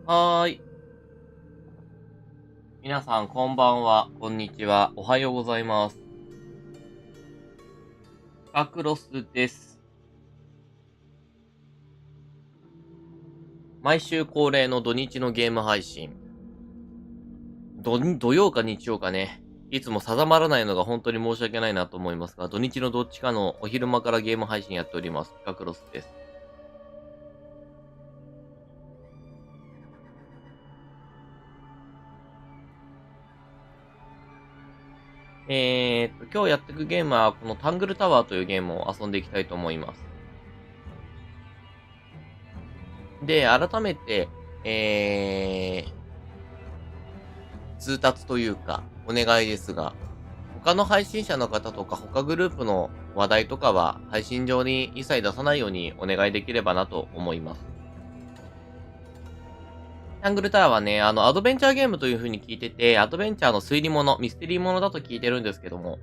はーい。皆さん、こんばんは、こんにちは、おはようございます。ピカクロスです。毎週恒例の土日のゲーム配信。土曜か日曜かね。いつも定まらないのが本当に申し訳ないなと思いますが、土日のどっちかのお昼間からゲーム配信やっております。ピカクロスです。今日やっていくゲームは、このタングルタワーというゲームを遊んでいきたいと思います。で、改めて、通達というか、お願いですが、他の配信者の方とか他グループの話題とかは配信上に一切出さないようにお願いできればなと思います。タングルタワーはね、アドベンチャーゲームという風に聞いてて、アドベンチャーの推理物、ミステリー物だと聞いてるんですけども、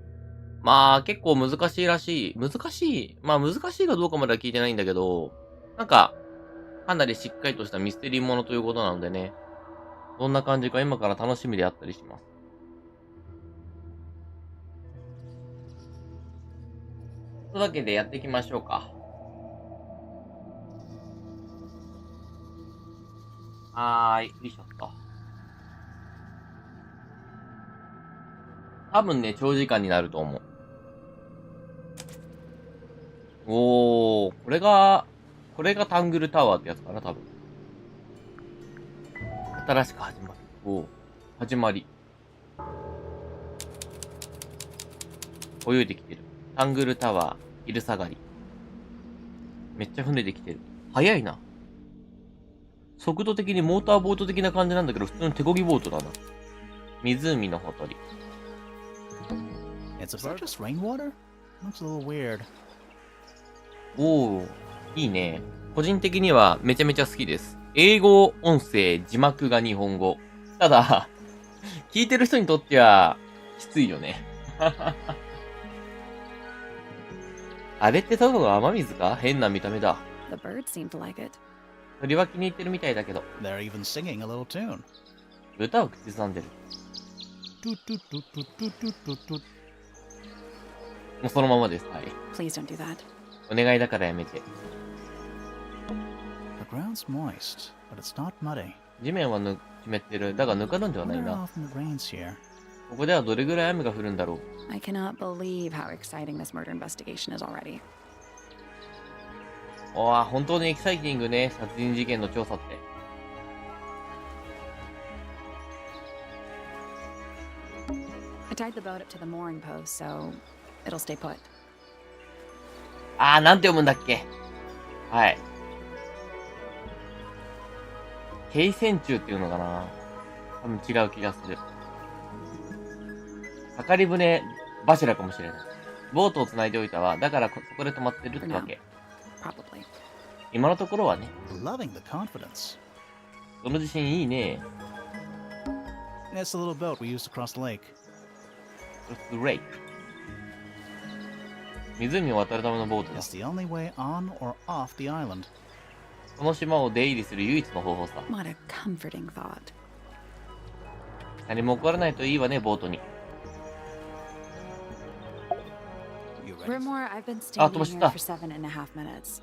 まあ、結構難しいらしい。難しいかどうかまでは聞いてないんだけど、なんか、かなりしっかりとしたミステリー物ということなのでね、どんな感じか今から楽しみであったりします。というわけでやっていきましょうか。よいしょっと。多分ね、長時間になると思う。これがタングルタワーってやつかな、多分。新しく始まる。始まり。泳いできてる。タングルタワー、昼下がり。めっちゃ船できてる。早いな。速度的にモーターボート的な感じなんだけど、普通の手漕ぎボートだな。湖のほとり。Is that just rainwater? Looks a little weird. いいね。個人的にはめちゃめちゃ好きです。英語音声、字幕が日本語。ただ、聞いてる人にとっては、きついよね。あれってただの雨水か？変な見た目だ。The birds seem to like it. 鳥は気に入ってるみたいだけど。They're even singing a little tune. 歌を口ずさんでる。もうそのままです。はい。 Please don't do that. お願いだからやめて。The ground's moist, but it's not muddy. 地面は湿ってる。だがぬかるんではない Wonder な。 how often it rains here. ここではどれぐらい雨が降るんだろう。I cannot believe how exciting this murder investigation is already. 本当にエキサイティングね。殺人事件の調査って。I tied the boat up to the mooring post, so it'll stay put. なんて読むんだっけ。はい。軽船中っていうのかな。多分違う気がする。盛り船柱かもしれない。ボートを繋いでおいたわ。だからそこで止まってるってわけ。Probably. 今のところはね。Loving the confidence. その自信いいね。It's the little boat we used to cross the lake. スレイク。湖を渡るためのボートだ。 It's the only way on or off the island. この島を出入りする唯一の方法さ。 What a comforting thought. 何も起こらないといいわね、ボートに。You ready? Grimore, I've been standing飛ばし here た。 for 7.5 minutes.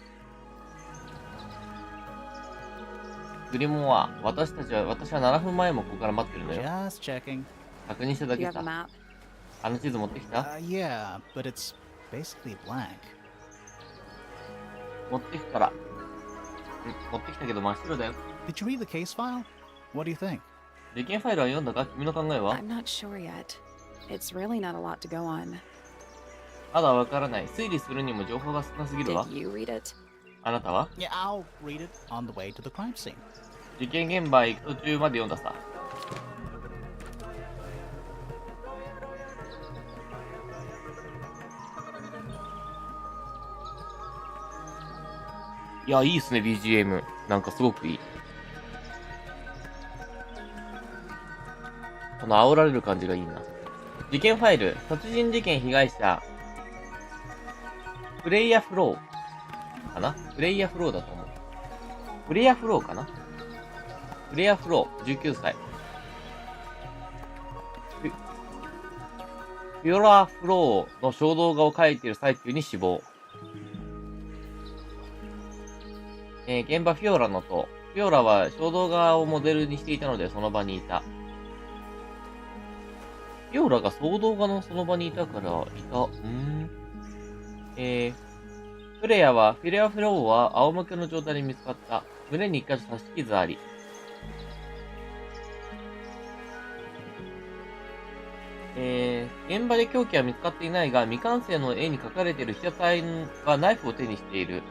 グリモア、私は7分前もここから待ってるのよ。 Just checking. 確認しただ Do け you have a さ。 map? あの地図持ってきた？ Yeah, but it's basically blank. 持ってきたら。持ってきたけど真っ白だよ。 Did you read the case file? What do you think? 事件ファイルは読んだか？君の考えは？ I'm not sure yet. It's really not a lot to go on. まだわからない。推理するにも情報が少なすぎるわ。 Did you read it? あなたは？ Yeah, I'll read it on the way to the crime scene. 事件現場行く途中まで読んださ。いや、いいっすね、BGM。なんかすごくいい。この煽られる感じがいいな。事件ファイル、殺人事件被害者、プレイヤフローかな？プレイヤフローだと思う。プレイヤフローかな？フレア・フロー、19歳。フィオラ・フローの小動画を描いている最中に死亡。現場フィオラの塔。フィオラは小動画をモデルにしていたのでその場にいた。フィオラが小動画のその場にいたからいた。フレアフローは仰向けの状態で見つかった。胸に一箇所刺し傷あり。現場で凶器は見つかっていないが、未完成の絵に描かれている被写体はナイフを手にしている。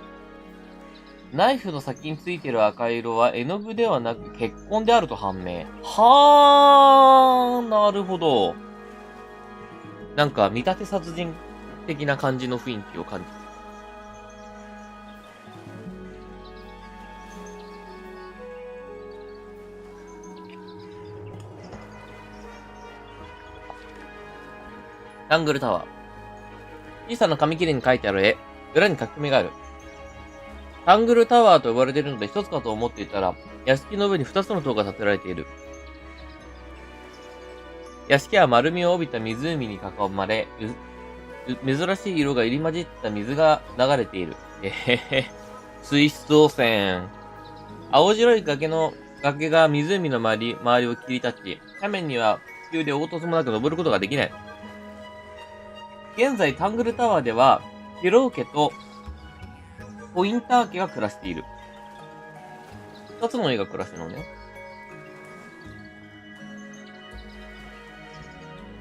ナイフの先についている赤色は絵の具ではなく血痕であると判明。はー、なるほど。なんか見立て殺人的な感じの雰囲気を感じる。タングルタワー。小さな紙切れに描いてある絵。裏に書き込みがある。タングルタワーと呼ばれているので一つかと思っていたら、屋敷の上に二つの塔が建てられている。屋敷は丸みを帯びた湖に囲まれ、珍しい色が入り混じった水が流れている。水質汚染。青白い崖が湖の周りを切り立ち、斜面には急で凹凸もなく登ることができない。現在、タングルタワーでは、ヒロウ家とポインター家が暮らしている。二つの家が暮らしてるのね。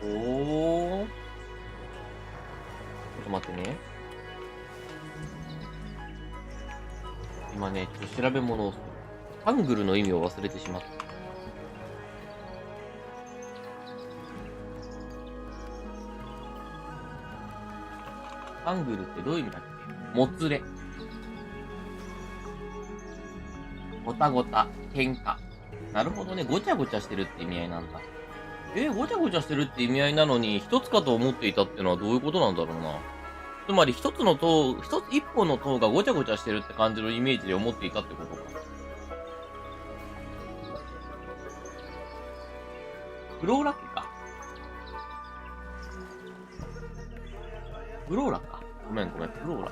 ちょっと待ってね。今ね、ちょっと調べ物をする。タングルの意味を忘れてしまった。タングルってどういう意味だっけ？もつれ。ごたごた、喧嘩。なるほどね。ごちゃごちゃしてるって意味合いなんだ。ごちゃごちゃしてるって意味合いなのに、一つかと思っていたってのはどういうことなんだろうな。つまり一本の塔がごちゃごちゃしてるって感じのイメージで思っていたってことか。フローラ家か。フローラか。ごめん、フローラ。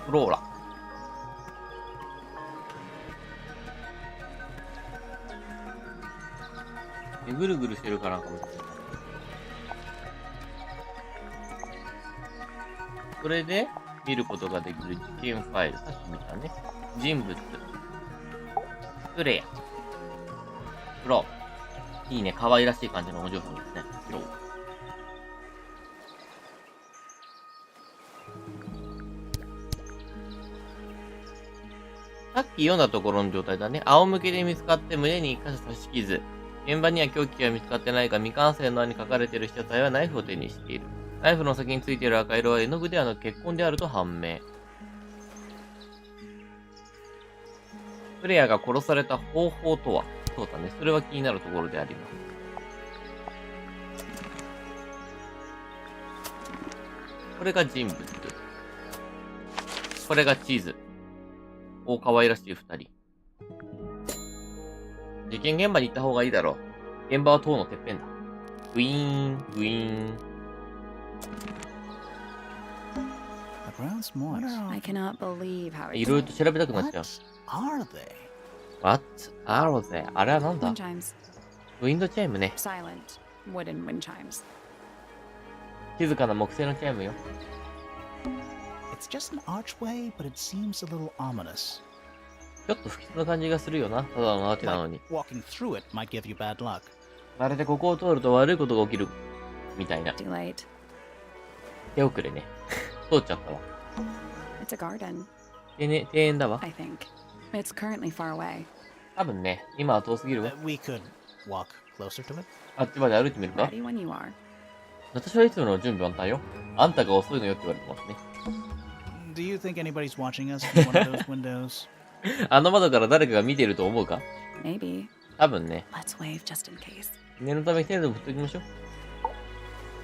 フローラ。ぐるぐるしてるかなんかもしれない。それで、見ることができる事件ファイル。さっき見たね。人物。プレイヤー。フロー。いいね。可愛らしい感じのお嬢さんですね。フロー。さっき読んだところの状態だね。仰向けで見つかって胸に一箇所刺し傷。現場には凶器が見つかってないが、未完成の案に書かれている被写体はナイフを手にしている。ナイフの先についている赤色は絵の具ではなく血痕であると判明。プレイヤーが殺された方法とは？そうだね。それは気になるところであります。これが人物。これが地図。可愛らしい二人。事件現場に行った方がいいだろう。現場は塔のてっぺんだ。グイーン、グイーン。I cannot believe how いろいろと調べたくなっちゃう。What are they? あれはなんだ？ wind chimes. ウィンドチャイムね。 Silent wooden wind chimes. 静かな木製のチャイムよ。It's just an archway, but it seems a little ominous. ちょっと不吉な感じがするよな。ただのアーチなのに。 Walking through it might give you bad luck. まるでここを通ると悪いことが起きる。みたいな。Too late. 手遅れね。通っちゃったわ。It's a garden, 庭園だわ。 I think. It's currently far away. 多分ね、今は遠すぎるわ。 We could walk closer to it. あっちまで歩いてみるか？ Ready when you are. 私はいつもの準備万端よ。あんたが遅いのよって言われてますね。Do you think anybody's watching us from one of those windows? あの窓から誰かが見ていると思うか？ Maybe. 多分ね。 Let's wave just in case. 念のため手でも振っておきましょう。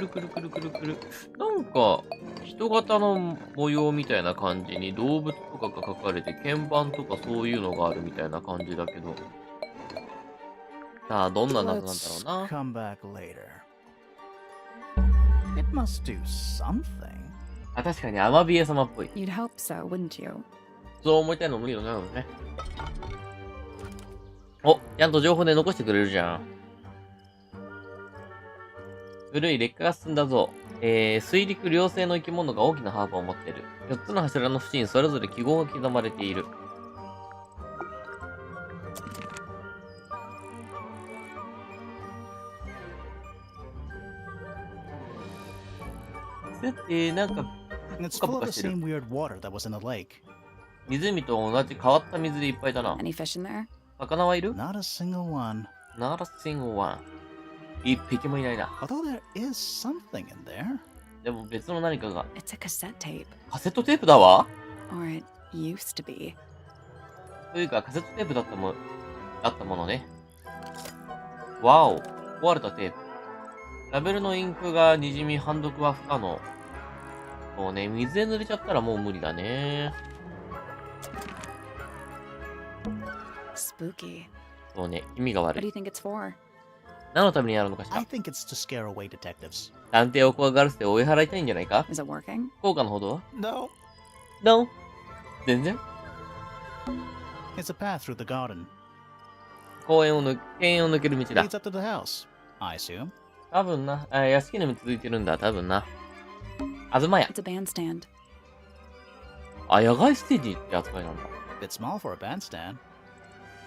るくるくるくるくる。なんか、人型の模様みたいな感じに動物とかが描かれて、鍵盤とかそういうのがあるみたいな感じだけど。さあ、どんな謎なんだろ Let's うな。 come back later. It must do something. あ、確かにアマビエ様っぽい。 You'd hope so, wouldn't you? そう思いたいのもいいよなのね。お、ちゃんと情報で残してくれるじゃん。古い劣化が進んだぞ。水陸両生の生き物が大きなハーブを持っている。4つの柱の縁にそれぞれ記号が刻まれている。だってなんか It's ポカ full ポ of カ the してる。 same weird water that was in the lake. 湖と同じ変わった水でいっぱいだな。 Any fish in there? 魚はいる？ Not a single one. Not a single one。一匹もいないな。 Although there is something in there. でも別の何かが。 It's a cassette tape. カセットテープだわ。 Or it used to be. というかカセットテープだったものね。わお。壊れたテープ。ラベルのインクが滲み、判読は不可能。そうね、水で濡れちゃったらもう無理だね。 Spooky. そうね、意味が悪 What do い。 you think it's for? 何のためにやるのかし I ら。 think it's to scare away detectives. 探偵を怖がらせて追い払いたいんじゃないか？ Is it working? 効果のほどは？ No, No。全然。 it's a path through the garden. 庭園を抜ける道だ。 Leads up to the house, I assume. 多分な。屋敷の道続いてるんだ。多分な。あずまや。 It's a bandstand. 野外ステージって扱いなんだ。Bit small for a bandstand.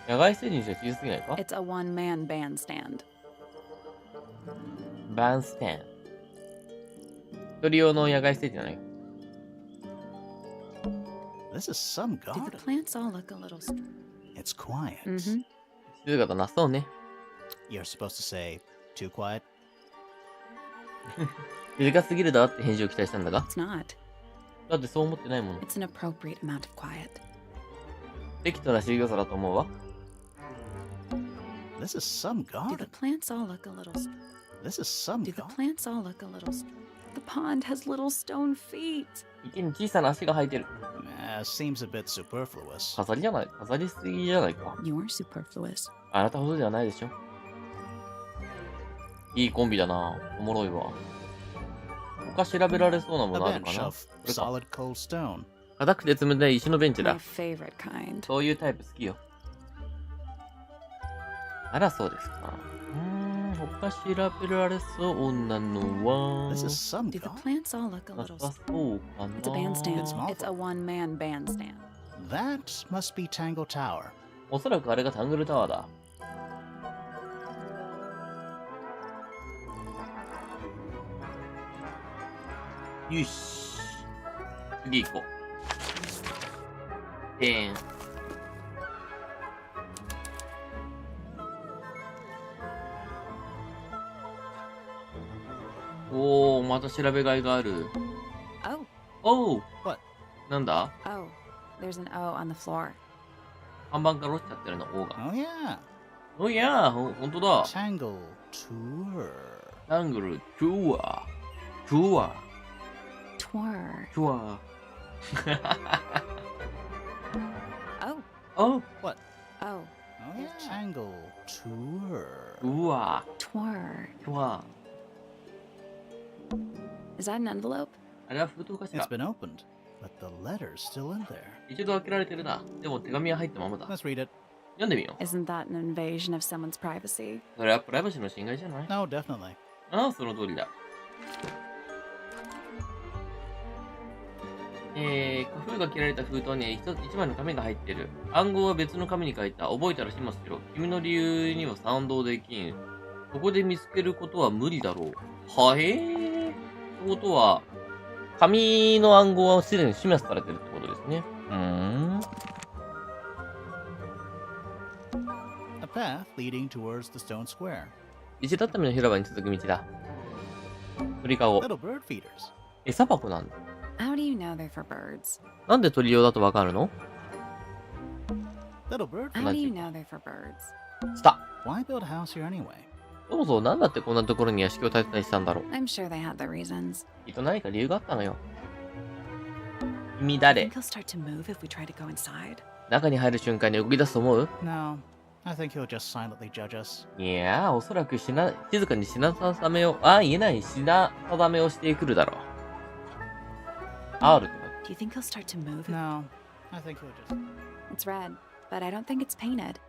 野外ステージにしては小さすぎないか？ It's a one-man bandstand. バンステン。一人用の野外ステージじゃない？ This is some Do the garden. plants all look a little It's quiet. Mm-hmm. 静かとなそうね。 You're supposed to say, too quiet? 静かすぎるだって返事を期待したんだが。 It's not. だってそう思ってないもの。 It's an appropriate amount of quiet. 適度な静かさだと思うわ。 This is some Do the garden. plants all look a little This is some Do the garden. plants all look a little The pond has little stone feet. 池に小さな足が生えてる。 Seems a bit superfluous. 飾りじゃない？飾りすぎじゃないか。 You're superfluous. あなたほどではないでしょ。いいコンビだな。おもろいわ。他調べられそうなも A のあるか bench な？ of これか。 solid cold stone. 硬くて冷たい石のベンチ My だ。 favorite kind. そういうタイプ好きよ。あら、そうですか。他調べられそうなのは、 This is some Do the garden. plants all look a な little さそうか It's a bandstand. な。 It's a one-man bandstand. That must be TangleTower. おそらくあれがタングルタワーだ。よし。次行こう。でーん。おー、また調べがいがある。 Oh, おう What? なんだ？ oh. There's an O on the floor. 看板から落ちちゃってるの、O が。 Oh, yeah. おいやー、ほんとだ。 TangleTower. タングル、トゥアー。トゥアー。 Twir. トゥアー。 Oh, お What? oh. Oh, yeah. TangleTower. うわ Twir. トゥア Is that an envelope? ー。あれは封筒かしら It's。been opened, but the letter's still in there. 一度開けられてるな。でも手紙は入ったままだ。 Let's read it. 読んでみよう。 Isn't that an invasion of someone's privacy? それはプライバシーの侵害じゃない？ No, definitely. ああ、その通りだ。花封が切られた封筒に一枚の紙が入ってる。暗号は別の紙に書いた。覚えたら始末しろ。君の理由には賛同できん。ここで見つけることは無理だろう。はへー。ってことは、紙の暗号はすでに始末されてるってことですね。A path leading towards the stone square. 石畳の広場に続く道だ。鳥かご。 Little bird feeders. 餌箱なんだ。 How do you know they're for birds? なんで鳥用だとわかるの？ Little bird How feeders. do you know they're for birds? スタ。 Why build a house here anyway? そもそもなんだってこんなところに屋敷を建てたりしたんだろう。 I'm sure they had their reasons. きっと何か理由があったのよ。君 I 誰？ think he'll start to move if we try to go inside. 中に入る瞬間に動き出すと思う？ No, I think he'll just silently judge us. いやー、おそらく静かに品定めを、言えない、品定めをしてくるだろう。R って Do you think he'll start to move? No, I think he'll just. It's red, but I don't think it's painted.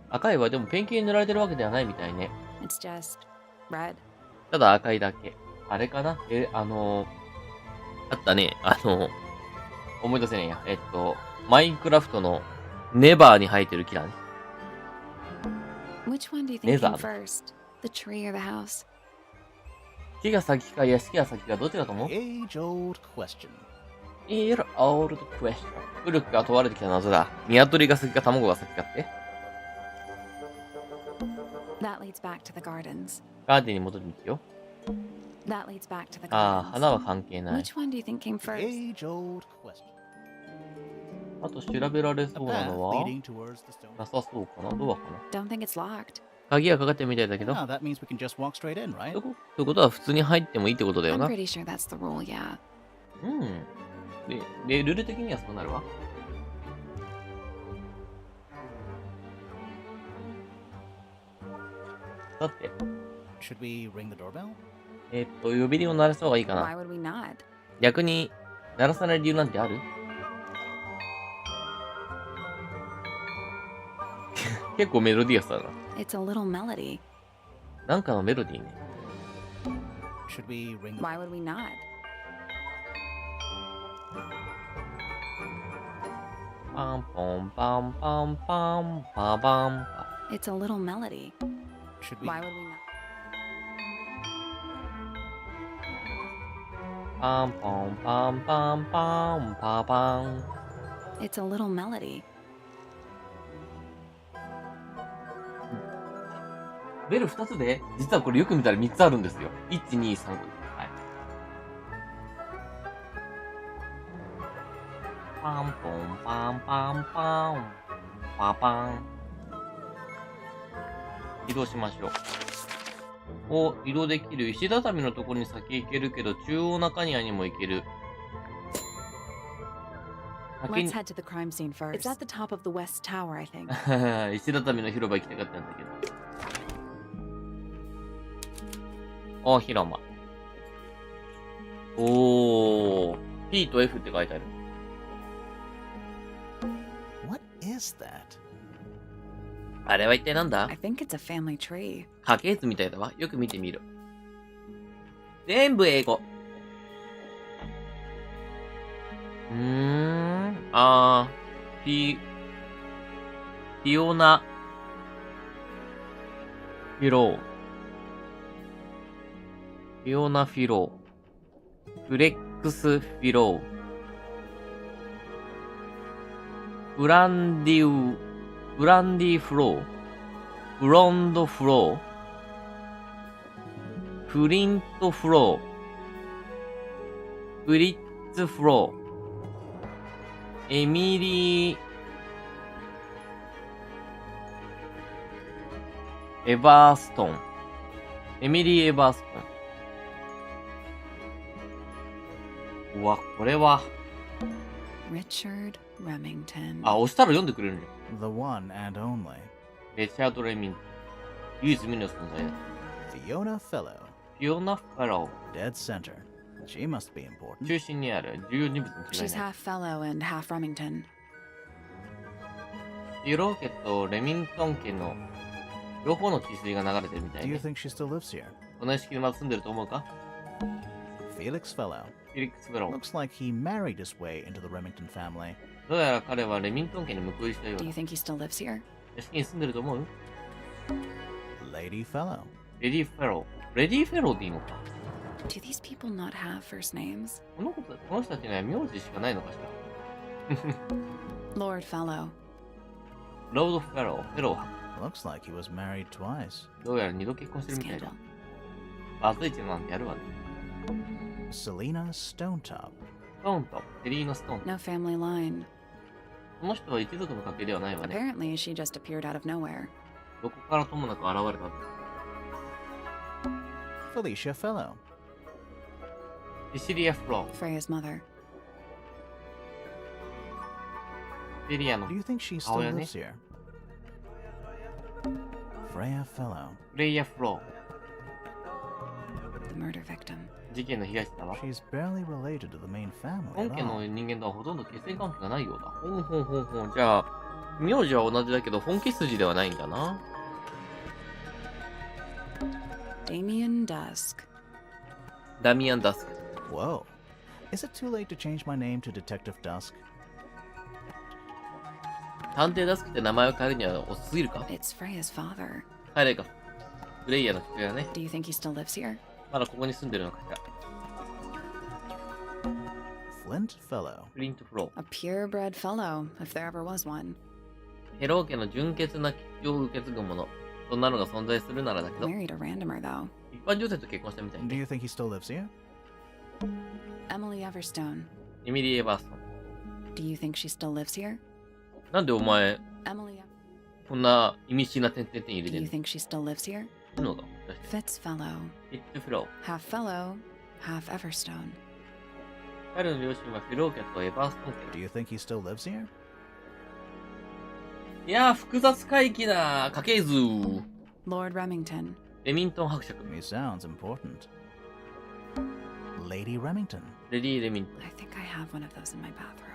赤いはでもペンキに塗られてるわけではないみたいね。 It's just red. ただ赤いだけ。あれかなあったね。思い出せねえや。マインクラフトのネバーに生えてる木だね。 Which one do you think Neither. came first? The tree or the house? 木が先か屋敷が先かどっちだと思う？ Age-old question. Year old question. 古くから問われてきた謎だ。鶏が先か卵が先かって？ That leads back to the gardens. ガーデンに戻る道よ。 That leads back to the ああ、 gardens. 花は関係ない。 Which one do you think came first? Age-old question. あと調べられ A そうな path のは leading towards the stone. なさそうかな？ドアかな？ Don't think it's locked. 鍵がかかってるみたいだけど。 No, that means we can just walk straight in, right? ということは普通に入ってもいいってことだよ I'm な。 pretty sure that's the rule, yeah. うん。で、ルール的にはそうなるわ。さて、 Should we ring the doorbell? 呼び鈴を鳴らした方がいいか Why な。 would we not? 逆に、鳴らさない理由なんてある？結構メロディアスだな。 It's a little melody. なんかのメロディーね。Should we ring the Why would we not? パンポンパンパンパンパパンパ。 It's a little melody. should we Why would we not? パンポンパンパンパンパパン。 It's a little melody. ベル2つで実はこれよく見たら3つあるんですよ。1、2、3。はい。パンポンパンパンパンパパン。移動しましょう。お、移動できる。石畳のところに先行けるけど、中央中庭にも行ける。先 Let's に head to the crime scene first. It's at the top of the west tower, I think. 石畳の広場行きたかったんだけど。お、広間。おー。P と F って書いてある。What is that? あれは一体なんだ？ I think it's a family tree. 家系図みたいだわ。よく見てみる。全部英語。ピオナ、フィロー。ピオナフィロー。フレックスフィロー。ブランディフロー。ブロンドフロー。フリントフロー。ブリッツフロー。エミリー、エバーストン。エミリー・エバーストン。うわ、これは。Richard Remington. あ、押したら読んでくれるんじゃん。 The one and only レチャード・レミン。唯一無二の存在だ。 Fiona Fellow, フィオナ・ファロ dead center. She must be ー。 important. 中心にある重要人物に違い She's ない。 half fellow and half Remington. フィロー家とレミントン家の両方の血筋が流れてるみたい Do you ね。 think she still lives here? この屋敷にまだ住んでると思うか？ Felix Fellow. フィリックス・フェロー。 Looks like he married his way into the Remington family. どうやら彼はレミントン家に報いしたよう Do だ。 you think he still lives here? 屋敷に住んでると思う？ Lady Fellow. レディ・フェロー。レディ・フェローでいいのか？ Do these people not have first names? この人たちには名字しかないのかしら。 Lord Fellow. ロード・フェロー。フェロー。 Looks like he was married twice. どうやら二度結婚してるみたい Scandal. だ。バツイチなんてやるわね。 Selena Stonetop. ストーンとセリーナ・ストーン。 No family line. この人は一族の家系ではないわね。 Apparently, she just appeared out of nowhere. どこからともなく現れた。 Felicia Fellow. シシリア・フロー。 Freya's mother. シリアの Do you think she still Oh, yeah, lives here? Freya Fellow. フレイヤ・フロ The murder victim. ー。事件の被害者だわ。 She's barely related to the main family 本 at 家 all. の人間とはほとんど血縁関係がないようだ。ほんほんほんほん。じゃあ、名字は同じだけど本家筋ではないんだな。 Damien Dusk. ダミアン・ダスク。 Whoa. Is it too late to change my name to Detective Dusk? 探偵ダスクって名前を変えるには遅すぎるか？ It's Freya's father. 彼がフレイヤの父親ね。 Do you think he still lives here? まだここに住んでるのかしら。 Flint Fellow. フリント・フロー。 A purebred fellow, if there ever was one. ヘロー家の純潔な吉祥を受け継ぐ者。そんなのが存在するならだけど、 Married a randomer, though. 一般女性と結婚したみたい Do ね。 you think he still lives here? Emily Everstone. エミリー・エバーストン。 Do you think she still lives here? なんでお前、 Emily. こんな意味深な点々点入れ Do てん you の？ think she still lives here? いるのかもしかして。 Fitzfellow. ピッチフロー。 Half fellow, half Everstone. 彼の両親はフィロー家とエバーストン Do 家。 you think he still lives here? いやー、複雑怪奇な家系図。 Lord Remington. レミントン伯爵。 He sounds important. Lady Remington. レディー・レミント I think I have one of those in my bathroom.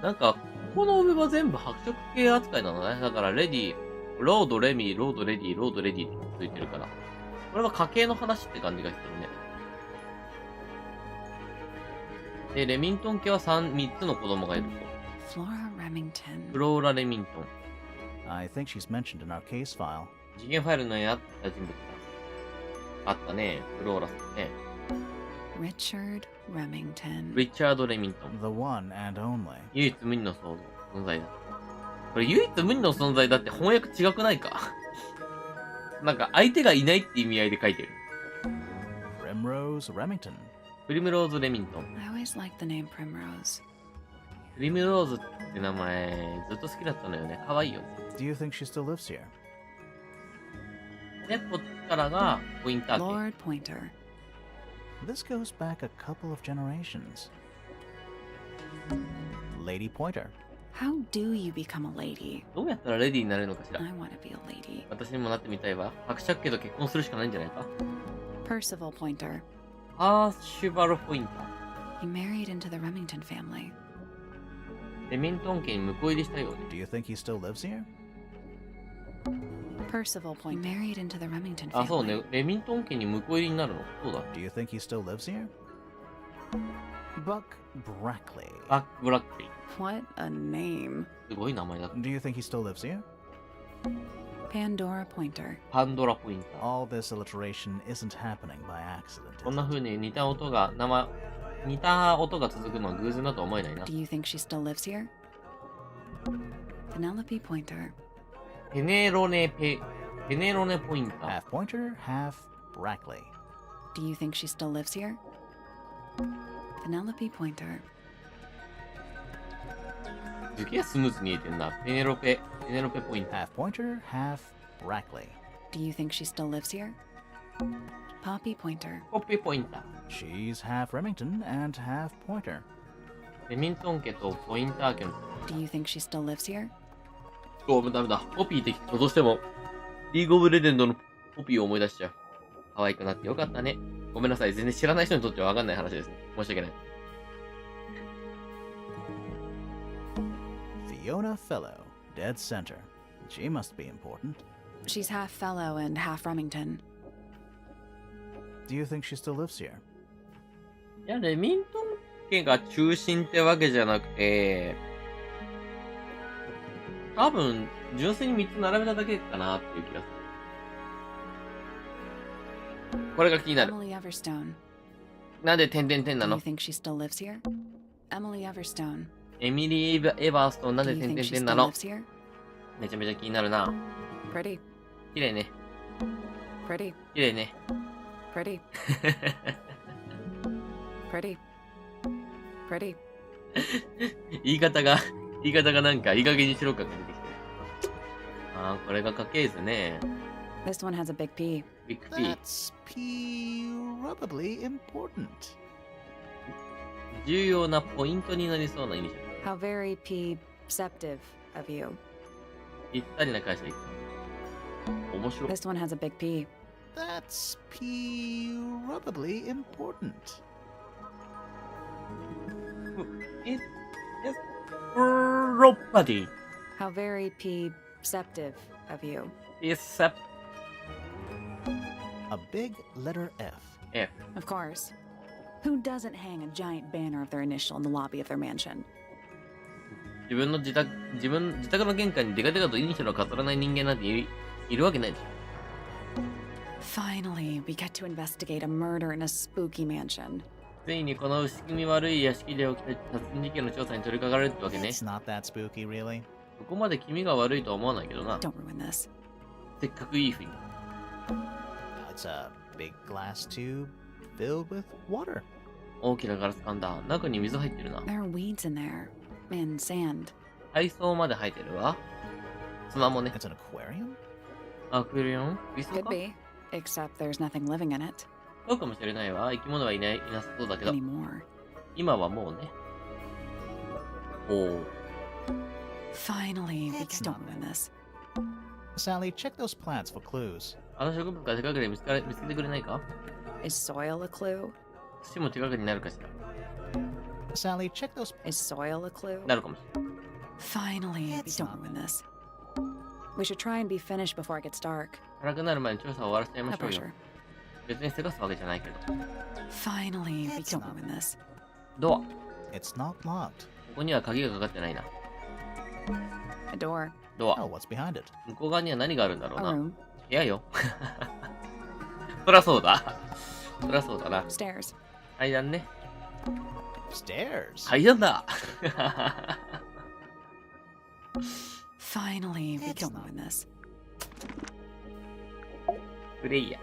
ン。なんか、ここの上は全部白色系扱いなのね。だから、レディー、ロード、レミー、ロード、レディー、ロード、レディーってついてるから。これは家系の話って感じがしてるね。で、レミントン家は3つの子供がいると。Flora Remington. フローラ・レミントン。I think she's mentioned in our case file. 事件ファイルのにあった人物だ。あったね。フローラさんね。Richard Remington. リチャード・レミントン。 The one and only. 唯一無二の存在だ。これ唯一無二の存在だって翻訳違くないかなんか相手がいないって意味合いで書いてる。Primrose Remington. プリムローズ・レミントン。 I always liked the name Primrose. プリムローズって名前ずっと好きだったのよね。可愛いよね。 Do you think she still lives here? で、こっちからがポインター家。 Lord Pointer. This goes back a couple of generations. Lady Pointer. How do you become a lady? どうやったらレディーになれるのかしら。 I want to be a lady. 私にもなってみたいわ。伯爵家と結婚するしかないんじゃないか。 Percival Pointer. アーシュバルポインター。 He married into the Remington family. レミントン家に婿入りしたようね。 Do you think he still lives here? Percival Pointer. He married into the Remington あ、そう family. ね。レミントン家に婿入りになるの。そうだ。 Do you think he still lives here? Buck Brackley. バック・ブラックリー。 What a name. すごい名前だ。 Do you think he still lives here? Pandora Pointer. パンドラポインター。 All this alliteration isn't happening by accident. こん Is な it? 風に似た音が続くのは偶然だとは思えないな。 Do you think she still lives here? Penelope Pointer. ペネロネポインター。 Half Pointer, half Brackley. Do you think she still lives here? Penelope Pointer. すげえスムーズに言えてんな。ペネロペポインター。 Half Pointer, half Brackley. Do you think she still lives here? Poppy Pointer. ポッペポインター。 She's half Remington and half Pointer. レミントン家とポインター家の。 Do you think she still lives here? ダメだ。ポピーって聞くとどうしても、リーグオブレジェンドのポピーを思い出しちゃう。可愛くなってよかったね。ごめんなさい。全然知らない人にとってはわかんない話ですね。申し訳ない。Fiona Fellow, dead center. She must be important. She's half Fellow and half Remington. Do you think she still lives here? いや、レミントン家が中心ってわけじゃなくて、多分、純粋に3つ並べただけかなっていう気がする。これが気になる。 Emily Everstone. なんで点々点な Do you の？ think she still lives here? Emily Everstone. エミリー・エヴァーストンなん Do で you 点 think 々 she 点な still の？ lives here? めちゃめちゃ気になるな。 Pretty. 綺麗ね。 Pretty. 綺麗ね。Pretty. Pretty. Pretty. 言い方がなんかいい加減にしろかが出てきてる。ああ、これが家系図ね。 This one has a big P. ビッグ P。 That's probably important. 重要なポイントになりそうなイニシャル。 How very perceptive of you. ぴったりな会社行く。面白い。 This one has a big P. That's probably important. It's property. How very perceptive of you. It's A big letter F. F. Of course. Who doesn't hang a giant banner of their initial in the lobby of their mansion? 自分の自宅の玄関にデカデカとイニシャルを飾らない人間なんているわけないでしょ。 Finally, we get to investigate a murder in a spooky mansion. ついにこの薄気味悪い屋敷で起きた殺人事件の調査に取り掛かれるってわけね。 It's not that spooky, really. そこまで気味が悪いとは思わないけどな。 Don't ruin this. せっかくいい雰囲気。 It's a big glass tube filled with water. 大きなガラス管だ。中に水入ってるな。 There are weeds in there. And sand. 海藻まで入ってるわ。砂もね。 It's an aquarium? アクエリアム？水槽 Could か？ be. Except there's nothing living in it そうかもしれないわ。生き物はいなさそうだけど。 anymore. 今はもうね。おお。 Finally, we It's don't not ruin this. Sally, check those plants for clues. あの植物が近くで見つけてくれないか？ Is soil a clue? 土も近くになるかしら。 Sally, check those. Is soil a clue? なるかもしれない。 Finally, we It's don't ruin this. We should try and be finished before it gets dark. 暗くなる前に調査を終わらせちゃいま No しょうよ。 pressure. 別にせかすわけじゃないけど。 Finally, we don't ruin this. ドア。こ It's not locked. こには鍵がかかってないな。 A door. ド Oh, ア。 what's behind it? 向こう側には何があるんだろ A うな。 room. 部屋よ。そりゃそうだ。そりゃそうだな。 Stairs. 階段ね。 Stairs. 階段だ。 Finally, we don't ruin this. プレイヤー。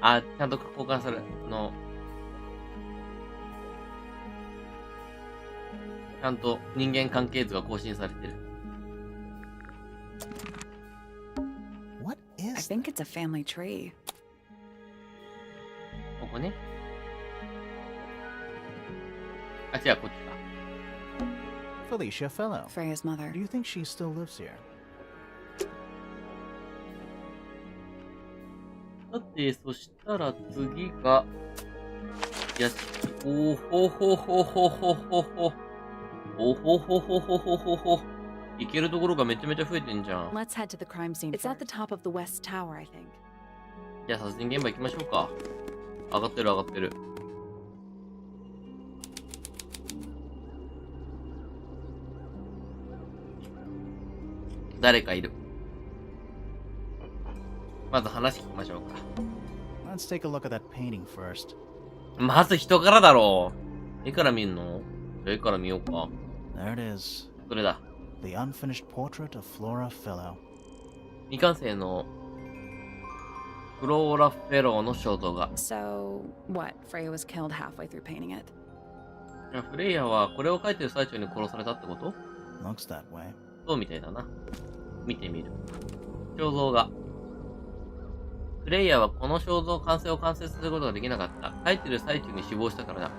あ、ちゃんと交換する。ちゃんと人間関係図が更新されてる。What I is think it's a family tree. ここね。あ、違う、こっちか。 Felicia Fellow? Freya's mother. Do you think she still lives here? さて、そしたら次が、屋敷。おほほほほほほほ。おほほほほほほほ。行けるところがめちゃめちゃ増えてんじゃん。 Let's head to the crime scene. It's at the top of the west tower, I think. じゃあ殺人現場行きましょうか。上がってる上がってる。誰かいる。まず話聞きましょうか。 Let's take a look at that painting first. まず人からだろう。絵から見んの？絵から見ようか。 There it is. それだ。 The unfinished portrait of Flora Fellow. 未完成のフローラ・フェローの肖像画。 So, what? Freya was killed halfway through painting it. フレイヤはこれを描いてる最中に殺されたってこと？ Looks that way. そうみたいだな。見てみる。肖像画。フレイヤはこの肖像完成を完成させることができなかった。描いてる最中に死亡したからだ。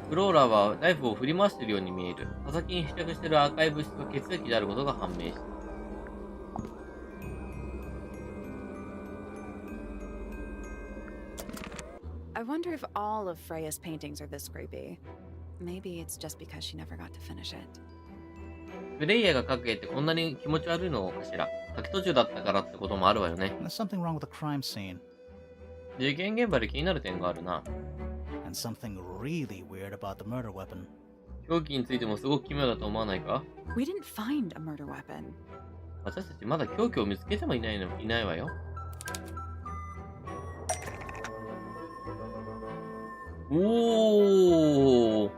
フローラはナイフを振り回しているように見える。刃先に付着している赤い物質が血液であることが判明した。I wonder if all of Freya's paintings are this creepy. Maybe it's just because she never got to finish it. フレイヤが描く絵ってこんなに気持ち悪いのかしら。描き途中だったからってこともあるわよね。 There's something wrong with the crime scene. 事件現場で気になる点があるな。 And something really weird about the murder weapon. 凶器についてもすごく奇妙だと思わないか？ We didn't find a murder weapon. 私たちまだ凶器を見つけてもいないわよ。おー。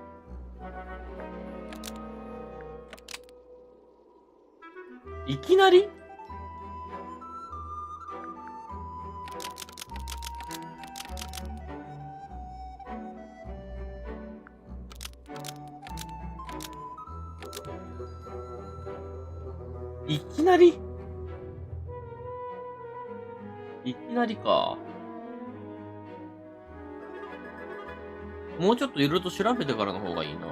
いきなり？いきなり？いきなりか。もうちょっといろいろと調べてからの方がいいな。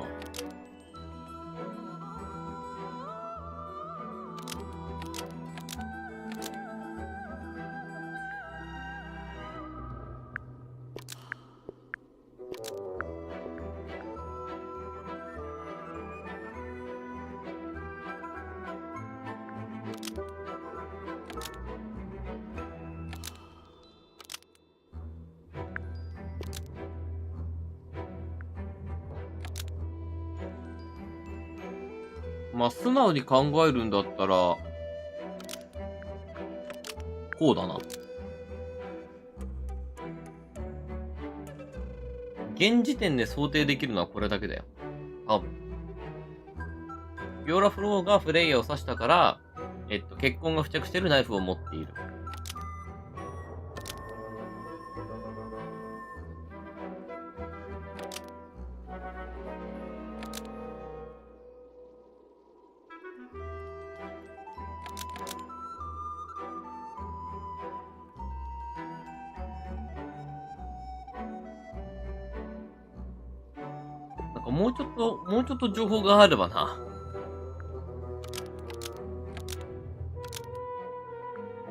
まあ、素直に考えるんだったら、こうだな。現時点で想定できるのはこれだけだよ。多分。ビオラフローがフレイヤを刺したから、血痕が付着しているナイフを持っている。なんかもうちょっと情報があればな。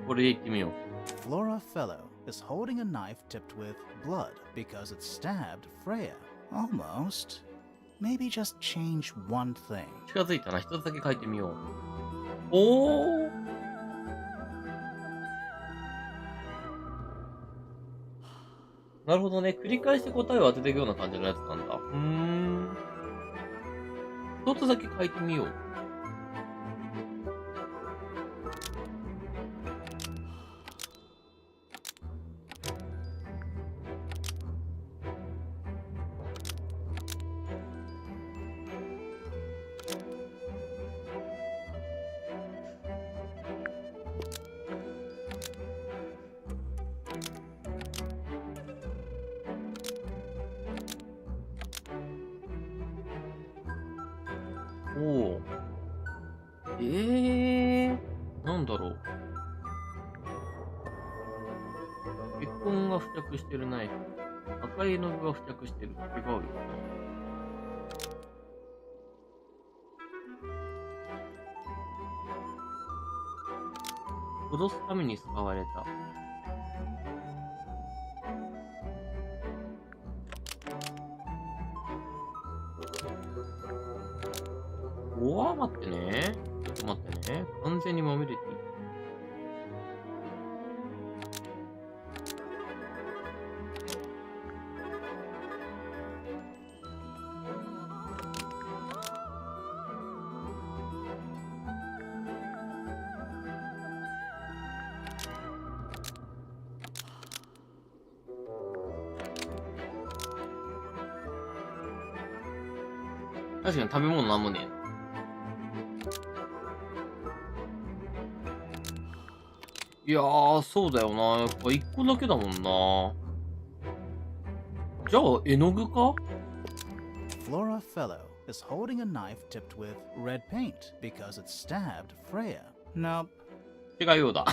これで行ってみよう。Flora Fellow is holding a knife tipped with blood because it stabbed Freya. Almost. Maybe just change one thing. 近づいたな。一つだけ書いてみよう。おー。なるほどね。繰り返して答えを当てていくような感じのやつなんだ。一つだけ書いてみよう。おー。なんだろう。血痕が付着してるナイフ。赤い絵の具が付着してる。違うよ。脅すために使われた。おわ、待ってね。ちょっと待ってね。完全にまみれていい。確かに食べ物なんもねえな。いやー、そうだよな。やっぱ一個だけだもんな。じゃあ、絵の具か？ Flora Fellow is holding a knife tipped with red paint because it stabbed Freya. Nope. 違うようだ。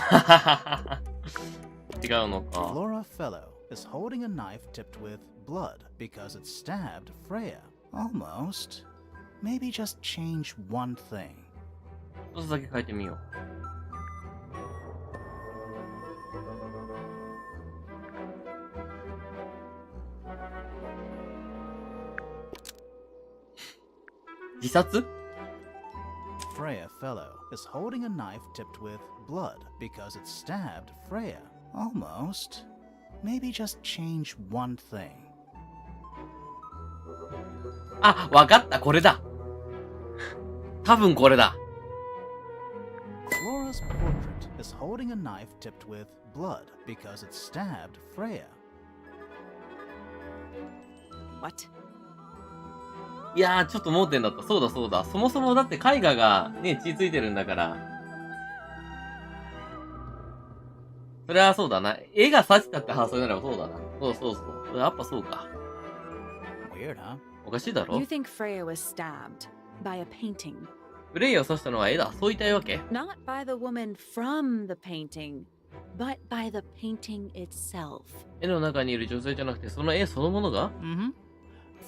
違うのか。Flora Fellow is holding a knife tipped with blood because it stabbed Freya. Almost. Maybe just change one thing. 一つだけ書いてみよう。自殺？ Freya Fellow is holding a knife tipped with blood because it stabbed Freya. Almost. Maybe just change one thing. あ、わかった。これだ。多分これだ。Flora's portrait is holding a knife tipped with blood because it stabbed Freya. What? いやー、ちょっと盲点だった。そうだそうだ。そもそもだって絵画がね、血ついてるんだから。それはそうだな。絵が刺したって発想ならばそうだな。そうそうそう。やっぱそうか。Weird, huh? おかしいだろ？ You think Freya was stabbed by a painting? フレイヤを刺したのは絵だ。そう言いたいわけ？ Not by the woman from the painting, but by the painting itself. 絵の中にいる女性じゃなくて、その絵そのものが？ Mm-hmm.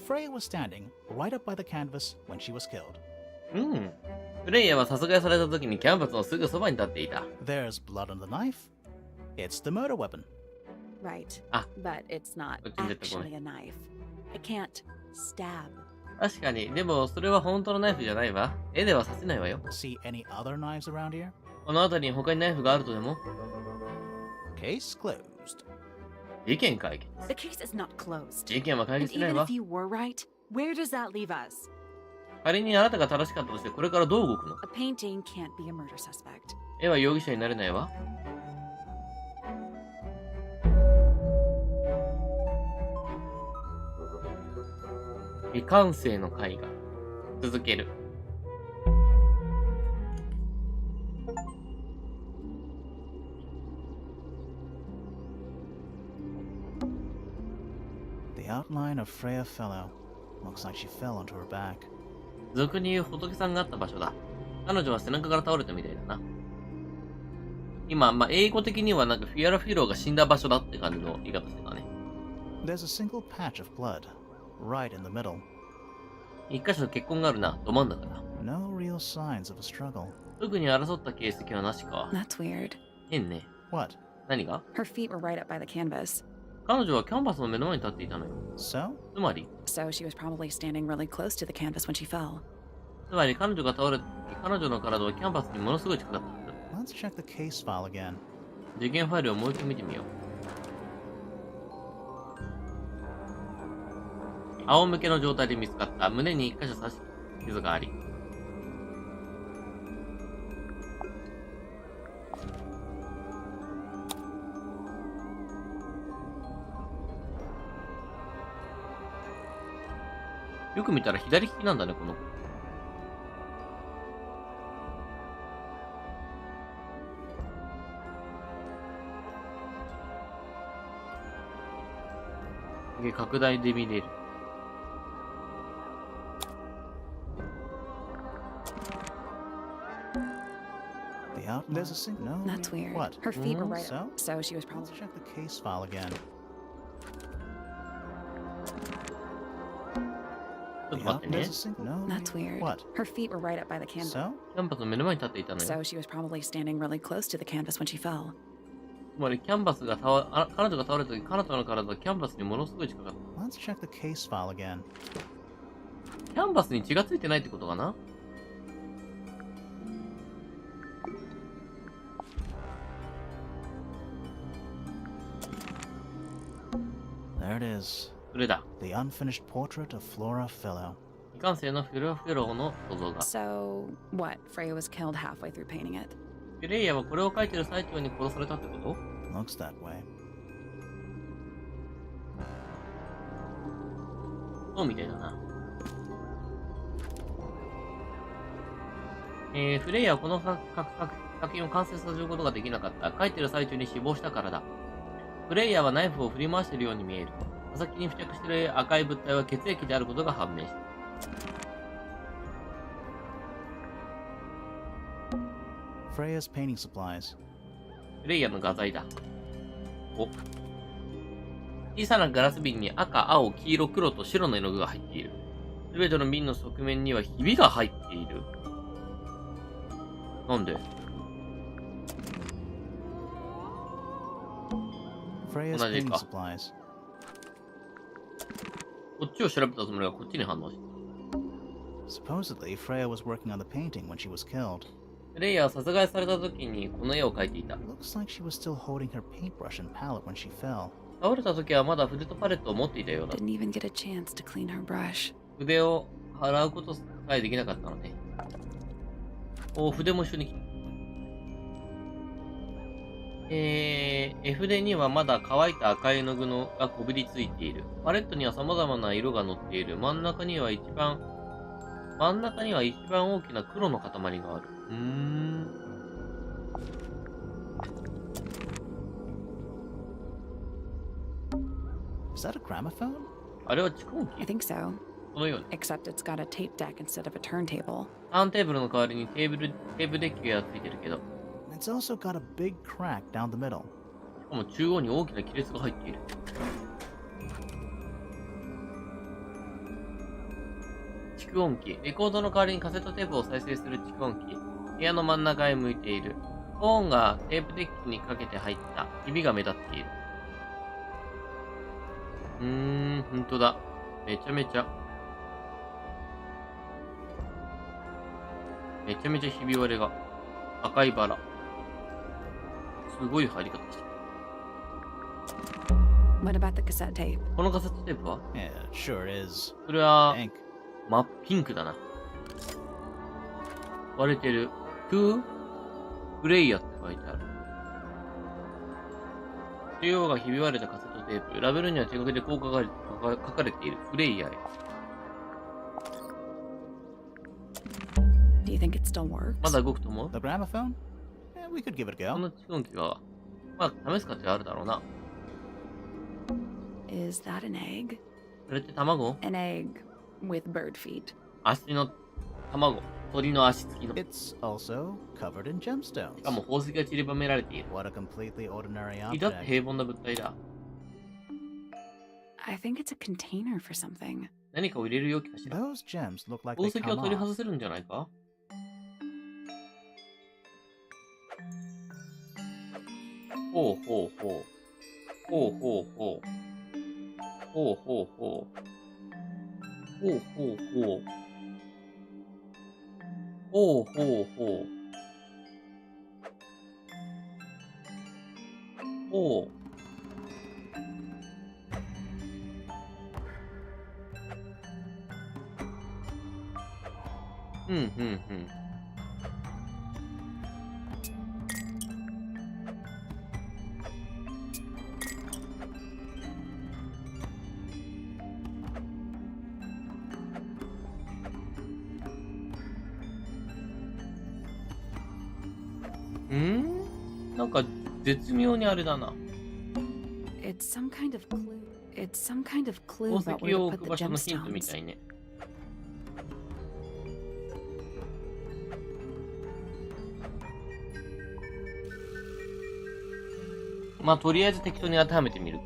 Freya was standing right up by the canvas when she was killed. うん。フレイヤは殺害された時にキャンバスのすぐそばに立っていた。There's blood on the knife. It's the murder weapon. Right. Ah. But it's not actually a knife. It can't stab. 確かに。でも、それは本当のナイフじゃないわ。絵では刺せないわよ。 See any other knives around here? この辺りに他にナイフがあるとでも？ Case closed. 事件解決。 The case is not closed. 事件は解 And 決しない even わ if。you were right, where does that leave us? 仮にあなたが正しかったとして、これからどう動くの？ A painting can't be a murder suspect. 絵は容疑者になれないわ。未完成の絵画。続ける。The outline of Freya Fellow. Looks like she fell onto her back. 俗に言う仏さんがあった場所だ。彼女は背中から倒れたみたいだな。今、英語的にはなんかフィアラフィローが死んだ場所だって感じの言い方してたね。There's a single patch of blood, right in the middle. 一箇所血痕があるな、ど真ん中だ。No real signs of a struggle. 特に争った形跡はなしか。 That's weird. 変ね。What? 何が？ Her feet were right up by the canvas. 彼女はキャンバスの目の前に立っていたのよ。 So? つまり So she was probably standing really close to the canvas when she fell. 彼女が倒れた時、彼女の体はキャンバスにものすごい近かったはず。 Let's check the case file again. 事件ファイルをもう一度見てみよう。仰向けの状態で見つかった。胸に一箇所刺し傷があり。よく見たら左利きなんだね、この子。拡大で見れる。There's a sink. No. That's weird. What? Her feet were right So? up. So she was Let's probably. check the case file again. ちょっと待ってね。 There's a sink. No. That's weird. What? Her feet were right up by the canvas. So? キャンバスの目の前に立っていたのよ。 So she was probably standing really close to the canvas when she fell. つまり、キャンバスが彼女が倒れた時、彼女の体はキャンバスにものすごい近かった。 Let's check the case file again. キャンバスに血がついてないってことかな？ There it is. それだ。 The unfinished portrait of Flora Fellow. 未完成のフェローの肖像画。 So what? Freya was killed halfway through painting it. フレイヤはこれを描いてる最中に殺されたってこと？ Looks that way. そうみたいだな。フレイヤはこの作品を完成させることができなかった。描いてる最中に死亡したからだ。フレイヤはナイフを振り回しているように見える。刃先に付着している赤い物体は血液であることが判明した。 Freya's painting supplies. フレイヤの画材だ。お。小さなガラス瓶に赤、青、黄色、黒と白の絵の具が入っている。すべての瓶の側面にはひびが入っている。なんで？ Freya's painting supplies. こっちを調べたつもりがこっちに反応した。 Supposedly, Freya was working on the painting when she was killed. フレイヤは殺害された時にこの絵を描いていた。 Looks like she was still holding her paintbrush and palette when she fell. 倒れた時はまだ筆とパレットを持っていたようだ。 Didn't even get a chance to clean her brush. 筆を払うことさえできなかったのね。お、筆も一緒に来た。絵筆にはまだ乾いた赤い絵の具がこびりついている。パレットには様々な色が乗っている。真ん中には一番大きな黒の塊がある。Is that a gramophone? あれは蓄音 I 機？ think so. このように。 Except it's got a tape deck instead of a turntable. ターンテーブルの代わりにテープデッキがついてるけど、 It's also got a big crack down the middle. しかも中央に大きな亀裂が入っている。蓄音機。レコードの代わりにカセットテープを再生する蓄音機。部屋の真ん中へ向いている。トーンがテープデッキにかけて入った。ひびが目立っている。ほんとだ。めちゃめちゃひび割れが。赤いバラ。すごい入り方してる。 What about the cassette tape? このカセットテープは？ Yeah, it sure is. それは、 Pink. 真っピンクだな。割れてる。To プレイヤーって書いてある。中央がひび割れたカセットテープ。ラベルには手書きでこう書かれている。プレイヤーへ。 Do you think it still works? まだ動くと思う？ The gramophone? Yeah, we could give it a こ go. の蓄音機が、まあ、試す価値はあるだろうな。 Is that an egg? それって卵？ An egg with bird feet. 足の卵。鳥の足付きの。し It's also covered in gemstones. かも宝石が散りばめられている。 What a completely ordinary 至って object. 平凡な物体だ。 I think it's a container for something. 何かを入れる容器かしら。 Those gems look like 宝 they 石を come 取り off. 外せるんじゃないか？ Maybe この it's 蓄 a 音 big 機 box. ほうほうほう。ほうほうほう。ほうほうほう。ほうほうほう。ほうほうほう。ほう。うん、うん、うん。なんか、絶妙にあれだな。It's some kind of clue. It's some kind of clue 宝 about 石 where を to 置く put 場 the 所のヒントみ gemstones. たいね。まあ、とりあえず適当に当てはめてみるか。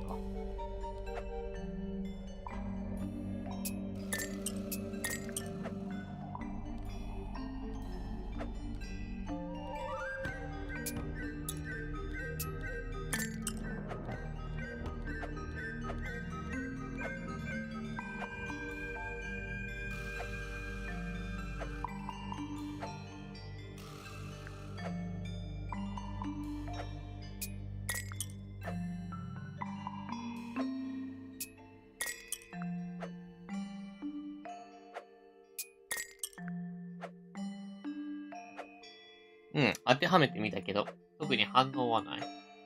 うん、当てはめてみたけど、特に反応はない。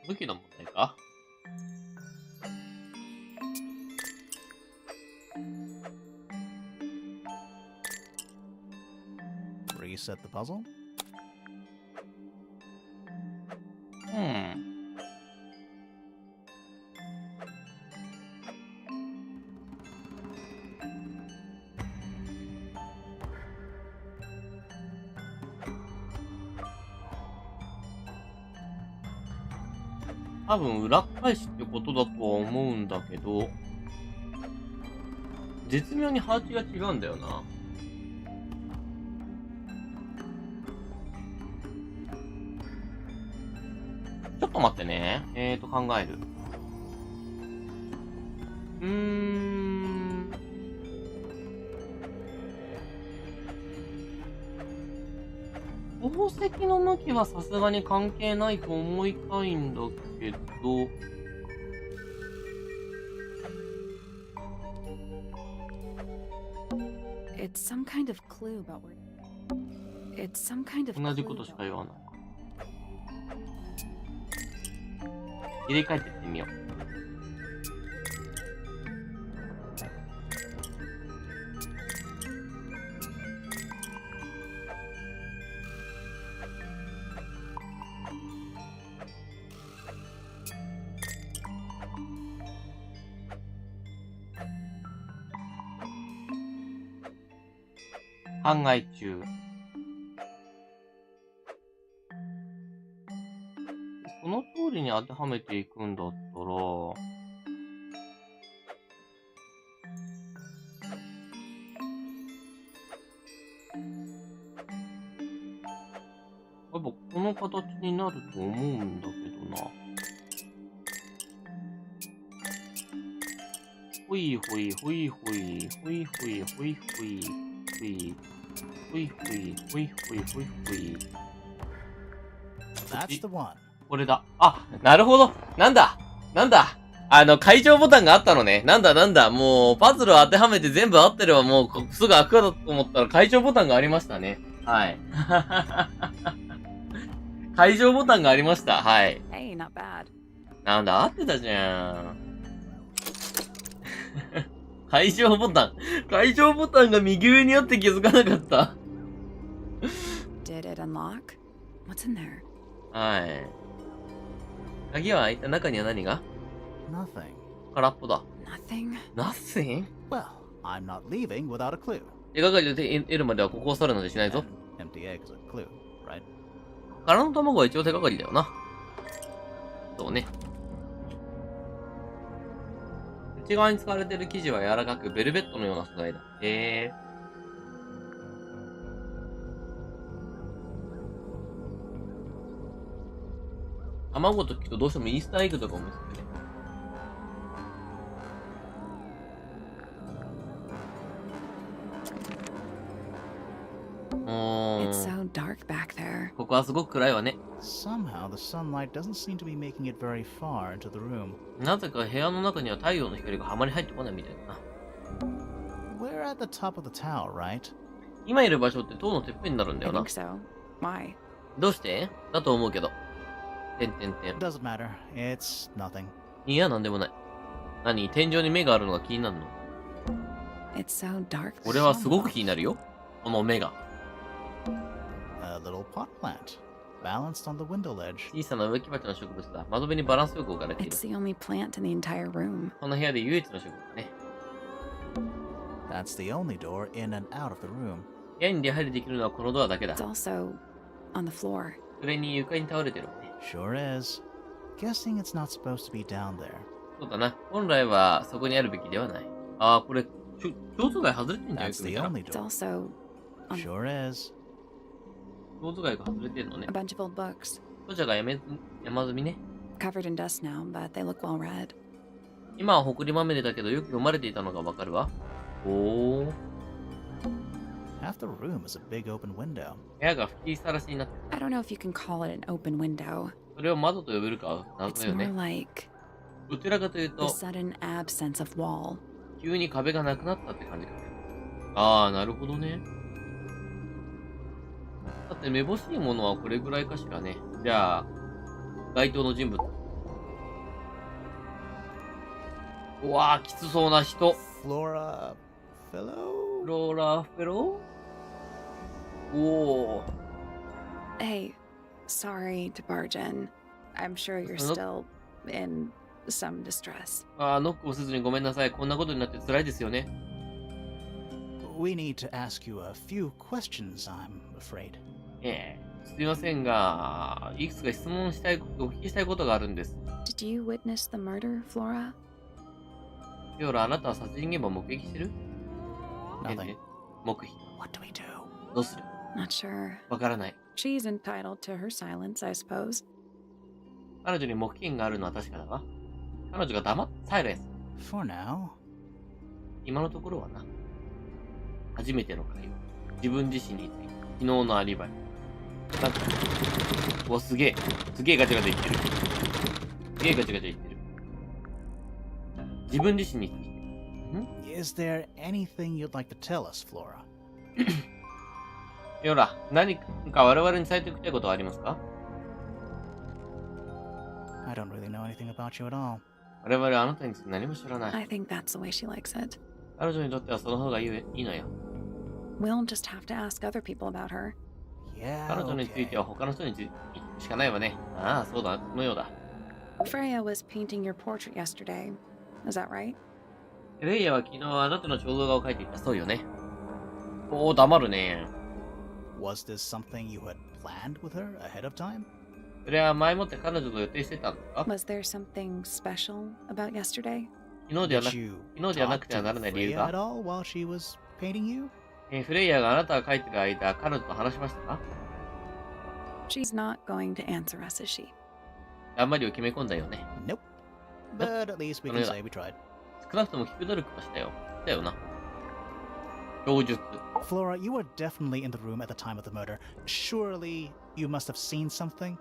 武器の問題か？ Reset the puzzle? うん。多分裏返しってことだとは思うんだけど、絶妙に配置が違うんだよな。ちょっと待ってね。考える。宝石の向きはさすがに関係ないと思いたいんだけど、It's some kind of clue about where. It's some kind of 同じ clue ことしか about- 言わない。入れ替えてってみよう。考え中。その通りに当てはめていくんだったら、やっぱこの形になると思うんだけどな。ほいほいほいほい、ほいほいほいほい、ほい、ほいほいほいほいほいほい。That's the one. これだ。あ、なるほど。なんだ解錠ボタンがあったのね。もう、パズルを当てはめて全部合ってればもう、すぐ開くかと思ったら解錠ボタンがありましたね。はい。解錠ボタンがありました。はい。Hey, not bad. なんだ、合ってたじゃん。解錠ボタンが右上にあって気づかなかった。Did it unlock? What's in there? はい。鍵は開いた中には何が？ Nothing. 空っぽだ。Nothing. Nothing? Well, I'm not leaving without a clue. 手がかりを得るまではここを去るのでしないぞ。 An empty egg is a clue, right? 空の卵は一応手がかりだよな。そうね。内側に使われている生地は柔らかく、ベルベットのような素材だ。へー。卵と聞くとどうしてもイースターエッグとか思いつくね。It's so dark back there. ここはすごく暗いわね。 Somehow, the sunlight doesn't seem to be making it very far into the room. なぜか部屋の中には太陽の光があまり入ってこないみたいだな。We're at the top of the tower, right? 今いる場所って塔のてっぺんになるんだ I よな think。so. Why? どうしてだと思うけど。てんてんてん。 Doesn't matter. It's nothing. いや、なんでもない。何天井に目があるのが気になるの？ It's so dark. 俺はすごく気になるよ。この目が。A little pot plant, balanced on the window ledge. 小さな植木鉢の植物だ。窓辺にバランスよく置かれている It's。the only plant in the entire room. この部屋で唯一の植物だね。 That's the only door in and out of the room. 部屋に出入りできるのはこのドアだけだ。 It's also on the floor. それに床に倒れてるわね。 Sure is. Guessing it's not supposed to be down there. そうだな。本来はそこにあるべきではない。ああ、これ、蝶番外れてんじゃん。 That's the よく only 見たら It's also Sure is. 蝶番が外れてんのね a。bunch of old books. 著者が山積みね。 Covered in dust now, but they look well read. 今は埃まみれだけどよく読まれていたのがわかるわ。おー。 Half the room is a big open window. 部屋が吹きさらしになってる。 I don't know if you can call it an open window. それを窓と呼べるか謎 It's だよ more ね。 like どちらかという the と、 sudden absence of wall. 急に壁がなくなったって感じかね。ああ、なるほどね。だってめぼしいものはこれぐらいかしらね。じゃあ、該当の人物。うわあ、きつそうな人。 Flora, Fellow? ローラーフェローおー。 Hey, sorry to barge in. I'm sure you're still in some distress. ああ、ノックをせずにごめんなさい。こんなことになって辛いですよね。We need to ask you a few questions, I'm afraid. すみませんが、いくつか質問したい、お聞きしたいことがあるんです。 Did you witness the murder, Flora? フィオラ、あなたは殺人現場を目撃してる？ Nothing. 黙秘。 What do we do? どうする？ Not sure. わからない。 She's entitled to her silence, I suppose. 彼女に黙秘権があるのは確かだが、彼女が黙っ、サイレンス。 For now. 今のところはな。初めての会話。自分自身について。昨日のアリバイ。なんか、うわ、すげえ。すげえガチャガチャ言ってる。すげえガチャガチャ言ってる。自分自身について。Is there anything you'd like to tell us, Flora? フィオラ、何か我々に伝えておきたいことはありますか？ I don't really know anything about you at all. 我々はあなたについて何も知らない。 I think that's the way she likes it. 彼女にとってはその方がいいのよ。 We'll just have to ask other people about her. Yeah, 彼女について okay. は他の人についてしかないわね。ああ、そうだ、そのようだ。 Freya was painting your portrait yesterday. Is that right? レイヤは昨日あなたの肖像画を描いていたそうよね。おお、黙るね。 Was this something you had planned with her ahead of time? それは前もって彼女と予定してたんですか？ Was there something special about yesterday? 昨日では Did なく、 you 昨日ではなく talk てはな to らない理由 Freya at が、 all while she was painting you? フレイヤがあなたが描いてる間、彼女と話しましたか？ She's not going to answer us, is she? あんまりを決め込んだよね。 Nope. But at least we can say we tried. 少なくとも聞く努力はしたよ。だよな。供述。 Flora, you were definitely in the room at the time of the murder. Surely you must have seen something?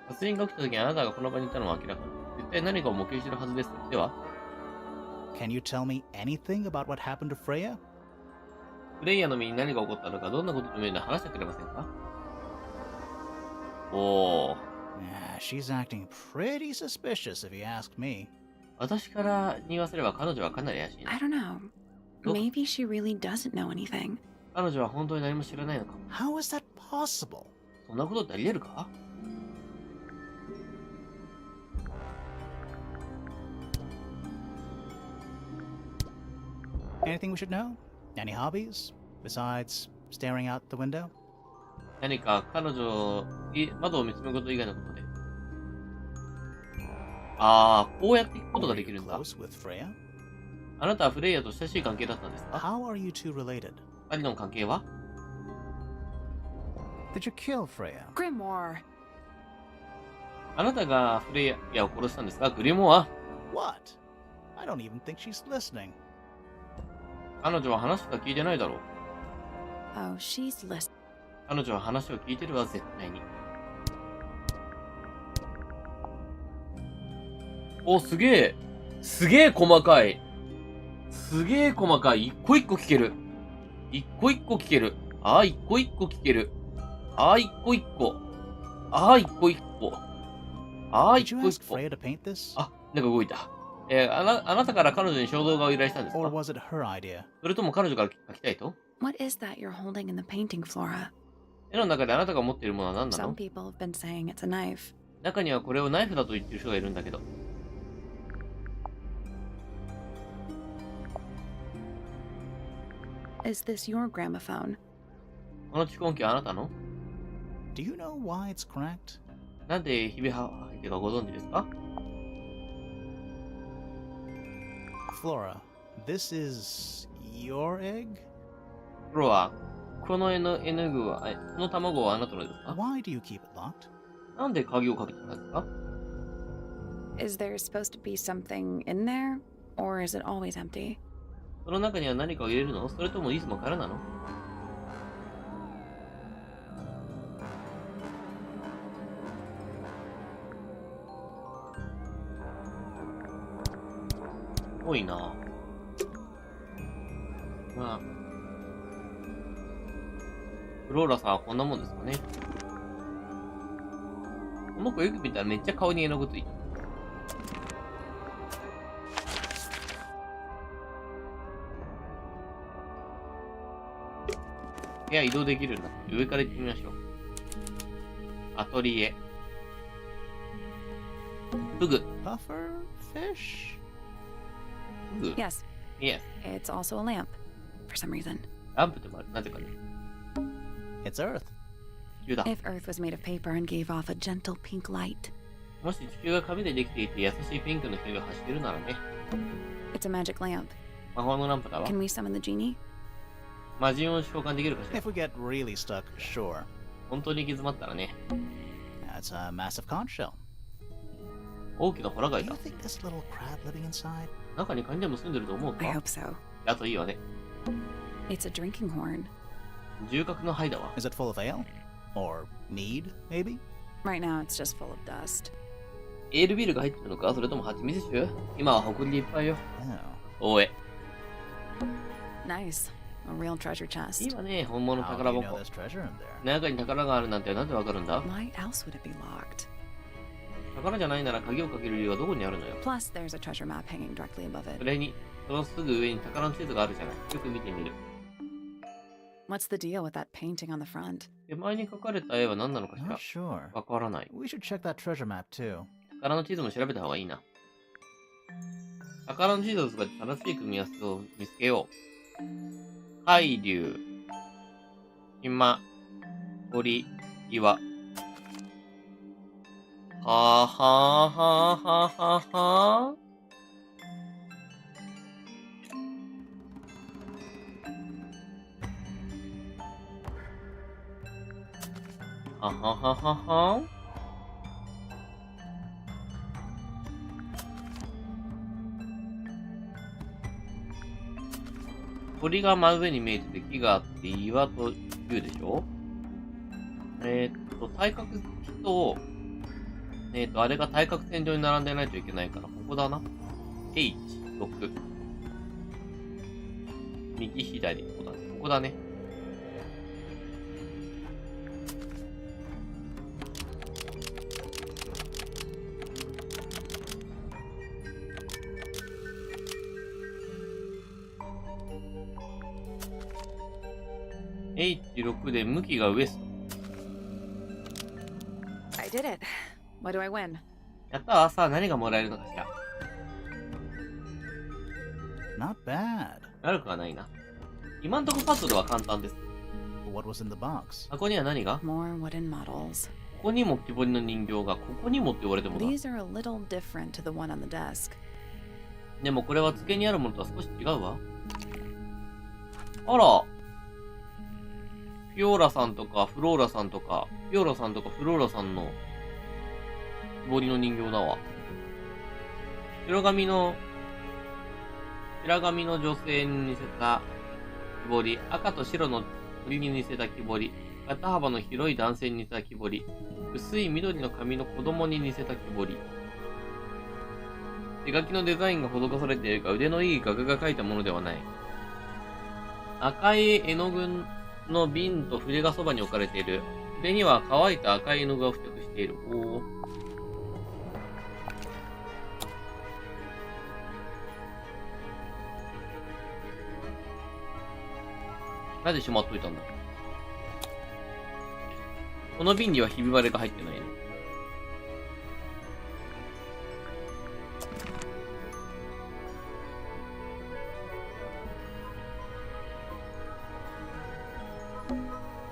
殺人が起きた時にあなたがこの場にいたのは明らか。絶対何かを目撃してるはずです。では、 Can you tell me anything about what happened to Freya? フレイヤの身に何が起こったのか、どんなことでもいいので話してくれませんか？おー。She's acting pretty suspicious if you ask me. 私からに言わせれば彼女はかなり怪しいな。 I don't know. Look. Maybe she really doesn't know anything. 彼女は本当に何も知らないのかも。 How is that possible? そんなことってあり得るか？ Anything we should know? Any hobbies? Besides staring out the window? 何か彼女、窓を見つめること以外のことで。ああ、こうやっていくことが Were で you きるんだ。 close with Freya? あなたはフレイヤと親しい関係だったんですか？ How are you two related? 二人の関係は？ Did you kill Freya? Grimoire! あなたがフレイヤを殺したんですか？グリモア。What? I don't even think she's listening. 彼女は話しか聞いてないだろう。Oh, she's listening. 彼女は話を聞いてるわ、絶対に。お、すげえ。すげえ細かい。すげえ細かい。一個一個聞ける。一個一個聞ける。ああ、一個一個聞ける。ああ、一個一個。ああ、一個一個。ああ、 Did 一 you 個一 ask 個。 Freya to paint this? あ、なんか動いた。あなたから彼女に衝動画を依頼したんです Or か？ was it her idea? それとも彼女から描きたいと？ What is that you're holding in the painting, Flora? 絵の中であなたが持っているものは何な Some の？ people have been saying it's a knife. 中にはこれをナイフだと言ってる人がいるんだけど。Is this your gramophone? この蓄音機はあなたの？ Do you know why it's cracked? なんでひびは入ってるかご存知ですか？ Flora, this is your egg? フロア、この絵具は、この卵はあなたのですか？ Why do you keep it locked? なんで鍵をかけてたんですか？ Is there supposed to be something in there? Or is it always empty? その中には何かを入れるの？それともいつも空なの？多いな。まあ、フローラさんはこんなもんですかね。この子よく見たらめっちゃ顔に絵の具ついてる。部屋移動できるんだ。上から行ってみましょう。アトリエ。フグ。 Puffer fish? フグ Yes, Yes. it's also a lamp. For some reason. ランプってもある。なぜかね。 It's Earth. 地球だ。 If Earth was made of paper and gave off a gentle pink light, もし地球が紙でできていて優しいピンクの光が走ってるならね。 it's a magic lamp. 魔法のランプだわ。 Can we summon the genie? 魔人を召喚できるかしら。 If we get really stuck, sure. 本当に行き詰まったらね。 That's a massive conch shell. 大きなホラ Do 貝 you だ。 think this little crab living inside? 中にカニでも住んでると思う I か？ hope so. だといいわね。 It's a drinking horn. 重角の灰だわ。 Is it full of ale? Or mead, maybe? Right now, it's just full of dust. エールビールが入ってるのか？それとも蜂蜜酒？今は埃でいっぱいよ。 Oh. おえ。 Nice. A real treasure いい chest. わね。本物の How do 宝 you 箱 know。there's treasure in there? 中に宝があるなんてなんでわかるんだ？ Why else would it be locked? 宝じゃないなら鍵をかける理由はどこにあるのよ。 Plus, there's a treasure map hanging directly above そ it. れに、そのすぐ上に宝の地図があるじゃない。よく見てみる。 What's the deal with that painting on the front? 手前に描かれた絵は何なのかし Not ら？ sure. わからない。 We should check that treasure map too. 宝の地図も調べた方がいいな。宝の地図を使って正しい組み合わせを見つけよう。海流、島、堀、岩。はぁはぁはぁはぁはぁはぁ。ははははは。鳥が真上に見えてて木があって岩と竜でしょ？対角木と、あれが対角線上に並んでないといけないから、ここだな。H、6。右、左、ここだね。ここだね。H6 で向きがウエスト。I did it. What do I win? やったー。さあ何がもらえるのかしら。 Not bad. 悪くはないな。今んとこパズルは簡単です。 What was in the box? 箱には何が？ More wooden models. ここにも木彫りの人形が、ここにもって言われてもだ。 These are a little different to the one on the desk. でもこれは付けにあるものとは少し違うわ。あら。フィオーラさんとかフローラさんとか、フィオーラさんとかフローラさんの彫りの人形だわ。白髪の女性に似せた木彫り、赤と白の鳥に似せた木彫り、肩幅の広い男性に似せた木彫り、薄い緑の髪の子供に似せた木彫り。手書きのデザインが施されているが、腕のいい画家が描いたものではない。赤い絵の具の瓶と筆がそばに置かれている。筆には乾いた赤い絵の具が付着している。おー。なぜしまっといたんだ。この瓶にはひび割れが入ってないの。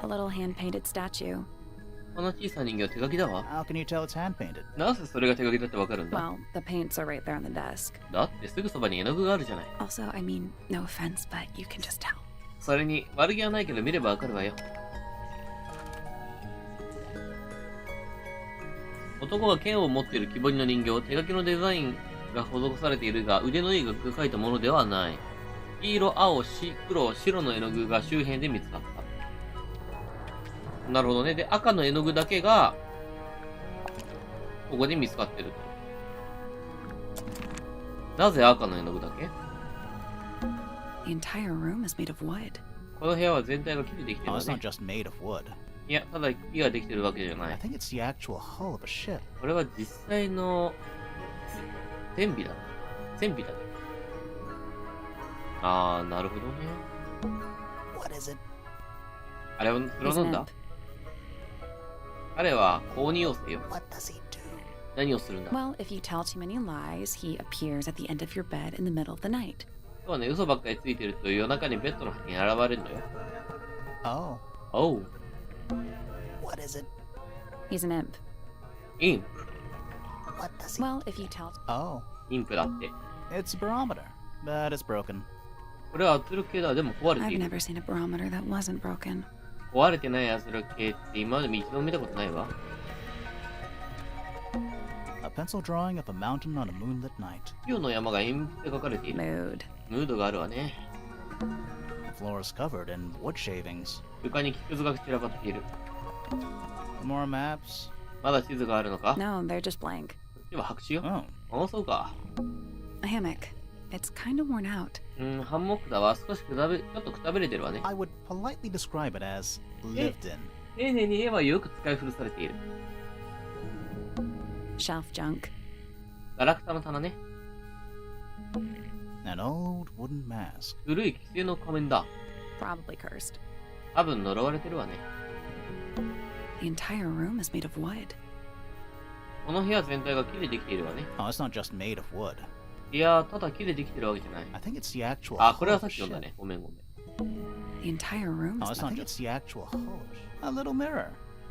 A little hand-painted statue. この小さな人形は手書きだわ。How can you tell it's hand-painted? なぜそれが手書きだってわかるんだ。 Well, the paints are right there on the desk. だってすぐそばに絵の具があるじゃない。 Also, I mean, no offense, but you can just tell. それに悪気はないけど見ればわかるわよ。男が剣を持っている木彫りの人形、手書きのデザインが施されているが、腕のいい画家が描いたものではない。黄色、青、黒、白の絵の具が周辺で見つかった。なるほどね。で、赤の絵の具だけが、ここで見つかってると。なぜ赤の絵の具だけ？ The entire room is made of wood. この部屋は全体が木でできてる Oh, わ it's not ね。just made of wood. いや、ただ木ができてるわけじゃな I い。 think it's the actual hull of a ship. これは実際の船尾だ。船尾だね。あー、なるほどね。What is it? あれは、それは He's なん an だ imp. 彼は公認妖精よ。 What does he do? 何をするんだ。 Well, if you tell too many lies, he appears at the end of your bed in the middle of the night. そうはね、嘘ばっかりついてると夜中にベッドの端に現れるのよ。 Oh, おう、 what is it? He's an imp. インプ。 What does he? Well, if you tell Oh, インプだって。 it's a barometer, but it's broken. これは圧力計だ。でも壊れて I've いる。 never seen a barometer that wasn't broken. 壊れてない圧力計って今まで一度も見たことないわ。 A pencil drawing of a mountain on a moonlit night. 竜の山が鉛筆で描かれている。 Mood. ムードがあるわね。 The floor is covered in wood shavings. 床に木くずが散らばっている。 More maps. まだ地図があるのか？ No, they're just blank. こっちは白紙よ。 Oh, ああ、そうか。 A hammock. It's kind of worn out. ハンモックだわ。少しちょっとくたびれてるわね。 I would politely describe it as lived in. 丁寧に言えばよく使い古されている。 Shelf junk. ガラクタの棚ね。 An old wooden mask. 古い規制の仮面だ。 Probably cursed. 多分呪われてるわね。 The entire room is made of wood. この部屋全体が木でできているわね。 Oh, it's not just made of wood. いやー、ただ木でできてるわけじゃない。 I think it's the actual あ、これ hull は of さ a っき読んだ ship. ね。ごめんごめん。 The entire room Oh, is it's not just the actual hull. A little mirror.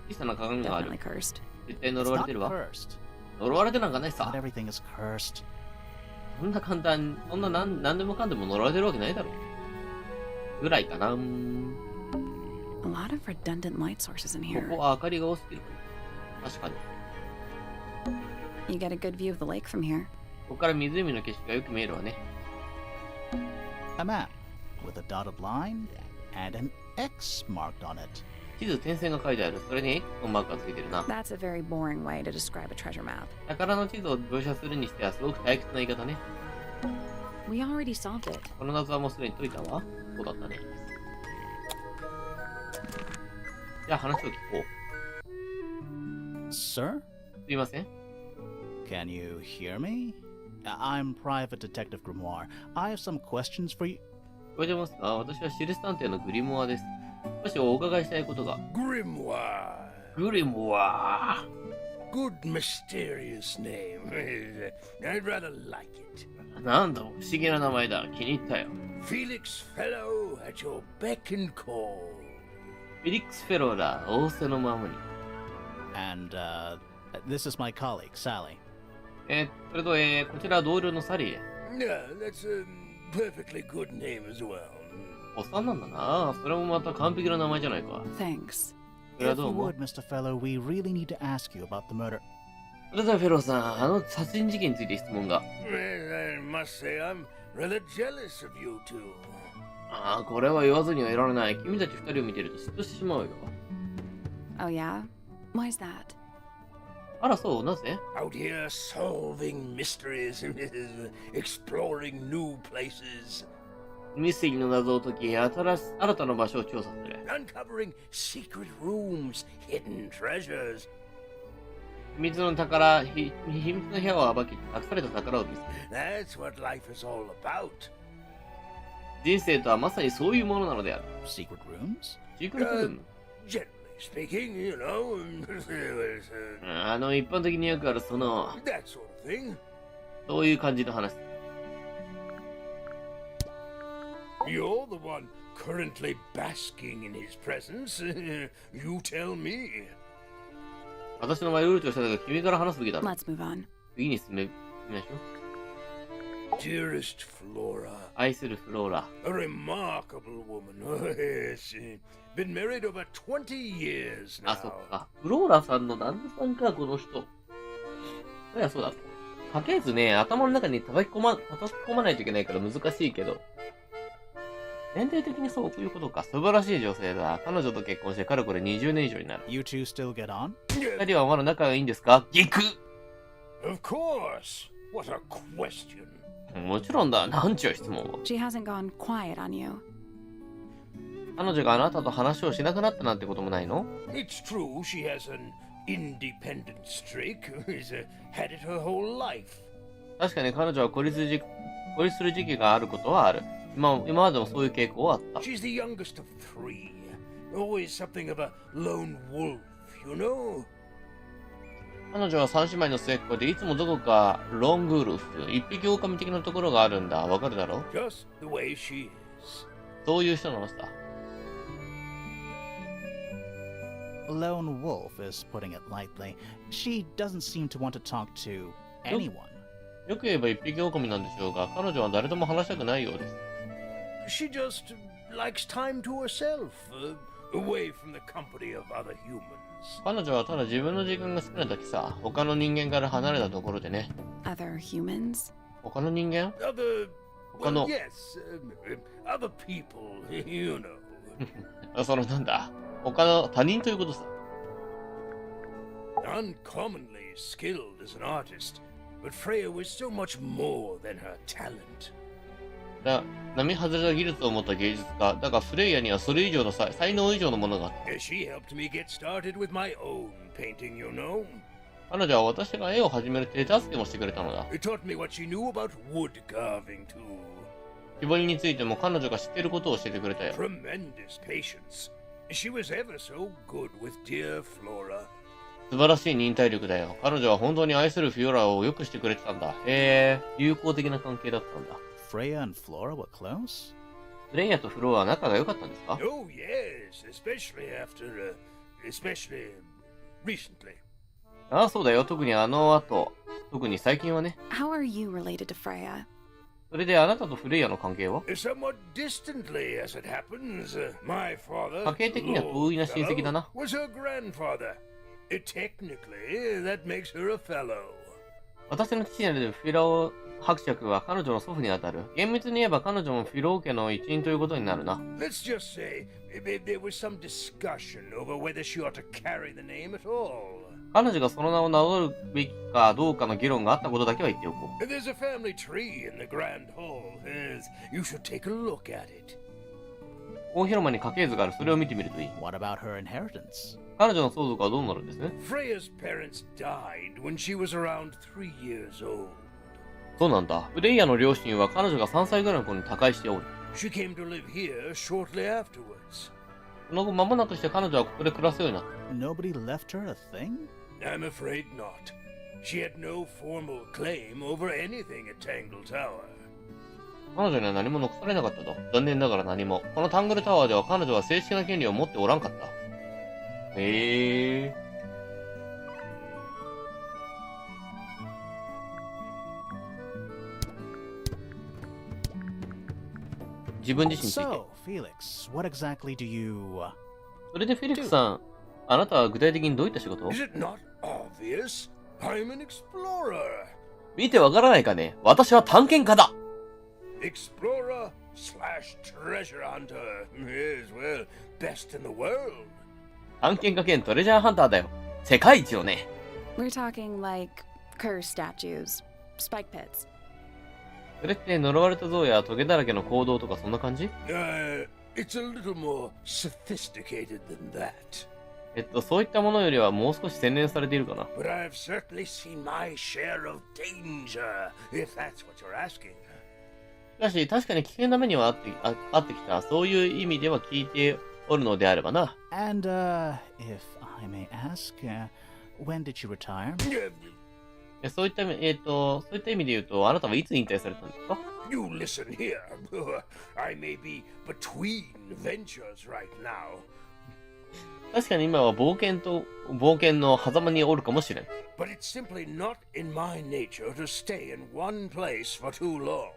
小さな鏡がある definitely。cursed. 絶対 It's 呪われ not てるわ。 cursed. 呪われてなんかない Not さ。 everything is cursed. そんな簡単、そんななんでもかんでも呪われてるわけないだろ。ぐらいかな。A lot of redundant light sources in こ here. こは明かりが多すぎる。確かに。 You get a good view of the lake from here. ここから湖の景色がよく見えるわね。 A map with a dotted line and an X marked on it. 地図点線が書いてある。それに X のマークがついてるな。 That's a very boring way to describe a treasure map. 宝の地図を描写するにしてはすごく退屈な言い方ね。 We already solved it. この謎はもうすでに解いたわ。そうだったね。じゃあ話を聞こう。 Sir? すいません。 Can you hear me? I'm Private Detective Grimoire. I have some questions for you. 聞こえてますか？私はシリス探偵のグリモアです。少しお伺いしたいことが。 Grimoire. グリモア Good mysterious name. I'd rather like it. なんだ、不思議な名前だ。気に入ったよ。 Felix Fellow at your beck and call. フェリックス・フェローだ。仰せのままに。And, this is my colleague, Sally. それと、こちらは同僚のサリー。 Yeah, that's a perfectly good name as well. おっさんなんだな。それもまた完璧な名前じゃないか。 Thanks. それは If どう you も。 would, Mr. Fellow, we really need to ask you about the murder. それではフェローさん、あの殺人事件について質問が。Well, I must say I'm rather jealous of you two. ああ、これは言わずにはいられない。君たち二人を見てると嫉妬してしまうよ。Oh, yeah? Why's that? あら、そう、なぜ？ Out here solving mysteries, exploring new places, ミステリーの謎を解き、新たな場所を調査する。 uncovering secret rooms, hidden treasures. 秘密の宝、秘密の部屋を暴き、隠された宝を見つける。 That's what life is all about. 人生とはまさにそういうものなのである。 Secret rooms? シークレットルーム。 Generally speaking, you know, 一般的によくあるその、 that sort of thing. そういう感じの話。 You're the one currently basking in his presence. You tell me. 私の前うるちょしたが君から話すべきだろ。 Let's move on. 次に進めましょう。 Dearest Flora, 愛するフローラ。 a remarkable woman. Oh, yes. Been married over 20 years あ、そ now. っか。フローラさんの旦那さんか、この人。そりゃそうだ。家系図ね、頭の中に叩き込まないといけないから難しいけど。年齢的にそういうことか。素晴らしい女性だ。彼女と結婚してかれこれ20年以上になる。 You two still get on? 二人はまだ仲がいいんですか？ギク！ Of course. What a question. もちろんだ。なんちゅう質問を。 She hasn't gone quiet on you. 彼女があなたと話をしなくなったなんてこともないの？ It's true she has an independent streak. She's had it her whole life. 確かに彼女は孤立する時期があることはある。今までもそういう傾向はあった。 She's the youngest of three. Always something of a lone wolf, you know? 彼女は三姉妹の末っ子でいつもどこかロングウルフ、一匹狼的なところがあるんだ。わかるだろ？ Just the way she is. そういう人なのさ。 Lone wolf is putting it lightly. She doesn't seem to want to talk to anyone. よく言えば一匹狼なんでしょうが、彼女は誰とも話したくないようです。 She just likes time to herself, away from the company of other humans. 彼女はただ自分の時間が好きなだけさ。他の人間から離れたところでね。 Other humans? 他の人間？ Other, well, no. yes, other people, you know. あ、そのなんだ。他の他人ということさ。 Uncommonly skilled as an artist, but Freya was so much more than her talent. 並外れた技術を持った芸術家。だがフレイヤにはそれ以上の才能以上のものがあった。 She helped me get started with my own painting, you know. 彼女は私が絵を始める手助けもしてくれたのだ。 It taught me what she knew about wood carving, too. 木彫りについても彼女が知っていることを教えてくれたよ。 Tremendous patience. She was ever so good with dear Flora. 素晴らしい忍耐力だよ。彼女は本当に愛するフィオラを良くしてくれてたんだ。へえ、友好的な関係だったんだ。Freya and Flora were close? フレイヤとフローは仲が良かったんですか？ Oh, yes, especially recently. ああ、そうだよ。特にあの後。特に最近はね。 How are you related to Freya? それであなたとフレイヤの関係は？ Somewhat distantly, as it happens, my father, 家系的には遠いな親戚だな。 was her grandfather. Technically, that makes her a fellow. 私の父になるフィロー伯爵は彼女の祖父にあたる。厳密に言えば彼女もフィロー家の一員ということになるな。 Let's just say there was some discussion over whether she ought to carry the name at all. 彼女がその名を名乗るべきかどうかの議論があったことだけは言っておこう。 There's a family tree in the grand hall. You should take a look at it. 大広間に家系図がある。それを見てみるといい。 What about her inheritance? 彼女の相続はどうなるんですね？ Freya's parents died when she was around 3 years old. そうなんだ。フレイヤの両親は彼女が3歳ぐらいの頃に他界しておる。 She came to live here shortly afterwards. その後間もなくして彼女はここで暮らすようになった。 Nobody left her a thing? I'm afraid not. She had no formal claim over anything at TangleTower. 彼女には何も残されなかったと。残念ながら何も。このタングルタワーでは彼女は正式な権利を持っておらんかった。へえ。自分自身について。 So, Felix, what exactly do you... それでフェリックスさん、あなたは具体的にどういった仕事を？ Is it not obvious? I'm an explorer. 見てわからないかね、私は探検家だ。 Explorer slash treasure hunter. Yes, well, best in the world. 探検家兼トレジャーハンターだよ。世界一よね。We're talking like curse statues, spike pits. それって呪われた像やトゲだらけの行動とかそんな感じ？ It's a little more sophisticated than that. そういったものよりはもう少し洗練されているかな。But I've certainly seen my share of danger, if that's what you're asking. しかし、確かに危険な目にはあってきた。そういう意味では聞いておるのであればな。And, if I may ask, when did you retire? そういった意味で言うと、あなたはいつ引退されたんですか？ You listen here. I may be between ventures right now. 確かに今は冒険の狭間におるかもしれん。But it's simply not in my nature to stay in one place for too long.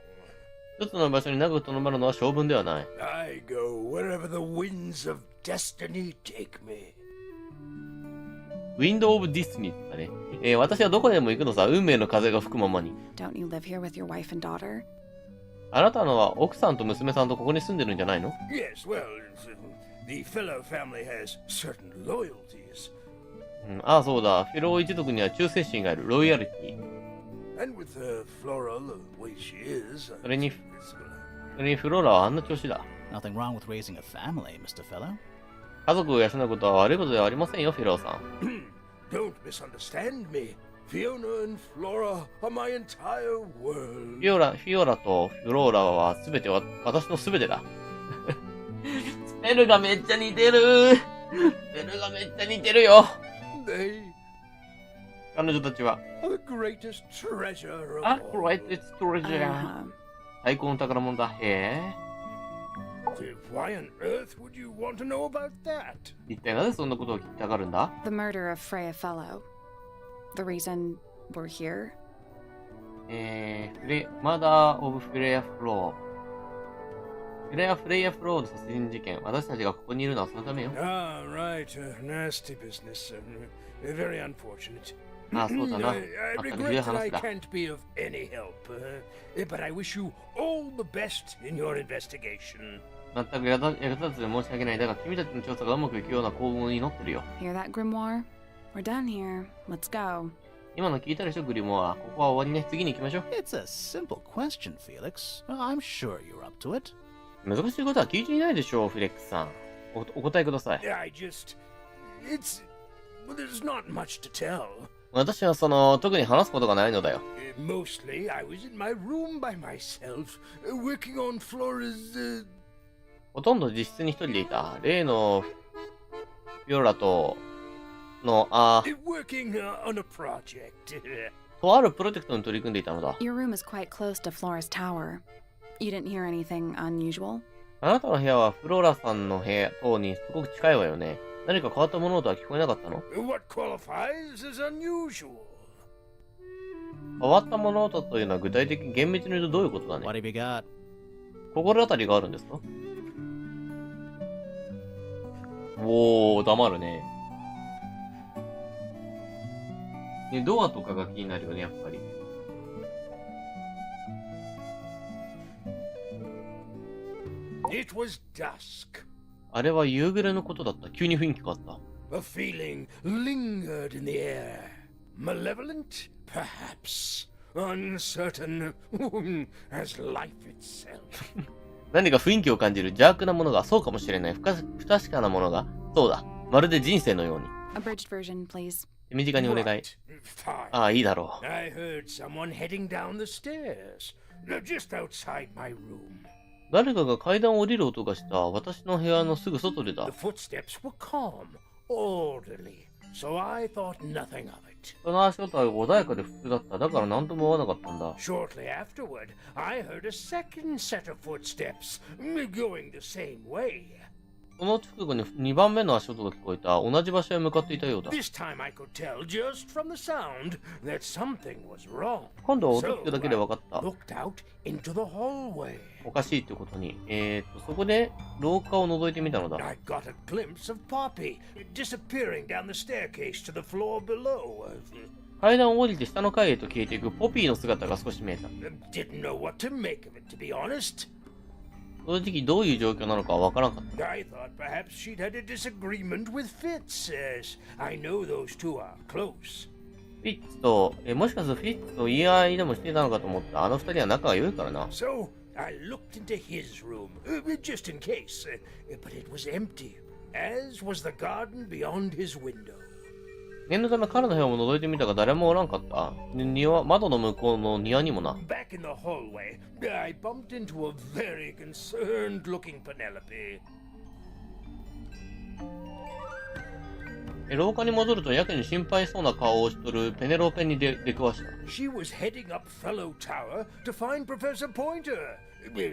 一つの場所に長くとどまるのは性分ではない。I go wherever the winds of destiny take me. ウィンドウ・オブ・ディスニーだね。私はどこでも行くのさ。運命の風が吹くままに。Don't you live here with your wife and daughter? あなたのは奥さんと娘さんとここに住んでるんじゃないの？ Yes, well, the Fellow family has certain loyalties. ああ、そうだ。フェロー一族には忠誠心がある。ロイヤルティ。And with Flora the way she is, それにフローラはあんな調子だ。Nothing wrong with raising a family, Mr. Fellow. 家族を養うことは悪いことではありませんよ、フェローさん。Don't misunderstand me. Fiona and Flora are my entire world. フィオラとフローラはすべて私のすべてだ。スペルがめっちゃ似てる。よ。They 彼女たちは。are the greatest treasure of あ、 all. greatest treasure。最高の宝物だ。へえ。Why on earth would you want to know about that? 一体なぜそんなことを聞きたがるんだ？ The murder of Freya Fellow. The reason we're here? マダー・オブ・フレア・フロー。フレイヤ・フローの殺人事件。私たちがここにいるのはそのためよ。Ah, right. Nasty business. Very unfortunate. ああ、そうだな。 I あったりひ regret どい that 話 I だ。 can't be of any help, but I wish you all the best in your investigation. 全く役立つで申し訳ない。だが君たちの調査がうまくいくような幸運を祈ってるよ。 Hear that, Grimoire? We're done here. Let's go. 今の聞いたでしょ、グリモア。ここは終わりね。次に行きましょう。 It's a simple question, Felix. I'm sure you're up to it. 難しいことは聞いていないでしょう、フレックスさん。お答えください。Well, there's not much to tell. 私は特に話すことがないのだよ。Mostly, I was in my room by myself, working on Flora's, ほとんど実質に一人でいた。例のフィオラとworking on a project. とあるプロジェクトに取り組んでいたのだ。 Your room is quite close to Flora's tower. You didn't hear anything unusual? あなたの部屋はフローラさんの部屋等にすごく近いわよね。何か変わった物音は聞こえなかったの？ What qualifies as unusual? 変わった物音というのは具体的に厳密に言うとどういうことだね。 What have you got? 心当たりがあるんですか？おー、黙るね。ドアとかが気になるよね、やっぱり。It was dusk. あれは夕暮れのことだった。急に雰囲気変わった。A feeling lingered in the air. Malevolent, perhaps. Uncertain, as life itself. 何か雰囲気を感じる邪悪なものが、そうかもしれない。不確かなものが、そうだ。まるで人生のように。Abridged version, please. 手短にお願い。 Right. Fine. ああ、いいだろう。 I heard someone heading down the stairs, just outside my room. 誰かが階段を降りる音がした。私の部屋のすぐ外でだ The。footsteps were calm, orderly, so I thought nothing of it. その足音は穏やかで普通だった。だから何とも思わなかったんだ。 Shortly afterward, I heard a second set of footsteps, going the same way. その直後に2番目の足音が聞こえた。同じ場所へ向かっていたようだ。 This time I could tell just from the sound that something was wrong. 今度は音聞くだけで So 分かった。 I looked out into the hallway. おかしいってことに。そこで廊下を覗いてみたのだ。 I got a glimpse of Poppy disappearing down the staircase to the floor below. 階段を降りて下の階へと消えていくポピーの姿が少し見えた。Didn't know what to make of it, to be honest. 正直どういう状況なのかはわからなかった。I thought perhaps she'd had a disagreement with Fitz, as I know those two are close. フィッツと、もしかするとフィッツと言い合いでもしてたのかと思った。あの二人は仲が良いからな。So I looked into his room, just in case, but it was empty, as was the garden beyond his window. 念のため彼の部屋も覗いてみたが誰もおらんかった。窓の向こうの庭にもな。Back in the hallway, I bumped into a very concerned-looking Penelope. 廊下に戻るとやけに心配そうな顔をしとるペネロペに出くわした。She was heading up Fellow Tower to find Professor Pointer,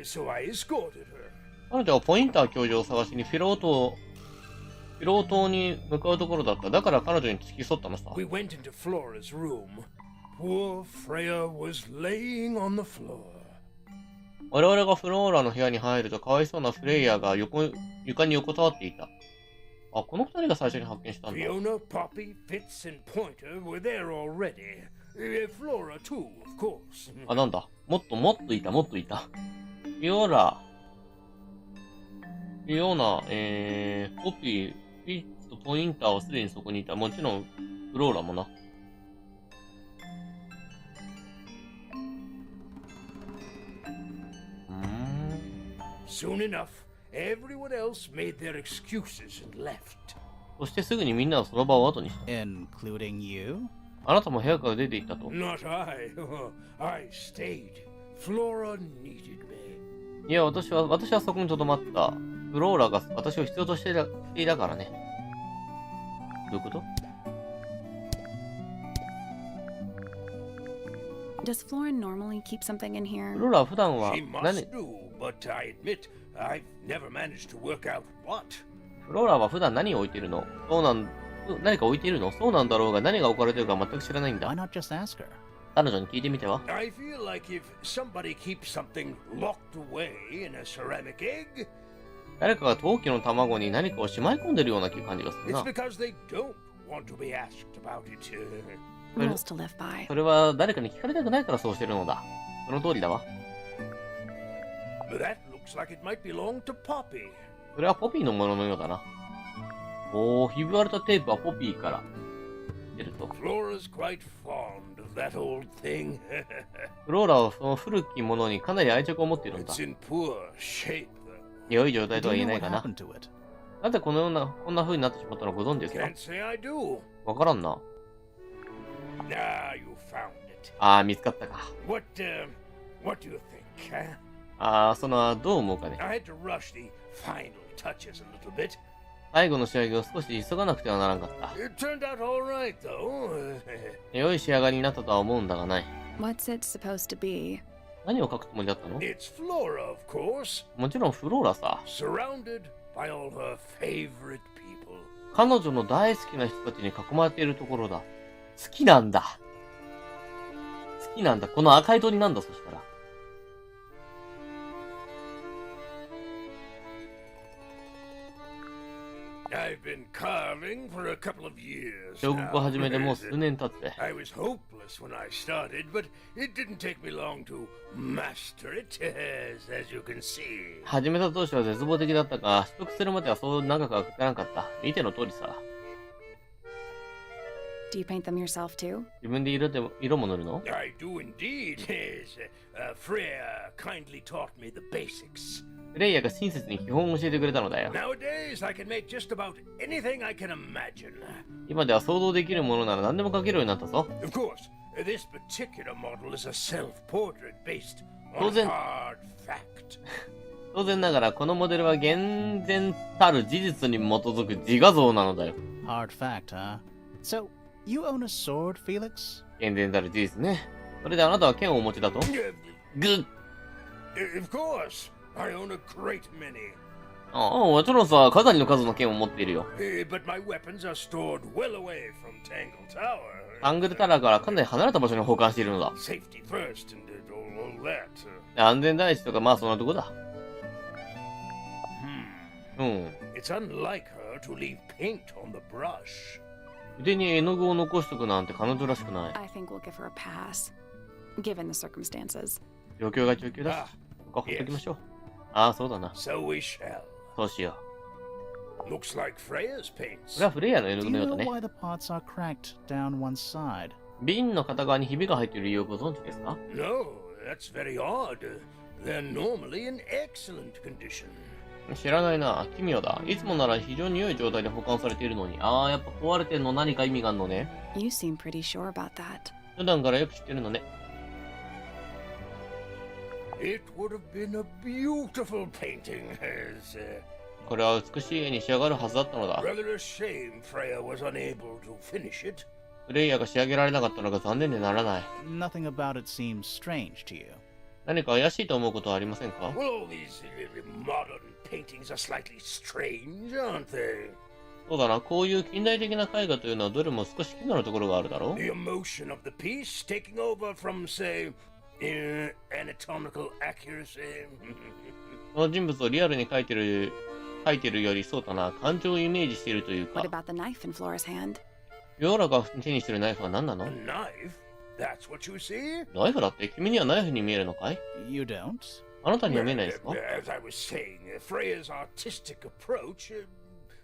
so I escorted her. 彼女はポインター教授を探しにフィロー島に向かうところだった。だから彼女に付き添ったのさ。We went into Flora's room. Poor Freya was laying on the floor. 我々がフローラの部屋に入るとかわいそうなフレイヤが床に横たわっていた。あ、この二人が最初に発見したんだ。Fiona, Poppy, Fitz, and Pointer were there already. Flora too, of course. あ、なんだ。もっといた。フィオナ、ポピー、フィッツとポインターはすでにそこにいた。もちろん、フローラもな。Soon enough, everyone else made their excuses and left. そしてすぐにみんなはその場を後にした。Including you? あなたも部屋から出て行ったと。Not I. I stayed. Flora needed me. いや、私はそこに留まった。フローラが私を必要としていたからね。どういうこと？ Does Flora normally keep something in フ here? ローラは普段は She 何 must do, but I admit I've never managed to work out what. フローラは普段何を置いているの？何か置いているの？そうなんだろうが何が置かれているか全く知らないん Why だ。 not just ask her? 彼女に聞いてみては？ I feel like if somebody keeps something locked away in a ceramic egg, 誰かが陶器の卵に何かをしまい込んでるような感じがする it's な。 because they don't want to be asked about it. Rules to live by. それは誰かに聞かれたくないからそうしてるのだ。その通りだわ。 That looks like it might belong to Poppy. それはポピーのもののようだな。おー、ひび割れたテープはポピーから出ると。 Flora's quite fond of that old thing. フローラはその古きものにかなり愛着を持っているんだ。 It's in poor shape, though. 良い状態と Do は you 言え know ない what かな。 happened to it? なぜこんな風になってしまったのかご存知ですか？ Can't say I do. わからんな。Ah, you found it. あー、見つかったか。What do you think, huh? あー、どう思うかね。 I had to rush the final touches a little bit. 最後の仕上げを少し急がなくてはならんかった。 It turned out all right, though. 良い仕上がりになったとは思うんだがない。 What's it supposed to be? 何を書くつもりだったの？ It's Flora, of course, もちろんフローラさ。 surrounded by all her favorite people. 彼女の大好きな人たちに囲まれているところだ。好きなんだ。この赤い鳥なんだ、そしたら。I've been carving for a couple of years 彫刻を now. 始めてもう数年経って。 I was hopeless when I started, but it didn't take me long to master it, as you can see. 始めた当初は絶望的だったが、取得するまではそう長くはかからなかった。見ての通りさ。 Do you paint them yourself too? 自分で色も塗るの？ I do indeed, yes. Freya kindly taught me the basics. フレイヤが親切に基本を教えてくれたのだよ。 Nowadays, I can make just about anything I can imagine. 今では想像できるものなら何でも描けるようになったぞ。 Of course, this particular model is a self-portrait based Well on then- hard fact. 当然ながらこのモデルは厳然たる事実に基づく自画像なのだよ。 Hard fact, huh? So, you own a sword, Felix? 厳然たる事実ね。それであなたは剣をお持ちだと？ グッ。 Of course, I own a great many. ああ、もちろんさ、かなりの数の剣を持っているよ。 But my weapons are stored well away from TangleTower. タングルタラーからかなり離れた場所に保管しているのだ。 Safety first and all that. 安全第一とかまあそんなとこだ。うん。 It's unlike her to leave paint on the brush. 腕に絵の具を残しとくなんて彼女らしくない。I think we'll give her a pass, given the circumstances. 状況が状況だし、ここはほっときましょう。ああ、そうだな。So we shall. そうしよ Looks like Freya's う。こ paints. れはフレイヤの絵の Do 具 you のようだ know ね。 why the pots are cracked down one side? 瓶の片側にひびが入っている理由をご存知ですか？ No, that's very odd. They're normally in excellent condition. 知らないな。奇妙だ。いつもなら非常に良い状態で保管されているのに。ああ、やっぱ壊れてんの何か意味があるのね。You seem pretty sure about that. 普段からよく知ってるのね。It would have been a beautiful painting, as これは美しい絵に仕上がるはずだったのだ。 rather a shame Freya was unable to finish it. フレイヤが仕上げられなかったのが残念でならない。 Nothing about it seems strange to you. 何か怪しいと思うことはありませんか？ Well, all these modern paintings are slightly strange, aren't they? そうだな。こういう近代的な絵画というのはどれも少し奇妙なところがあるだろう。 The emotion of the piece taking over from, say, anatomical accuracy. この人物をリアルに描いてるよりそうだな。感情をイメージしているというか。 What about the knife in Flora's hand? ヨーラが手にしているナイフは何なの？ A knife? That's what you see? ナイフだって？君にはナイフに見えるのかい？ You don't? あなたには見えないですか？ As I was saying, Freya's artistic approach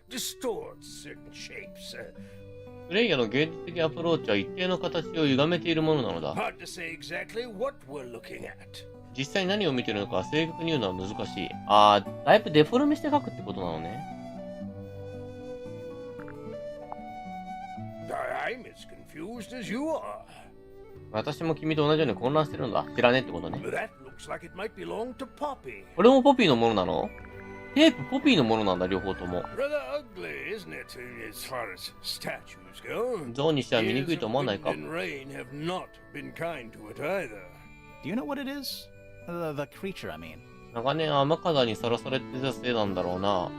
distorts certain shapes. フレイヤの芸術的アプローチは一定の形を歪めているものなのだ。 Hard to say exactly what we're looking at. 実際何を見ているのか正確に言うのは難しい。ああ、だいぶデフォルメして描くってことなのね。I'm as confused as you are. 私も君と同じように混乱してるんだ。知らねえってことね。 That looks like it might belong to Poppy. これもポピーのものなの？テープポピーのものなんだ、両方とも。 Rather ugly, isn't it, as far as statues go? ゾーンにしては見にくいと思わないか？ Wind and rain have not been kind to it either. Do you know what it is? The creature, I mean. 長年雨風にさらされてたせいなんだろうな。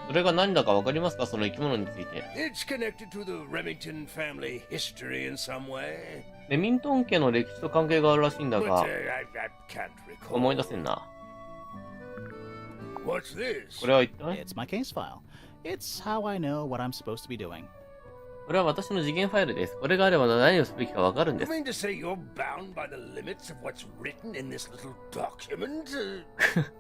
それが何だかわかりますか？その生き物について。 It's connected to the Remington family history in some way. レミントン家の歴史と関係があるらしいんだ But が、 I can't recall. 思い出せんな。 What's this? これは一体？ It's my case file. It's how I know what I'm supposed to be doing. これは私の次元ファイルです。これがあれば何をすべきかわかるんで You す。 mean to say you're bound by the limits of what's written in this little document?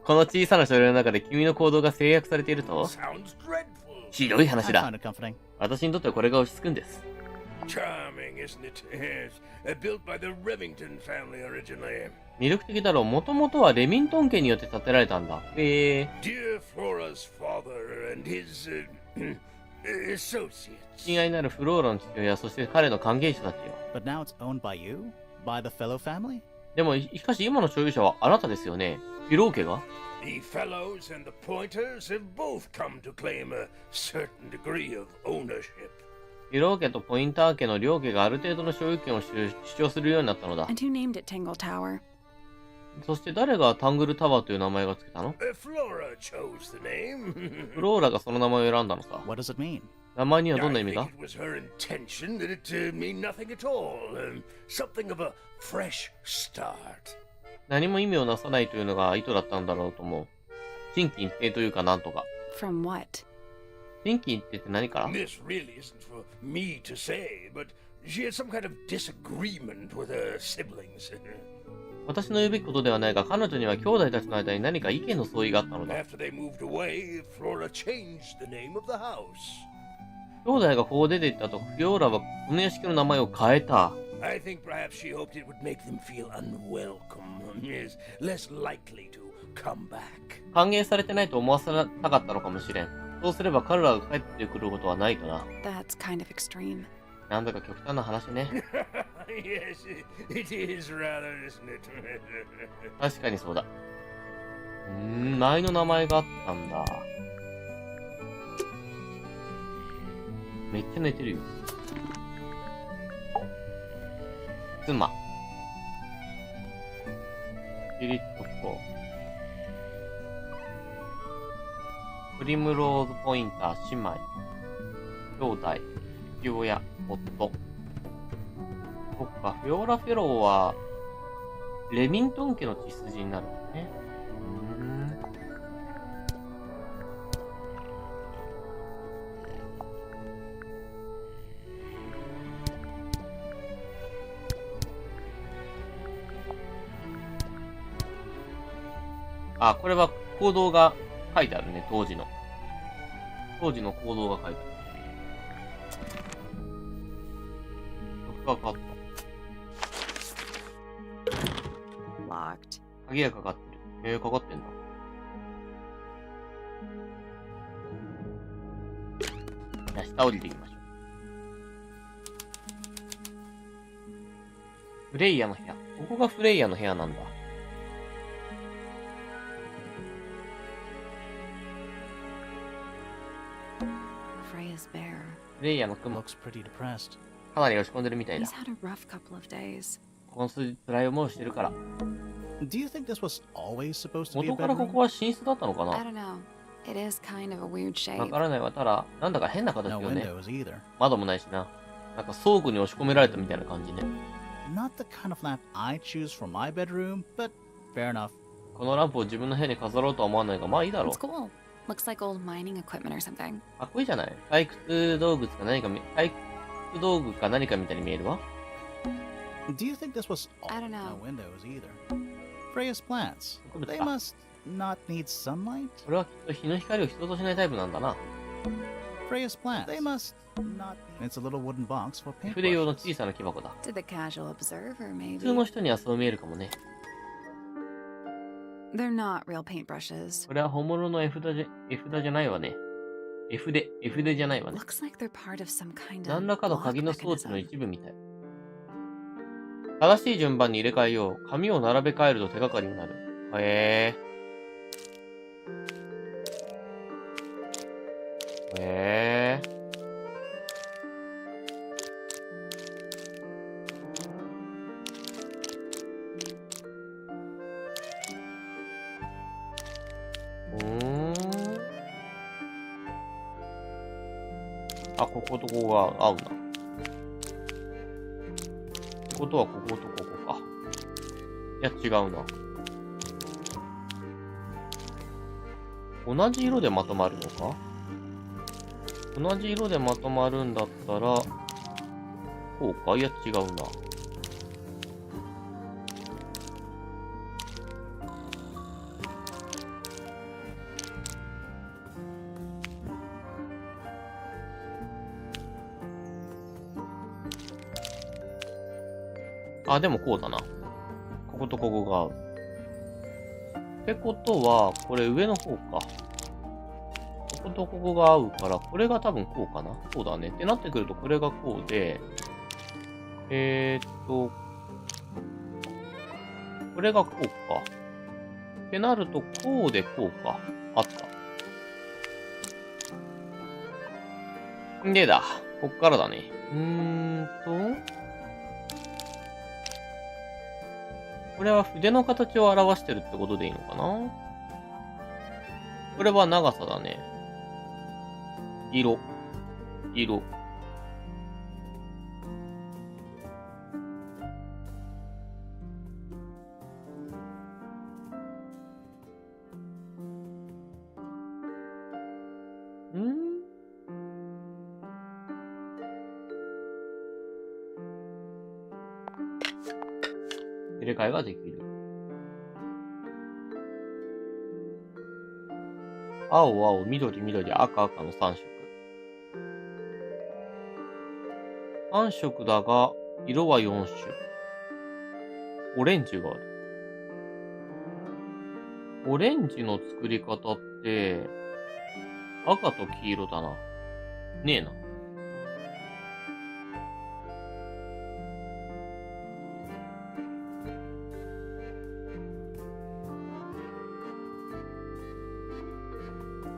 この小さな書類の中で君の行動が制約されていると？ Sounds dreadful. ひどい話 I だ。 found it comforting. 私にとってはこれが落ち着くんです。 Charming, isn't it? Yes. Built by the Remington family originally. 魅力的だろう。もともとはレミントン家によって建てられたんだ。Dear Flora's father and his associates. 親愛なるフローラの父親、そして彼の関係者たちよ。 But now it's owned by you? By the fellow family? でも、しかし今の所有者はあなたですよね。フィロー家が？ The fellows and the pointers have both come to claim a certain degree of ownership. フィロー家とポインター家の両家がある程度の所有権を主張するようになったのだ。 And who named it TangleTower? そして誰がタングルタワーという名前がつけたの？ Flora chose the name. フローラがその名前を選んだのさ。 What does it mean? 名前にはど I んな意味 think が？ it was her intention that it mean nothing at all. Something of a fresh start. 何も意味をなさないというのが意図だったんだろうと思う。心機一転というかなんとか。 From what? 心機一転って何から？ This really isn't for me to say, but she had some kind of disagreement with her siblings. 私の言うべきことではないが、彼女には兄弟たちの間に何か意見の相違があったのだ。 After they moved away, Flora changed the name of the house. 兄弟がここを出て行ったと、フィオーラはこの屋敷の名前を変えた。 I think perhaps she hoped it would make them feel unwelcome, yes, less likely to come back. 歓迎されてないと思わせなかったのかもしれん。そうすれば彼らが帰ってくることはないとな。 That's kind of extreme. なんだか極端な話ね。 Yes, it is rather, isn't it? 確かにそうだ。前の名前があったんだ。めっちゃ寝てるよ。妻。キリッとこう。プリムローズポインター姉妹。兄弟。父親。夫。そっか、フィオーラ・フェローは、レミントン家の血筋になるんだね。あ、これは行動が書いてあるね、当時の。当時の行動が書いてある。ロックがかかった。Locked. 鍵がかかってる。かかってんだ。じゃあ、下降りていきましょう。フレイヤの部屋。ここがフレイヤの部屋なんだ。Freya's bear. フレイヤの雲。 Looks pretty depressed. かなり落ち込んでるみたい He's だ。 had a rough couple of days. この数日辛い思いをしてるから。 Do you think this was always supposed to be a 元からこ bedroom? こは寝室だったのか I な don't know. It is kind of a weird わ shape. からないわ。ただ、なんだか変な形 No よね。 windows either. 窓もないしな。なんか倉庫に押し込められたみたいな感じね。 Not the kind of lamp I choose for my bedroom, but fair enough. このランプを自分の部屋に飾ろうとは思わないが、まあいいだろう It's。cool. Looks like old mining equipment or something. かっこいいじゃない。採掘道具か何かみたいに見えるわ。 Do you think this was I don't know. no windows either? Freya's plants. They must not need sunlight. これはきっと日の光を必要としないタイプなんだな。 Freya's plants. They must not. It's a little wooden box for 筆用の paintbrushes. 小さな木箱だ。 To the casual observer, 普通の maybe. 人にはそう見えるかもね。 They're not real paintbrushes. これは本物の絵札じゃないわね。絵筆じゃないわね。 Looks like they're part of some kind of 何らかの lock 鍵の装置の mechanism. 一部みたい。正しい順番に入れ替えよう。紙を並べ替えると手がかりになる。へえ。へえ。あ、こことここが合うんだ。ってことはこことここか。いや、違うな。同じ色でまとまるのか？同じ色でまとまるんだったら、こうか？いや、違うな。あ、でもこうだな。こことここが合う。ってことは、これ上の方か。こことここが合うから、これが多分こうかな。そうだね。ってなってくると、これがこうで、これがこうか。ってなると、こうでこうか。あった。でだ。こっからだね。これは筆の形を表してるってことでいいのかな？これは長さだね。色。入れ替えができる。青、緑、赤の3色。3色だが、色は4種。オレンジがある。オレンジの作り方って、赤と黄色だな。ねえな。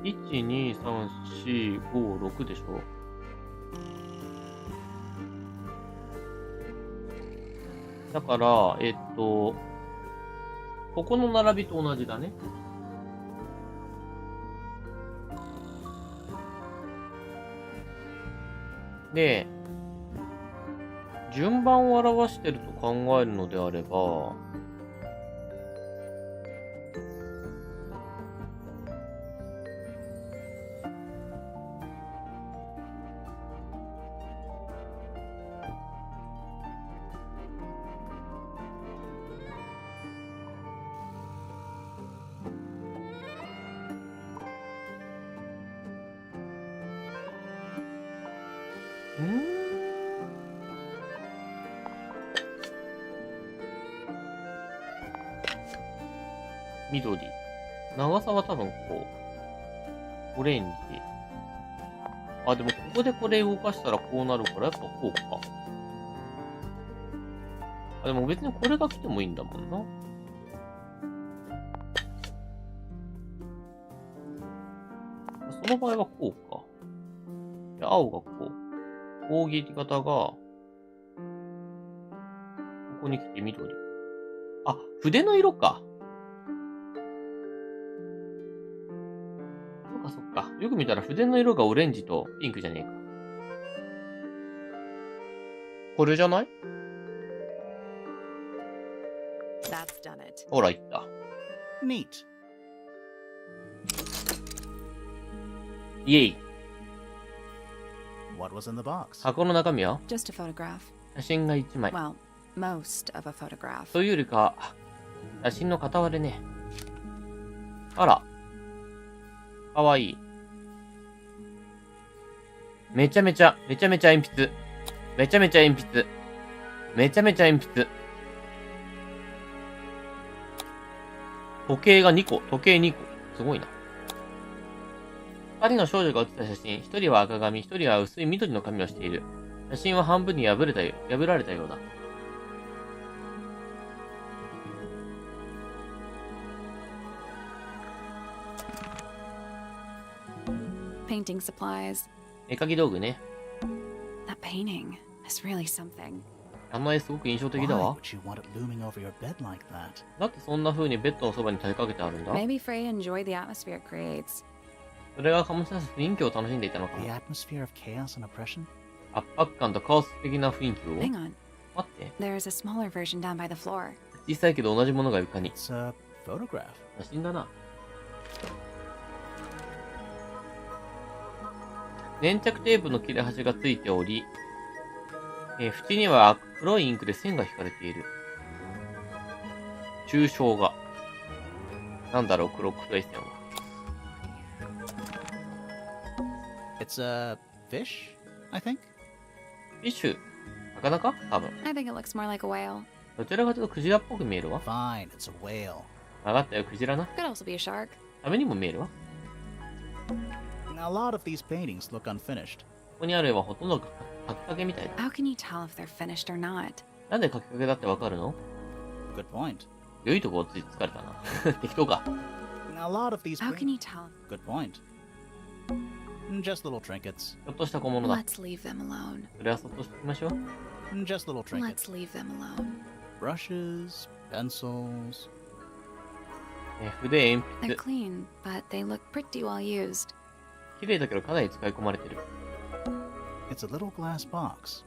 1、2、3、4、5、6でしょ。だから、ここの並びと同じだね。で、順番を表してると考えるのであれば、緑。長さは多分こう。オレンジ。あ、でもここでこれ動かしたらこうなるから、やっぱこうか。あ、でも別にこれが来てもいいんだもんな。その場合はこうか。で青がこう。攻撃型が、ここに来て緑。あ、筆の色か。そっかそっか。よく見たら筆の色がオレンジとピンクじゃねえか。これじゃない？ That's done it. ほら、いった。Neat. イェイ。What was in the box? 箱の中身は Just a photograph. 写真が1枚。 Well, most of a photograph. というよりか、写真の片割れね。あら。かわいい。めちゃめちゃ鉛筆。めちゃめちゃ鉛筆。めちゃめちゃ鉛筆。時計が2個。時計2個。すごいな。2人の少女が写った写真。1人は赤髪、1人は薄い緑の髪をしている。写真は半分に破られたようだ。Painting supplies. 絵描き道具ね。 That painting is really something. あの絵すごく印象的 Why だわ。 would you want it looming over your bed like that? だってそんな風にベッドのそばに立てかけてあるんだ。 Maybe Frey enjoyed the atmosphere it creates. それが醸し出す雰囲気を楽しんでいたのか The な。 atmosphere of chaos and oppression? 圧迫感とカオス的な雰囲気を。 Hang on. 待って。 There's a smaller version down by the floor. 小さいけど同じものが床に。 It's a photograph. 写真だな。粘着テープの切れ端がついており、縁には黒いインクで線が引かれている。抽象画。なんだろう、黒い線は。It's a fish, I think. フィッシュ。魚か多分。 I think it looks more like a whale. どちらかというとクジラっぽく見えるわ。 Fine, it's a whale. わかったよ、クジラな。 Could also be a shark. サメにも見えるわ。A lot of these paintings look unfinished. ここにある絵はほとんど書きかけみたいだ。 How can you tell if they're finished or not? なんで書きかけだってわかるの？ Good point. 良いとこをつい疲れたな。適当か。 A lot of these How can paintings. you tell? Good point. Just little trinkets. ちょっとした小物だ。 Let's leave them alone. それはそっとしておきましょう。 Just little trinkets. Let's leave them alone. Brushes, pencils. 筆、鉛 They're 筆。 clean, but they look pretty well used. 綺麗だけどかなり使い込まれてる。 It's a little glass box.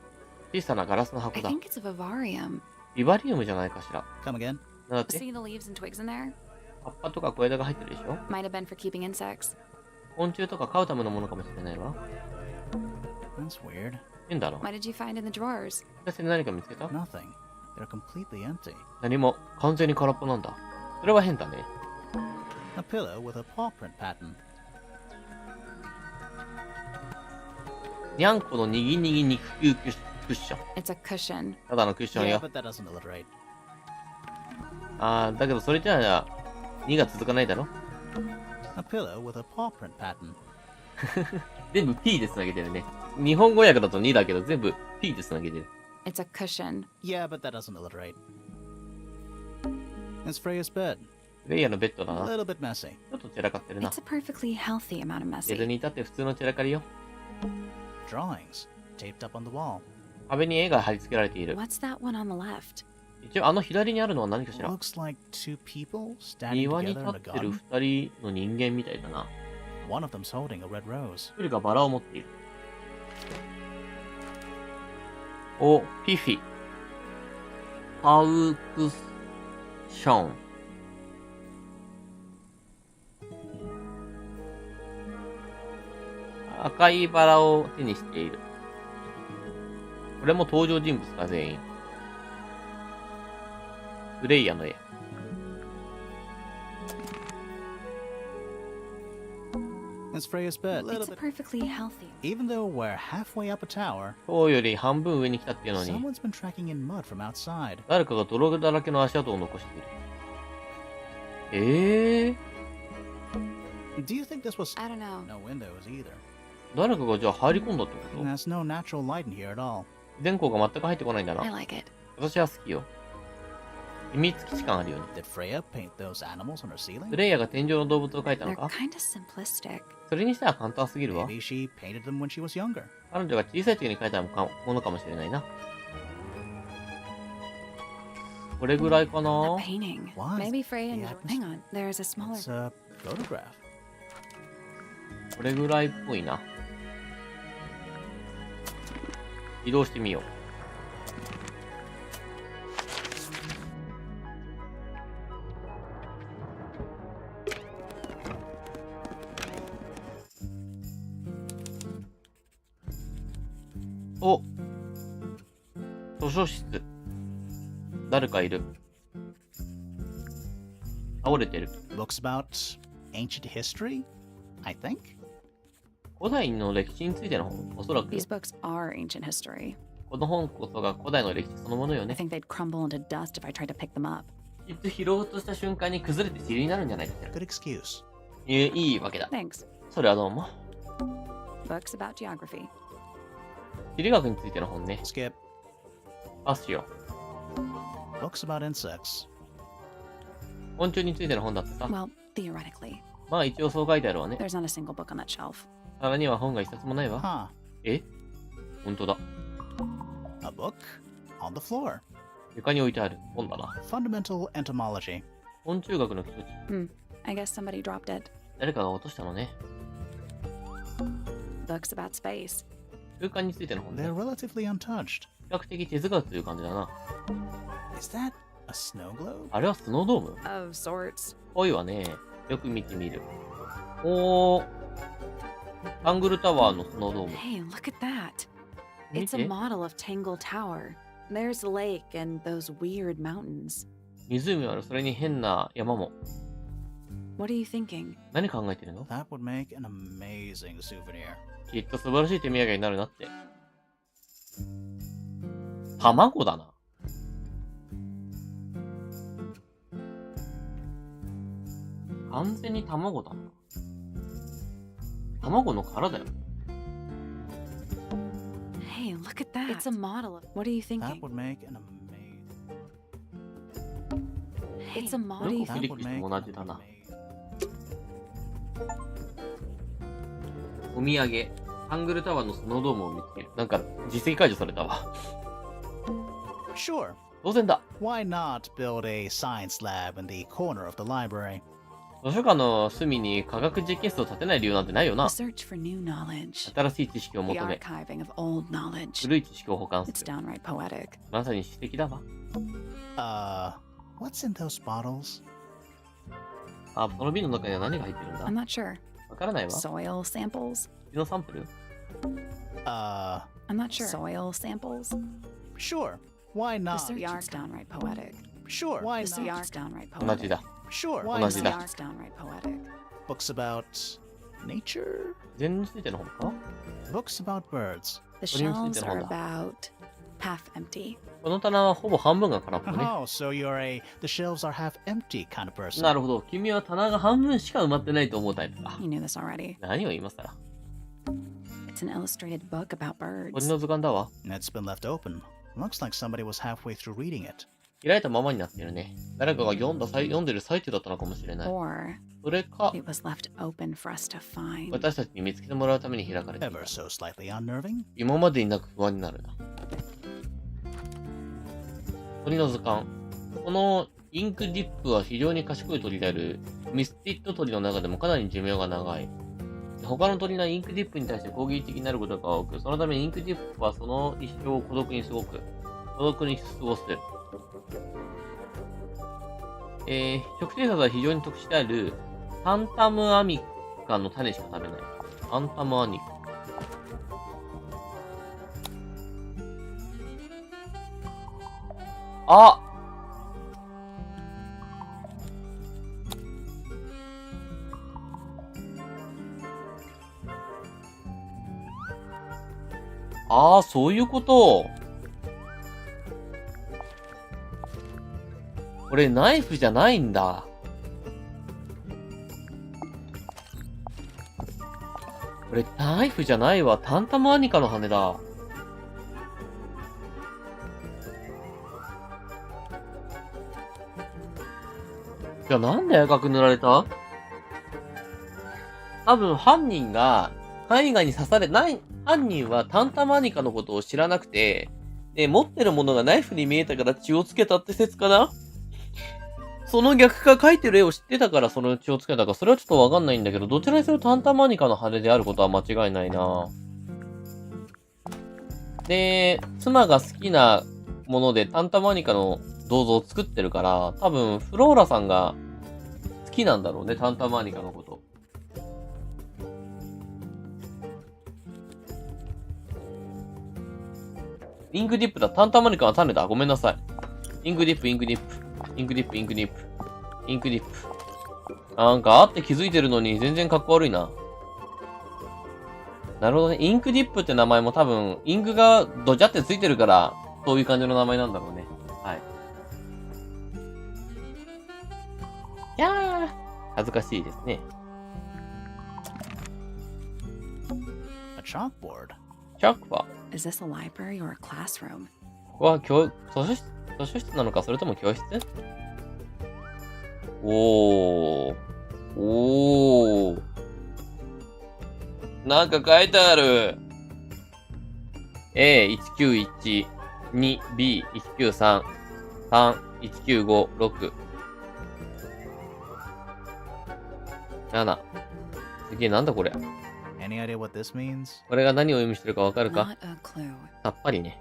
小さなガラスの I 箱だ。 think it's a vivarium. ビバリウムじゃないかしら。 Come again? なんだって See the leaves and twigs in there? 葉っぱとか小枝が入ってるでしょ。 Might have been for keeping insects. 昆虫とか飼うためのものかもしれないわ。 That's weird. 変だろ。 What did you find in the drawers? 私に何か見つけた？ Nothing. They're completely empty. 何も。完全に空っぽなんだ。それは変だね。 A pillow with a paw print pattern. にゃんこのにぎにぎ肉球クッション。 It's a cushion. ただのクッション Yeah, よ。 but that doesn't alliterate. だけどそれじゃあ、2が続かないだろ。 A pillow with a paw print pattern. 全部 P で繋げてるね。日本語訳だと2だけど全部 P で繋げてる。 It's a cushion. Yeah, but that doesn't alliterate. It's Freya's bed. レイヤーのベッドだ A な。ち little bit messy. ょっと散らかってるな It's。a perfectly healthy amount of ディズ messy. ニーだって普通の散らかりよ。 Drawings taped up on the wall. 壁に絵が貼り付けられている。 What's that one on the left? 一応左にあるのは何かしら。 Looks like two people standing 庭に together 立 in a ってる garden. 2人の人間みたいだな。 One of them's holding a red rose. 一人がバラを持っている。お、ピフィ。パウクション。赤いバラを手にしている。これも登場人物か、全員。フレイヤの絵。It's as Freya's bed. It's perfectly healthy. Even though we're halfway up a tower, 今日より半分上に来たっていうのに、 someone's been tracking in mud from outside. 誰かが泥だらけの足跡を残している。Do you think this was I don't know. no windows either? 誰かがじゃあ入り込んだってこと？ There's no natural light in here at all. 電光が全く入ってこないんだ I な。 like it. 私は好きよ。秘密基地感あるよね。 Did Freya paint those animals on her ceiling? フレイヤが天井の動物を描いたの They're か？ kind of simplistic. それにしては簡単すぎるわ。 Maybe she painted them when she was younger. 彼女が小さい時に描いたものかもしれないな。これぐらいか A な。 painting. What? Maybe Freya. The Hang on. There's a smaller. It's a photograph. これぐらいっぽいな。移動してみよう。お、図書室。誰かいる。倒れてる。 Books about ancient history, I think. 古代の歴史についての本。おそらく。 These books are ancient history. この本こそが古代の歴史そのものよ I ね。 think they'd crumble into dust if I tried to pick them up. きっと拾おうとした瞬間に崩れて塵になるんじゃないかしら。 Good excuse. いいわけだ。 Thanks. それはどうも。 Books about geography. 地理学についての本ね。 Skip. パスしよ Books about insects. う。昆虫についての本だってさ。 Well, theoretically. まあ一応そう書いてあるわね。 There's not a single book on that shelf. 皿には本が一冊もないわ。 Huh. え？ほんとだ。 A book on the floor. 床に置いてある本だな。 Fundamental entomology. 昆虫学の基礎地。 I guess somebody dropped it. 誰かが落としたのね。 Books about space. 空間についての本ね。 They're relatively untouched. 比較的手塚という感じだな。 Is that a snow globe? あれはスノードーム？ Of sorts. ぽいわね。よく見てみる。おー。タングルタワーのスノードーム。 Hey, look at that. 見 It's a て。 model of TangleTower. There's the lake and those weird mountains. 湖ある。それに変な山も。 What are you thinking? 何考えてるの？ That would make an amazing souvenir. きっと素晴らしい手土産になるなって。卵だな。完全に卵だな。卵の殻だよ。 Hey, look at that. It's a model of. What are you That thinking? would make an amazing. It's a model. What do you That That think? would Philippines make も an 同じだな。 amazing. お土産。タングルタワーのスノードームを見つける。なんか、実績解除されたわ。 Sure. 当然だ。 Why not build a science lab in the corner of the library? 図書館の隅に科学実験室を建てない理由なんてないよな。 The search for new knowledge. 新しい知識を The 求め、 archiving of old knowledge. 古い知識を保管す It's る。 downright poetic. まさに詩的だわ。 What's in those bottles? あ、その瓶の中には何が入ってるんだ I'm not sure. わからないわ。 Soil samples? 土のサンプル Uh, I'm not sure. Soil samples? sure. Why The not? search is downright poetic. Sure. Why The not? search is downright 同じ poetic. だ。 Sure. 同 Why じ The だ not? search is downright poetic. Books about nature? 禅についての本か Books about birds. The What do you think shelves they're are all about half empty. この棚はほぼ半分が空っぽね。 Oh, so you're a the shelves are half empty kind of person. なるほど。君は棚が半分しか埋まってないと思うタイプか。 You knew this already. 何を言いますか It's an illustrated book about 鳥 birds. の図鑑だわ。 It's been left open. Looks like somebody was halfway through reading it. 開いたままになっているね。誰かが読んでる最中だったのかもしれない。 Or それか、 it was left open for us to find. 私たちに見つけてもらうために開かれてい Ever た。 so slightly unnerving. 今までになく不安になるな。鳥の図鑑。このインクディップは非常に賢い鳥であるミスティット鳥の中でもかなり寿命が長い。他の鳥のインクディップに対して攻撃的になることが多く、そのためインクディップはその一生を孤独に過ごす。食生活は非常に特殊であるタンタムアミカの種しか食べない。タンタムアニカ。あああ、そういうこと。これナイフじゃないんだ。これナイフじゃないわ。タンタマーニカの羽だ。じゃあなんで赤く塗られた？多分犯人が絵画に刺されない、犯人はタンタマーニカのことを知らなくて、で、持ってるものがナイフに見えたから血をつけたって説かな？その逆か描いてる絵を知ってたからその血をつけたか、それはちょっとわかんないんだけど、どちらにせよタンタマーニカの羽であることは間違いないな。で、妻が好きなものでタンタマーニカの銅像を作ってるから、多分フローラさんが好きなんだろうね、タンタマーニカのこと。インクディップだ。タンタマーニカは種だ。ごめんなさい。インクディップ、インクディップ。インクディップ、インクディップ。インクディップ。なんかあって気づいてるのに全然かっこ悪いな。なるほどね。インクディップって名前も多分、インクがドジャってついてるから、そういう感じの名前なんだろうね。はい。いやー、恥ずかしいですね。A chalkboard. チャックは、Is this a library or a classroom? ここは図書室なのか、それとも教室？おー。おー。なんか書いてある。A191、2、B193、3、195、6。7。すげえ、なんだこれ。Any idea what this means? これが何を意味してるかわかるか？ Not a clue. さっぱりね。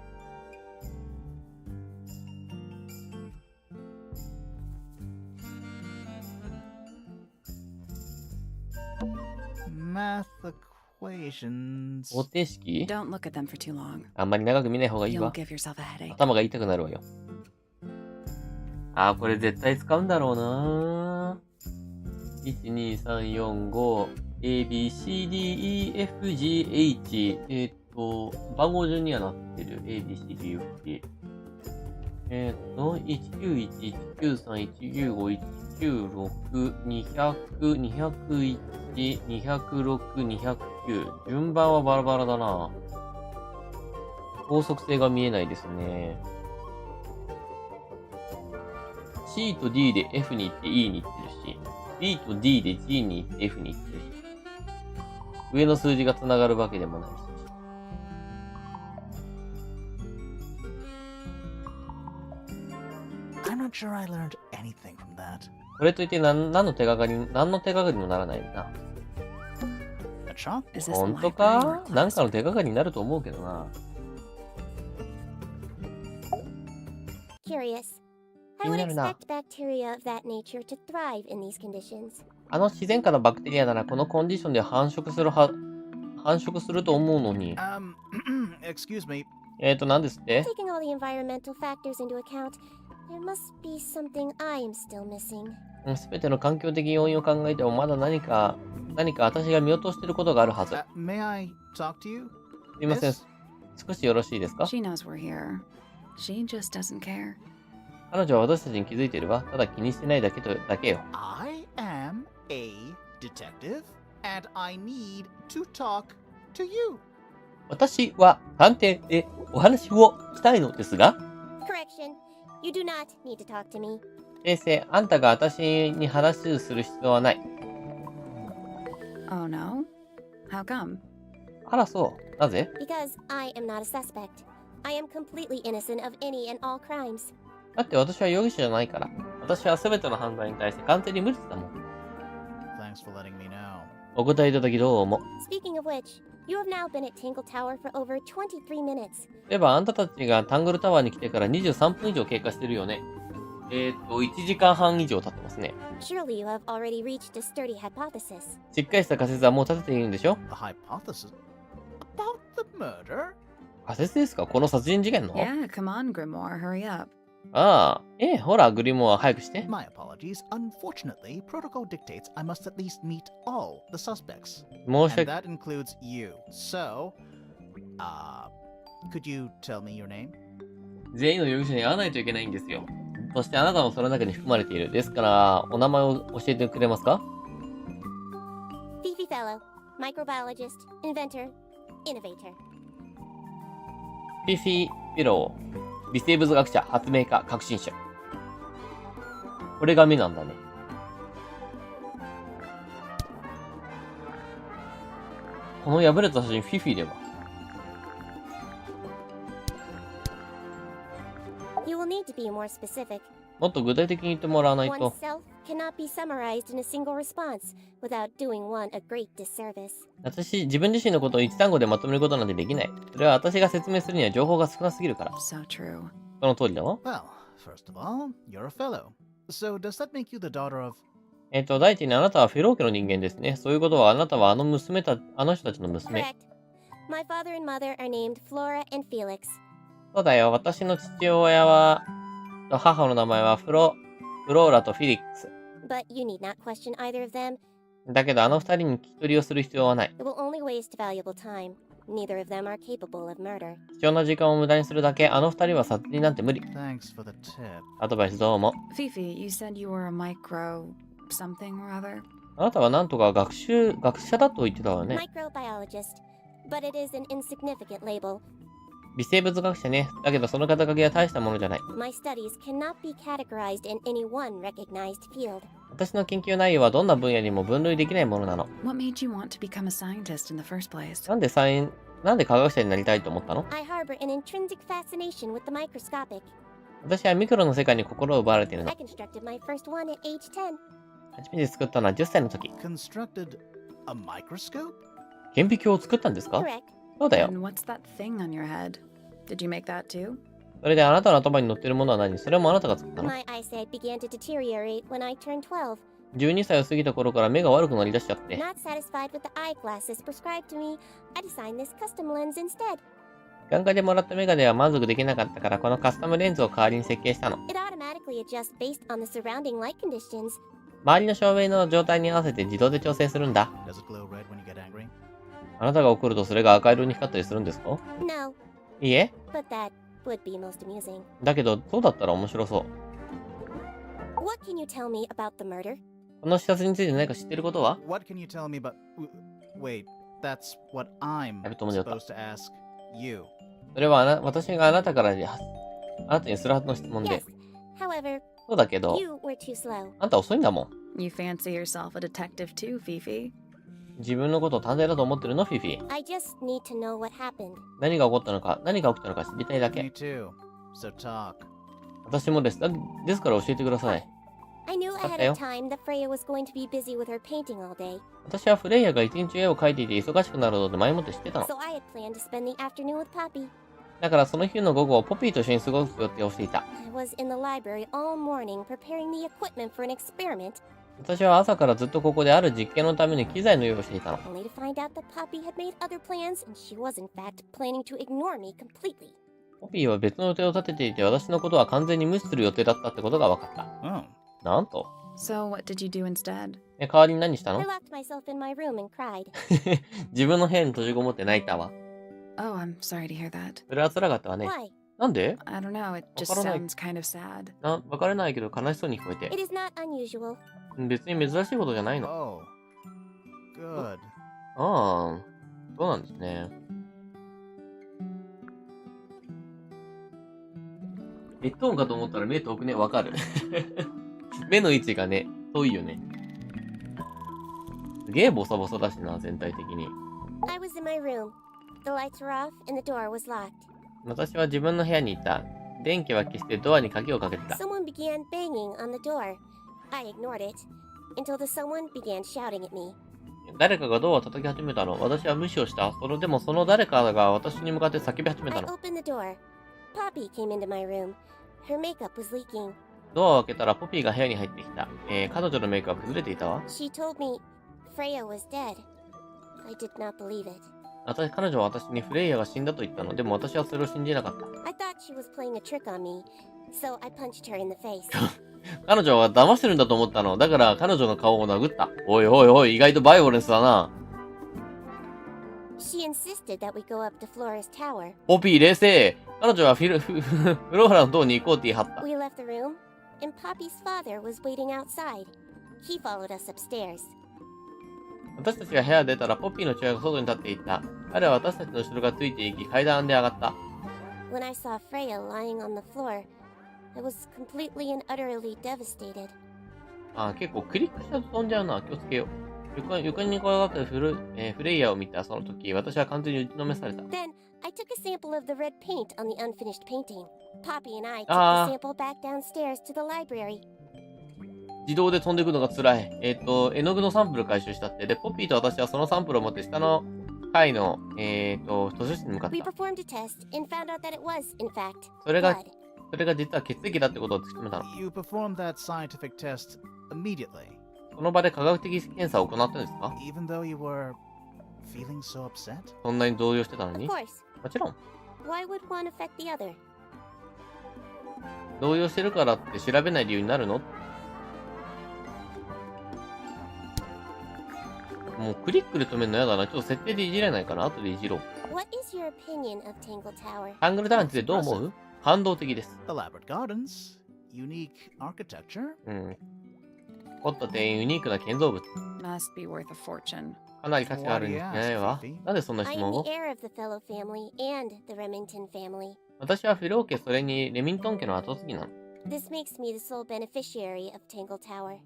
Math equations. 方程式？ Don't look at them for too long. あんまり長く見ない方がいい You'll わ。 give yourself a headache. 頭が痛くなるわよ。あー、これ絶対使うんだろうなー。1、2、3、4、5、A, B, C, D, E, F, G, H。番号順にはなってる。A, B, C, D, E, F, G。191、193、195、196、200、201、206、209。順番はバラバラだな。法則性が見えないですね。C と D で F に行って E に行ってるし、B と D で G に行って F に行ってるし、上の数字が繋がるわけでもないし。I'm not sure I learned anything from that. これといって何の手がかりにもならないな。A chalk? Is this a 本当 library or か？ a なんかの classroom? 手がかりになると思うけどな。Curious. I 気に would なるな。 expect bacteria of that nature to thrive in these conditions. あの自然界のバクテリアならこのコンディションで繁殖すると思うのに。Excuse me. 何ですって？ Taking all the environmental factors into account, there must be something I am still missing. すべての環境的要因を考えてもまだ何か私が見落としていることがあるはず。 May I talk to you? すいません。 Yes? 少しよろしいですか？ She knows we're here. She just doesn't care. 彼女は私たちに気づいているわ。ただ気にしてないだけよ。 I am a detective, and I need to talk to you. 私は探偵でお話をしたいのですが、 Correction. You do not need to talk to me. 訂正、あんたが私に話をする必要はない。 Oh no? How come? あらそう。なぜ？ Because I am not a suspect. I am completely innocent of any and all crimes. だって私は容疑者じゃないから。私は全ての犯罪に対して完全に無実だもん。 Thanks for letting me know. お答えいただきどうも。 Speaking of which, you have now been at TangleTower for over 23 minutes. 例えばあんたたちがタングルタワーに来てから23分以上経過してるよね。1時間半以上経ってますね。 Surely you have already reached a sturdy hypothesis. しっかりした仮説はもう立てているんでしょ？ The hypothesis about the murder? 仮説ですか？この殺人事件の？ Yeah, come on, Grimoire, hurry up. ああ、ほら、グリモア早くして。 My apologies. Unfortunately, protocol dictates I must at least meet all the suspects. 申し And 訳、 that includes you. So, Could you tell me your name? 全員の容疑者に会わないといけないんですよ。そしてあなたもその中に含まれている。ですから、お名前を教えてくれますか？ Fifi Fellow, microbiologist, inventor, innovator. フィフィ・フィロー。微生物学者、発明家、革新者。これが目なんだね。この破れた写真、フィフィでは。You will need to be more specific. もっと具体的に言ってもらわないと。 Oneself cannot be summarized in a single response without doing one a great disservice. 自分自身のことを一単語でまとめることなんてできない。それは私が説明するには情報が少なすぎるから。So true. その通りだわ。Well, first of all, you're a fellow. So does that make you the daughter of... 第一にあなたはフェロー家の人間ですね。そういうことはあなたはあの人たちの娘。Correct. My father and mother are named Flora and Felix. そうだよ。私の父親は、母の名前はフローラとフィリックス。But you need not question either of them. だけどあの二人に聞き取りをする必要はない。It will only waste valuable time. Neither of them are capable of murder. 貴重な時間を無駄にするだけ。あの二人は殺人なんて無理。 Thanks for the tip. アドバイスどうも。 Fifi, you said you were a micro something or other? あなたはなんとか学者だと言ってたわね。 Microbiologist. But it is an insignificant label. 微生物学者ね。だけどその肩書きは大したものじゃない。 My studies cannot be categorized in any one recognized field. 私の研究内容はどんな分野にも分類できないものなの。 What made you want to become a scientist in the first place? なんで科学者になりたいと思ったの？ I harbor an intrinsic fascination with the microscopic. 私はミクロの世界に心を奪われているの I。constructed my first one at age 10. 初めて作ったのは10歳の時。 Constructed a microscope? 顕微鏡を作ったんですか？ Correct. そうだよ。 And what's that thing on your head? Did you make that too? それであなたの頭に乗っているものは何？それもあなたが作ったの？ My eyesight began to deteriorate when I turned 12. 12歳を過ぎた頃から目が悪くなりだしちゃって。 Not satisfied with the eyeglasses prescribed to me, I designed this custom lens instead. 眼科でもらったメガネは満足できなかったから、このカスタムレンズを代わりに設計したの。 It automatically adjusts based on the surrounding light conditions. 周りの照明の状態に合わせて自動で調整するんだ。 Does it glow red when you get angry? あなたが怒るとそれが赤色に光ったりするんですか？ No, いいえ。 but that would be most amusing. だけど、そうだったら面白そう。 What can you tell me about the murder? この視察について何か知ってることは？ What can you tell me about... Wait, that's what I'm supposed to ask you. それは私があなたにするはずの質問で。 Yes. However, そうだけど、 you were too slow. あんた遅いんだもん。 You fancy yourself a detective too, Fifi? 自分のことを探偵だと思ってるの、フィフィ。 I just need to know what happened. 何が起こったのか、何が起きたのか知りたいだ Me け。 too. So talk. 私もです。ですから教えてください。 I knew ahead of time that Freya was going to be busy with her painting all day, 私はフレイヤが一日絵を描いていて忙しくなるので前もって知ってたの。 so I had planned to spend the afternoon with Poppy. だからその日の午後をポピーと一緒に過ごす予定をしていた。 I was in the library all morning preparing the equipment for an experiment, 私は朝からずっとここである実験のために機材の用意をしていたの。 only to find out that Poppy had made other plans and she was in fact planning to ignore me completely. ポピーは別の予定を立てていて私のことは完全に無視する予定だったってことが分かった。 Oh. なんと。 So what did you do instead? 代わりに何した I の？ locked myself in my room and cried. 自分の部屋に閉じこもって泣いたわ。 Oh, I'm sorry to hear that. それは辛かったわね。 Why? なんで？ I don't know, it just わからない。 sounds kind of sad. わからないけど悲しそうに聞こえて。 It is not unusual. 別に珍しいことじゃないの。 Oh. Good. ああ、そうなんですね。ヘッドホンかと思ったら目遠くね、わかる。目の位置がね、遠いよね。すげえボサボサだしな、全体的に。I was in my room. The lights were off and the door was locked. 私は自分の部屋にいた。電気は消してドアに鍵をかけてた。 Someone began banging on the door. I ignored it until the someone began shouting at me. 誰かがドアを叩き始めたの。私は無視をした。でもその誰かが私に向かって叫び始め I たの。 opened the door. Poppy came into my room. Her makeup was leaking. ドアを開けたらポピーが部屋に入ってきた。彼女のメイクは崩れていたわ。 She told me Freya was dead. I did not believe it. 彼女は私にフレイヤが死んだと言ったの。でも私はそれを信じなかった。 I thought she was playing a trick on me, so I punched her in the face. 彼女は騙してるんだと思ったの。だから彼女の顔を殴った。おいおいおい、意外とバイオレンスだな。She insisted that we go up to Flora's tower. ポピー冷静。彼女はフローラの塔に行こうって言い張った。We left the room, and Poppy's father was waiting outside. He followed us upstairs. 私たちが部屋出たらポピーの父親が外に立っていた。彼は私たちの後ろがついていき階段で上がった。When I saw Freya lying on the floor, I was completely and utterly devastated. 結構クリックしたと飛んじゃうな。気をつけよう。床に転がってるフレイヤーを見たその時、私は完全に打ちのめされた。Then, I took a sample of the red paint on the unfinished painting. Poppy and I took the sample back downstairs to the library. 自動で飛んでいくのが辛い。絵の具のサンプル回収したって。で、ポピーと私はそのサンプルを持って下の階の、図書室に向かっ We た。performed a test and found out that it was, in fact, それが blood. 実は血液だってことを突き止めたの。You performed that scientific test immediately, その場で科学的検査を行ったんですか？ even though you were feeling so upset? そんなに動揺してたの Of に？ course. もちろん。 Why would one affect the other? 動揺してるからって調べない理由になるの？もうクリックで止めるのやだな。ちょっと設定でいじれないかな。後でいじろう。What is your opinion of TangleTower? タングルタワーについてどう思う？感動的です。 Elaborate gardens, unique architecture. 凝った庭園、ユニークな建造物。 Must be worth a fortune. かなり価値があるに違いないわ。なんでそんな I 質 am 問 the を？ heir of the Fellow family and the Remington family. 私はフィロー家、それにレミントン家の後継ぎなの。 This makes me the sole beneficiary of TangleTower.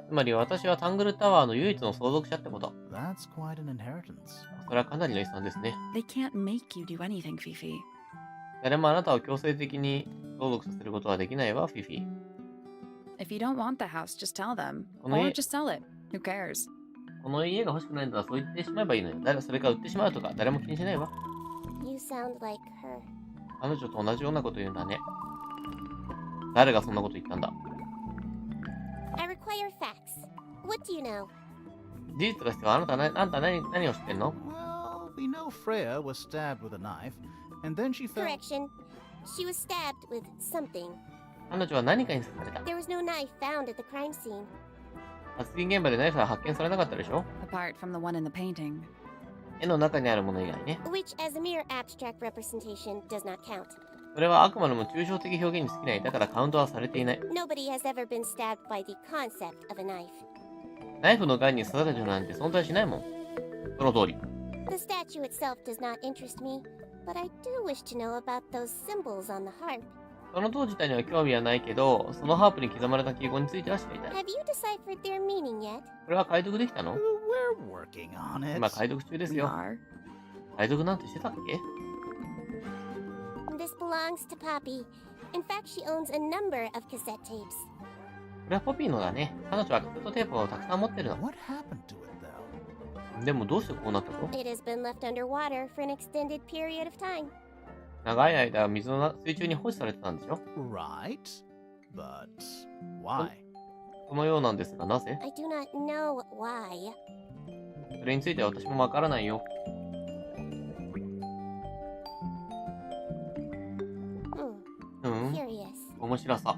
つまり私はタングルタワーの唯一の相続者ってこと。 That's quite an inheritance. それはかなりの遺産ですね。 They can't make you do anything, Fifi. 誰もあなたを強制的に相続させることはできないわ、フィフィ。 If you don't want the house, just tell them. Oh, Or yeah. just sell it. Who cares? この家が欲しくないんだらそう言ってしまえばいいのよ。それか売ってしまうとか誰も気にしないわ。 You sound like her. 彼女と同じようなこと言うんだね。誰がそんなこと言ったんだ？ I require facts. What do you know? 事実としてはあんた何を知ってんの？ Well, we know Freya was stabbed with a knife, and then she fell. Correction. She was stabbed with something. 彼女は何かに刺された。 There was no knife found at the crime scene. 殺人現場でナイフは発見されなかったでしょ？ Apart from the one in the painting. 絵の中にあるもの以外ね。 Which, as a mere abstract representation, does not count. それはあくまでも抽象的表現に過ぎない。だからカウントはされていない。 Nobody has ever been stabbed by the concept of a knife. ナイフの癌に刺された人なんて存在しないもん。その通り。 The statue itself does not interest me, but I do wish to know about those symbols on the harp. その塔自体には興味はないけど、そのハープに刻まれた記号については知りたい。 Have you deciphered their meaning yet? これは解読できたの？ We're working on it. 今解読中ですよ。 are. 解読なんてしてたっけ？ This belongs to Poppy. In fact, she owns a number of cassette tapes. これはポピーのだね。彼女はカセットテープをたくさん持ってるの。 What happened to it, though? でもどうしてこうなったの？ It has been left underwater for an extended period of time. 長い間水中に放置されてたんでしょ？ Right, but why? そのようなんですが、なぜ？ I do not know why. それについては私もわからないよ。Curious. 面白さ。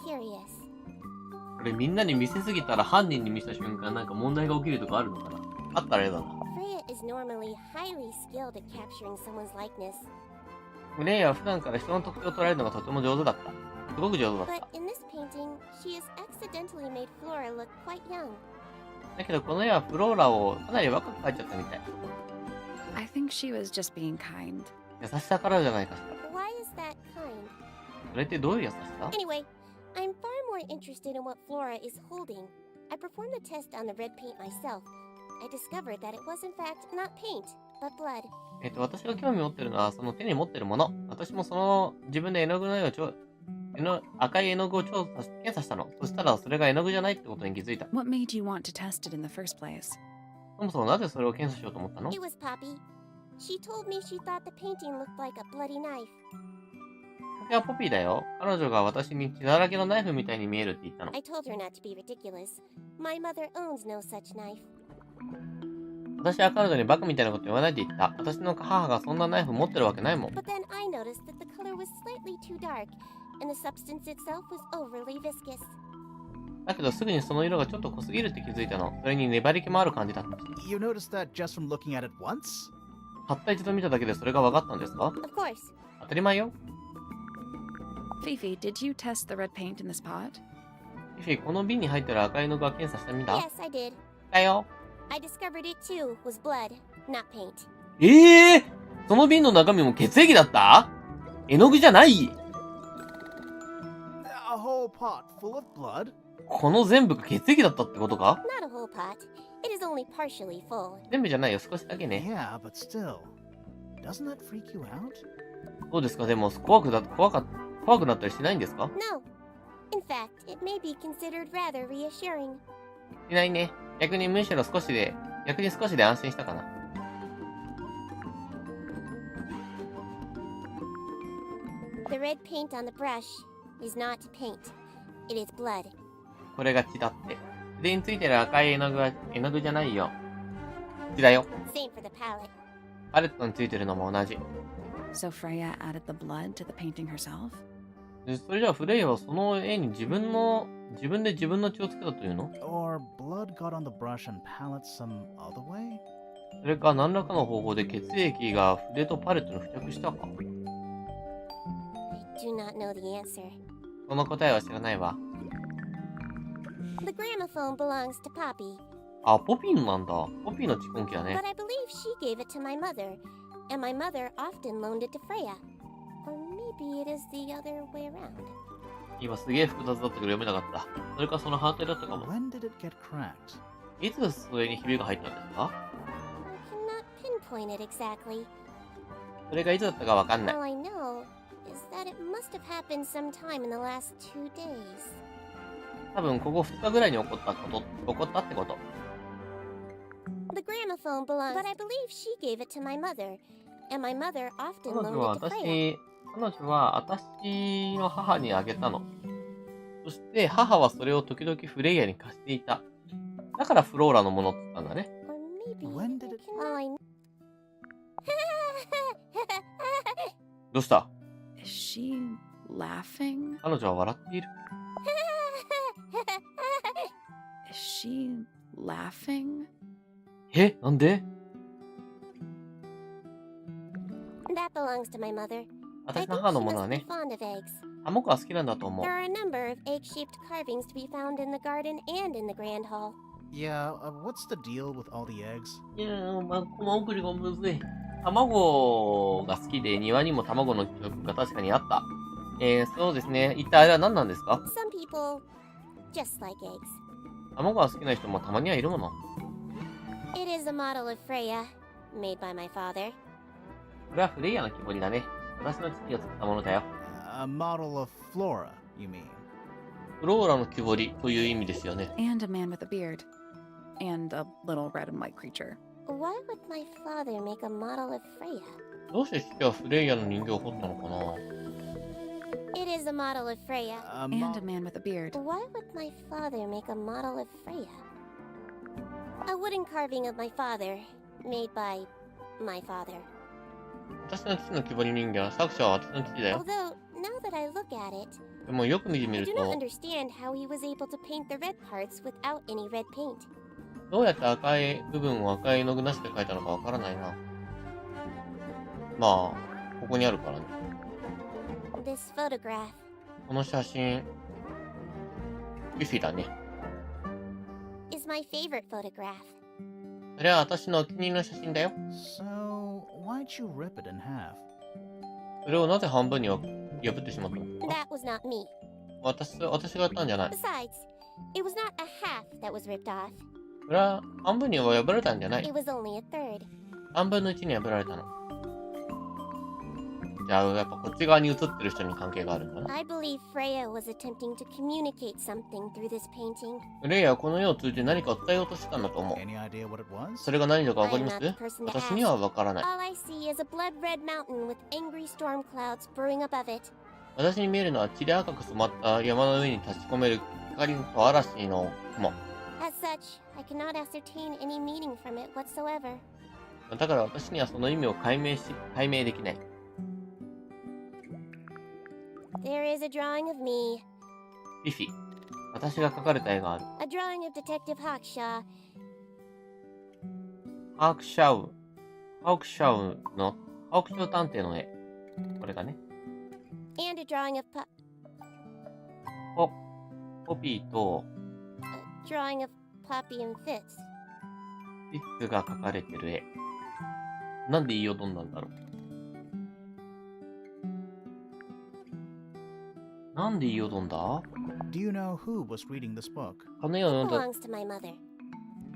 Curious. これみんなに見せすぎたら犯人に見せた瞬間なんか問題が起きるとかあるのかな？あったら嫌だな。 Freya is normally highly skilled at capturing someone's likeness. フレイヤは普段から人の特徴を捉えるのがとても上手だった。すごく上手だっ But た。 in this painting, she has accidentally made Flora look quite young. だけどこの絵はフローラをかなり若く描いちゃったみたい。 I think she was just being kind. 優しさからじゃないかしら。 Why is that kind? それってどういう優しさ？ Anyway, I'm far more interested in what Flora is holding. I performed the test on the red paint myself. I discovered that it was in fact not paint, but blood. 私が興味持ってるのはその手に持ってるもの。私もその自分で絵の具の絵を赤い絵の具を検査したの。そしたらそれが絵の具じゃないってことに気づいた。 What made you want to test it in the first place? そもそもなぜそれを検査しようと思ったの？ It was Poppy. She told me she thought the painting looked like a bloody knife. これはポピーだよ。彼女が私に血だらけのナイフみたいに見えるって言ったの。 I told her not to be ridiculous. My mother owns no such knife. 私は彼女にバカみたいなこと言わないって言った。私の母がそんなナイフ持ってるわけないもん。 But then I noticed that the color was slightly too dark, and the substance itself was overly viscous. だけどすぐにその色がちょっと濃すぎるって気づいたの。それに粘り気もある感じだった。You noticed that just from looking at it once? たった一度見ただけでそれが分かったんですか？ Of course. 当たり前よ。Fifi, did you test the red paint in this pot? フィフィ、この瓶に入ってる赤い絵の具は検査してみた？ Yes, I did. だよ。I discovered it too was blood, not paint. その瓶の中身も血液だった？絵の具じゃない？ A whole pot full of blood? この全部が血液だったってことか？ Not a whole pot. It is only partially full. 全部じゃないよ、少しだけね。 Yeah, but still. Doesn't that freak you out? どうですか？でも怖くなったりしないんですか？ No. In fact, it may be considered rather reassuring. しないね。逆に少しで安心したかな。The red paint on the brush is not paint. It is blood. これが血だって。筆についてる赤い絵の具は絵の具じゃないよ。血だよ。 Same for the palette. パレットについてるのも同じ。 So Freya added the blood to the painting herself? でそれじゃあフレイヤはその絵に自分で自分の血をつけたというの？ Or blood got on the brush and palette some other way? それか何らかの方法で血液が筆とパレットに付着したか？ I do not know the answer. その答えは知らないわ。 The gramophone belongs to Poppy, あ、ポピーのなんだ。ポピーの蓄音機だね but。I believe she gave it to my mother, and my mother often loaned it to Freya. Or maybe it is the other way around. 今すげえ複雑だったけど読めなかった。それかその反対だったかも。 When did it get cracked? いつそれにひびが入ったんですか？ I cannot pinpoint it exactly. それがいつだったかわかんない。 All I know is that it must have happened sometime in the last 2 days. 多分ここ2日ぐらいに起こったってこと。 The gramophone belongs, but I believe she gave it to my mother, and my mother often 彼女は loaned it to Freya. 私の母にあげたの。そして母はそれを時々フレイヤに貸していた。だからフローラのものって言ったんだね。 Or maybe When did it- all I know. どうした？ Is she laughing? 彼女は笑っている。 Is she laughing? なんで？ That belongs to my mother. I 私の think 母 she のもの must は be ね、 fond of eggs. 卵は好きなんだと思う There。are a number of egg-shaped carvings to be found in the garden and in the grand hall. Yeah, what's the deal with all the eggs? いやー、まあ、この送りがむずい。卵が好きで庭にも卵の記録が確かにあった。そうですね。一体あれは何なんですか？ Some people just like eggs. 卵が好きな人もたまにはいるもの。 It is a model of Freya, made by my father. これはフレイヤの木彫りだね。私の父が作ったものだよ。A model of Flora, you mean? フローラの木彫りという意味ですよね。 And a man with a beard. And a little red and white creature. Why would my father make a model of Freya? どうして父はフレイヤの人形を彫ったのかな？ It is a model of Freya. And a man with a beard. Why would my father make a model of Freya? A wooden carving of my father, made by my father. 私の父の木彫り人形、作者は私の父だよ。 Although, now that I look at it, でもよく見てみ I る do と not、understand how he was able to paint the red parts without any red paint. どうやって赤い部分を赤い絵の具なしで描いたのかわからないな。まあ、ここにあるからね。 This photograph この写真、ビフィだね。 is my favorite photograph. それは私のお気に入りの写真だよ。 So, why'd you rip it in half? それをなぜ半分に破ってしまったの？ That was not me. 私がやったんじゃない。 Besides, it was not a half that was ripped off. それは半分に破られたんじゃない。 It was only a third. 半分の1に破られたの。じゃあ、やっぱこっち側に映ってる人に関係があるんだな。 I believe Freya was attempting to communicate something through this painting. フレイヤはこの絵を通じて何かを伝えようとしてたんだと思う。 Any idea what it was? それが何だかわか I り am ま not す？ the person to 私には ask. わからない。 All I see is a blood red mountain with angry storm clouds brewing above it. 私に見えるのは血で赤く染まった山の上に立ち込める光と嵐の雲。 As such, I cannot ascertain any meaning from it whatsoever. だから私にはその意味を解明できない。 There is a drawing of me. ビフィ。私が描かれた絵がある。A drawing of Detective Hawkshaw. ハークシャウの、ハークシャウ探偵の絵。これがね。And a drawing ofポピーと、drawing of Poppy and Fitz. フィッツが描かれてる絵。なんで言いよどんだんだろう。なんで言いよどんだ？ Do you know who was reading this book? この絵を読んだ、 Belongs to my mother.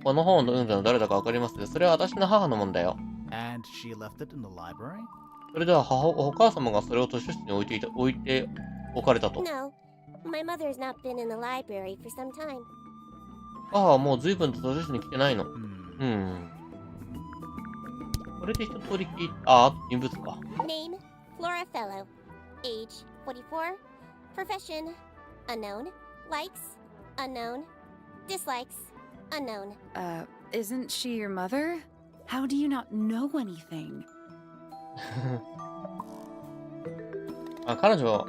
この本を読んだの誰だかわかりますね。それは私の母のもんだよ。And she left it in the library? それではお母様がそれを図書室に置いておかれたと。No, my mother has not been in the library for some time. 母はもう随分と図書室に来てないの。Hmm. これで一通り聞いた、人物か。Name, Flora Fellow. Age, 44. Profession, unknown. Likes, unknown. Dislikes, unknown. Isn't she your mother? How do you not know anything? 彼女は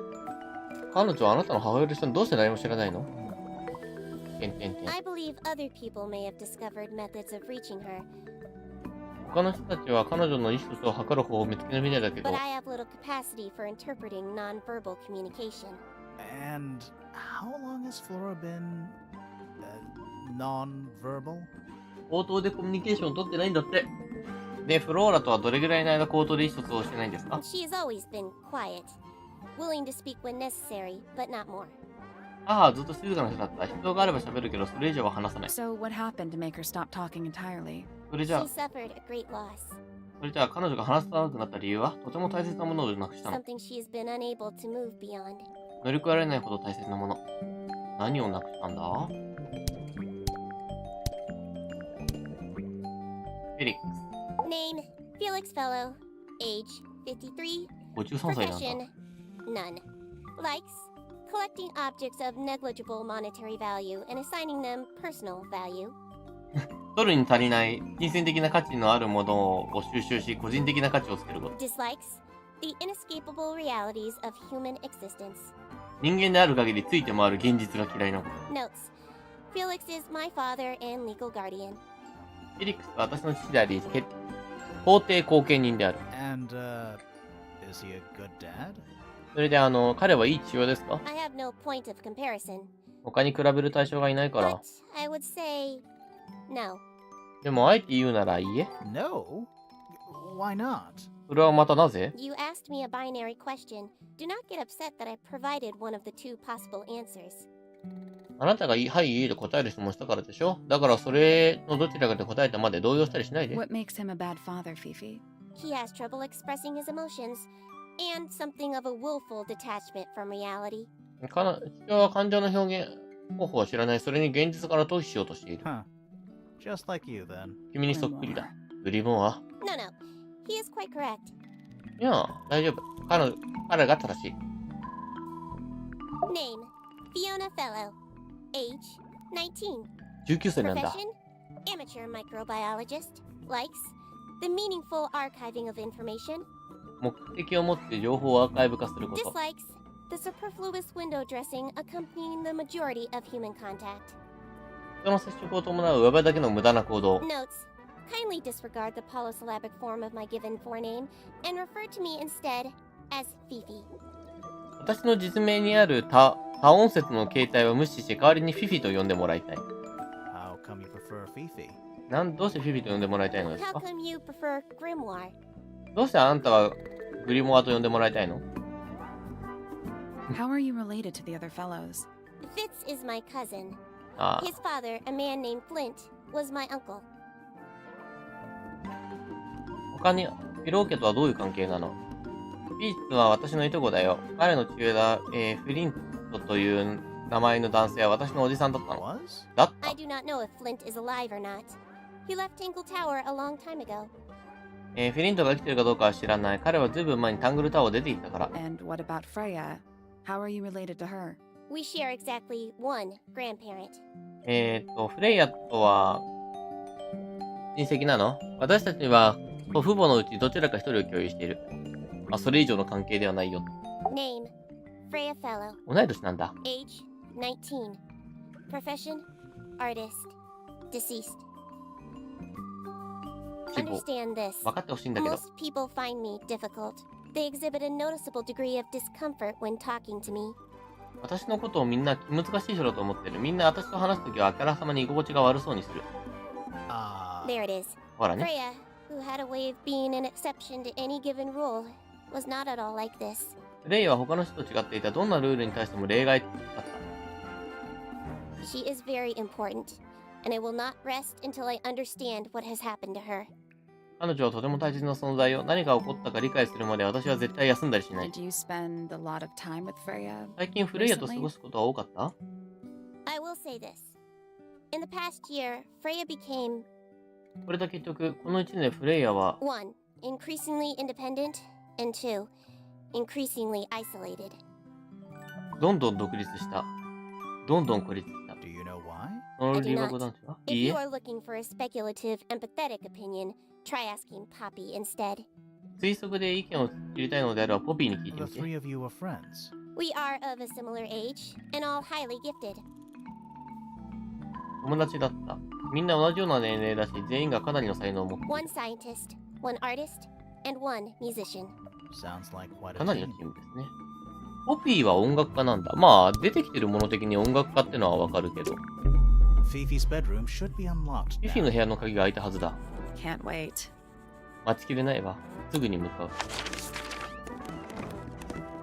あなたの母親としてどうして何も知らないの？ I believe other people may have discovered methods of reaching her, 他の人たちは彼女の意思を測る方法を見つけるみたいだけど、 but I have little capacity for interpreting nonverbal communication. And how long has Flora been non-verbal? 口頭でコミュニケーションを取ってないんだって。で、フローラとはどれぐらいの間口頭で意思疎通をしてないんですか？ She has always been quiet, willing to speak when necessary, but not more. 母はずっと静かな人だった。必要があれば喋るけど、それ以上は話さない。 So what happened to make her stop talking entirely? それじゃ She suffered a great loss, あ彼女が話さなくなった理由は、とても大切なものをなくしたの。 something she has been unable to move beyond. 乗り越えられないほど大切なもの。何をなくしたんだ？フェリックス。 Name, Felix Fellow. Age, 53. 53歳なんだ。 Profession, none. Likes, collecting objects of negligible monetary value and assigning them personal value. ドルに足りない金銭的な価値のあるものを収集し、個人的な価値をつけること。 Dislikes, the inescapable realities of human existence. 人間である限りついて回る現実が嫌いなこと。 Notes, Felix is my father and legal guardian. フェリックスは私の父であり、法定後見人である。 And, is he a good dad? それで彼はいい父親ですか？ I have no point of comparison, 他に比べる対象がいないから。 but I would say no. でも、あえて言うならいいえ。 No? Why not? それはまたなぜ？ You asked me a binary question. Do not get upset that I provided one of the two possible answers. あなたがはい、いいえで答える質問したからでしょ？だからそれのどちらかで答えたまで動揺したりしないで。 What makes him a bad father, Fifi? He has trouble expressing his emotions and something of a willful detachment from reality. 父親は感情の表現方法を知らない。それに現実から逃避しようとしている。 Huh. Just like you then. 君にそっくりだ。グリボンは？ No, no. He is quite correct. いや、大丈夫。彼が正しい。 Name, Fiona Fellow. Age, 19. 19歳なんだ。 Profession, amateur microbiologist. Likes, the meaningful archiving of information. 目的を持って情報をアーカイブ化すること。 Dislikes, the superfluous window dressing accompanying the majority of human contact. 人の接触を伴う上辺だけの無駄な行動。 Notes, kindly disregard the polysyllabic form of my given forename and refer to me instead as Fifi. 私の実名にある多音節の形態を無視して代わりにフィフィと呼んでもらいたい。 How come you prefer Fifi? どうしてフィフィと呼んでもらいたいのです How か？ come you prefer Grimoire? どうしてあんたはグリモアと呼んでもらいたいの？ How are you related to the other fellows? Fitz is my cousin. ああ、 His father, a man named Flint, was my uncle. 他にフィロー家とはどういう関係なの？ピーチは私のいとこだよ。彼の父親だ、フリントという名前の男性は私のおじさんだったの。 Was? だった I do not know if Flint is alive or not. He left TangleTower a long time ago. フィリントが生きてるかどうかは知らない。彼はずいぶん前にタングルタワーを出て行ったから。 And what about Freya? How are you related to her? We share exactly one grandparent. フレイヤとは親戚なの？私たちは祖父母のうちどちらか一人を共有している。それ以上の関係ではないよ。 Name, Freya Fellow. 同い年なんだ。 Age, 19. Profession? Artist. Deceased. 死亡。 Understand this. 分かってほしいんだけど。 Most people find me difficult. They exhibit a noticeable degree of discomfort when talking to me. 私のことをみんな難しい人だと思ってる。みんな私と話すときはあからさまに居心地が悪そうにする。There it is. ほらね。 Freya, who had a way of being an exception to any given rule, was not at all like this. フレイは他の人と違っていた。どんなルールに対しても例外だった。 She is very important, and I will not rest until I understand what has happened to her. 彼女はとても大切な存在よ。何が起こったか理解するまで私は絶対休んだりしない。 Did you spend a lot of time with Freya? 最近フレイヤと過ごすことは多かった？ I will say this. In the past year, Freya became これだけ言っておく。この1年でフレイヤは 1. Increasingly independent, and 2. Increasingly isolated. どんどん独立した。どんどん孤立した。 Do you know why? その理由はご存知か？ If いい you え。 are looking for a speculative, empathetic opinion, try asking Poppy instead. 推測で意見を知りたいのであればポピーに聞いて The みて。 three of you are friends. We are of a similar age, and all highly gifted. 友達だった。みんな同じような年齢だし、全員がかなりの才能を持ってい One る。 scientist, one artist, and one musician. Sounds like quite か a なりの team. チームですね。ポピーは音楽家なんだ。まあ、出てきてるもの的に音楽家ってのはわかるけど。 Fifi's bedroom should be unlocked フィフィ now. の部屋の鍵が開いたはずだ。 Can't wait. 待ちきれないわ。すぐに向かう。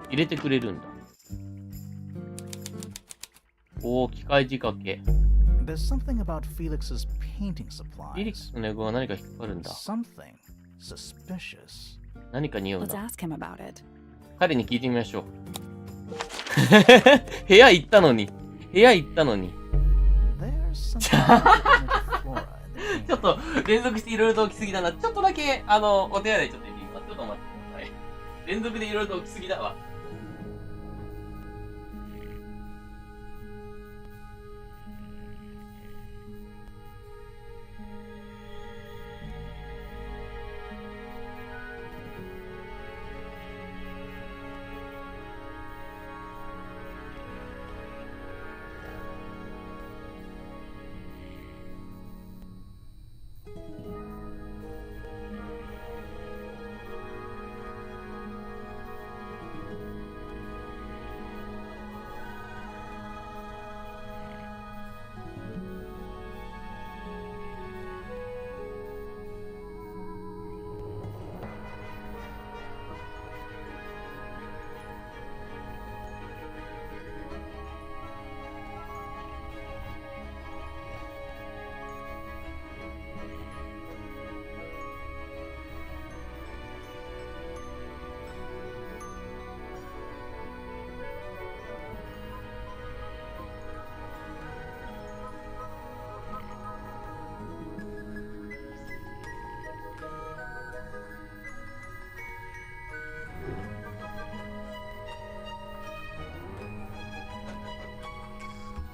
入れてくれるんだ。おー、機械仕掛け。 There's something about Felix's painting フィリック supplies. スのネゴが何か引っかかるんだ。 Something suspicious. 何か匂うん Let's だ。 ask him about it. 彼に聞いてみましょう。部屋行ったのに。部屋行ったのに。 There's something about Flora in the ちょっ painting. と連続していろいろと起きすぎだな。ちょっとだけ、お手洗いちょっと行ってきます。ちょっと待ってください。連続でいろいろと起きすぎだわ。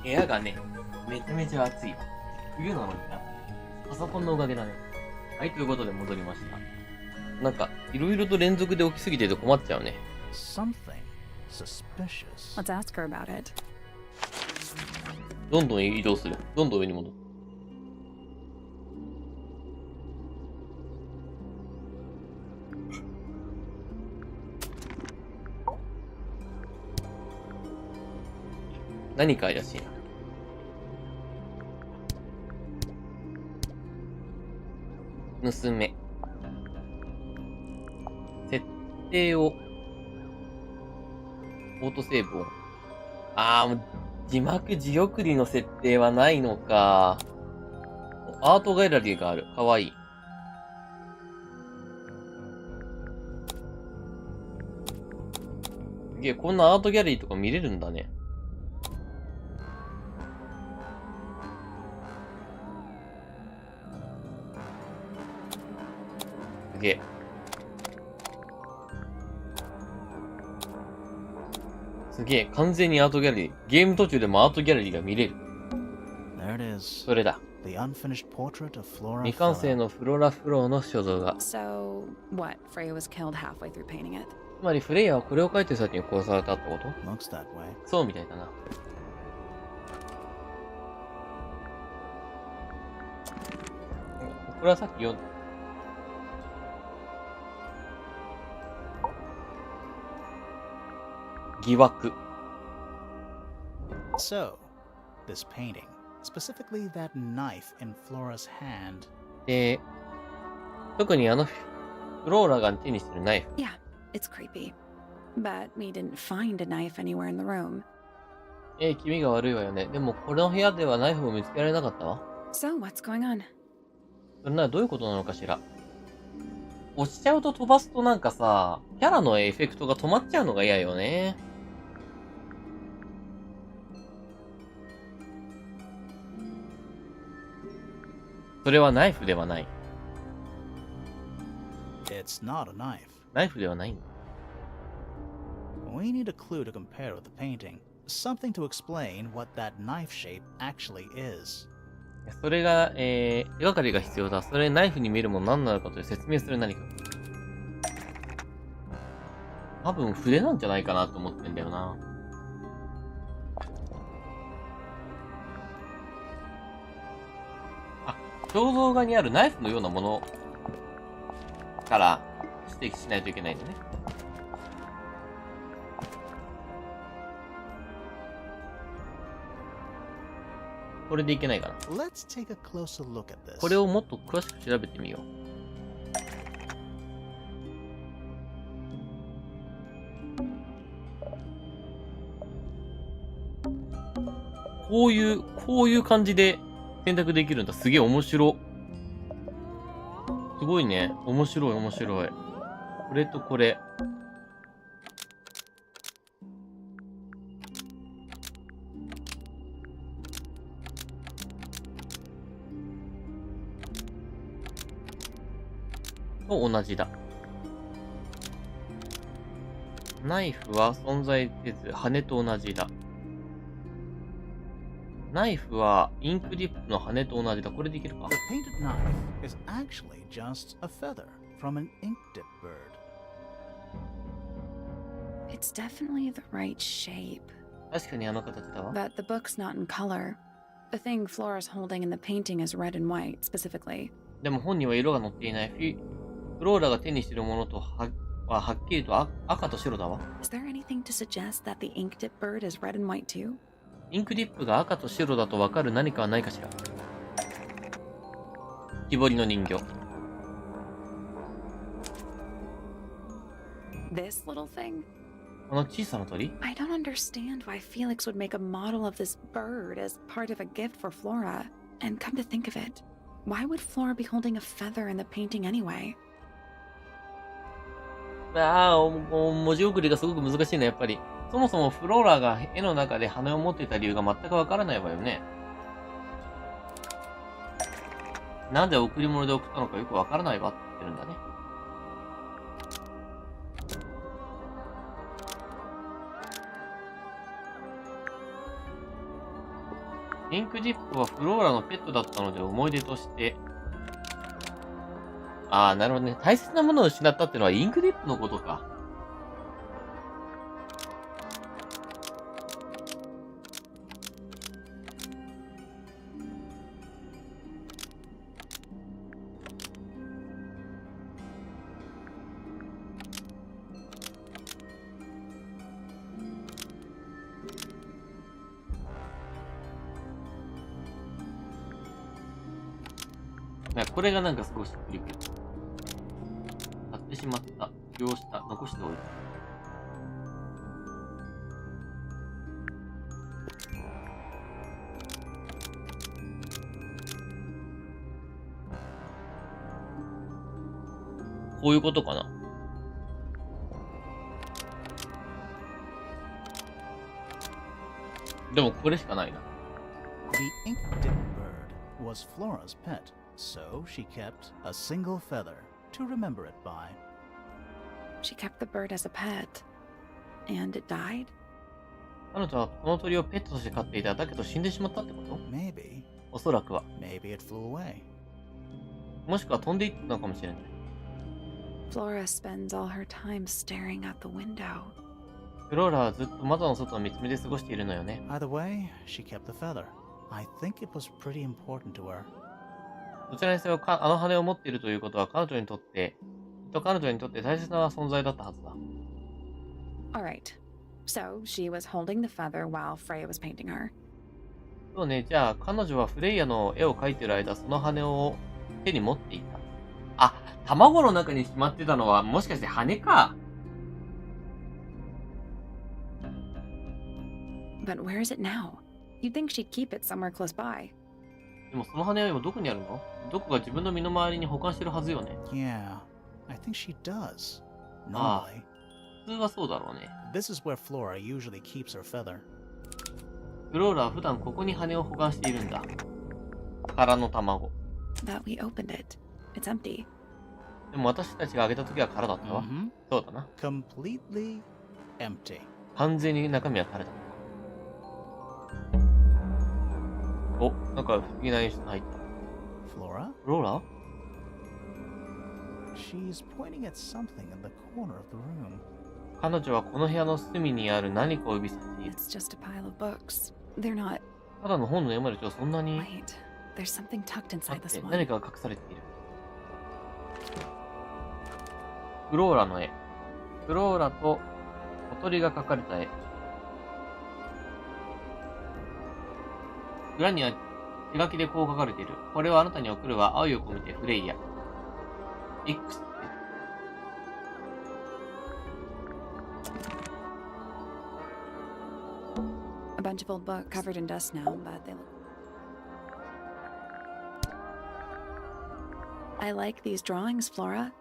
部屋がね、めちゃめちゃ暑いわ。冬なのにな。パソコンのおかげだね。はい、ということで戻りました。なんか、いろいろと連続で起きすぎてて困っちゃうね。 Something suspicious. Let's ask her about it. どんどん移動する。どんどん上に戻る。何か怪しいな。娘。設定を、オートセーブを。もう、字幕字送りの設定はないのか。アートギャラリーがある。かわいい。すげえ、こんなアートギャラリーとか見れるんだね。すげえ。すげえ、完全にアートギャラリー。ゲーム途中でもアートギャラリーが見れる。 There it is. それだ。 The unfinished portrait of Flora 未完成 Fellow. のフロラ・フローの肖像画。 So, what? Freya was killed halfway through painting it. つまりフレイヤはこれを描いてる先に殺されたってこと？ Looks that way. そうみたいだな。これはさっき読んだ。疑惑。So, this painting, specifically that knife in Flora's hand. で、特にフローラが手にしてるナイフ。Yeah, it's creepy. But we didn't find a knife anywhere in the room. 気味が悪いわよね。でも、この部屋ではナイフを見つけられなかったわ。So, what's going on? それならどういうことなのかしら。落ちちゃうと飛ばすとなんかさ、キャラのエフェクトが止まっちゃうのが嫌よね。それはナイフではない。It's not a knife. ナイフではないんだ。We need a clue to compare with the painting. Something to explain what that knife shape actually is. それが、手がかりが必要だ。それナイフに見えるもの何なのかという説明する何か。多分筆なんじゃないかなと思ってんだよな。あ、肖像画にあるナイフのようなものから指摘しないといけないんだね。これでいけないかな。Let's take a closer look at this. これをもっと詳しく調べてみよう。こういう感じで選択できるんだ。すげえ面白。すごいね。面白い面白い。これとこれ。と同じだ。ナイフは存在せず、羽と同じだ。ナイフはインクディップの羽と同じだ。これでいけるか。 The painted knife is actually just a feather from an ink dip bird. It's definitely the right shape. 確かにあの形だわ。 But the book's not in color. The thing Flora's holding in the painting is red and white, specifically. でも本には色が載っていない。フローラが手にしているものとはっきりと赤と白だわ。Is there anything to suggest that the ink dip bird is red and white too? インクディップが赤と白だとわかる何かはないかしら。木彫りの人形。This little thing? この小さな鳥 I don't understand why Felix would make a model of this bird as part of a gift for Flora. And come to think of it, why would Flora be holding a feather in the painting anyway? 文字送りがすごく難しいね、やっぱり。そもそもフローラが絵の中で羽を持っていた理由が全くわからないわよね。なんで贈り物で送ったのかよくわからないわって言ってるんだね。インクディップはフローラのペットだったので思い出として。ああ、なるほどね。大切なものを失ったっていうのはインクディップのことか。これがなんか少しクリクリ。買ってしまった。利用した。残しておいた。こういうことかな。でもこれしかないな。The ink dip bird was Flora's pet, so she kept a single feather to remember it by. She kept the bird as a pet. And it died? 彼女はこの鳥をペットとして飼っていた。だけど死んでしまったってこと？ Maybe. おそらくは。Maybe it flew away. もしくは飛んでいったのかもしれない。Flora spends all her time staring out the window. フローラはずっと窓の外を見つめて過ごしているのよね。Either way, she kept the feather. I think it was pretty important to her. どちらにせよあの羽を持っているということは彼女にとって、きっと彼女にとって大切な存在だったはずだ。Alright. So, she was holding the feather while Freya was painting her. そうね、じゃあ彼女はフレイヤの絵を描いている間、その羽を手に持っていた。あ、卵の中にしまってたのは、もしかして羽か。But where is it now? You'd think she'd keep it somewhere close by. でもその羽は今どこにあるの？どこか自分の身の回りに保管してるはずよね。Yeah, I think she does. Ah. Normally. 普通はそうだろうね。This is where Flora usually keeps her feather. フローラは普段ここに羽を保管しているんだ。殻の卵。 But we opened it. It's empty. でも私たちがあげた時は殻だったわ。そうだな。 Completely empty. 完全に中身は殻だった。お、なんか不思議な演出入った。Flora? フローラ？ She's pointing at something in the corner of the room. 彼女はこの部屋の隅にある何かを指さしている。 It's just a pile of books. They're not. ただの本の山でしょ、そんなに。 Wait. There's something tucked 待 inside って this one. 何かが隠されている。フローラの絵。フローラと小鳥が描かれた絵。裏には手書きでこう書かれている。これはあなたに送るは愛を込めてフレイヤ。X って。A bunch of old books covered in dust now, but they look. I like these drawings, Flora.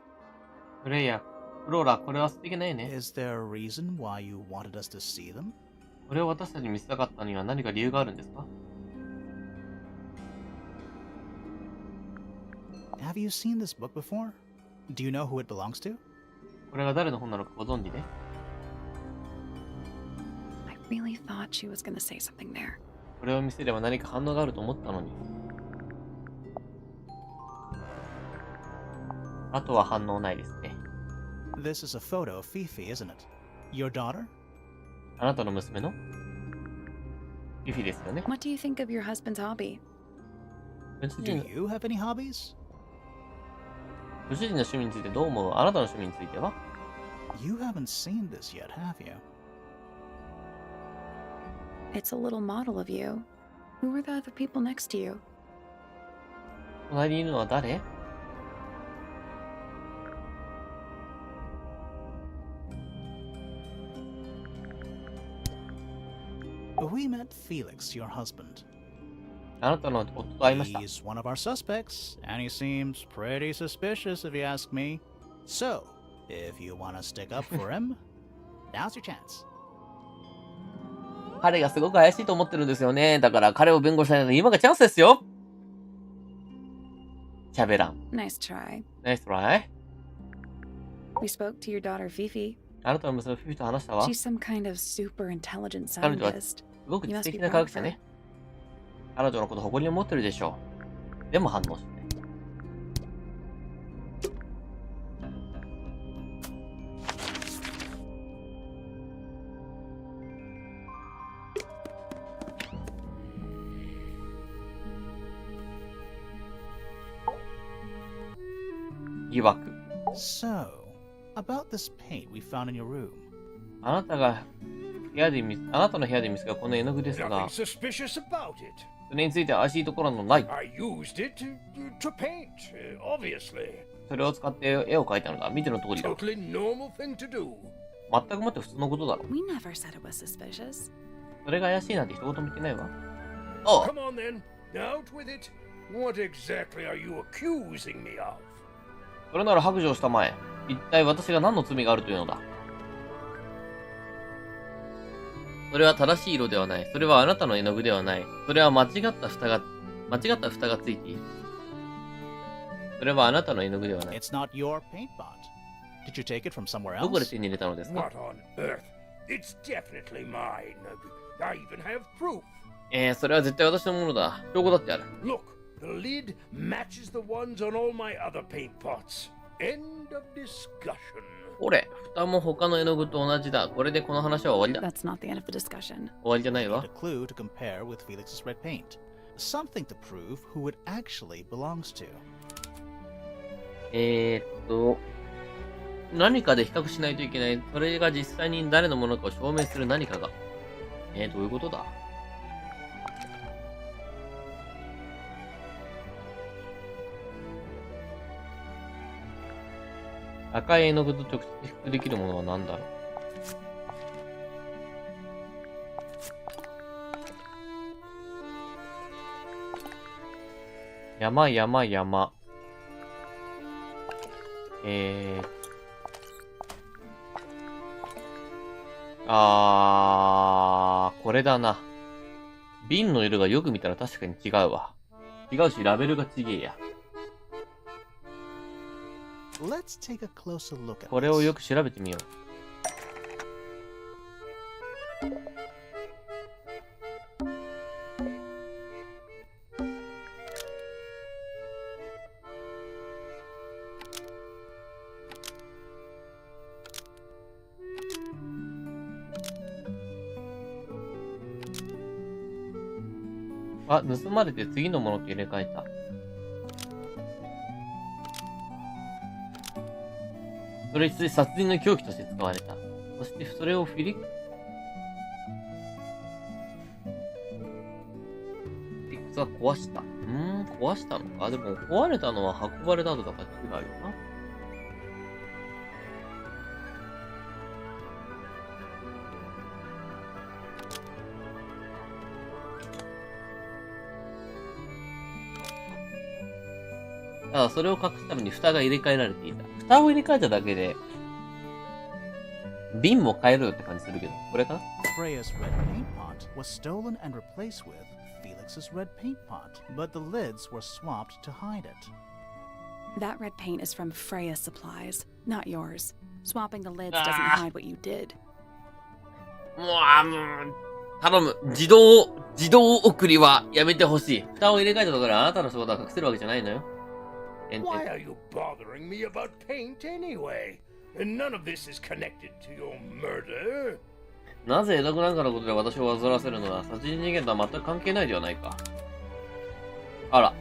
フレイヤ、フローラ、これは素敵な絵ね。 Is there a reason why you wanted us to see them? これを私たちに見せたかったには何か理由があるんですか？ Have you seen this book before? Do you know who it belongs to? これが誰の本なのかご存知で？ I really thought she was gonna say something there. これを見せれば何か反応があると思ったのに。あとは反応ないですね。 This is a photo of Fifi, isn't it? Your daughter? あなたの娘のユフィですよね。 What do you think of your husband's hobby? ご主 Do 人 you have any hobbies? の趣味についてどう思う？あなたの趣味については？ You haven't seen this yet, have you? It's a little model of you. Who were the other people next to you? 隣にいるのは誰？ We met Felix, your husband. あなたの夫と会いました。 He's one of our suspects, and he seems pretty suspicious if you ask me. So, if you want to stick up for him, now's your chance. 彼がすごく怪しいと思ってるんですよね。だから彼を弁護したいので今がチャンスですよ。喋らん。 Nice try. Nice try. We spoke to your daughter Fifi. あなたの娘フィフィと話したわ。 She's some kind of super intelligent 彼女は scientist. すごく知的な科学者ね。彼女のこと誇りに思ってるでしょう。でも反応しない。疑惑。 So, about this paint we found in your room. あなたの部屋で見つけたこの絵の具ですが、 Nothing suspicious about it. それについては怪しいところのない。 I used it to paint, obviously. それを使って絵を描いたのだ。見ての通りだ。 Totally normal thing to do. 全くもって普通のことだろ。 We never said it was suspicious. それが怪しいなんて一言も言ってないわ。おう Come on then, out with it. What exactly are you accusing me of? それなら白状したまえ。一体私が何の罪があるというのだ。それは正しい色ではない。それはあなたの絵の具ではない。それは間違った蓋がついている。それはあなたの絵の具ではない。 It's not your paint pot. Did you take it from somewhere どこで else? 手に入れたのですか？ What on earth? It's definitely mine. I even have proof. それは絶対私のものだ。証拠だってある。 Look, the lid matches the ones on all my other paint pots. End of discussion. ほれ、蓋も他の絵の具と同じだ。これでこの話は終わりだ。 That's not the end of the discussion. 終わりじゃない Need わ a。clue to compare with Felix's red paint. something to prove who it actually belongs to. 何かで比較しないといけない。それが実際に誰のものかを証明する何かが。どういうことだ？赤い絵の具と直接比較できるものは何だろう？山、山、山。これだな。瓶の色がよく見たら確かに違うわ。違うし、ラベルがちげえや。Let's take a closer look at これを this. よく調べてみよう。あ、盗まれて次のものと入れ替えた。それに殺人の凶器として使われた。そしてそれをフィリックスは壊した。壊したのか？でも壊れたのは運ばれた後だから違うよな。ただそれを隠すために蓋が入れ替えられていた。蓋を入れ替えただけで、瓶も変えるよって感じするけど、これかな？ Freya's red paint pot was stolen and replaced with Felix's red paint pot, but the lids were swapped to hide it. That red paint is from Freya's supplies, not yours. Swapping the lids doesn't hide what you did. 頼む。自動送りはやめてほしい。蓋を入れ替えたところであなたの仕事は隠せるわけじゃないのよ。Why are you bothering me about paint anyway? And none of this is connected to your murder. なぜ絵の具なんかのことで私を煩わせるのは殺人事件とは全く関係ないではないか。あら。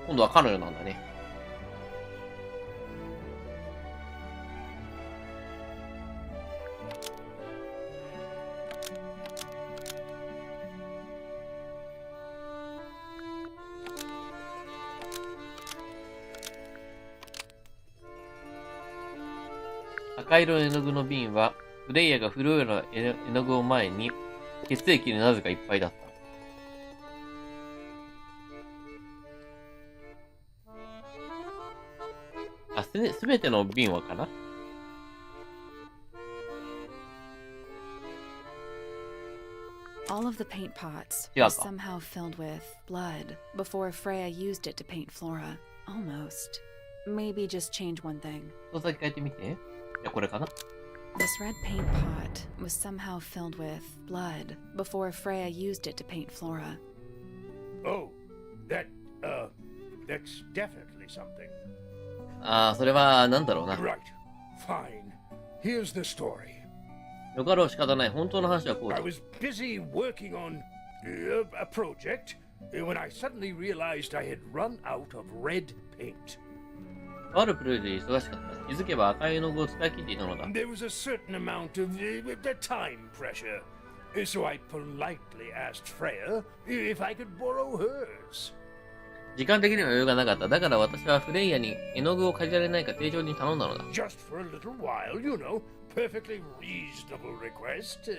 今度は彼女なんだね。赤色の絵の具の瓶は、フレイヤがフローラの絵の具を前に、血液でなぜかいっぱいだった。すべての瓶はかな？ All of the paint pots Yeah. were somehow filled with blood before Freya used it to paint Flora. Almost. Maybe just change one thing. そう先変えてみて。いや、これかな？ This red paint pot was somehow filled with blood before Freya used it to paint Flora. Oh, that's definitely something. それは、なんだろうな。 Right. Fine. Here's the story. よかろう仕方ない。本当の話はこうだ I。was busy working on a project when I suddenly realized I had run out of red paint. あるプロジェクトで忙しかった。気づけば赤い絵の具を使い切っていたのだ。There was a certain amount of time pressure, so I politely asked Freya if I could borrow hers. 時間的には余裕がなかった。だから私はフレイヤに絵の具を借りられないか丁重に頼んだのだ。Just for a little while, you know. Perfectly reasonable request.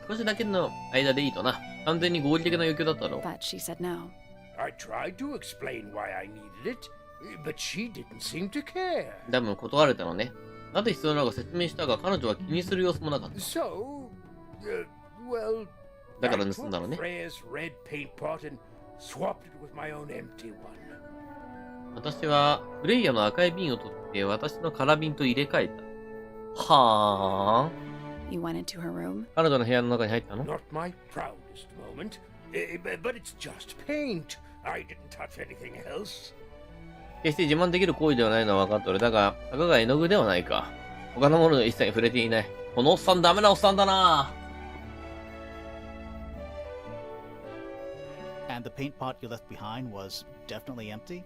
少しだけの間でいいとな。完全に合理的な要求だったろう。But she said no. I tried to explain why I needed it, but she didn't seem to care. 多分断られたのね。なぜ必要なのか説明したが、彼女は気にする様子もなかった。 So, well, だから I 盗んだの took ね。 Freya's red paint pot and swapped it with my own empty one. 私はフレイヤの赤い瓶を取って私の空瓶と入れ替えた。はーん。You went into her room? 彼女の部屋の中に入ったの？ Not my proudest moment, but it's just paint. I didn't touch anything else. 決して自慢できる行為ではないのは分かっておる。だが、たかが絵の具ではないか。他のものに一切触れていない。このおっさんダメなおっさんだな。And the paint pot you left behind was definitely empty?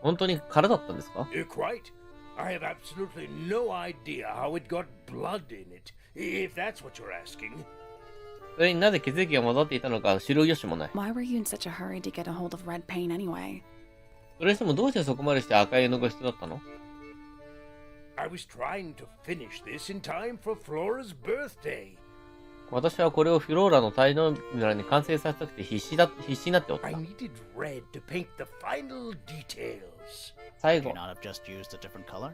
本当に空だったんですか？ Quite. I have absolutely no idea how it got blood in it, if that's what you're asking. それになぜ血液が混ざっていたのか知る由もない。 Why were you in such a hurry to get a hold of red paint anyway? それにしてもどうしてそこまでして赤い絵の具が必要だったの？ I was trying to finish this in time for Flora's birthday. 私はこれをフローラの滞納村に完成させたくて必死になっておった。 I needed red to paint the final details. 最 Could 後 you、not have just used a different color?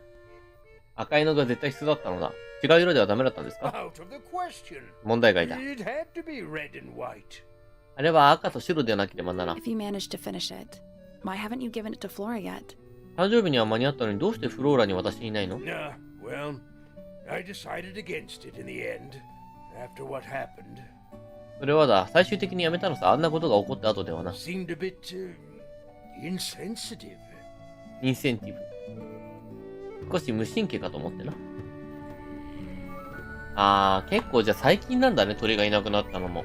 赤い絵の具が絶対必要だったのだ。違う色ではダメだったんですか？ Out of the question. 問題外だ。 It had to be red and white. あれは赤と白でなければならん。 If you managed to finish it, why haven't you given it to Flora yet? 誕生日には間に合ったのにどうしてフローラに渡していないの？ Well, I decided against it in the end, after what happened. それはだ、最終的にやめたのさ。あんなことが起こった後ではな。 Seemed a bit insensitive. インセンティブ。少し無神経かと思ってな。結構じゃあ最近なんだね、鳥がいなくなったのも。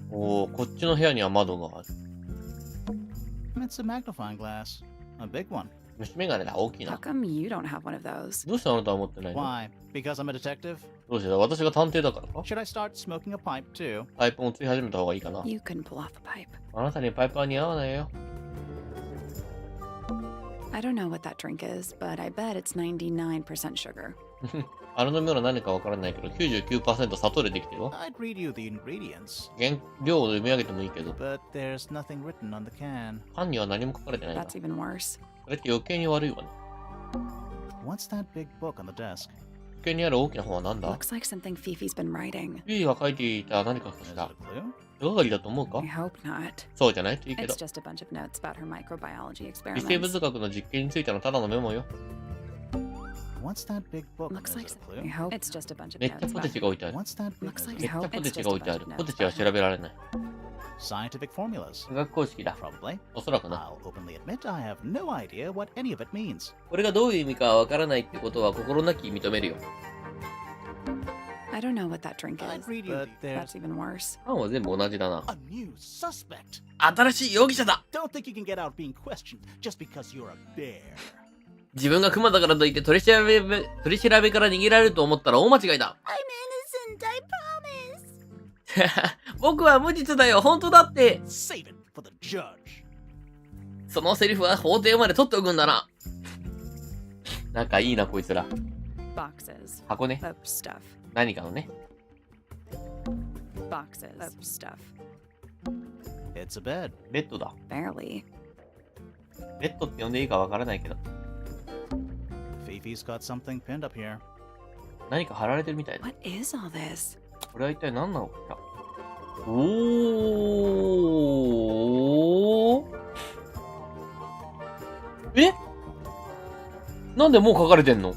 おー、こっちの部屋には窓がある。It's a magnifying glass. A big one. 虫眼鏡だ、大きい How な。 come you don't have one of those? どうしてあなたは持ってないの？ Why? Because I'm a detective? どうしてだ、私が探偵だからか？ Should I start smoking a pipe too? パイプもつい始めた方がいいかな。 You can pull off a pipe. あなたにパイプは似合わないよ。 I don't know what that drink is, but I bet it's 99% sugar. あの飲み物何かわからないけど、99% 砂糖でできてるわ。 I'd read you the ingredients, 原料を読み上げてもいいけど、 but there's nothing written on the can. 缶には何も書かれてないんだ。 That's even worse. それって余計に悪いわね。 What's that big book on the desk? 余計にある大きな本は何だ？ Looks like something Fifi's been writing. ユイが書いていた何かかし Is it ら a。clue? 手がかりだと思うか？ I hope not. そうじゃないといいけ It's ど。 just a bunch of notes about her microbiology 微生 experiments. 物学の実験についてのただのメモよ。 What's that big book? Looks Is like it a I clue? hope it's just a bunch of めっちゃ notes ポ about テチが置いてある。 What's that big Looks like めっ I ちゃ hope ポ it's テチ just が a 置いてあ bunch る of。ポ notes テチは about 調べられない。 scientific formulas? 化学公式だ。 Probably. おそらくな。 I'll openly admit I have no idea what any of it means. これがどういう意味かわからないってことは心なき認めるよ。 I don't know what that drink I'd is, read you, but there's that's even worse. 缶は全部同じだな。 a new suspect. 新しい容疑者だ。 Don't think you can get out being questioned just because you're a bear. 自分がクマだからといって取り調べから逃げられると思ったら大間違いだ。 I'm innocent, I promise. 僕は無実だよ、本当だって。 Save it for the judge. そのセリフは法廷まで取っておくんだな。なんかいいな、こいつら。 Boxes 箱ね。 of stuff. 何かのね。 Boxes of stuff. It's a bed. ベッドだ。 Barely. ベッドって呼んでいいかわからないけど。 Fifi's got something pinned up here. 何か貼られてるみたいだ。 What is all this? これは一体何なのか。おー。え？なんでもう書かれてんの？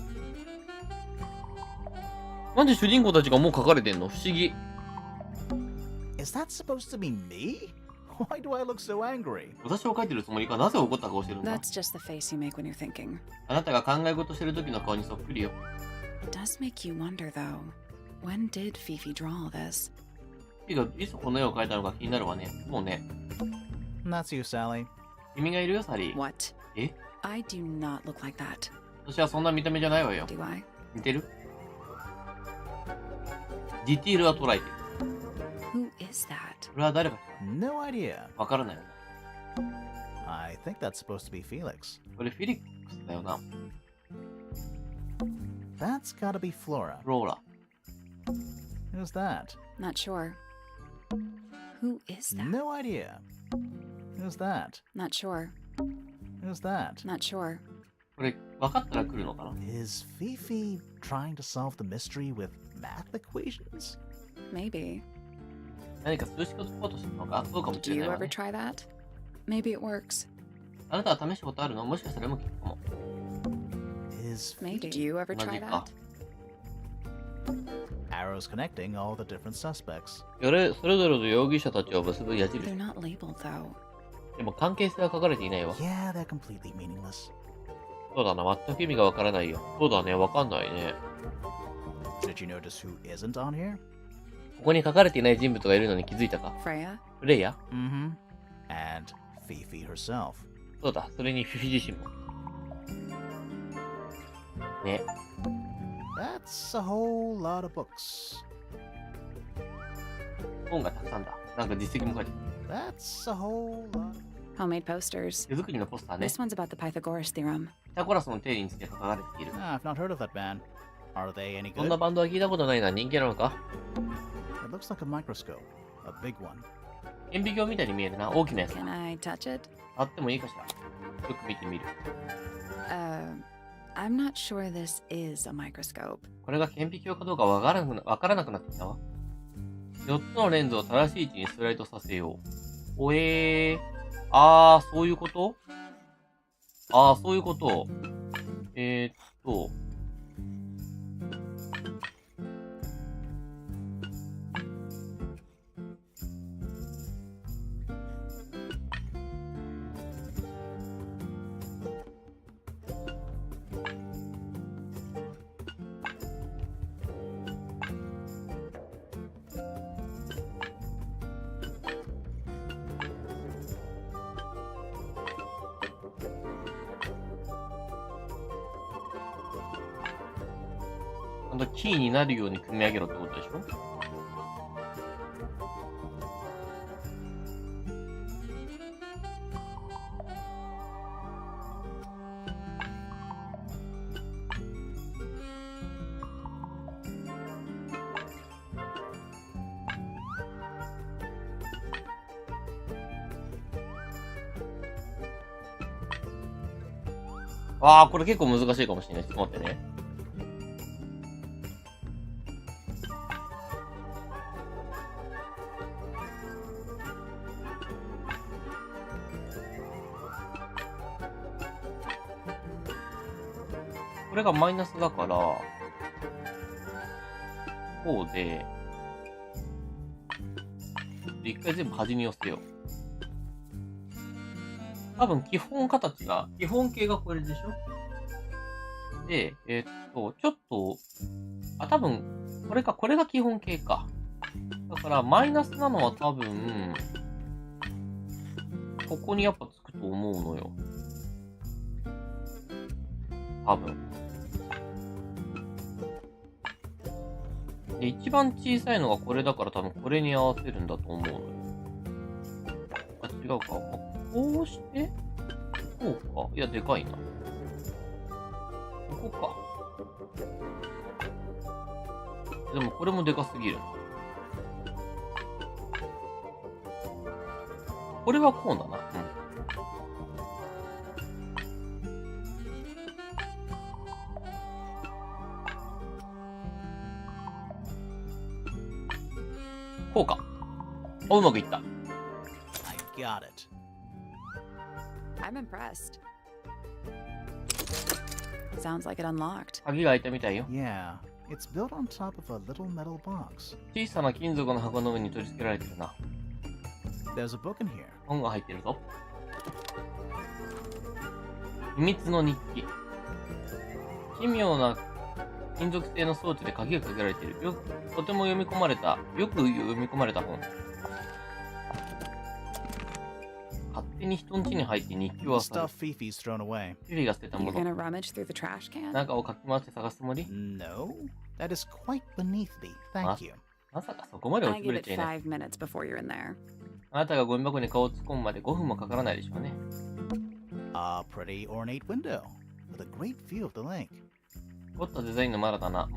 なんで主人公たちがもう書かれてんの？不思議。 Is that supposed to be me? Why do I look so angry? 私を書いてるつもりか、なぜ怒った顔してるんだ？ That's just the face you make when you're thinking. あなたが考え事してる時の顔にそっくりよ。 It does make you wonder though. When did Fifi draw all this? いつこの絵を描いたのか気になるわね。もうね。 That's you, Sally. 君がいるよ、サリー。 What? え？ I do not look like that. 私はそんな見た目じゃないわよ。 Do I? 似てる？ディティールは捉えてる。 Who is that? これは誰か No idea. わからないよね。 I think that's supposed to be Felix. これフィリックスだよな。 That's gotta be Flora. ローラ。 Who's that? Not sure. Who is that? No idea. Who's that? Not sure. Who's that? Not sure. これ分かったら来るのかな？ Is Fifi trying to solve the mystery with math equations? Maybe. 何か数式を解こうとしてるのか？そうかもし Do れない you わ ever ね。 try that? Maybe it works. あなたは試したことあるの？もしかしたらうまくいくかも。 Is Maybe. Do you ever try Magic. that? arrows connecting all the different suspects? それぞれの容疑者たちを結ぶ矢印。 They're not labeled though. でも関係性は書かれていないわ。 Yeah, they're completely meaningless. そうだな、全く意味がわからないよ。そうだね、わかんないね。Did you notice who isn't on here? ここに書かれていない人物がいるのに気づいたか？ Freya? フレイヤ？ Mm-hmm. And Fifi herself. そうだ、それにフィフィ自身も。ね。That's a whole lot of books. 本がたくさんだ。なんか実績も書いてある。 That's a whole lot. Homemade posters. 手作りのポスターね。 This one's about the Pythagoras theorem. ピタゴラスの定理について書かれている。 I've not heard of that band. Are they any そんな good? バンドは聞いたことないな。人気なのか？ It looks like a microscope. A big one. 顕微鏡みたいに見えるな。大きなやつだ。 Can I touch it? あってもいいかしら。よく見てみる。 I'm not sure this is a microscope. これが顕微鏡かどうかわからなくなってきたわ。4つのレンズを正しい位置にスライドさせよう。そういうこと？そういうこと。キーになるように組み上げろってことでしょ？これ結構難しいかもしれない。ちょっと待ってね。これがマイナスだから、こうで、一回全部端に寄せよう。多分基本形が、基本形がこれでしょ？で、ちょっと、多分、これが基本形か。だから、マイナスなのは多分、ここにやっぱつくと思うのよ。多分。で、一番小さいのがこれだから多分これに合わせるんだと思うのよ。違うか。こうして、こうか。いや、でかいな。ここか。でもこれもでかすぎる。これはこうだな。こうか。うまくいった。I got it. I'm impressed. Sounds like it unlocked. 鍵が開いたみたいよ。 Yeah, it's built on top of a little metal box. 小さな金属の箱の上に取り付けられてるな。There's a book in here. 本が入ってるぞ。秘密の日記。奇妙な金属製の装置で鍵がかけられている。とてもよく読み込まれた本。勝手に人ん家に入って日記を The 漁る。 stuff Fifi's thrown away. フィフィが捨てた You're もの。 gonna rummage through the trash can? 中をかき回して探すつもり？ No, that is quite beneath me. Thank you. まさかそこまで落 I ちぶ give れ it ちゃいない。 5 minutes before you're in there. あなたがゴミ箱に顔を突っ込むまで5分もかからないでしょうね。A pretty ornate window with a great view of the lake. 凝ったデザインの窓だな。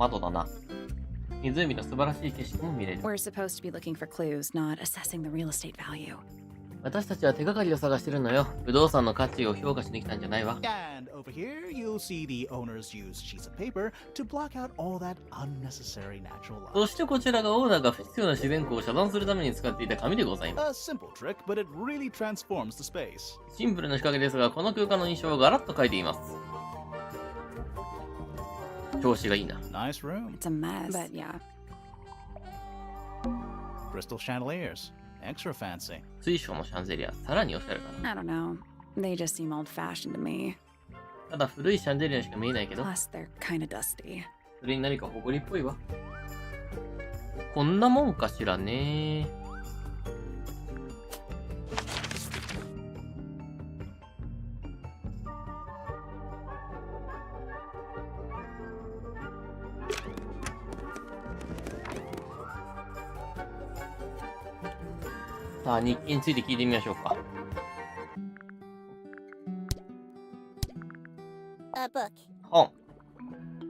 湖の素晴らしい景色も見れる。 We're supposed to be looking for clues, not assessing the real estate value. 私たちは手がかりを探してるのよ。不動産の価値を評価しに来たんじゃないわ。 And over here, you'll see the owners use sheets of paper to block out all that unnecessary natural そ light. してこちらがオーナーが不必要な自然光を遮断するために使っていた紙でございま A simple trick, but it really transforms the space. す。シンプルな仕掛けですが、この空間の印象をガラッと変えています。調子がいいな。 Nice room. It's a mess, but yeah. Crystal chandeliers. Extra fancy. 水晶のシャンゼリア、さらにおしゃれだな。 I don't know. They just seem old-fashioned to me. ただ古いシャンゼリアにしか見えないけど、 Plus, they're kinda dusty. それに何か埃っぽいわ。こんなもんかしらね。さあ、日記について聞いてみましょうか。A book. 本。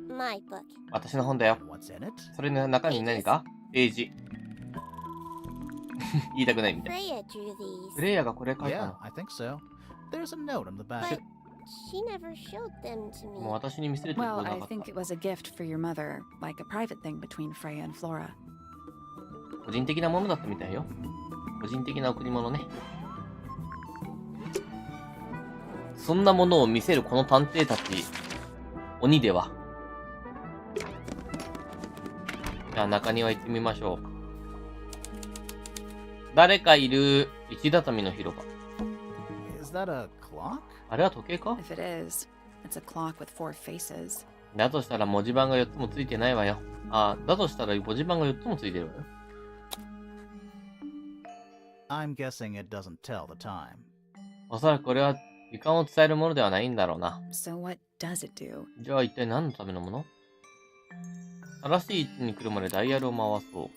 My book. 私の本だよ。 What's in it? それの中身に何かページ。言いたくないみたい。 Freya drew フ these, レイヤがこれ書いた Yeah, の。 I think so. There's a note on the back. but she never showed them to もう me. 私に見せるとこ Well, ろな I かった。 think it was a gift for your mother, like a private thing between Freya and Flora. 個人的なものだったみたいよ。個人的な贈り物ね。そんなものを見せるこの探偵たち、鬼では。じゃあ中庭行ってみましょう。誰かいる石畳の広場。 Is that a clock? あれは時計か？ If it is, it's a clock with 4 faces. だとしたら文字盤が4つもついてないわよ。あ、だとしたら文字盤が4つもついてるわよ。I'm guessing it doesn't tell the time. おそらくこれは時間を伝えるものではないんだろうな。So what does it do? じゃあ一体何のためのもの？正しい位置に来るまでダイヤルを回そう。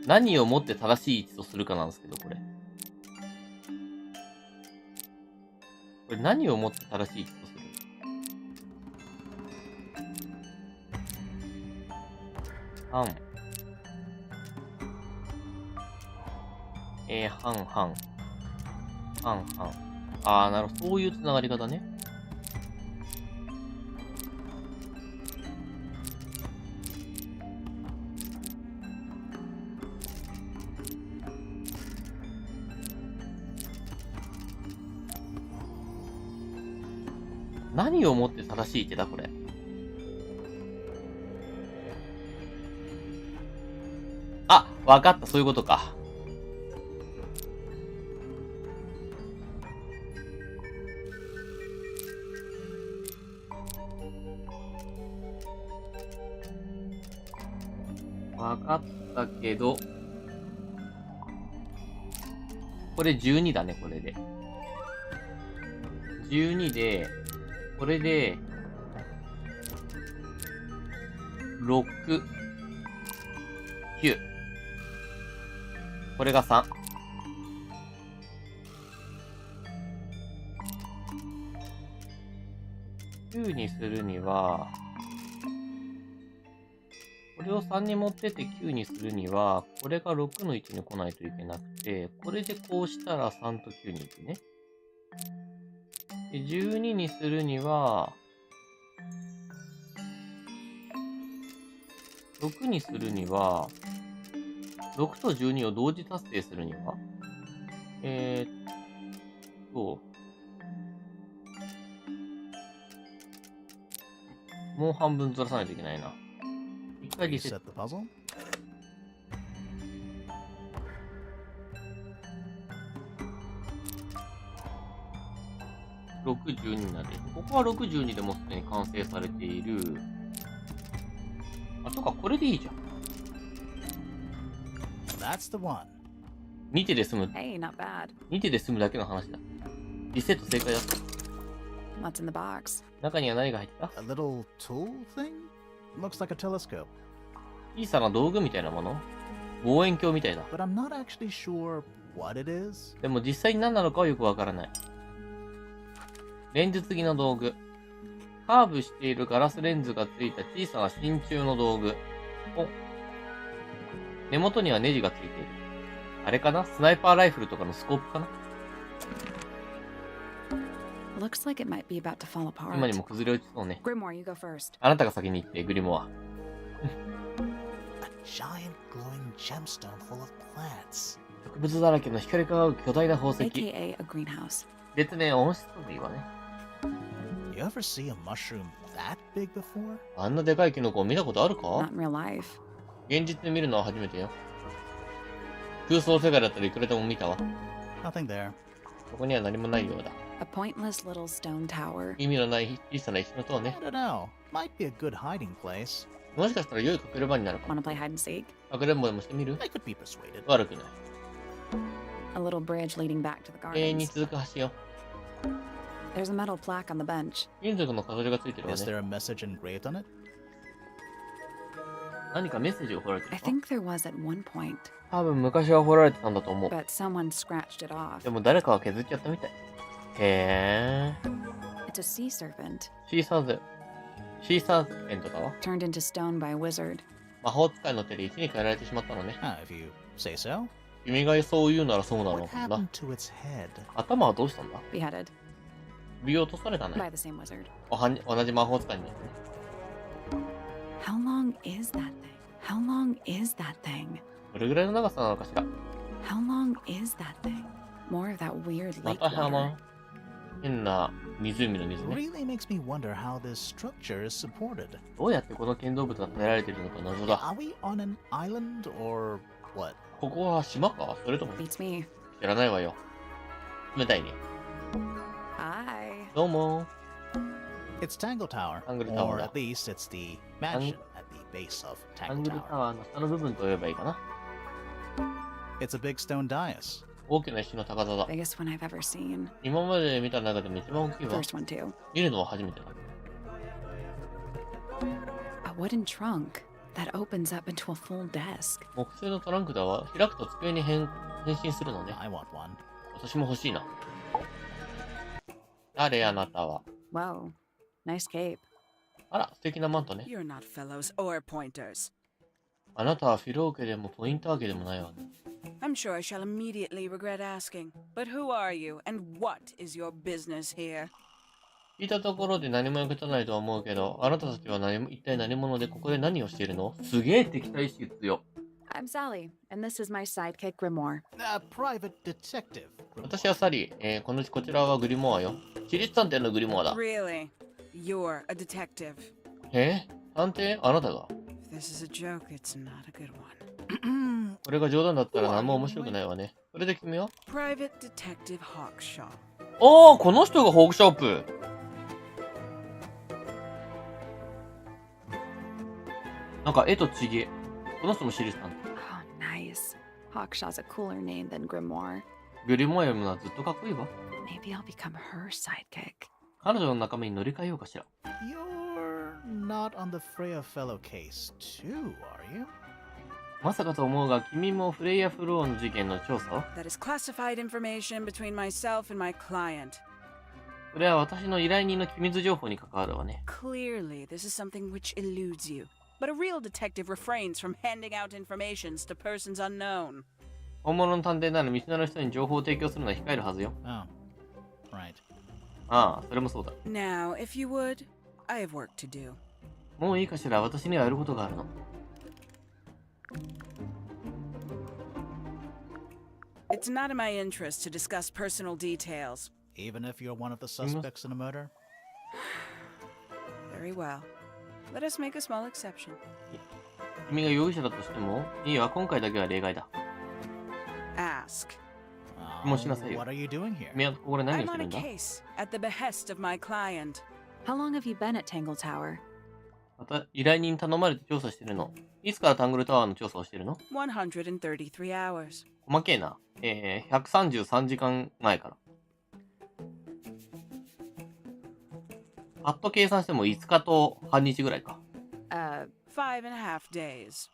何をもって正しい位置とするかなんですけど、これ。これ何をもって正しい位置とする？半。半。あー、なるほど。そういうつながり方ね。何をもって正しい手だ、これ。あ、わかった。そういうことか。わかったけど、これ12だね、これで。12で、これで、6、9。これが3。9にするには、これを3に持ってって9にするには、これが6の位置に来ないといけなくて、これでこうしたら3と9に行くね。で、12にするには、6にするには、6と12を同時達成するには、もう半分ずらさないといけないな。一回リセッ Reset ト。 the puzzle? 612になる。ここは612でもうすでに完成されている。あ、とかこれでいいじゃん。That's the one. 2手で済む。 Hey, not bad. 2手で済むだけの話だ。リセット正解だった。 What's in the box? 中には何が入った？ A little tool thing? Looks like a telescope. 小さな道具みたいなもの？望遠鏡みたいだ。 But I'm not actually sure what it is. でも実際に何なのかはよくわからない。レンズ付きの道具。カーブしているガラスレンズが付いた小さな真鍮の道具。お。根元にはネジが付いている。あれかな？スナイパーライフルとかのスコープかな？ Looks like it might be about to fall 今 apart. にも崩れ落ちそうね。 Grimoire, you go first. あなたが先に行って、グリモア。A giant glowing gemstone full of plants. 植物だらけの光り輝く巨大な宝石。 AKA a greenhouse. 別名、温室ともいいわね。 You ever see a mushroom that big before? あんなでかいキノコを見たことあるか？ Not in real life. 現実で見るのは初めてよ。空想世界だったらいくらでも見たわ。Nothing there. そこには何もないようだ。A pointless little stone tower. 意味のない小さな石の塔ね。 I don't know. Might be a good hiding place. もしかしたら良い隠れ場になるかも。 Wanna play hide and seek? かくれんぼでもしてみる？ I could be persuaded. 悪くない。 A little bridge leading back to the 永遠に gardens. 続く橋よ。 There's a metal plaque on the bench. 金属の飾りがついてるわ Is ね。 there a message engraved on it? 何かメッセージが彫られて I るか？ think there was at one point, 多分昔は彫られてたんだと思う。 but someone scratched it off. でも誰かは削っちゃったみたい。へー。 It's a sea serpent シーサーペントだわ。 turned into stone by a wizard. 魔法使いの手で石に変えられてしまったのね。 If you say so. 君がそう言うならそうなの What かな。 happened to its head? 頭はどうしたんだ？ Beheaded 首を落とされた by ね。 the same wizard. 同じ魔法使いになってね。 How long is that thing? How long is that thing? どれぐらいの長さなのかしら。 How long is that thing? More of that weird ま lake た water. 浜。変な湖の水ね。 Really makes me wonder how this structure is supported. どうやってこの建造物が建てられているのか謎だ。 Are we on an island or what? ここは島か？それとも Beats me. 知らないわよ。冷たいね。 Hi. どうも。 It's TangleTower. TangleTower. Or at least it's the mansion at the base of タングルタ TangleTower. ワーの下の部分と言えばいいかな。 It's a big stone dais. 大きな石の高座だ。 Biggest one I've ever seen. 今まで見た中でも一番大きいわ。 First one too. 見るのは初めてだ。 A wooden trunk that opens up into a full desk. 木製のトランクだわ。開くと机に変身するのね。 I want one. 私も欲しいな。誰あなたは。 Whoa. Nice cape. あら、素敵なマントね。 You're not fellows or pointers. あなたはフィロー家でもポイントー家でもないわね。 I'm sure I shall immediately regret asking. But who are you, and what is your business here? 聞いたところで何も役立たないとは思うけど、あなたたちは一体何者でここで何をしているの？すげえ敵対意識強。 I'm Sally, and this is my sidekick Grimoire. A private detective. 私はサリー。こちらはグリモアよ。私立探偵のグリモアだ。 Really? You're a detective. 探偵？あなたが。 If this is a joke, it's not a good one. これが冗談だったら何も面白くないわね。それで君は？ Private Detective Hawkshaw. ああ、この人がホークショップ。なんか絵とちげ。この人も私立探偵。 Oh, nice. Hawkshaw's a cooler name than Grimoire. グリモア読むのはずっとかっこいいわ。 Maybe I'll become her sidekick. 彼女の仲間に乗り換えようかしら。 You're not on the Freya fellow case, too, are you? まさかと思うが、君もフレイヤ・フローの事件の調査を？ That is classified information between myself and my client. それは私の依頼人の機密情報に関わるわね。 Clearly, this is something which eludes you. But a real detective refrains from handing out informations to persons unknown. 本物の探偵なら見知らぬ人に情報を提供するのは控えるはずよ。 Oh, right. ああ、それもそうだ。 Now, if you would, I have work to do. もういいかしら、私にはやることがあるの。It's not in my interest to discuss personal details. Even if you're one of the suspects in a murder? Very well. Let us make a small exception. 君が容疑者だとしても、いいわ、今回だけは例外だ。 Ask. もうしなさいよ。 What are you doing here? 君はここで何を I'm して on る a んだ？ case at the behest of my client. How long have you been at TangleTower? また依頼人に頼まれて調査してるの。いつからタングルタワーの調査をしてるの？ 133 hours. 細けえな。133時間前から。パッと計算しても5日と半日ぐらいか。 5.5 days.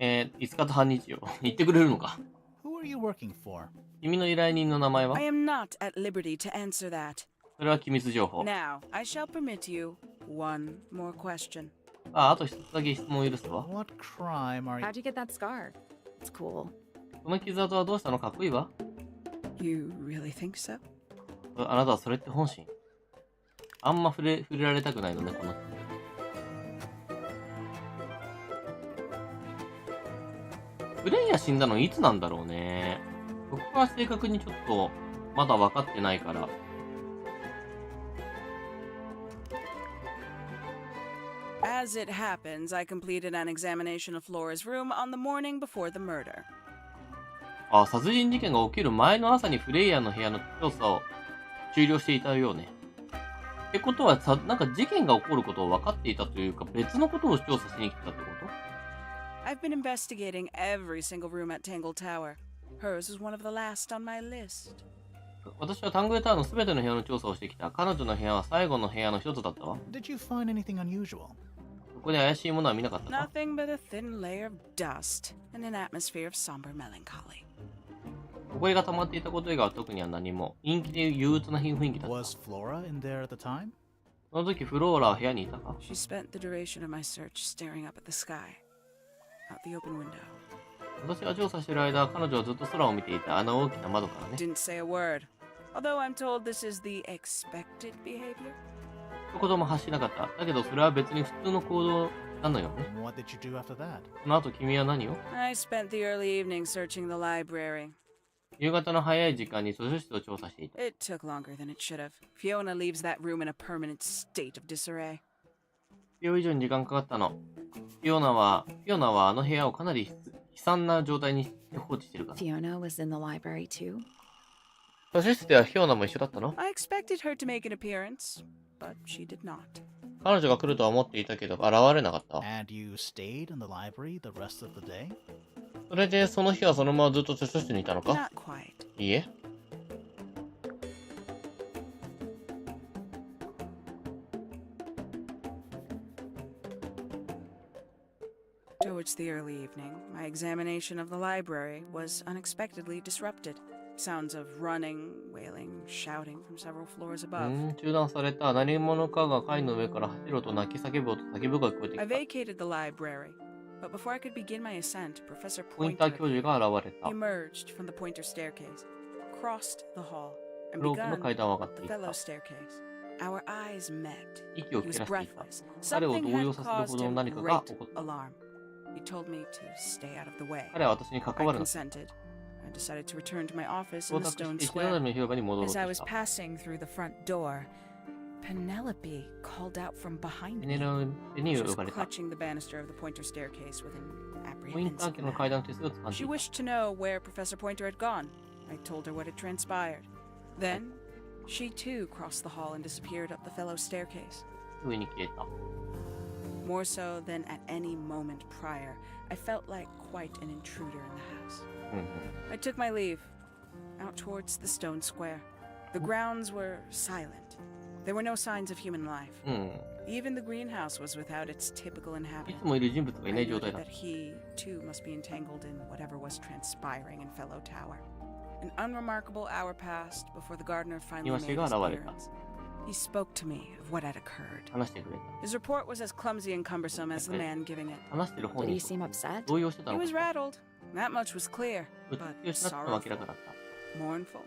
5日と半日よ。言ってくれるのか。 Who are you working for? 君の依頼人の名前は？ I am not at liberty to answer that. それは機密情報。 Now, I shall permit you one more question. あと一つだけ質問を許すわ。 What crime are you... How'd you get that scar? It's cool. この傷跡はどうしたの？かっこいいわ。 You really think so? あなたはそれって本心？あんま触れられたくないのね、この人。フレイヤ死んだのいつなんだろうね。僕は正確にちょっとまだ分かってないから。As it happens, I completed an examination of Flora's room on the morning before the murder. あ、殺人事件が起きる前の朝にフレイヤの部屋の調査を終了していたようね。ってことはなんか事件が起こることを分かっていたというか、別のことを調査しに来たってこと？ I've been investigating every single room at TangleTower. Hers is one of the last on my list. 私はタングルタワーのすべての部屋の調査をしてきた。彼女の部屋は最後の部屋の一つだったわ。Did you find anything unusual? そこで怪しいものは見なかったか？ Nothing but a thin layer of dust and an atmosphere of somber melancholy. ここが溜まっていたこと以外は特には何も。陰気で憂鬱な雰囲気だった。Was Flora in there at the time? その時フローラは部屋にいたか？ She spent the duration of my search staring up at the sky, out the open window. 私が調査している間、彼女はずっと空を見ていた。あの大きな窓からね。 Didn't say a word, although I'm told this is the expected behavior. 一言も発しなかった。だけどそれは別に普通の行動なのよね。 What did you do after that? その後君は何を？ I spent the early evening searching the library. 夕方の早い時間に図書室を調査していた。 It took longer than it should have. Fiona leaves that room in a permanent state of disarray. 必要以上に時間かかったの。フィオナはあの部屋をかなり悲惨な状態に放置してるから。 Fiona was in the library too. 図書室ではフィオナも一緒だったの？ I expected her to make an appearance, but she did not. 彼女が来るとは思っていたけど、現れなかった。 And you stayed in the library the rest of the day? それでその日はそのままずっと図書室にいたのか？ Not quite. いいえ。 Towards the early evening, my examination of the library was unexpectedly disrupted. Sounds of running, wailing, shouting from several floors above. 中断された。何者かが階の上から走ろうと泣き叫ぶ音、叫ぶが聞こえて I きた。 vacated the library, but before I could begin my ascent, Professor ポインター Pointer 教授が現れた。 emerged from the Pointer staircase, crossed the hall, and ロープの begun 階段を上がっ the ていった。 fellow staircase. Our eyes met. 息を He 切 was らしていた。 breathless. 彼を Something 動 had 揺させるほ caused どの him 何かが great 起こった。 alarm. He told me to stay out of the way. 彼は私に関 I わるな。 consented. I decided to return to my office 承 in the 諾 stone して人並 square. みの広場に戻ろう As と I し was た。 passing through the front door, Penelope called out from behind ペ me. ネロペに She 呼 was ばれた。 clutching the banister of the Pointer staircase with an ポインター apprehensive 家の manner. 階段の手すりを掴んで She いた。 wished to know where Professor Pointer had gone. I told her what had transpired. Then, she too crossed the hall and disappeared up the fellow staircase. 上に消えた。 More so than at any moment prior, I felt like quite an intruder in the house. うんうん。 I took my leave, out towards the stone square. The grounds were silent. There were no signs of human life. うん。 Even the greenhouse was without its typical い inhabitant. つもいる人物がいな I い状態 noted だっ that た。 he, too, must be entangled in whatever was transpiring in Fellow Tower. An unremarkable hour passed before the gardener finally made his 庭師が現れた。 appearance. He spoke to me of what had occurred. 話してくれた。 His report was as clumsy and cumbersome as the man giving it. 話してる本 Did he 人 seem upset? 動揺してた He の was か。 rattled. That much was clear, 落 but ち着きを失ったのは明ら sorrowful, かだった。 mournful.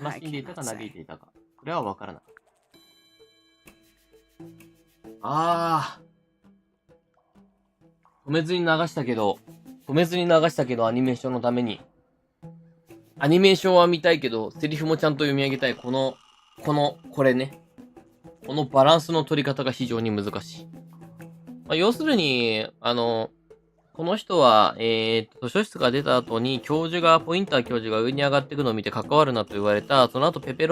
悲 I しんでいた cannot か嘆いて say. いたか。これはわからない。あ止めずに流したけど、アニメーションのために。アニメーションは見たいけど、セリフもちゃんと読み上げたい。これね。このバランスの取り方が非常に難しい。まあ、要するに、この人は、図書室が出た後にポインター教授が上に上がっていくのを見て関わるなと言われた。その後ペネ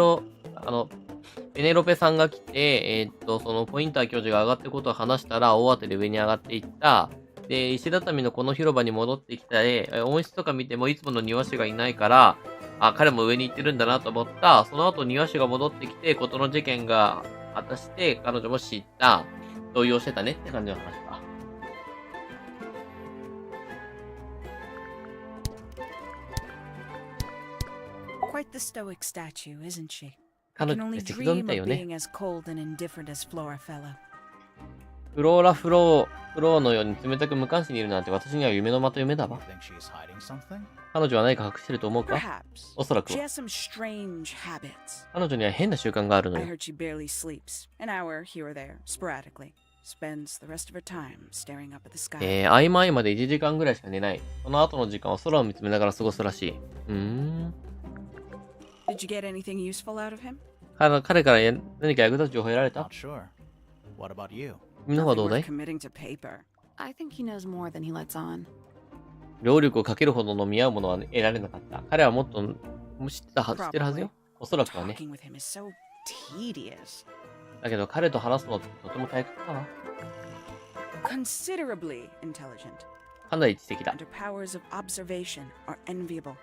ロペさんが来て、そのポインター教授が上がっていくことを話したら、大当てで上に上がっていった。で、石畳のこの広場に戻ってきた音質とか見てもいつもの庭師がいないから、彼も上に行ってるんだなと思った。その後庭師が戻ってきて、事の事件が果たして、彼女も知った。動揺してたねって感じの話か。Quite the stoic statue, isn't she? I 彼 can 女っ only て赤道み dream たい of よね。 being as cold and indifferent as Flora Fellow. フローのように冷たく無関心にいるなんて私には夢のまた夢だ You わ。 think she's hiding something? 彼女は何か隠してると思うか？ Perhaps. おそらく She は。 has some strange habits. 彼女には変な習慣があるの I よ。 heard she barely sleeps. An hour here or there, sporadically. Spends the rest of her time staring up at the sky. 合間合間で1時間ぐらいしか寝ない。その後の時間は空を見つめながら過ごすらしい。Did you get anything ususeful out of him? 彼から何か役立つ情報を得られた？ Not sure. What about you? 君の方はどうだ Nothing い worth committing to paper. I think he knows more than he lets on. 労力をかけるほどの見合うものは得られなかった。彼はもっと知ってるはずよ。おそらくはね。 Talking with him is so tedious. だけど彼と話すのってとても退屈だわ。 Considerably intelligent. かなり知的だ And。her powers of observation are enviable.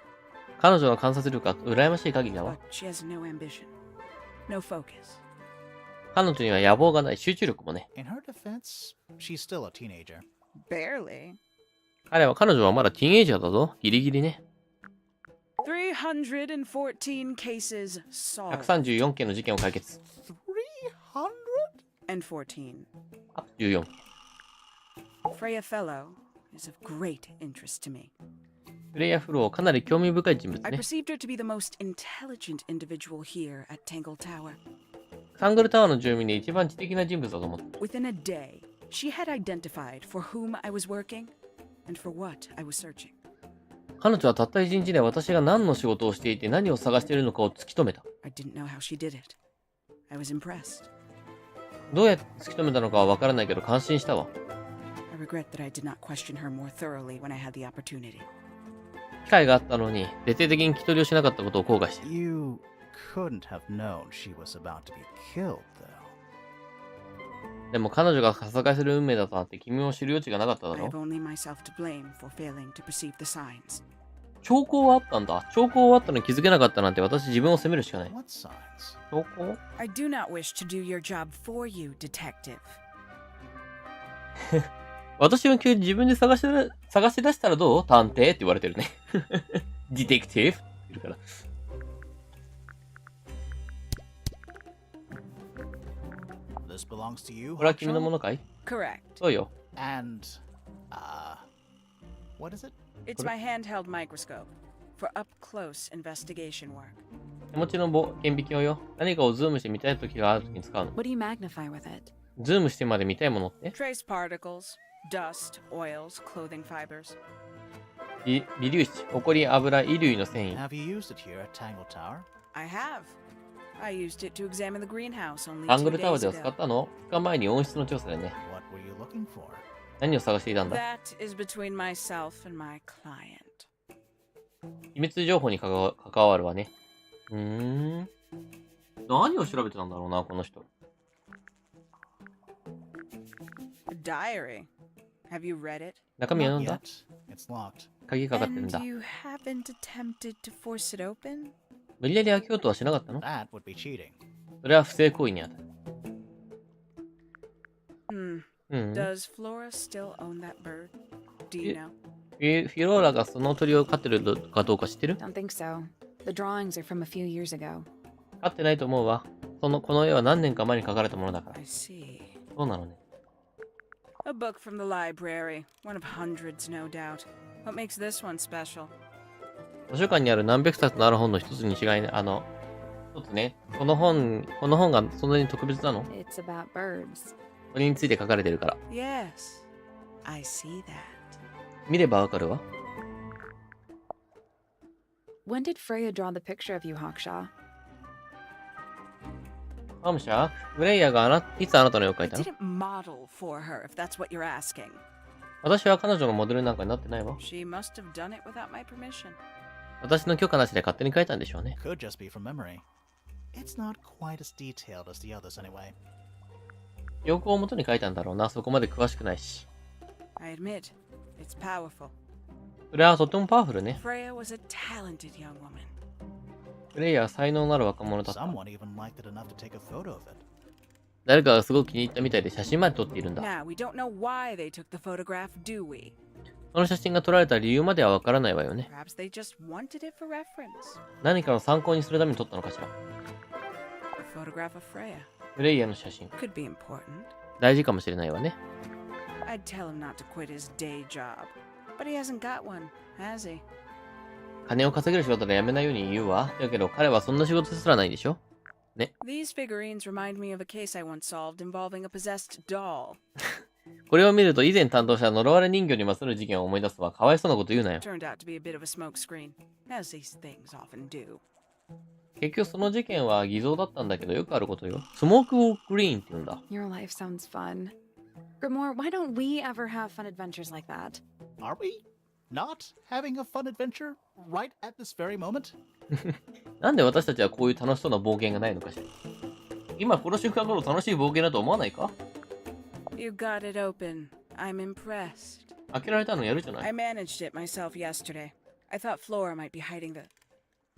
彼女の観察力は羨ましい限りだわ But。she has no ambition. No focus. 彼女には野望がない、集中力もね。 In her defense, she's still a teenager. Barely. 彼女はまだティーンエイジャーだぞ。ギリギリね。 314 cases solved. 134件の事件を解決。 300? And 14. あと14。 Freya Fellow is of great interest to me. プレイヤーフロー、かなり興味深い人物 I ね。 perceived her to be the most intelligent individual here at TangleTower. タングルタワーの住民で一番知的な人物だと思った。 Within a day, she had identified for whom I was working and for what I was searching. 彼女はたった一日で私が何の仕事をしていて何を探しているのかを突き止めた。 I didn't know how she did it. I was impressed. どうやって突き止めたのかはわからないけど感心したわ。 I regret that I did not question her more thoroughly when I had the opportunity. 機会があったのに、徹底的に聞き取りをしなかったことを後悔している。 You couldn't have known she was about to be killed, though. でも彼女が殺害する運命だとなって君も知る余地がなかっただ I ろ have only myself to blame for failing to perceive the signs. 兆候はあったんだ。兆候はあったのに気づけなかったなんて私自分を責めるしかない。 What signs? 兆候 I do not wish to do your job for you, detective. 私は急に自分で探し出したらどう探偵って言われてるね。ディテクティブいるから。 This belongs to you, これは君の Hawkshaw? ものかい Correct. そうよ。 And, what is it? It's my handheld microscope for up close investigation work. 手持ちの顕微鏡よ。何かをズームして見たい時がある時に使うの。 What do you magnify with it? ズームしてまで見たいものって Trace particles, dust, oils, clothing fibers. 微粒子、ホコリ、油、衣類の繊維。 Have you used it here at TangleTower? I have. I used it to examine the greenhouse only タング 2ルタワー days では使っ ago. たの ?2 日前に温室の調査でね。 What were you looking for? 何を探していたんだ That is between myself and my client. 秘密情報に関わるわね。何を調べてたんだろうな、この人。 A diary. Have you read it? 中身は Not 何だ yet. It's locked. 鍵かかってるん And だ。 you haven't attempted to force it open? 無理やり開けようとはしなかったの That would be cheating. それは不正行為にあたる。 Hmm. うん。 Does Flora still own that bird? Do you know? フィローラがその鳥を飼ってるかどうか知ってる Don't think so. The drawings are from a few years ago. 飼ってないと思うわ。この絵は何年か前に描かれたものだから I。see. そうなのね。 A book from the library. One of hundreds, no doubt. What makes this one special? 図書館にある何百冊のある本の一つに違いない。一つね。この本がそんなに特別なの It's about birds. 鳥について書かれてるから。 Yes. I see that. 見ればわかるわ。 When did Freya draw the picture of you, Hawkshaw? ハムシャーブレイヤーがいつあなたの絵を描 I いたの didn't model for her, if that's what you're asking. 私は彼女のモデルなんかになってないわ。 She must have done it without my permission. 私の許可なしで勝手に描いたんでしょうね。 Could just be from memory. It's not quite as detailed as the others anyway. 記憶を元に描いたんだろうな。そこまで詳しくないし。 I admit, it's powerful. それはとてもパワフルね。 Freya was a talented young woman. ブレイヤーは才能のある若者だった。 Someone even liked it enough to take a photo of it. 誰かがすごく気に入ったみたいで写真まで撮っているんだ。 Now, we don't know why they took the photograph, do we? その写真が撮られた理由まではわからないわよね。 Perhaps they just wanted it for reference. 何かの参考にするために撮ったのかしら。 A photograph of Freya ブレイヤーの写真。 could be important. 大事かもしれないわね。 I'd tell him not to quit his day job, but he hasn't got one, has he? 金を稼げる仕事で辞めないように言うわ。だけど彼はそんな仕事すらないでしょ。 These figurines remind me of a case I once solved involving a possessed doll. これを見ると以前担当した呪われ人形に勝る事件を思い出すわ。かわいそうなこと言うなよ。 Turned out to be a bit of a smokescreen, as these things often do. 結局その事件は偽造だったんだけどよくあることよ。スモークグリーンって言うんだ。 Your life sounds fun. Grimoire, why don't we ever have fun adventures like that? Are we not having a fun adventure right at this very moment? なんで私たちはこういう楽しそうな冒険がないのかしら。今この瞬間から楽しい冒険だと思わないか？ You got it open. I'm impressed. 開けられたのやるじゃない。 I managed it myself yesterday. I thought Flora might be hiding the...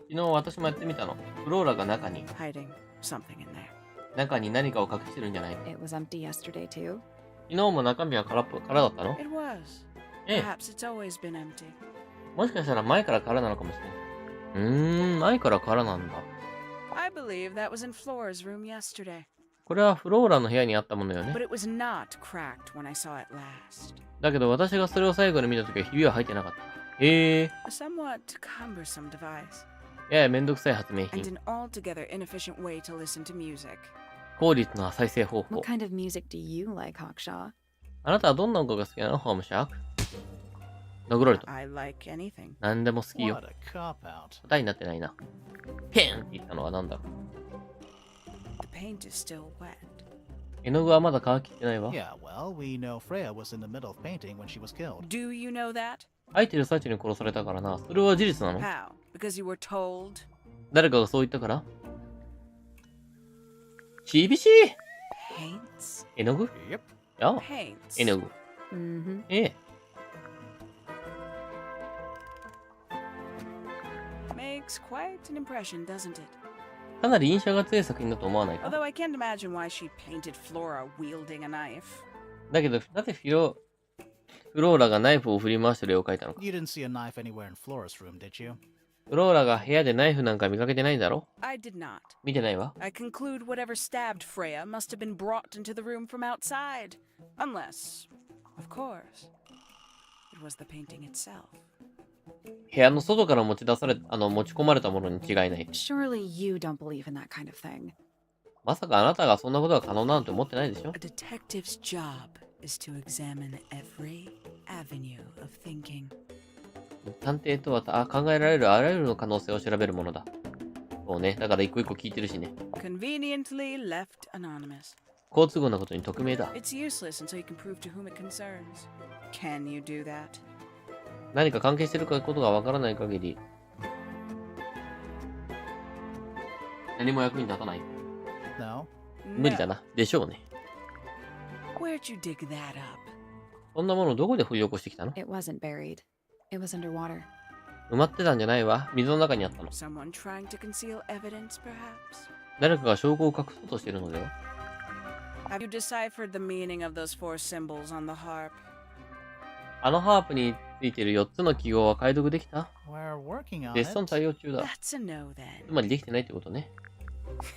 昨日私もやってみたの。フローラが中に hiding something in there. 中に何かを隠してるんじゃないの。 It was empty yesterday, too. 昨日も中身は空だったの？ It was. ええ。 Perhaps it's always been empty. もしかしたら前から空なのかもしれない。前から空なんだ。I believe that was in Flora's room yesterday. これはフローラの部屋にあったものよね But。it was not cracked when I saw it last. だけど私がそれを最後に見たときはひびは入ってなかった。へえ。 A somewhat cumbersome device. ややめんどくさい発明 And 品。 an altogether inefficient way to listen to music. 効率の再生方法 What。kind of music do you like, Hawkshaw? あなたはどんな音楽が好きなのホームシャーク。殴られた。 I like anything. 何でも好きよ What。a cop-out. 答えになってないな。ペンって言ったのは何だろう。 The paint is still wet. 絵の具はまだ乾きってないわ。 Yeah, well, we know Freya was in the middle of painting when she was killed. Do you know that? 空いてる最中に殺されたからな。それは事実なの？ How? Because you were told? 誰かがそう言ったから？厳しい。 Paints? 絵の具？ Yep. あ、 Paints. 絵の具。 Mm-hmm. ええ。 Makes quite an impression, doesn't it? かなり印象が強い作品だと思わないか？ Although I can't imagine why she painted Flora wielding a knife. だけど、なぜフローラがナイフを振り回してる絵を描いたのか？ You didn't see a knife anywhere in Flora's room, did you? フローラが部屋でナイフなんか見かけてないんだろ？ I did not. 見てないわ。 I conclude whatever stabbed Freya must have been brought into the room from outside. Unless, of course, it was the painting itself. 部屋の外から持ち込まれたものに違いない。 Surely you don't believe in that kind of thing. まさかあなたがそんなことが可能なんて思ってないでしょ？ A detective's job is to examine every avenue of thinking. 探偵とは考えられるあらゆるの可能性を調べるものだ。そうね。だから一個一個聞いてるしね。 Conveniently left anonymous. 好都合なことに匿名だ。 It's useless until you can prove to whom it concerns. Can you do that? 何か関係してることがわからない限り、何も役に立たない。 No. 無理だな。でしょうね。 Where'd you dig that up? そんなものどこで掘り起こしてきたの？ It wasn't buried. It was underwater. 埋まってたんじゃないわ。水の中にあったの。 Someone trying to conceal evidence, perhaps? 誰かが証拠を隠そうとしているのでは？ Have you deciphered the meaning of those four symbols on the harp? あのハープについている4つの記号は解読できた？ We're working on 絶賛 it. 対応中だ。 That's a no then. つまりできてないってことね。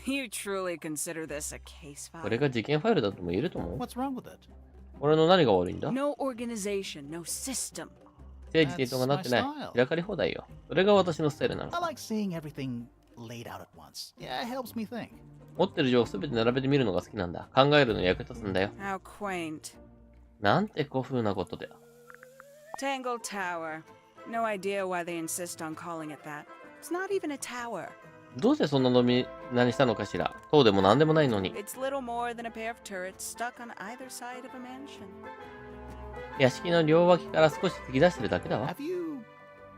You truly consider this a case これ file? が事件ファイルだとも言えると思う。 What's wrong with it? 俺の何が悪いんだ？ No organization, no system. 整理整頓がなってない。開かれ放題よ。それが私のスタイルなの。 I like seeing everything laid out at once. Yeah, it helps me think. 持ってる情報すべて並べてみるのが好きなんだ。考えるのに役立つんだよ。 How quaint. なんて古風なことだよ。 TangleTower. No idea why they insist on calling it that. It's not even a tower. どうしてそんな飲み何したのかしら。そうでもなんでもないのに。 It's little more than a pair of turrets stuck on either side of a mansion. 屋敷の両脇から少し突き出してるだけだわ。 Have you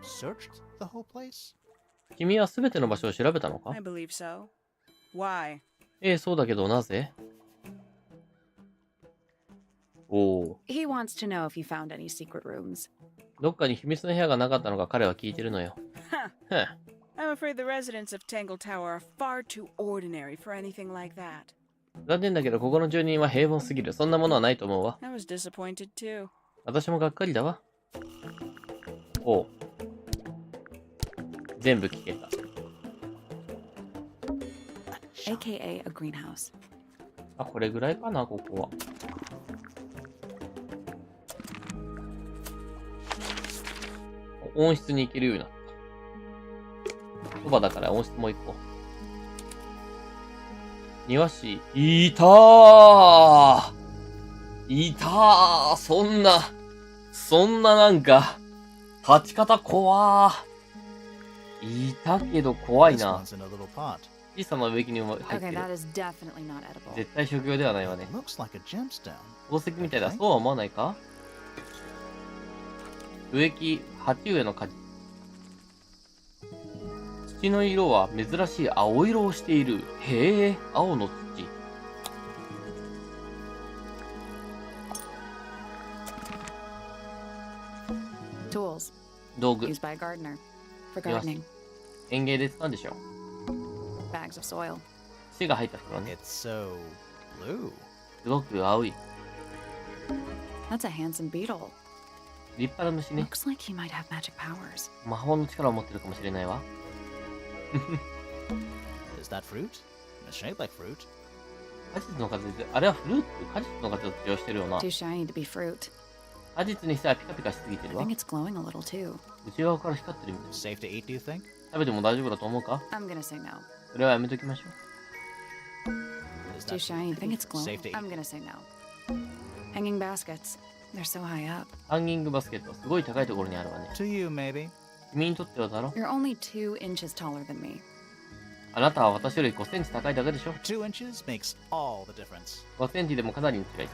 searched the whole place? 君はすべての場所を調べたのか？ I believe so. Why? そうだけどなぜ？おお。 He wants to know if you found any secret rooms. どっかに秘密の部屋がなかったのか彼は聞いてるのよ。 Huh. I'm afraid the residents of TangleTower are far too ordinary for anything like that. 残念だけどここの住人は平凡すぎる。そんなものはないと思うわ。 I was disappointed too. 私もがっかりだわ。おう。全部聞けた。 AKA a greenhouse. あ、これぐらいかな、ここは。温室に行けるようになった。そばだから温室も行こう。庭師、いたーいたーそんななんか、立ち方怖ー。いたけど怖い This な。 one's in a little pot. 小さな植木にも入って Okay, る。 that is definitely not edible. 絶対食用ではないわね。 Looks like a gemstone. 宝石みたいだ。そうは思わないか？植木、鉢植えの果実。土の色は珍しい青色をしている。へえ、青の土。Tools 道具。 used by a gardener for Yes. gardening. 園芸で使うんでしょ。 Bags of soil. 土が入った袋ね。 It's so blue. すごく青い。 That's a handsome beetle. 立派な虫ね。 Looks like he might have magic powers. 魔法の力を持ってるかもしれないわ。 Is that fruit? It's shaped like fruit. 果実の形で、あれはフルーツ？果実の形をしてるよな。 Too shiny to be fruit. 果実にしてはピカピカしすぎて I るわ。 think it's glowing a little too. 内側から光ってるみたい。 Safe to eat, do you think? 食べても大丈夫だと思うか？ I'm gonna say no. それはやめときましょう。 Is Too that shiny. I think it's glowing. safe to eat? I'm gonna say no. Hanging baskets. They're so high up. ハンギングバスケット、すごい高いところにあるわね。 To you, maybe. 君にとってはだろ？ You're only 2 inches taller than me. あなたは私より5センチ高いだけでしょ？ 2 inches makes all the difference. 5センチでもかなりの違いさ。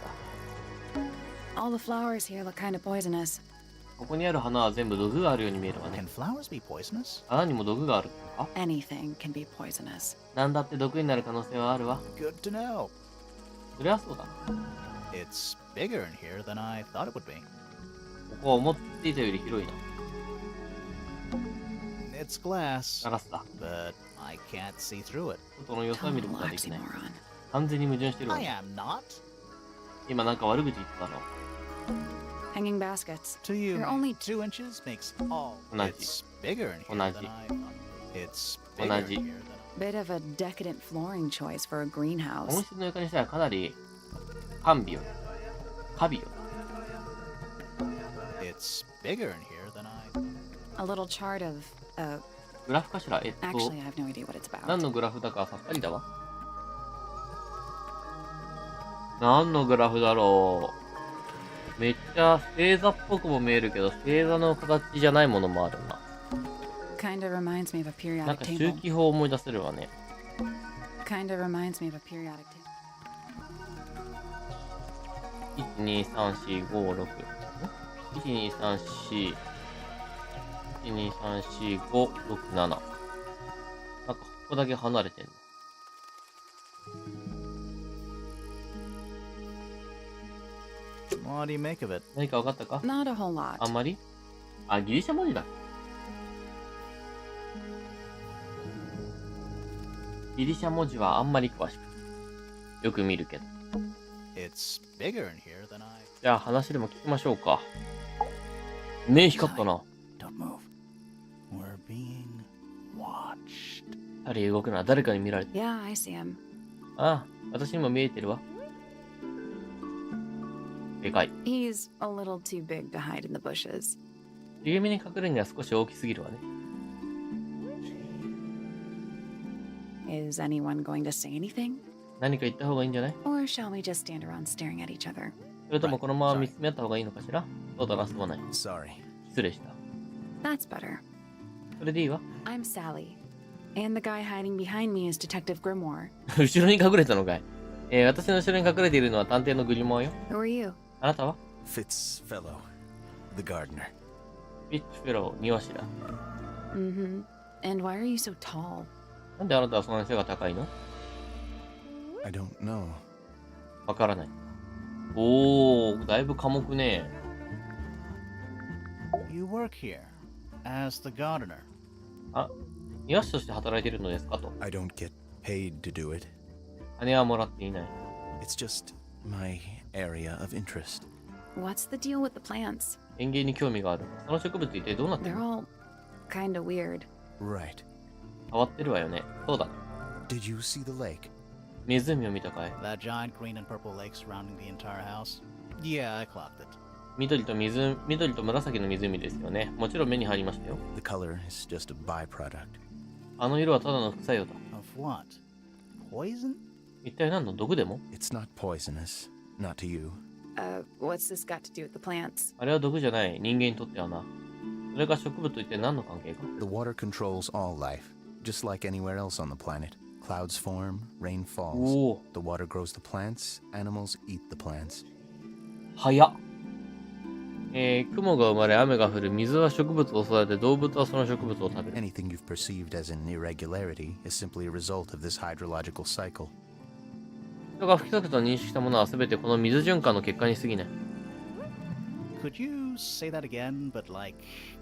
All the flowers here look kind of poisonous. ここにある花は全部毒があるように見えるわ Can ね。 flowers be poisonous? 花にも毒があるのか？ Anything can be poisonous. なんだって毒になる可能性はあるわ。 Good to know. そりゃそうだ。 It's bigger in here than I thought it would be. ここは思っていたより広いな。 It's glass, ガラスだ。 but I can't see through it. 外の様子は見ることができない。 Oxymoron. 完全に矛盾してるわ I ね。 am not. 今なんか悪口言ってたの。 Hanging baskets. To you, You're only 2 inches makes all. 同じ。 It's bigger in here 同 than じ。 I thought. It's 同 bigger じ。 in here than Bit of a decadent flooring choice for a 温 greenhouse. 室の床にしたらかなり甘美よ。カビよ。 I. It's bigger in here than I. A little chart of, グラフかしら？ actually, I have no idea what it's about. 何のグラフだかさっぱりだわ。何のグラフだろう。めっちゃ星座っぽくも見えるけど、星座の形じゃないものもあるな。 Kind of reminds me of a なん periodic か周 table. 期表を思い出せるわね。 Kind of reminds me of a periodic table. 1、2、3、4、5、6。1、2、3、4。1、2、3、4、5、6、7。なんかここだけ離れてんの。What do you make of it? 何か分かったか？ Not a whole lot. あんまり？あ、ギリシャ文字だ。ギリシャ文字はあんまり詳しく。よく見るけど。 It's bigger in here than I. じゃあ話でも聞きましょうか。目光ったな。 Don't move. We're being watched. 二人動くな。誰かに見られて。 Yeah, I see him. ああ、私にも見えてるわ。でかい。 He's a little too big to hide in the bushes. 茂みに隠れるには少し大きすぎるわね。 Is anyone going to say anything? 何か言った方がいいんじゃない？ Or shall we just stand around staring at each other? それともこのまま見つめ合った方がいいのかしら？そうだな、そうはない。 Sorry. 失礼した。 That's better. それでいいわ。 I'm Sally. And the guy hiding behind me is Detective Grimoire. 後ろに隠れたのかい。私の後ろに隠れているのは探偵のグリモアよ。 Who are you? あなたは？ Fellow, the gardener. ピッチフェロー、庭師だ。 Mm-hmm. And why are you so tall? なんであなたはそんなに背が高いの？ I don't know. わからない。おー、だいぶ寡黙ね。 You work here as the gardener. あ、庭師として働いているのですかと。 I don't get paid to do it. 金はもらっていない。 It's just my area of interest. What's the deal with the plants? 園芸に興味がある。その植物一体どうなって They're るの？ all kinda weird. Right. 変わってるわよね。そうだね。 Did you see the lake? 湖を見たかい？ That giant green and purple lake surrounding the entire house? Yeah, I clocked it. 緑と紫の湖ですよね。もちろん目に入りましたよ。 The color is just a byproduct. あの色はただの副作用だ。 Of what? Poison? 一体何の毒でも？ It's not poisonous. Not to you. What's this got to do with the plants? あれは毒じゃない。人間にとってはな。それが植物と一体何の関係か？ The water controls all life, just like anywhere else on the planet. Clouds form, rain お falls. お、 The water grows the plants, animals eat the plants. 早っ。雲が生まれ、雨が降る、水は植物を育て、動物はその植物を食べる。 Anything you've perceived as an irregularity is simply a result of this hydrological cycle. 人が不規則と認識したものは全てこの水循環の結果に過ぎない。Could you say that again, but like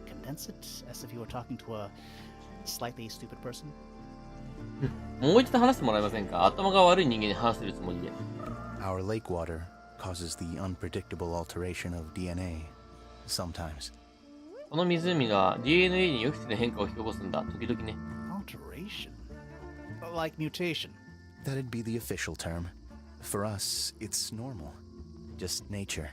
condense it as if you were talking to a slightly stupid person? もう一度話してもらえませんか？頭が悪い人間に話してるつもりで。 Our lake water causes the unpredictable alteration of DNA. Sometimes. この湖が DNA に予期せぬ変化を引き起こすんだ。時々ね。 Alteration? Like mutation. That'd be the official term. For us, it's normal. Just nature.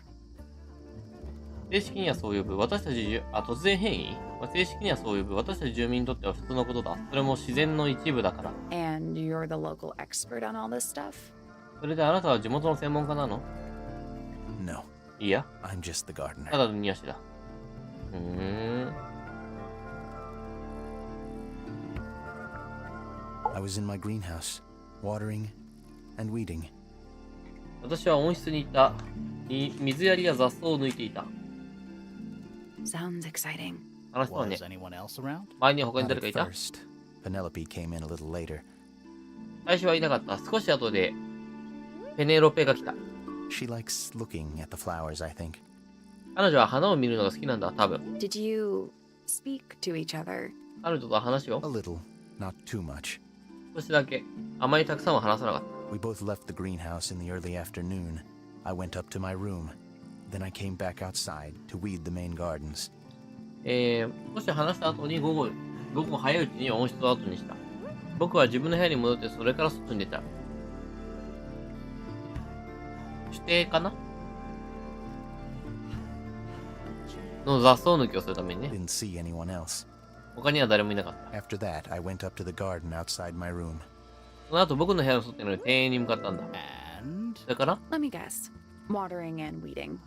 正式にはそう呼ぶ。私たち突然変異、正式にはそう呼ぶ。私たち住民にとっては普通のことだ。それも自然の一部だから。And you're the local expert on all this stuff? それであなたは地元の専門家なの？ No, いや、 I'm just the た gardener. だの庭師だ。I was in my greenhouse, watering and weeding. 私は温室にいた。水やりや雑草を抜いていた。 Sounds exciting. 話したわね。 Was anyone else around? 前に他に Not 誰 at かいた？ first. Penelope came in a little later. 最初はいなかった。少し後でペネロペが来た。 She likes looking at the flowers, I think. 彼女は花を見るのが好きなんだ、多分。 Did you speak to each other? 彼女と話 A を little, not too much. 少しだけ。あまりたくさんは話さなかった。 We both left the greenhouse in the early afternoon. I went up to my room. Then I came back outside to weed the main gardens. 少し話した後に午後早いうちに温室を後にした。僕は自分の部屋に戻ってそれから外に出た。指定かなの雑草抜きをするためにね。 Didn't see anyone else. 他には誰もいなかった。 After that, I went up to the garden outside my room. その後僕の部屋の外にある庭園に向かったんだ。 And それから Let me guess. Watering and weeding.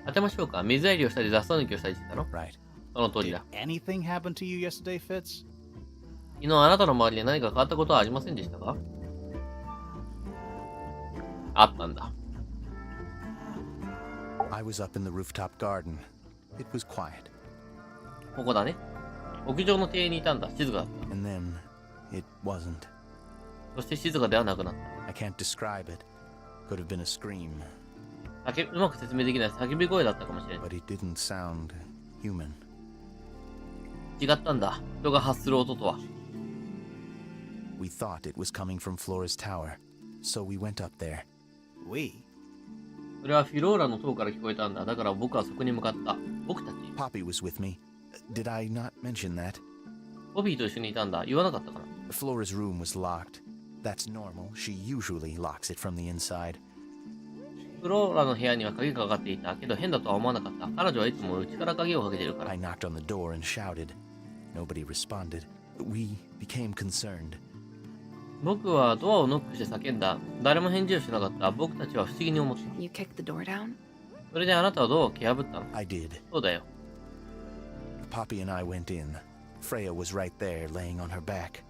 当てましょうか。水やりをしたり雑草抜きをしたりしてたの？ Right. その通り did だ。 anything happen to you yesterday, Fitz? 昨日あなたの周りで何か変わったことはありませんでしたか？あったんだ。 I was up in the rooftop garden. It was quiet. ここだね。屋上の庭園にいたんだ。静かだっ And then, it wasn't. た。そして静かではなくなっ I can't describe it. Could have been a scream, た。うまく説明できない叫び声だったかもしれない。 but it didn't sound human. 違ったんだ。人が発する音とは。 We thought it was coming from Flora's tower, so we went up there. We? それはフィローラの塔から聞こえたんだ。だから僕はそこに向かった。僕たち Poppy was with me. Did I not mention that? ボビーと一緒にいたんだ。言わなかったかな。 Flora's room was locked. That's normal. She usually locks it from the inside. フローラの部屋には鍵がかかっていた。けど変だとは思わなかった。彼女はいつも内から鍵をかけてるから I。knocked on the door and shouted. Nobody responded. We became concerned. 僕はドアをノックして叫んだ。誰も返事をしなかった。僕たちは不思議に思った。 You kicked the door down? それであなたはドアを蹴破ったの？ I did. そうだよ。 Poppy and I went in. Freya was right there, laying on her back.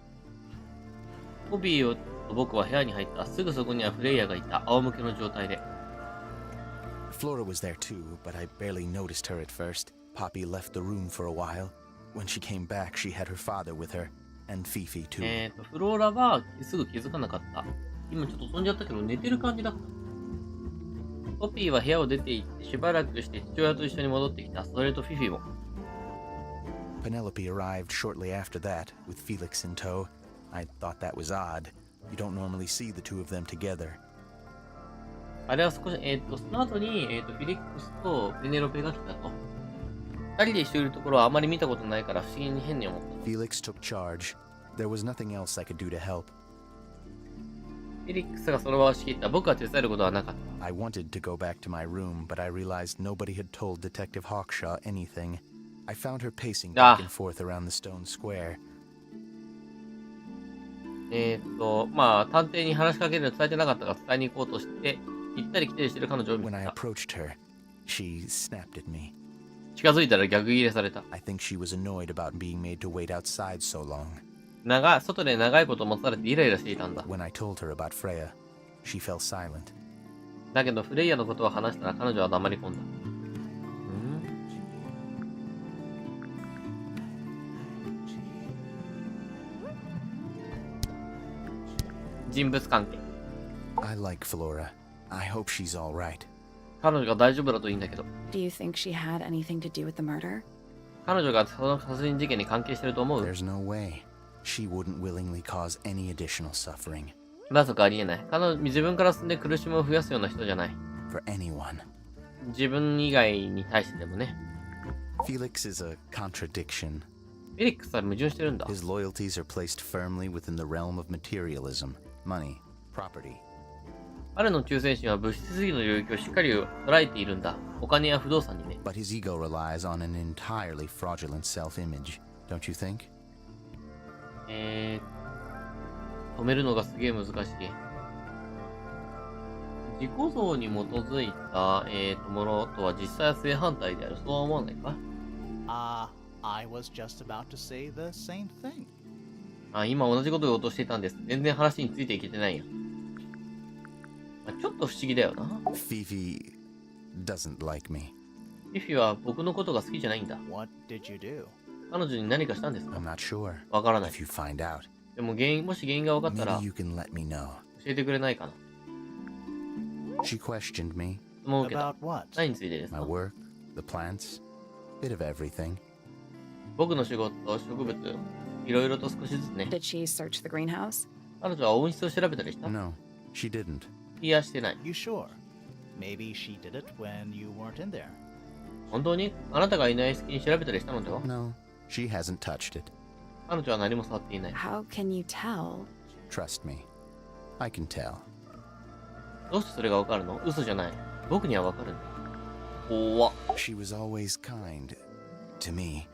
ボビーと僕は部屋に入った。すぐそこにはフレイヤがいた。仰向けの状態で。 Flora was there too, but I barely noticed her at first. Poppy left the room for a while. When she came back, she had her father with her, and Fifi too. フローラはすぐ気づかなかった。今ちょっと飛んじゃったけど寝てる感じだった。ポピーは部屋を出て行ってしばらくして父親と一緒に戻ってきた。それとフィフィも。 Penelope arrived shortly after that, with Felix in tow. I thought that was odd. You don't normally see the two of them together. あれは少し、その後に、フィリックスとペネロペが来たと。二人で一緒にいるところはあまり見たことないから不思議に変に思った。 Felix took charge. There was nothing else I could do to help. フィリックスがその場を仕切った。僕は手伝えることはなかった。 I wanted to go back to my room, but I realized nobody had told Detective Hawkshaw anything. I found her pacing back and forth around the stone square. まあ、探偵に話しかけるの伝えてなかったが伝えに行こうとして、行ったり来たりしてる彼女を見 When I た。 approached her, she snapped at me. 近づいたら逆ギレされた。 I think she was annoyed about being made to wait outside so long. 外で長いこと持たれてイライラしていたんだ。 When I told her about Freya, she fell silent. だけどフレイヤのことを話したら彼女は黙り込んだ。人物関係。 I like Flora. I hope she's all right. 彼女が大丈夫だといいんだけど。 Do you think she had anything to do with the murder? 彼女がその殺人事件に関係してると思う？ There's no way. She wouldn't willingly cause any additional suffering. まさかありえない。自分から進んで苦しみを増やすような人じゃない。 For anyone. 自分以外に対してでもね。 Felix is a contradiction. フェリックスは矛盾してるんだ。 His loyalties are placed firmly within the realm of materialism, money, property. 彼の忠誠心は物質主義の領域をしっかり捉えているんだ。お金や不動産にね。 But his ego relies on an entirely fraudulent self-image, don't you think? 止めるのがすげえ難しい。自己像に基づいた、ものとは実際は正反対である。そうは思わないか？ I was just about to say the same thing. 今同じことを言おうとしていたんです。全然話についていけてないよ。ちょっと不思議だよな。 Fifi doesn't like me. フィフィは僕のことが好きじゃないんだ。 What did you do? 彼女に何かしたんですか？ I'm not sure. わからない。 If you find out, でももし原因が分かったら maybe you can let me know. 教えてくれないかな。 She questioned me. 質問を受けた。 About what? 何についてですか？ My work, the plants, bit of everything. 僕の仕事、植物、いろいろと少しずつね。 Did she search the greenhouse? 彼女は温室を調べたりした？ No, she didn't. いや、してない。 You sure? Maybe she did it when you weren't in there. 本当にあなたがいない隙に調べたりしたのでは？ No, she hasn't touched it. 彼女は何も触っていない。 How can you tell? Trust me. I can tell. どうしてそれがわかるの？嘘じゃない。僕にはわかるんだ。怖っ。 She was always kind to me.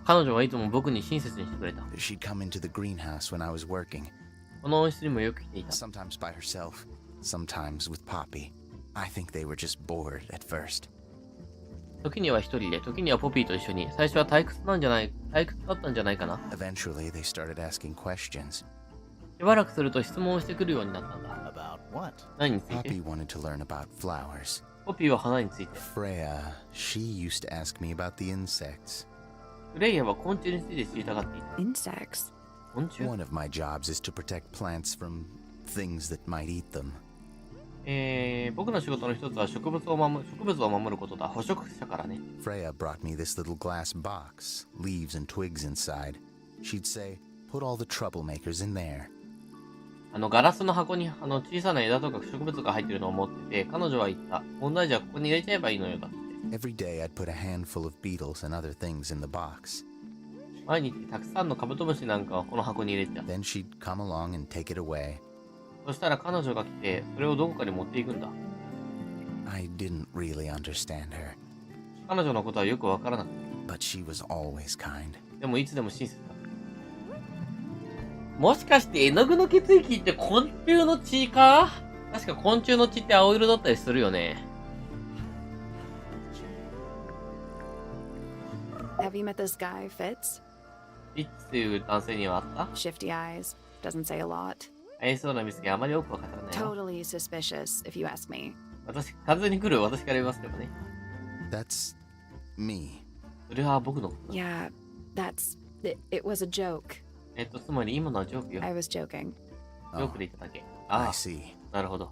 彼女はいつも僕に親切にしてくれた。 She'd come into the greenhouse when I was working, この温室にもよく来ていた。 sometimes by herself, sometimes with Poppy. I think they were just bored at first. 時には一人で、時にはポピーと一緒に。最初は退屈だったんじゃないかな。 Eventually, they started asking questions. しばらくすると質問をしてくるようになったんだ。 About what? 何について？ Poppy wanted to learn about flowers. ポピーは花について。 Freya, she used to ask me about the insects. フレイヤは昆虫について知りたがっていた。 Insects. 昆虫？ One of my jobs is to protect plants from things that might eat them. 僕の仕事の一つは植物を守ることだ。捕食者からね。 Freya brought me this little glass box, leaves and twigs inside. She'd say, put all the troublemakers in there. ガラスの箱に小さな枝とか植物が入ってるのを持ってて、彼女は言った。問題じゃここに入れちゃえばいいのよだって。 Every day I'd put a handful of beetles and other things in the box. 毎日たくさんのカブトムシなんかをこの箱に入れちゃう。 Then she'd come along and take it away. そしたら彼女が来て、それをどこかに持っていくんだ。 I didn't really understand her, 彼女のことはよくわからなくて。 but she was always kind. でもいつでも親切だ。もしかして絵の具の血液って昆虫の血か？確か昆虫の血って青色だったりするよね。 Have you met this guy, Fitz? リッツという男性にはあった？ Shifty eyes. Doesn't say a lot. 愛想な見つけあまりよくわからないよ。 Totally suspicious, if you ask me. 完全に来る私から言いますけどね。 That's me. それは僕のことだ。 Yeah, it was a joke. つまり今のはジョークよ。 I was joking. ジョークで言っただけ。 I あ see. あ、なるほど。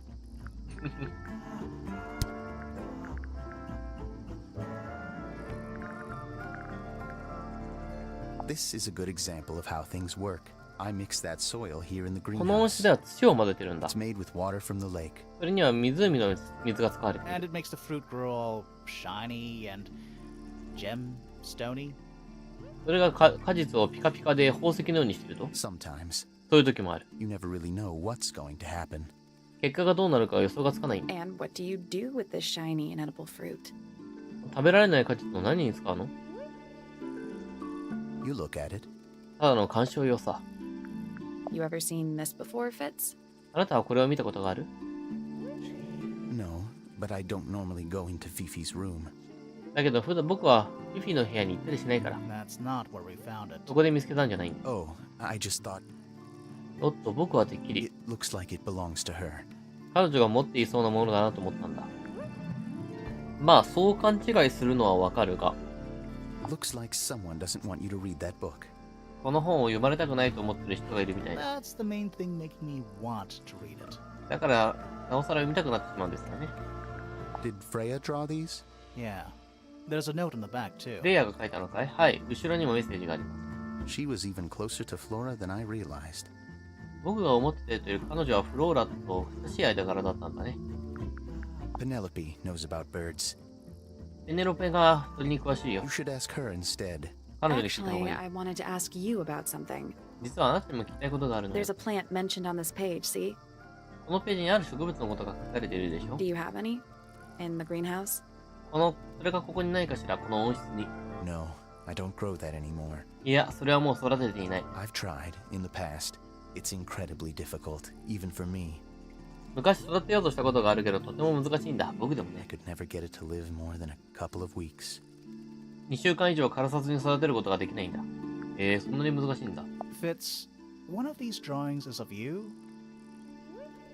This is a good example of how things work. I mix that soil here in the この温 greenhouse. 室では土を混ぜてるんだ。 It's made with water from the lake. それには湖の水が使われてい And る。 it makes the fruit grow all shiny and gemstony. それが果実をピカピカで宝石のようにしてると、 Sometimes そういう時もある。 you never really know what's going to happen. 結果がどうなるか予想がつかない。 And what do you do with this shiny and edible fruit? 食べられない果実を何に使うの？ You look at it. ただの観賞用さ。 You ever seen this before, Fitz? あなたはこれを見たことがある？ No, but I don't normally go into Fifi's room. だけど普段僕はフィフィの部屋に行ったりしないから。 That's not where we found it. そこで見つけたんじゃないんだ。 Oh, I just thought おっと、僕はてっきり it looks like it belongs to her. 彼女が持っていそうなものだなと思ったんだ。まあ、そう勘違いするのはわかるが、 Looks like someone doesn't want you to read that book. この本を読まれたくないと思ってる人がいるみたいだ。 That's the main thing making me want to read it. だから、なおさら読みたくなってしまうんですよね。 Did Freya draw these? Yeah. There's a note in the back, too. レイヤーが書いたのかい？はい。後ろにもメッセージがあります。 She was even closer to Flora than I realized. 僕が思っているという彼女はフローラと親しい間柄だったんだね。 Penelope knows about birds. ペネロペが鳥に詳しいよ You。should ask her instead. 彼女に聞いた方 Actually, がいい。 I wanted to ask you about something. 実はあなたにも聞きたいことがあるのよ There's a plant mentioned on this page, see? このページにある植物のことが書かれているでしょ Do you have any? In the greenhouse? それがここにないかしら、この温室に。 No, I don't grow that anymore. いや、それはもう育てていない。 I've tried in the past. It's incredibly difficult, even for me. 昔育てようとしたことがあるけど、とても難しいんだ。僕でも I ね。 could never get it to live more than a couple of weeks. 2週間以上枯らさずに育てることができないんだ。そんなに難しいんだ。 Fitz, one of these drawings is of you?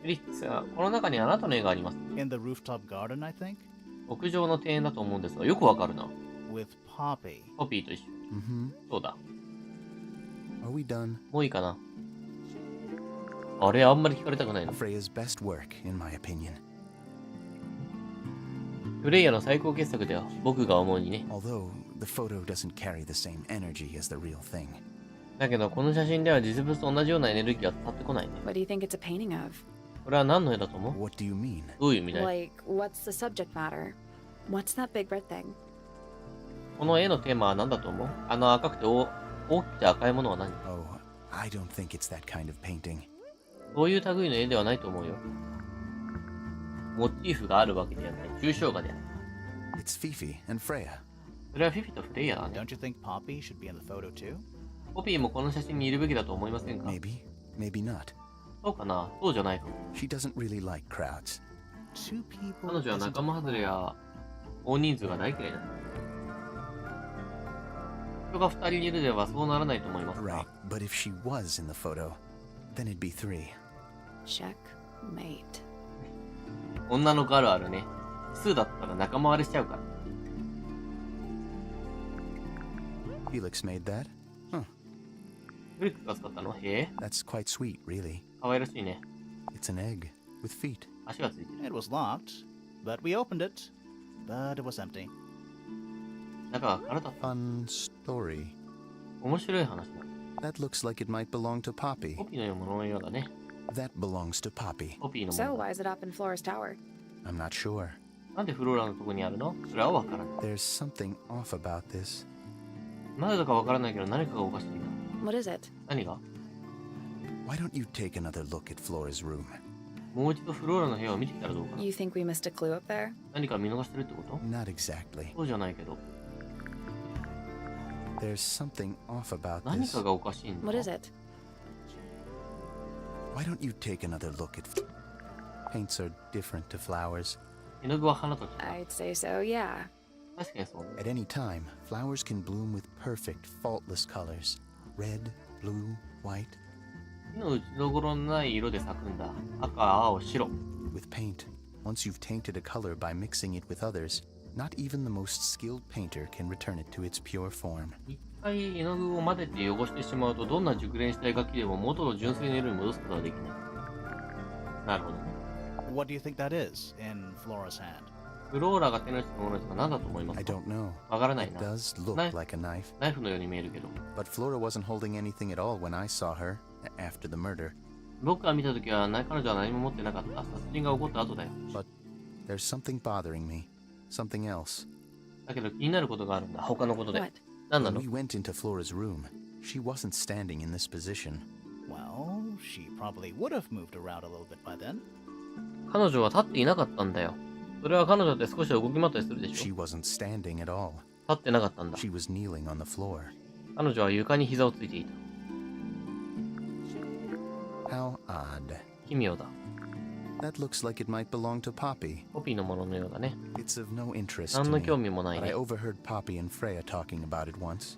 フリッツは、この中にあなたの絵があります。 In the rooftop garden, I think? 屋上の庭園だと思うんですが、よくわかるな。 With Poppy. ポピーと一緒。 Mm-hmm. そうだ。 Are we done? もういいかな。あれ、あんまり聞かれたくないの。 Freya's best work, in my opinion. フレイヤの最高傑作では、僕が思うにね。 Although the photo doesn't carry the same energy as the real thing. だけど、この写真では実物と同じようなエネルギーは伝わってこないね。 What do you think it's a painting of? これは何の絵だと思う？ What do you mean? どういう意味だい？ Like, what's the subject matter? What's that big red thing? この絵のテーマは何だと思う？あの赤くて大きくて赤いものは何？ Oh, I don't think it's that kind of painting. そういう類の絵ではないと思うよ。モチーフがあるわけではない。抽象画である。 It's Fifi and Freya. それはフィフィとフレイヤだね。 Don't you think Poppy should be in the photo, too? ポピーもこの写真にいるべきだと思いませんか？ Maybe, maybe not. そうかな？そうじゃないかも。 She doesn't really like crowds. Two people. 彼女は isn't 仲間外れや大人数が大嫌いだ。人が2人いるではそうならないと思います Right, が。 but if she was in the photo, then it'd be 3. Checkmate. 女の子あるあるね。奇数だったら仲間割れしちゃうから。 Felix made that? Huh, フリックが使ったの？へえ、 that's quite sweet, really. 可愛らしいね。 It's an egg with feet. 足がついてる。 It was locked, but we opened it. But it was empty. 中が空だった。 Fun story. 面白い話だ。 That looks like it might belong to Poppy. ポピーのもののようだね。 That belongs to Poppy. ポピーの So, ものだ。 why is it up in Flora's tower? I'm not sure. なんでフローラのとこにあるの？それはわからない。 There's something off about this. なぜだかわからないけど何かがおかしいな。 What is it? 何が？ Why don't you take another look at Flora's room? もう一度フローラの部屋を見てきたらどうかな。 You think we missed a clue up there? 何か見逃してるってこと？ Not exactly. そうじゃないけど。 There's something off about 何 this. かがおかしいんだ。 What is it? Why don't you take another look at... Paints are different to flowers. 絵の具は花と違う。 I'd say so, yeah. 確かにそうね。 At any time, flowers can bloom with perfect, faultless colors. Red, blue, white. 木の打ちどころのない色で咲くんだ。赤、青、白。 With paint, once you've tainted a color by mixing it with others, not even the most skilled painter can return it to its pure form. 一回絵の具を混ぜて汚してしまうと、どんな熟練した絵描きでも元の純粋な色に戻すことはできない。なるほどね。What do you think that is in Flora's hand? フローラが手のしたものとは何だと思います I か？ don't know. わからない It な。 does look Knife. like a knife, ナイフのように見えるけど。 but Flora wasn't holding anything at all when I saw her after the murder. 僕が見たときは、彼女は何も持ってなかった。殺人が起こった後だよ。 There's something bothering me. Something else. だけど気になることがあるんだ。他のことで。 What? 何な When の？ we went into Flora's room, she wasn't standing in this position. Well, she probably would have moved around a little bit by then. 彼女は立っていなかったんだよ。それは彼女って少し動き回ったりするでし She ょ？ wasn't standing at all. 立ってなかったんだ。 She was kneeling on the floor. 彼女は床に膝をついていた。 How odd. 奇妙だ。That looks like it might belong to Poppy. ポピーのもののようだね。 It's of no interest 何 to の me, 興味もない but I ね。 overheard Poppy and Freya talking about it once.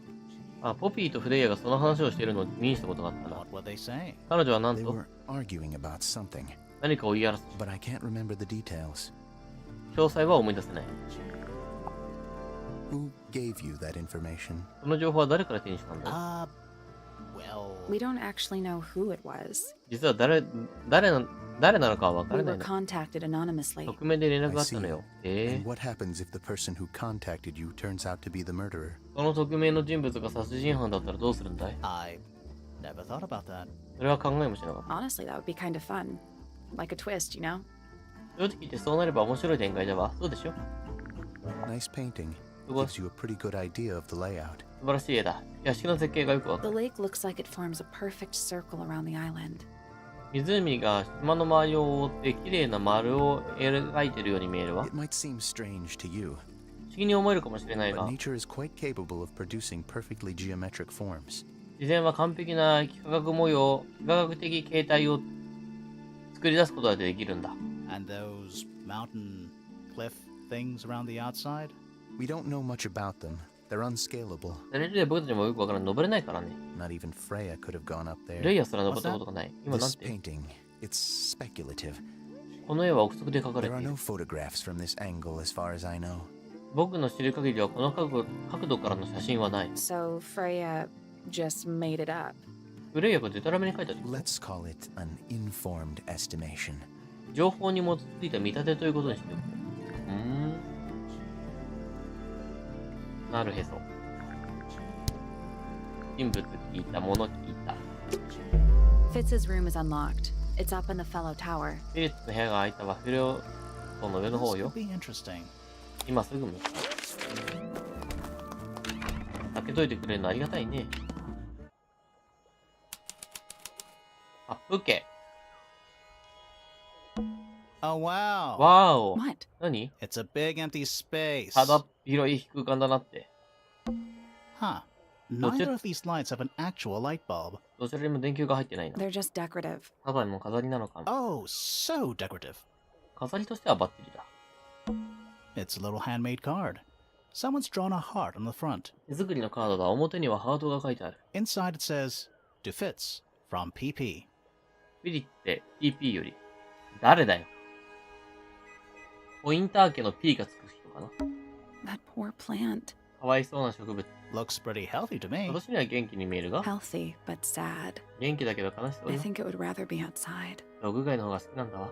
あ、ポピーとフレイヤがその話をしているのを耳にしたことがあったな。 What were they saying? 彼女はなん They と were arguing about something, 何かを言い争う。 but I can't remember the details. 詳細は思い出せない。 Who gave you that information? その情報は誰から手にしたんだ？ Well, We don't actually know who it was. 実は誰なのかは分か We らな were いの。 contacted anonymously. 匿名で連 I 絡があったの see. よ。 And what happens if the person who contacted you turns out to be the murderer? その匿名の人物が殺人犯だったらどうするんだい？ I never thought about that. それは考えもしなかった。 Honestly, that would be kind of fun. Like a twist, you know? 正直言ってそうなれば面白い展開だわ。そうでしょ？ Nice painting. すごい。 Gives you a pretty good idea of the layout. 素晴らしい絵だ。屋敷の絶景がよくわか The る。 lake looks like it forms a perfect circle around the island. 湖が島の周りを覆って綺麗な丸を描いているように見えるわ。 It might seem strange to you, 不思議に思えるかもしれない but が、 nature is quite capable of producing perfectly geometric forms. 自然は完璧な幾何学模様、幾何学的形態を作り出すことができるんだ。 And those mountain cliff things around the outside? We don't know much about them. They're unscalable. それで僕たちもよくわからない。登れないからね。 Not even Freya could have gone up レイ there. ヤすら登ったことがない。今なん This て painting, it's speculative. この絵は憶測で描かれ There て are いる no。photographs from this angle as far as I know. 僕の知る限りはこの角度からの写真はない。 So Freya just made it up. フレイヤがデタラメに描いたってこと？ Let's call it an informed estimation. 情報に基づいた見立てということにしておく。なるへそ。人物聞いた、物聞いた。 Fitz's room is unlocked. It's up in the Fellow Tower. フィリッツの部屋が開いたワッフル層の上の This 方よ would。be interesting. 今すぐ向かう。開けといてくれるのありがたいね。あ、ブケ。 Oh, wow. わーお。 What? 何？ It's a big empty space. ただ広い空間だなって。 Huh. Neither of these lights have an actual light bulb. どちらにも電球が入ってないな。 They're just decorative. ただの飾りなのかな。 Oh, so decorative. 飾りとしてはバッテリーだ。 It's a little handmade card. Someone's drawn a heart on the front. 手作りのカードだ。表にはハートが書いてある。 Inside it says, To Fitz, from PP. フィリって PP より。誰だよ。ポインター家の P がつく人かな。 That poor plant. かわいそうな植物。 Looks pretty healthy to me. 私には元気に見えるが、 Healthy, but sad. 元気だけど悲しそう I よ。 think it would rather be outside. 屋外の方が好きなんだわ。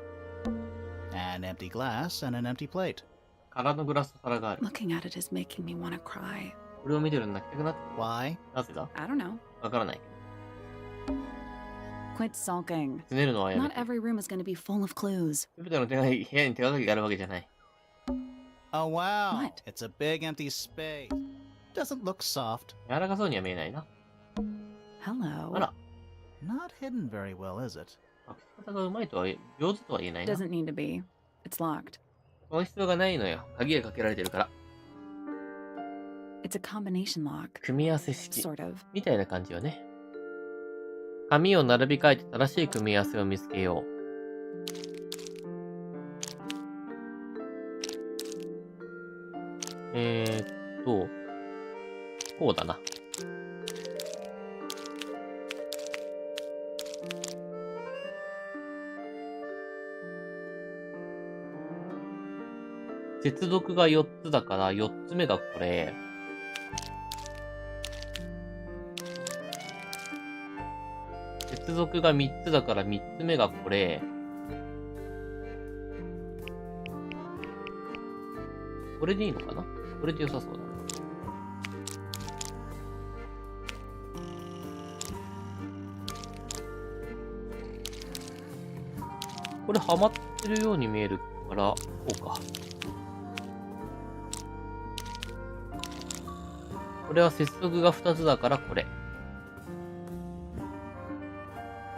An empty glass and an empty plate. 空のグラスと皿がある。 Looking at it is making me want to cry. これを見てるの泣きたくなってくる。 Why? なぜだ？ I don't know. わからない。 Quit sulking. つねるのはやめ Not て。 every room is going to be full of clues. すべての部屋に手がかりがあるわけじゃない。 Oh, wow. What? It's a big empty space. Doesn't look soft. 柔らかそうには見えないな。 Hello. あら、 Not hidden very well, is it? 隠し方がうまいとは上手とは言えないな。 Doesn't need to be. It's locked. その必要がないのよ。鍵がかけられてるから。 It's a combination lock. 組み合わせ式。 Sort of. みたいな感じよね。紙を並び替えて正しい組み合わせを見つけよう。こうだな。接続が4つだから4つ目がこれ。接続が3つだから3つ目がこれ。これでいいのかな？これで良さそうだな。これはまってるように見えるから、こうか。これは接続が2つだからこれ。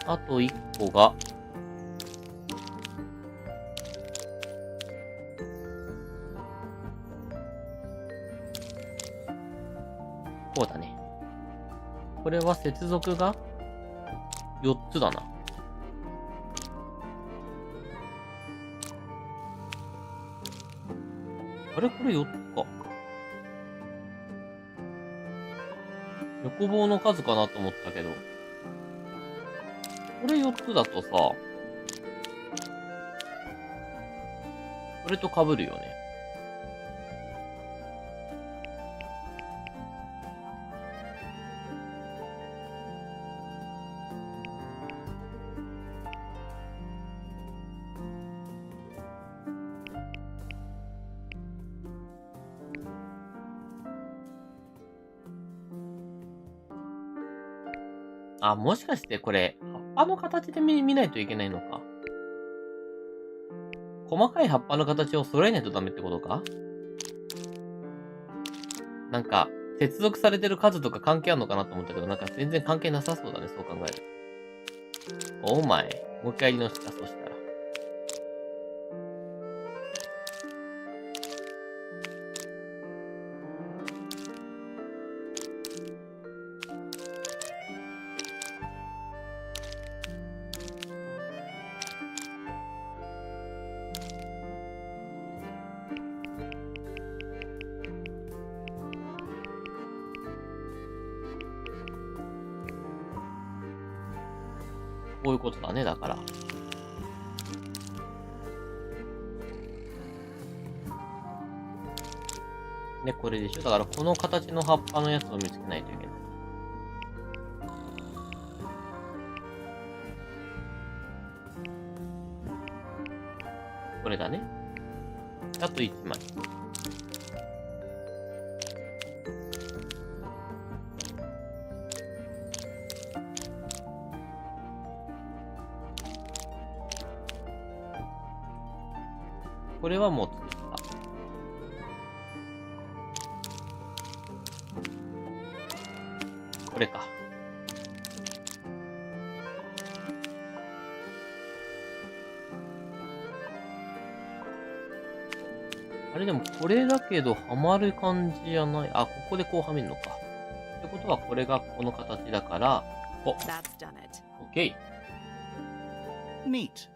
あと1個が、こうだね。これは接続が4つだな。あれこれ4つか。横棒の数かなと思ったけど。これ4つだとさ、これと被るよね。あ、もしかしてこれ、葉っぱの形で見ないといけないのか。細かい葉っぱの形を揃えないとダメってことか？なんか、接続されてる数とか関係あるのかなと思ったけど、なんか全然関係なさそうだね、そう考える。お前、もう一回やり直した、そしたら。こういうことだね、だから。で、これでしょ？だからこの形の葉っぱのやつを見つけないといけない。これだね。あと1枚。これはもう作った。これか。あれでもこれだけどはまる感じじゃない。あ、ここでこうはめるのか。ってことはこれがこの形だから、お、オッケー。Neat.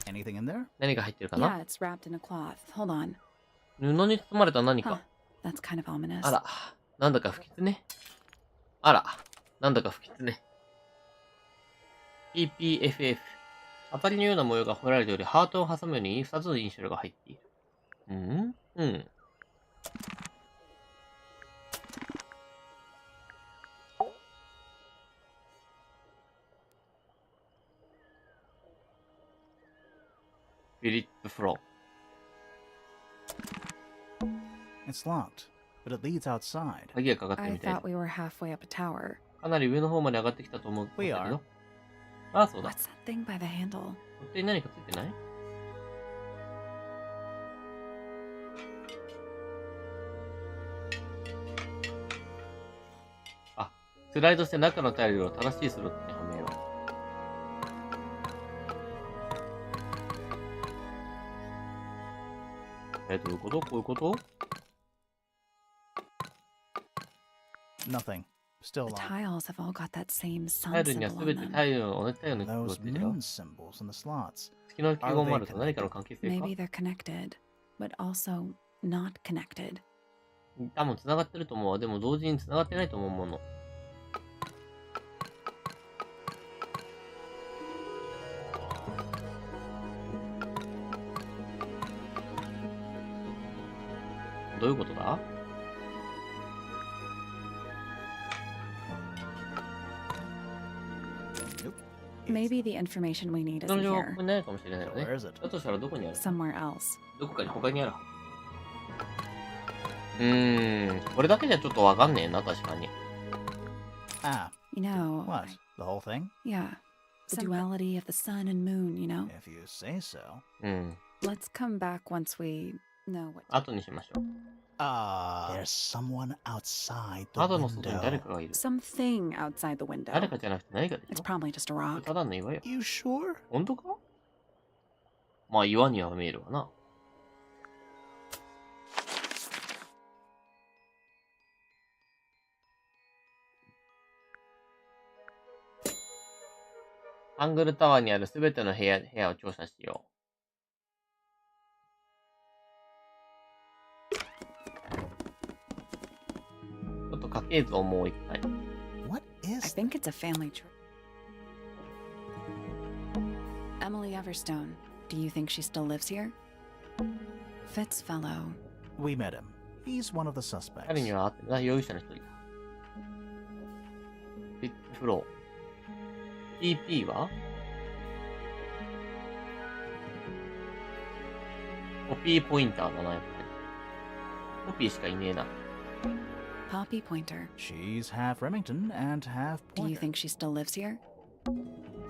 Anything in there? 何が入ってるか Yeah, な？ it's wrapped in a cloth. Hold on. 布に包まれた何 Huh. か。 That's kind of ominous. あら、なんだか不吉ね。あら、なんだか不吉ね。PPFF。当たりのような模様が彫られており、ハートを挟むように2つのイニシャルが入っている。うん。ビリットフロー。It's locked, but it leads outside. 鍵がかかってる I みたい thought we were halfway up a tower. かなり上の方まで上がってきたと思うんだけ We ど are.。ああ、そうだ。 What's that thing by the handle? こっちに何かついてない？あ、スライドして中のタイルを正しいスロットにはめよう。どういうこと？こういうこと？ Nothing. Still The locked. tiles have all got that same タイ sun ルには symbol す on べて them. 太陽の同じ太陽の記号が Those ついてるよ。 moon symbols in the slots. 月の記号もあると何かの関係性か？ Maybe they're connected, but also not connected. 多分繋がってると思うわ。でも同時に繋がってないと思うもの。どういうことだ？ Maybe the information we need そ isn't の情報 here. ここにないかもしれないよね。 Where is it? だとしたらどこにある？ Somewhere else. どこかに他にある。これだけじゃちょっとわかんねえな、確かに。 Ah, You know, what? The whole thing? yeah. The duality of the sun and moon, you know? If you say so. うん。 Let's come back once we know what. 後にしましょう。 There's someone outside the 窓の外に誰 window. かがいる。 Something outside the window. 誰かじゃなくて何かでし It's ょ？ probably just a rock. ただの岩よ。 You sure? 本当か？まあ岩には見えるわな。タングルタワーにあるすべての部屋を調査しよう。家図をもう一回。What I is think it's a family tree. Emily Everstone. Do you think she still lives here? Fellow. We met him. He's one of the suspects. 彼には会ってるな、容疑者の一人だ。ピッチフロー。TP はコピーポインターだな、やっぱり。コピーしかいねえな。Poppy Pointer. She's half Remington and half Do you Pointer. think she still lives here?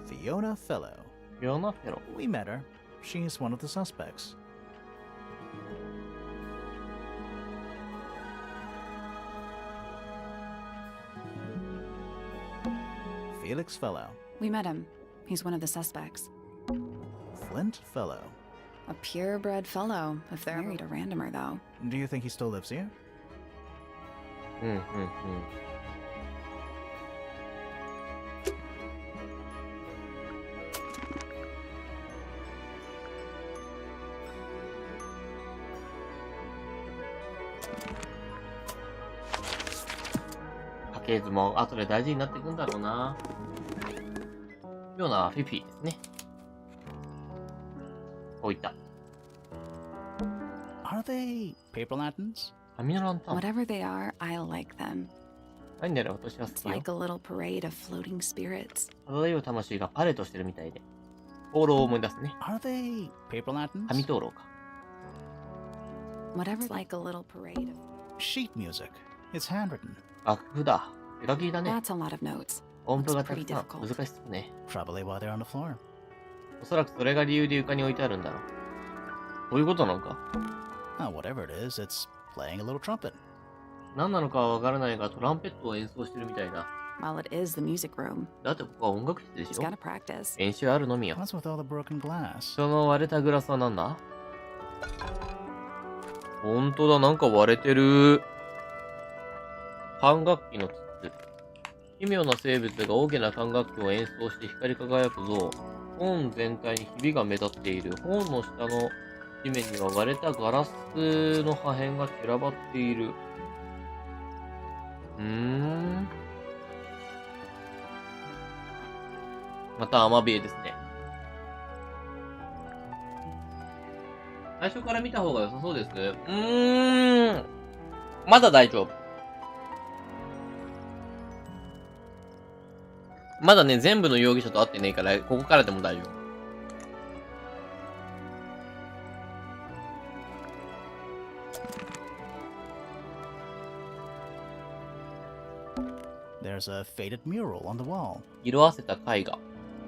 Fiona Fellow. ヨナフェロ。 We met her. She's one of the suspects. Felix Fellow. We met him. He's one of the suspects. Flint Fellow. A purebred fellow, if they're married a randomer, though. Do you think he still lives here? うんうんうん。家系図も後で大事になっていくんだろうな。ようなフィフィですね。こういった。Are they paper lanterns? 紙のランタン。 Whatever they are, I like them. 何であれ私は好 It's きよ。 like a little parade of floating spirits. 漂う魂がパレードしてるみたいで。灯籠を思い出すね。 Are they paper lanterns? 紙灯籠か。 Whatever, like a little parade of... Sheet music. It's handwritten. 楽譜だ。手書きだね。 That's a lot of notes. 音符が That's た pretty くさん。 difficult. 難しそうね。 Probably while they're on the floor. おそらくそれが理由で床に置いてあるんだろう。どういうことなのか。 Whatever it is, it's playing a little trumpet. 何なのかはわからないが、トランペットを演奏してるみたいだ。 Well, it is the music room. だってここは音楽室でし He's ょ。 gotta practice. 練習あるのみよ。 What's with all the broken glass? その割れたグラスはなんだ。ほんとだ、なんか割れてる。管楽器の筒。奇妙な生物が大きな管楽器を演奏して光り輝くぞ。本全体にひびが目立っている。本の下の地面には割れたガラスの破片が散らばっている。またアマビエですね。最初から見た方が良さそうです。まだ大丈夫。まだね、全部の容疑者と会ってねえから、ここからでも大丈夫。There's a faded mural on the wall. 色あせた絵画。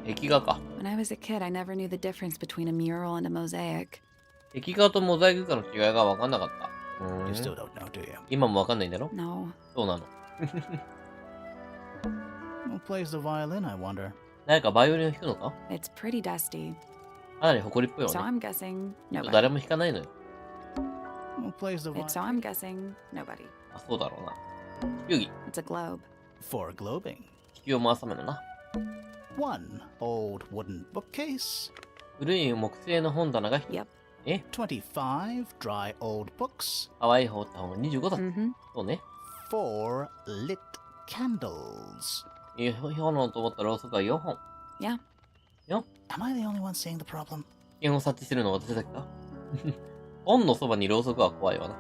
壁画か。 When I was a kid, I never knew the difference between a mural and a mosaic. 壁画とモザイク画の違いが分かんなかった。You still don't know, do you? 今も分かんないんだろ。 No. そうなの。 Who plays the violin, I wonder? 誰かバイオリンを弾くのか。 It's pretty dusty. かなり埃っぽいよ So ね。 I'm guessing nobody. 誰も弾かないのよ。 Who plays the So violin? I'm guessing nobody. あ、そうだろうな。球技。 It's a globe. For globing. 地球を回すためのな。 1 old wooden bookcase. 古い木製の本棚がYep. え、 25 dry old books. 淡い方って本が25冊。 Mm-hmm. そうね。 4 lit candles. 炎と思ったろうそくは4本。 Yeah. Am I the only one seeing the problem? 危険を察知するのが私だけか。本のそばにろうそくは怖いわな。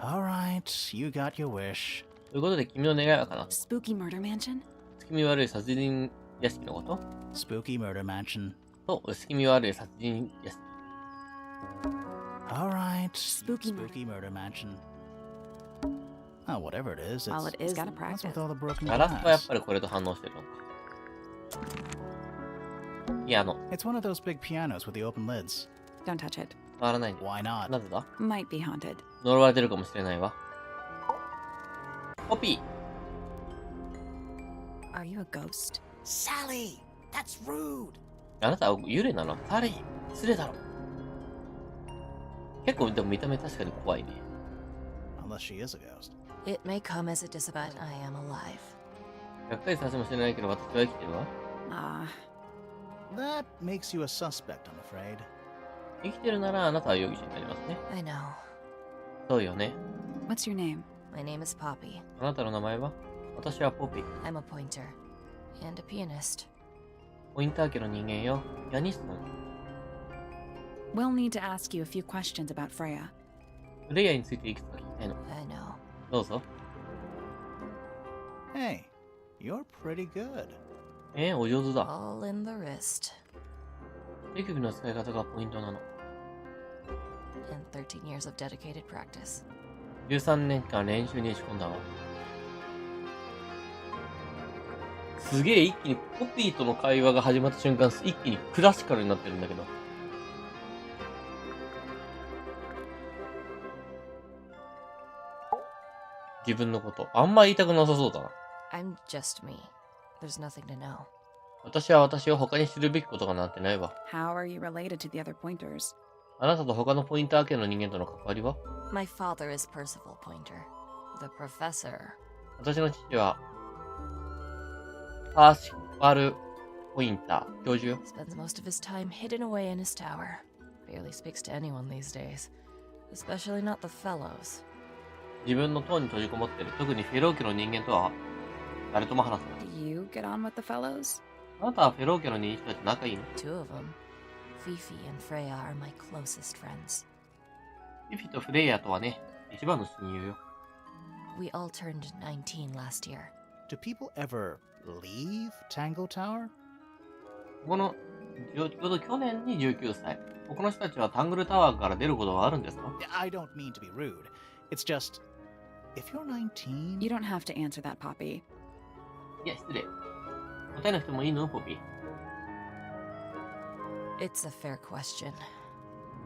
Alright, you got your wish. ということで君の願いはかな。 Spooky murder mansion? 月見悪い殺人屋敷のこと Spooky murder mansion. と、月見悪い殺人屋敷。 Alright, Spooky murder mansion. Whatever it is, Well, it's, it is gotta what's practice. with all the broken ガラスはやっ glass? ぱりこれと反応してるのか。ピアノ。 It's one of those big pianos with the open lids. Don't touch it. 変わらないね。 Why not? なぜだ Might be haunted. 呪われてるかもしれないわ。コピー。 Are you a ghost? Sally! That's rude! あなたは幽霊なのサリー失礼だろ。結構でも見た目確かに怖いね。 Unless she is a ghost. It may come as a diss, but I am alive. がっかりさせもしれないけど私は生きてるわ。 That makes you a suspect, I'm afraid. 生きてるならあなたは容疑者になりますね。 I know. そうよね。 What's your name? My name is Poppy. あなたの名前は？私はポピー。I'm a pointer and a pianist. ポインター家の人間よ。ピアニストなの。We'll need to ask you a few questions about Freya. フレイヤについていくつか聞きたいの。I know. どうぞ。Hey, you're pretty good. お上手だ。 All in the wrist. 手首の使い方がポイントなの。And 13 years of dedicated practice. 13年間練習に打ち込んだわ。すげえ一気にポピーとの会話が始まった瞬間、一気にクラシカルになってるんだけど。自分のこと。あんま言いたくなさそうだな。I'm just me. There's nothing to know. 私は私を他に知るべきことがなんてないわ。How are you related to the other pointers? あなたと他のポインター家の人間との関わりは？ My father is Percival Pointer. The professor. 私の父は、パーシバルポインター、教授よ。 Spends most of his time hidden away in his tower. Barely speaks to anyone these days. Especially not the fellows. 自分の塔に閉じこもってる。特にフェロー家の人間とは誰とも話さない。 Do you get on with the fellows? あなたはフェロー家の人たちと仲いいの？ Two of them. Fifi and Freya are my closest friends. フィフィとフレイヤとはね、一番の親友よ。We all turned 19 last year. Do people ever leave TangleTower? この、ちょうど去年に19歳。他の人たちはタングルタワーから出ることはあるんですか？ I don't mean to be rude. It's just, if you're 19... You don't have to answer that, Poppy. いや、失礼。答えなくてもいいの？ポピー。It's a fair question.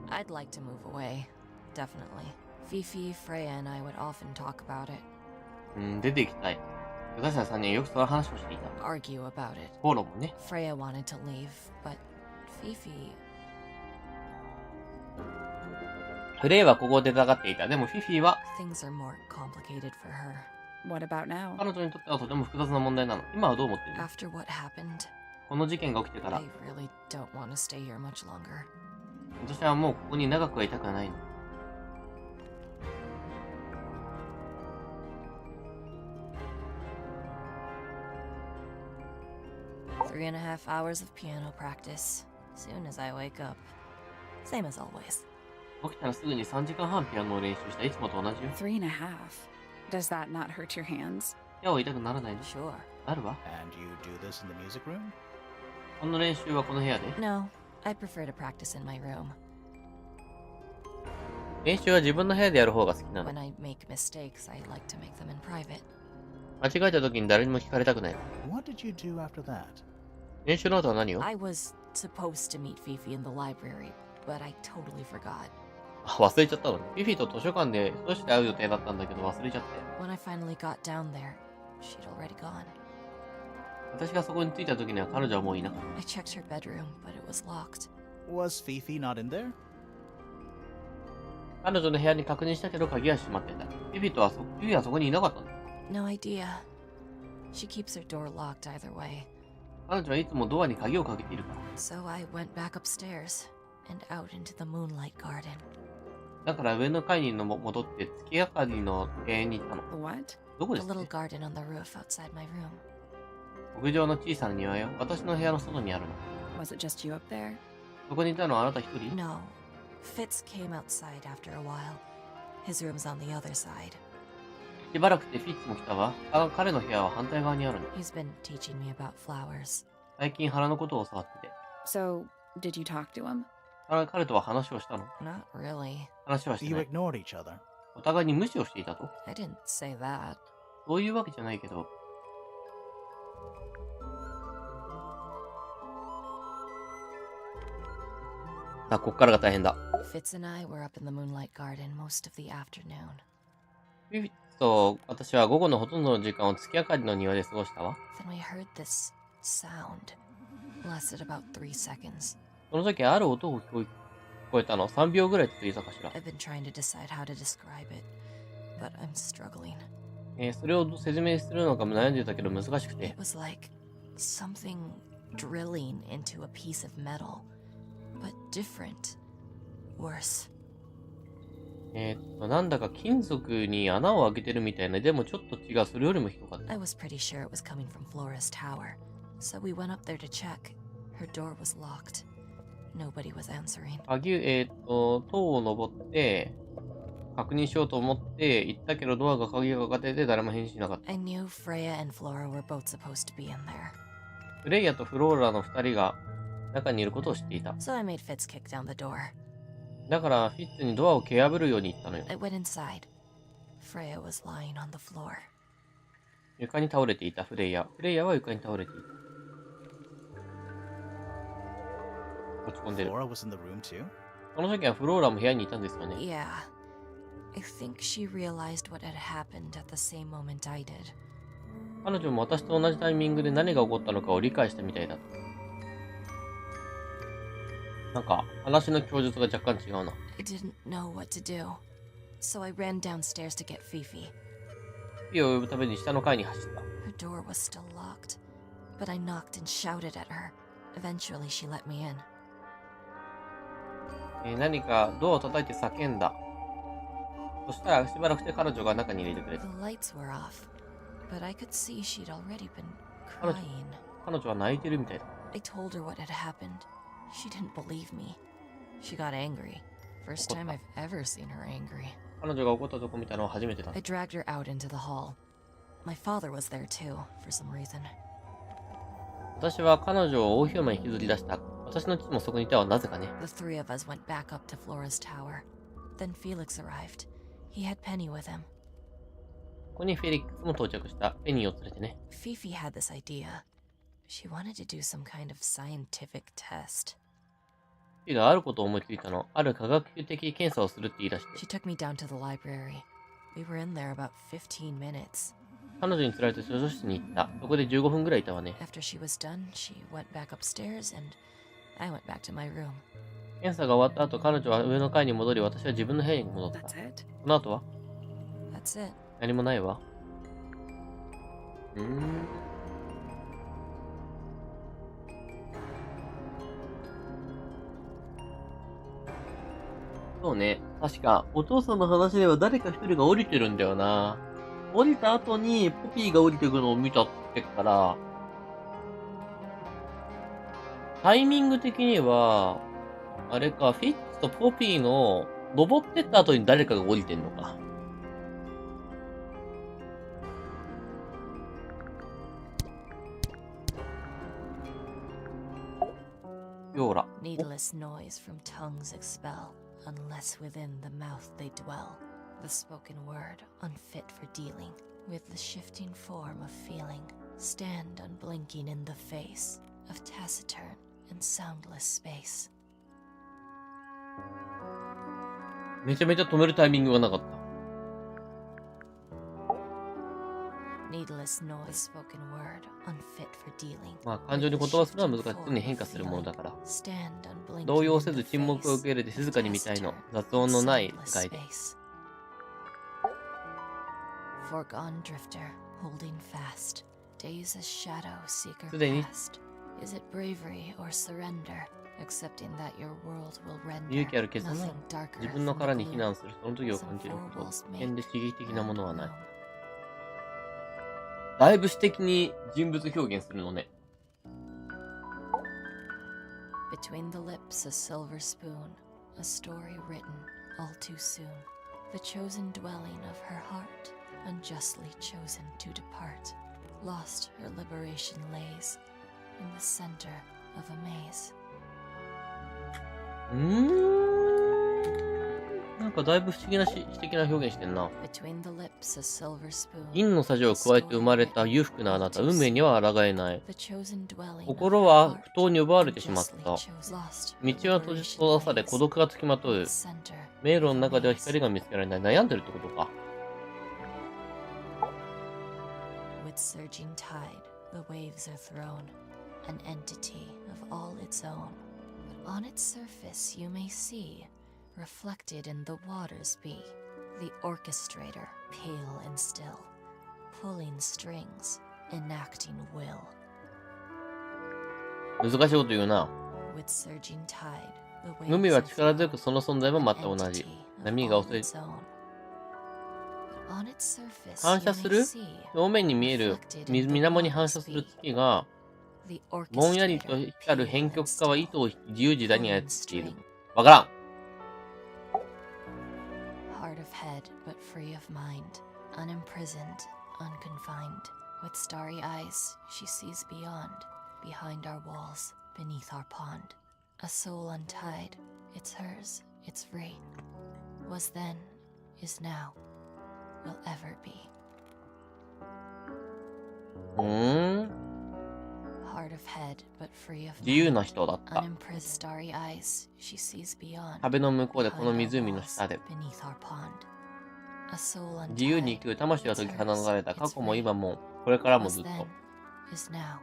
I'd like to move away. Definitely. Fifi, Freya, and I would often talk about it. 出て行きたい。私たち3人はよくその話をしていた。 Argue about it. フォローもね。 Freya wanted to leave, but Fifi... フレイはここを出たがっていた。でもフィフィは、 Things are more complicated for her. What about now? 彼女にとってはとても複雑な問題なの。今はどう思ってるの？ After what happened, この事件が起きてから I、really don't want to stay here much longer. 私はもうここに長くはいたくはないの。3.5 hours of piano practice. Soon as I wake up. Same as always. 起きたらすぐに3時間半ピアノを練習した。いつもと同じよ。 3.5. Does that not hurt your hands? 手は痛くならないの？ Sure. あるわ。 And you do this in the music room? この練習はこの部屋で。 No, I prefer to practice in my room. 練習は自分の部屋でやる方が好きなの。 When I make mistakes, I like to make them in private. 間違えた時に誰にも聞かれたくないの。 What did you do after that? 練習の後は何を？ I was supposed to meet Fifi in the library, but I totally forgot. 忘れちゃったのね。フィフィと図書館で少しで会う予定だったんだけど忘れちゃって。 When I finally got down there, she'd already gone. 私がそこに着いた時には彼女はもういなかっ I checked her bedroom, but it was locked. Was Fifi not in there? た。彼女の部屋に確認したけど鍵は閉まってた。フィフィはそこにいなかったんだ。 No idea. She keeps her door locked either way. 彼女はいつもドアに鍵をかけているから。 So I went back upstairs and out into the moonlight garden. だから上の階に戻って月明かりの庭園に行ったの。 What? どこで The すか？ little garden on the roof outside my room. 屋上の小さな庭よ。私の部屋の外にあるの。 Was it just you up there? そこにいたのはあなた一人？ No. Fitz came outside after a while. His room's on the other side. しばらくてフィッツも来たわ。彼の部屋は反対側にあるの。 He's been teaching me about flowers. 最近花のことを教わってて。 So, did you talk to him? 彼とは話をしたの？ Not really. 話はして You ない。 ignored each other. お互いに無視をしていたと？ I didn't say that. そういうわけじゃないけど。さあ、こっからが大変だ。 Fitz and I were up in the moonlight garden most of the afternoon. フィフィッツと私は午後のほとんどの時間を月明かりの庭で過ごしたわ。 Then we heard this sound. Lasted about 3 seconds. その時ある音を聞こえたの。3秒ぐらい続いたかしら。 I've been trying to decide how to describe it, but I'm struggling. それを説明するのか悩んでたけど難しくて It。was like something drilling into a piece of metal, but different. Worse. なんだか金属に穴を開けてるみたいな。でもちょっと違う。それよりもひどかった。I was pretty sure it was coming from Flora's tower, so we went up there to check. Her door was locked. Nobody was answering. 塔を登って、確認しようと思って行ったけどドアが鍵がかかってて誰も返事しなかった。I knew Freya and Flora were both supposed to be in there. フレイヤとフローラの2人が中にいることを知っていた。So I made Fitz kick down the door. だからフィッツにドアを蹴破るように言ったのよ。I went inside. Freya was lying on the floor. 床に倒れていたフレイヤ。フレイヤは床に倒れていた。落ち込んでる。 Flora was in the room too? この時はフローラも部屋にいたんですよね。Yeah. I think she realized what had happened at the same moment I did. 彼女も私と同じタイミングで何が起こったのかを理解したみたいだった。なんか話の供述が若干違うな。I didn't know what to do, so I ran downstairs to get Fifi. フィを呼ぶために下の階に走った。Her door was still locked, but I knocked and shouted at her. Eventually, she let me in. 何かドアを叩いて叫んだ。そしたらしばらくして彼女が中に入れてくれた。 The lights were off, but I could see she'd already been crying. 彼女は泣いてるみたいだ。I told her what had happened. She didn't believe me. She got angry. First time I've ever seen her angry. 彼女が怒ったとこ見たのは初めてだ。 I dragged her out into the hall. My father was there too, for some reason. 私は彼女を大広間に引きずり出した。私の父もそこにいたはなぜかね。 The three of us went back up to Flora's tower. Then Felix arrived. He had Penny with him. ここにフェリックスも到着した。ペニーを連れてね。Fifi had this idea. She wanted to do some kind of scientific test. フィがあることを思いついたの。ある科学的検査をするって言い出して。 She took me down to the library. We were in there about 15 minutes. 彼女に連れられて図書室に行った。そこで15分ぐらいいたわね。 After she was done, she went back upstairs and I went back to my room. 検査が終わった後、彼女は上の階に戻り、私は自分の部屋に戻った。 That's it? この後は That's it. 何もないわ。そうね。確か、お父さんの話では誰か一人が降りてるんだよな。降りた後にポピーが降りてくるのを見たってから、タイミング的には、あれか、フィッツとポピーの登ってった後に誰かが降りてんのか。ヨーラ。 Needless noise from tongues expel, unless within the mouth they dwell. The spoken word, unfit for dealing with the shifting form of feeling. Stand unblinking in the face of taciturn and soundless space. めちゃめちゃ止めるタイミングがなかった。Needless noise, spoken word, unfit for dealing. まあ、感情に言葉するのは難しい。常に変化するものだから。 Stand unblinking 動揺せ in ず the 沈黙を face 受け入れて静かに見たいの of。雑音のない soundless 世界で。 space. Foregone drifter, holding fast. Days as shadow seeker すでに past. Is it bravery or surrender? Accepting that your world will render 勇気ある決断 nothing は darker 自分の than 殻 the に避 gloom. 難するその時を感じること。危険で刺激的なものはない。だいぶ詩的に人物表現するのね。 Between the lips a silver spoon, a story written all too soon. The chosen dwelling of her heart, unjustly chosen to depart. Lost her liberation lays in the center of a maze. なんかだいぶ不思議な詩的な表現してんな。 Between the lips a silver spoon. 銀のさじを加えて生まれた裕福なあなた、運命には抗えない。 The chosen dwelling of 心 her は heart, 不当に奪われてしまっ unjustly た。 chose- Lost her 道は閉じ liberation 閉ざされ lays 孤独がつきまと in う the。center迷路の of a 中では maze. 光が見つけられない。悩んでるってことか。 With surging tide, the waves are thrown, an entity of all its own. But on its surface you may see, reflected in the waters be, the orchestrator, pale and still, pulling strings, enacting will. 難しいこと言うな。 With surging tide, the 海 waves は are 力強 thrown, くその存在もまた同 an じ。 entity 波が all 遅い。 its own. But on its surface, 反 you 射す may る see 表面に見える reflected in the 水面に反射する speed. 月が、 The ぼんやりと orchestrator, 光る pure 変 and 曲化は still, 糸を自由自在に操 pulling っている string.。わからん。 Heart of head, but free of mind, unimprisoned, unconfined. With starry eyes, she sees beyond, behind our walls, beneath our pond. A soul untied, it's hers, it's free. Was then, is now, will ever be. Heart of head, but free of 自由 mind, な人だった。 unimprisoned. Starry eyes, she sees beyond. 壁の向こうでこの behind our 湖の walls, 下で。 beneath our pond. A soul 自由に untied, 生きる魂が解き放 it's たれた hers, 過 it's 去も free. 今もこれからも Was ずっと。 then, is now.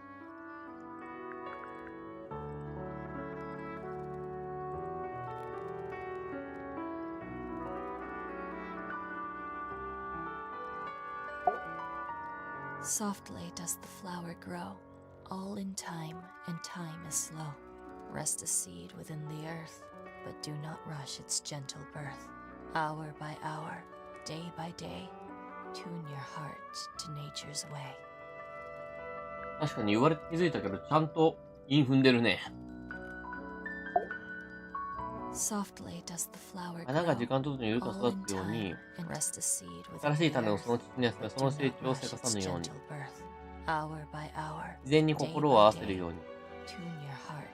Softly does the flower grow, all in time, and time is slow. Rest a seed within the earth, but do not rush its gentle birth. Hour by hour, day by day, tune your heart to nature's way. 確かに言われて気づいたけど、ちゃんと韻踏んでるね。 Softly does the flower 花が時 grow, 間とともにゆると all 育 in つよう time, に、 and rest a seed 新 within しい the 種を earth, その土に休め、 but その do 成 not 長を rush せか its さぬように、 gentle birth. Hour by hour, 自然に心を合わせるように。 tune your heart.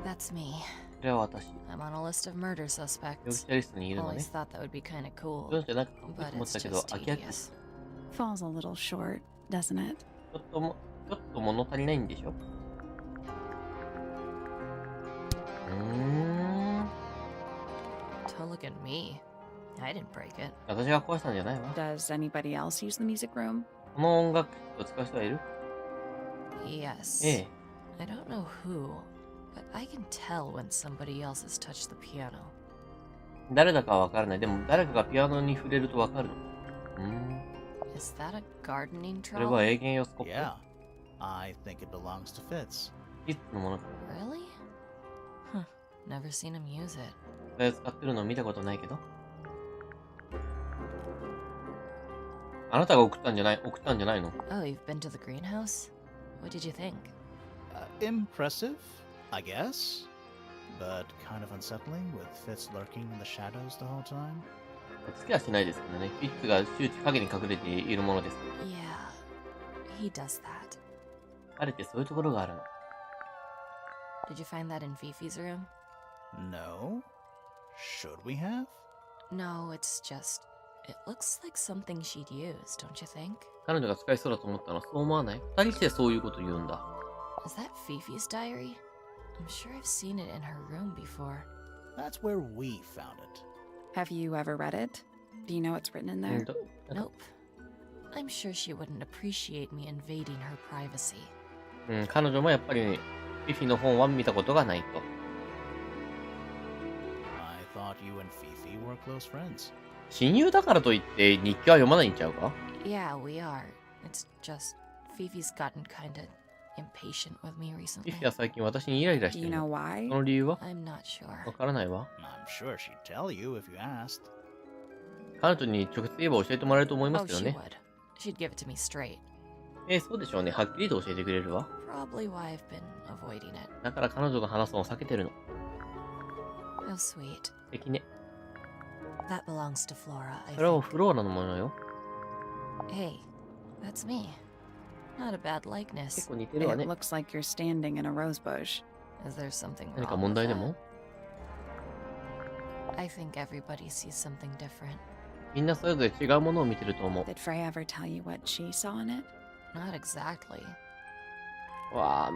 That's me. それは私。 I'm on a list of murder 容疑 suspects. 者リストにいるの Always ね。 thought that would be kind of そういう cool, のじゃなくていいと but 思っ it's たけど、 just 飽き飽き。 tedious. Falls a little short, doesn't it? ちょっと物足りないんでしょ。Don't look at me. I didn't break it. 私が壊したんじゃないわ。 Does anybody else use the music room? この音楽を使う人はいる？ Yes. ええ。 I don't know who, but I can tell when somebody else has touched the piano. 誰だかはわからない。でも誰かがピアノに触れるとわかるの。Is that a gardening それは trowel? 永遠用スコップ。 Yeah. I think it belongs to Fitz. いつのものか。 Really? Huh. Never seen him use it. それ使ってるの見たことないけど。あなたが送ったんじゃないの？ Oh, you've been to the greenhouse? What did you think? Impressive, I guess. But kind of unsettling with Fitz lurking in the shadows the whole time. つけはしないですけどね。フィッツが周知影に隠れているものです。 Yeah, he does that. 彼ってそういうところがあるの。 Did you find that in Fifi's room? No? Should we have? No, it's just... It looks like something she'd use, don't you think? 彼女が使いそうだと思ったのそう思わない？二人してそういうこと言うんだ。 Is that Fifi's diary? I'm sure I've seen it in her room before. That's where we found it. Have you ever read it? Do you know what's written in there? Nope. I'm sure she wouldn't appreciate me invading her privacy. 彼女もやっぱりフィフィの本は見たことがないと。 I thought you and Fifi were close friends. 親友だからといって日記は読まないんちゃうか？ Yeah, we are. It's just Fifi's gotten kinda impatient with me フィ recently. フィは最近私にイライラし Do て you る know の。 why? その理由は？ I'm not sure. わからないわ。 I'm sure she'd tell you if you asked. 彼女に直接言えば教えてもらえると思いま Oh, すけど she ね。 would. She'd give it to me straight. そうでしょうね。はっきりと教えてくれるわ。 Probably why I've been avoiding it. だから彼女が話すのを避けてるの。 How sweet. 素敵ね。 That belongs to Flora, I それは think. フローラのものよ。 Hey, that's me. Not a bad 結 likeness. 構似てるわ It ね。 looks like you're standing in a rose bush. Is there something 何か wrong 問 with 題で that? も？ I think everybody sees something different. みんなそれぞれ違うものを見てると思 Did Frey ever tell you what she saw in it? Not exactly. う。わあ、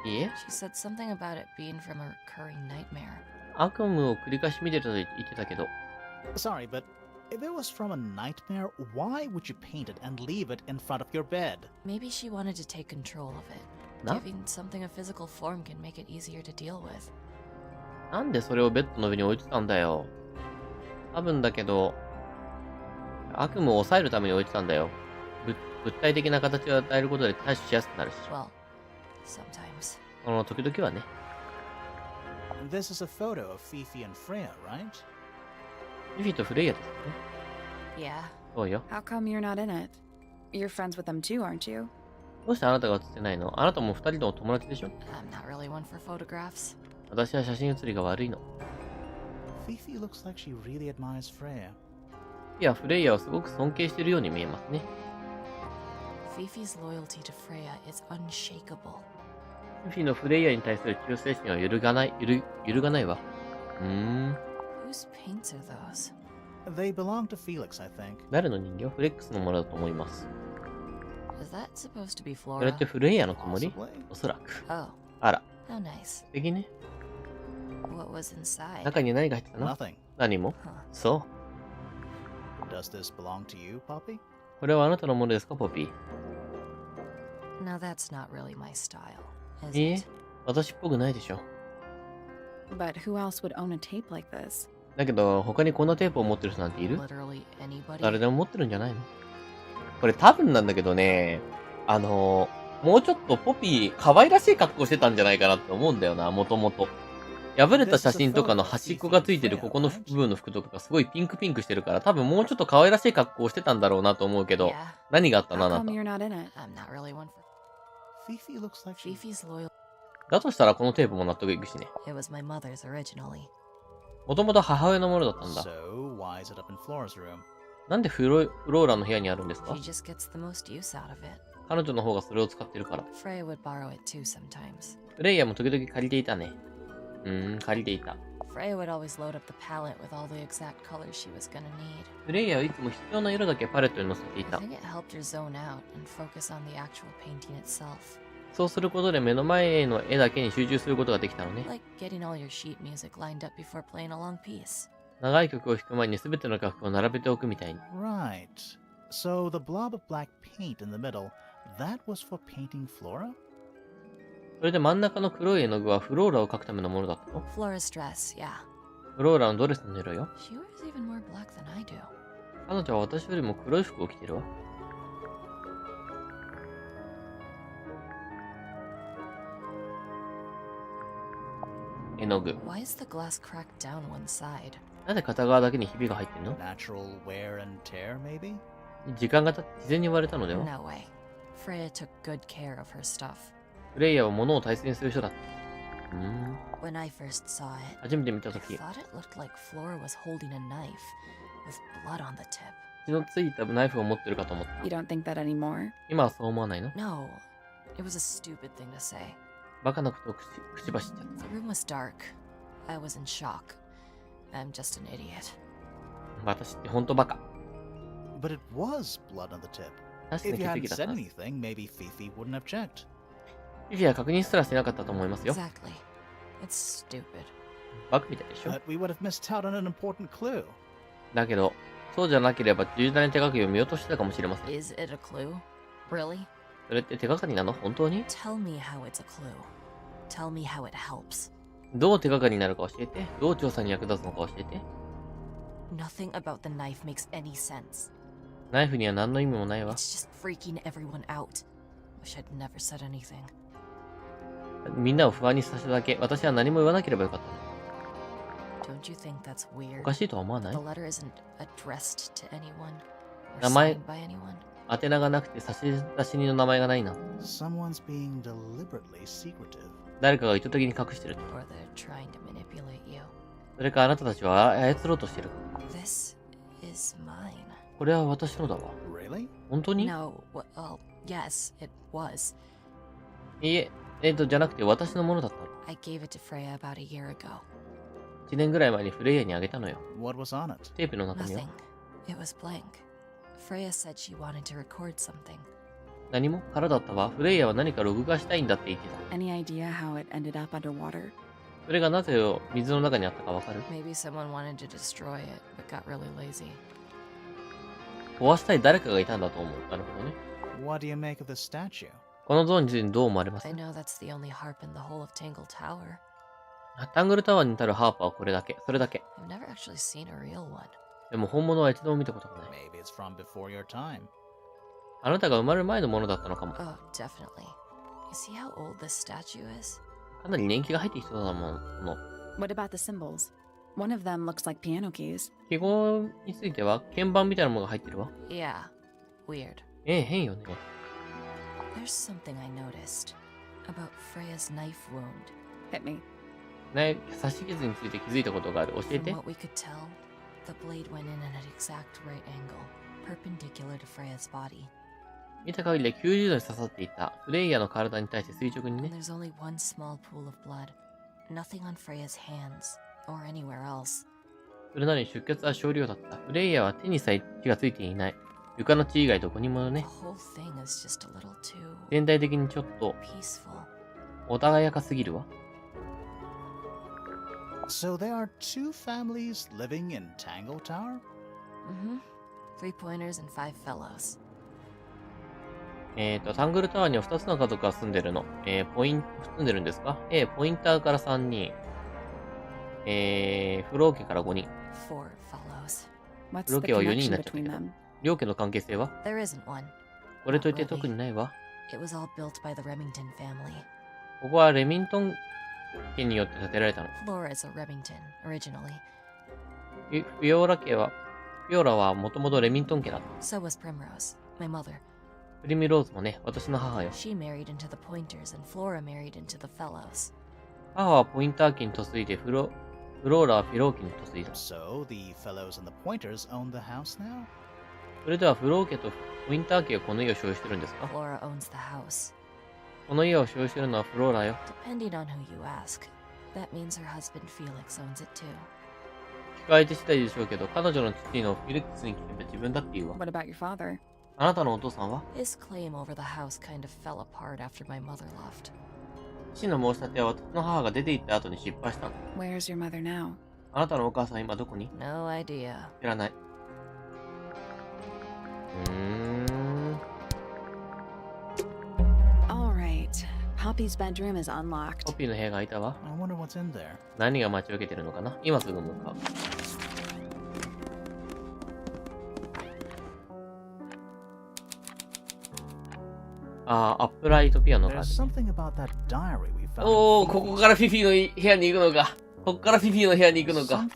いいえ。 She said something about it being from a recurring nightmare. 悪夢を繰り返し見てたと言ってたけど、 Sorry, but if it was from a nightmare, why would you paint it and leave it in front of your bed? Maybe she wanted to take control of it. No? Giving something a physical form can make it easier to deal with. なんでそれをベッドの上に置いてたんだよ。多分だけど、悪夢を抑えるために置いてたんだよ。物体的な形を与えることで対処しやすくなるし。 Well, sometimes. 時々はね。This is a photo of Fifi and Freya, right? フィフィとフレイヤですね。 Yeah. そうよ。 How come you're not in it? You're friends with them too, aren't you? どうしてあなたが写ってないの？あなたも二人の友達でしょ？ I'm not really one for photographs. 私は写真写りが悪いの。 Fifi looks like she really admires Freya. いや、フレイヤをすごく尊敬しているように見えますね。 Fifi's loyalty to Freya is unshakable. フィフィのフレイヤに対する忠誠心は揺るがないわ。Whose paints are those? They belong to Felix, I think. 誰の人形？フレックスのものだと思います。 Is that supposed to be それ Flora? ってフレイヤのつもり？ Possibly. おそらく。 Oh, あら、 how nice. 素敵ね。 What was inside? 中に何が入ってたの？ Nothing. 何も？ Huh. そう。 Does this belong to you, Poppy? これはあなたのものですか、ポピー？ Now that's not really my style, is いいえ it? 私っぽくないでしょ。 But who else would own a tape like this? だけど、他にこんなテープを持ってる人なんている？ Literally anybody? 誰でも持ってるんじゃないの？これ多分なんだけどね、もうちょっとポピー、可愛らしい格好してたんじゃないかなって思うんだよな、もともと。破れた写真とかの端っこがついてるここの部分の服とかがすごいピンクピンクしてるから、多分もうちょっと可愛らしい格好をしてたんだろうなと思うけど、 Yeah, 何があったのあ How な come た。 you're not in it? I'm not really one for Fifi looks like she... Fifi's loyal. だとしたらこのテープも納得いくしね。 It was my mother's originally. もともと母親のものだったんだ。 So, why is it up in Flora's room? なんでフローラの部屋にあるんですか？ She just gets the most use out of it. 彼女の方がそれを使ってるから。 Freya would borrow it too sometimes. フレイヤも時々借りていたね。借りていた。 Freya would always load up the palette with all the exact colors she was gonna need. フレイヤはいつも必要な色だけパレットに載せてい I た。 think it helped her zone out and focus on the actual painting itself. そうすることで目の前の絵だけに集中することができたのね。 Like getting all your sheet music lined up before playing a long piece. 長い曲を弾く前に全ての楽譜を並べておくみたいに。 Right. So, the blob of black paint in the middle, that was for painting Flora? それで真ん中の黒い絵の具はフローラを描くためのものだったの？ Flora's dress, yeah. フローラのドレスの色よ。 She wears even more black than I do. 彼女は私よりも黒い服を着てるわ。絵の具。 Why is the glass cracked down one side? なぜ片側だけにひびが入ってんの？ Natural wear and tear, maybe? 時間が経って自然に割れたのでは？ No way. Freya took good care of her stuff. フレイヤは物を大切にする人だった。When I first saw it, 初めて見た I とき、 thought it looked like Flora was holding a knife with blood on the tip. 血のついたナイフを持ってるかと思った。 You don't think that anymore? 今はそう思わないの？ No, it was a stupid thing to say. バカなことを口走っちゃっ The room was dark. I was in shock. I'm just an idiot. た。私って本当バカ。 But it was blood on the tip. 確か If に you 血 hadn't 液だった said んです。 anything, maybe Fifi wouldn't have checked. フィフィは確認すらしなかったと思いますよ。 Exactly. It's stupid. バカみたいでしょ？ But we would have missed out on an important clue. だけど、そうじゃなければ重大な手がかりを見落としてたかもしれません。 Is it a clue? Really? それって手がかりなの？本当に？ Tell me how it's a clue. Tell me how it helps. どう手がかりになるか教えて。どう調査に役立つのか教えて。 Nothing about the knife makes any sense. ナイフには何の意味もないわ。 It's just freaking everyone out. Wish I'd never said anything. みんなを不安にさせただけ。私は何も言わなければよかったの。 Don't you think that's お weird? かしいとは思わない？ The letter isn't addressed to anyone or 名前 signed by anyone. 宛名がなくて差出人の名前がないな。 Someone's being deliberately secretive. 誰かが意図的に隠してる。 Or they're trying to manipulate you. それかあなたたちは操ろうとしてる。 This is mine. これは私のだわ。 Really? 本当に？ No, well, yes, it was. いいえ、じゃなくて私のものだったの。 I gave it to Freya about a year ago. 1年ぐらい前にフレイヤにあげたのよ。 What was on it? テープの中身は Nothing. It was blank. Freya said she wanted to record something. 何も空だったわ。フレイヤは何か録画したいんだって言ってた。 Any idea how it ended up underwater? それがなぜ水の中にあったかわかる？ Maybe someone wanted to destroy it, but got really lazy. 壊したい誰かがいたんだと思う。なるほどね。 What do you make of the statue? この像についてどう思われます？ I know that's the only harp in the whole of TangleTower. タングルタワーに至るハーパーはこれだけ。それだけ。 I've never actually seen a real one. でも本物は一度も見たことがない。 Maybe it's from before your time. あなたが生まれる前のものだったのかも。 Oh, definitely. You see how old this statue is? かなり年季が入ってきそうだもの。What about the symbols? One of them looks like piano keys. 記号については鍵盤みたいなものが入ってるわ。Yeah, weird. 変よね。There's something I noticed about Freya's knife wound. Hit me. 刺し傷について気づいたことがある。教え From て。 what we could tell, the blade went in at an exact right angle, perpendicular to Freya's body. 見た限りで90度に刺さっていた。フレイヤの体に対して垂直に And ね。 there's only one small pool of blood. Nothing on Freya's hands, or anywhere else. それなのに出血は少量だった。フレイヤは手にさえ血がついていない。床の血以外どこにも The ね。 whole thing is just a little too 全体的にちょっと peaceful. お互いやかすぎるわ。So there are two families living in TangleTower? Mm-hmm. 3 pointers and 5 fellows. タングルタワーには2つの家族が住んでるの。住んでるんですか？ポインターから3人。フロー家から5人。 4 fellows. What's the Look, you're connection unique, between them? 両家の関係性は？ There isn't one. これといって特にないわ。 It was all built by the Remington family. ここはレミントン家によって建てられたの。 Flora is a Remington, originally. フィオーラはもともとレミントン家だった。 So was Primrose, my mother. プリミローズもね、私の母よ。 She married into the Pointers, and Flora married into the Fellows. 母はポインター家に嫁いで、フローラはフィロー家に嫁いだ。 So the fellows and the pointers own the house now? それではフロー家とポインター家がこの家を所有してるんですか？ Flora owns the house. この家を所有してるのはフローラよ。 Depending on who you ask, that means her husband Felix owns it too. 聞かれて次第でしょうけど、彼女の父のフィリックスに聞けば自分だって言うわ。 What about your father? あなたのお父さんは？ His claim over the house kind of fell apart after my mother left. 父の申し立ては私の母が出て行った後に失敗したの。 Where's your mother now? あなたのお母さん今どこに？ No idea. 知らない。All right. Poppy's bedroom is ポ unlocked. ッピーの部屋が開いたわ。 I wonder what's in there. 何が待ち受けてるのかな？今すぐ向かう。アップライトピアノがあ There's る。 something about that diary we found. おー、 in ここ Phoebe's からフィフィの部屋に行くのか。ここからフィフィの部屋に行くのか。 Something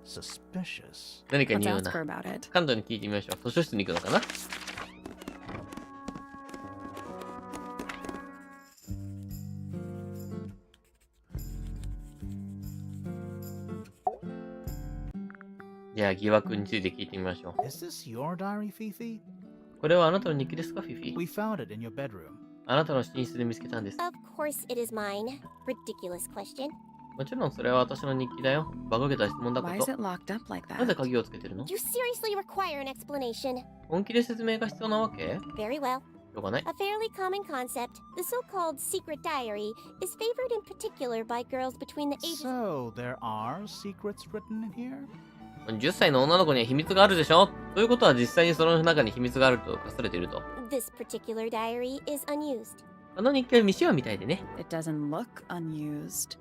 suspicious. 何か Let's 匂う ask な。 her about it. 関東に聞いてみましょう。図書室に行くのかな？じゃあ疑惑について聞いてみましょう。 Is this your diary, Fifi? これはあなたの日記ですか、フィフィ？ We found it in your bedroom. あなたの寝室で見つけたんです。 Of course it is mine. Ridiculous question. もちろんそれは私の日記だよ。馬鹿げた質問だこ Why is と。 it locked up like なぜ that? 鍵をつけてるの？ You seriously require an explanation. 本気で説明が必要なわけ？ Very well. しょうがない。 A fairly common concept, the so-called secret diary, is favored in particular by girls between the ages. So there are secrets written in here? 10歳の女の子には秘密があるでしょ？ということは実際にその中に秘密があると書かれていると。 This particular diary is unused. あの日記は未使用みたいでね。 It doesn't look unused.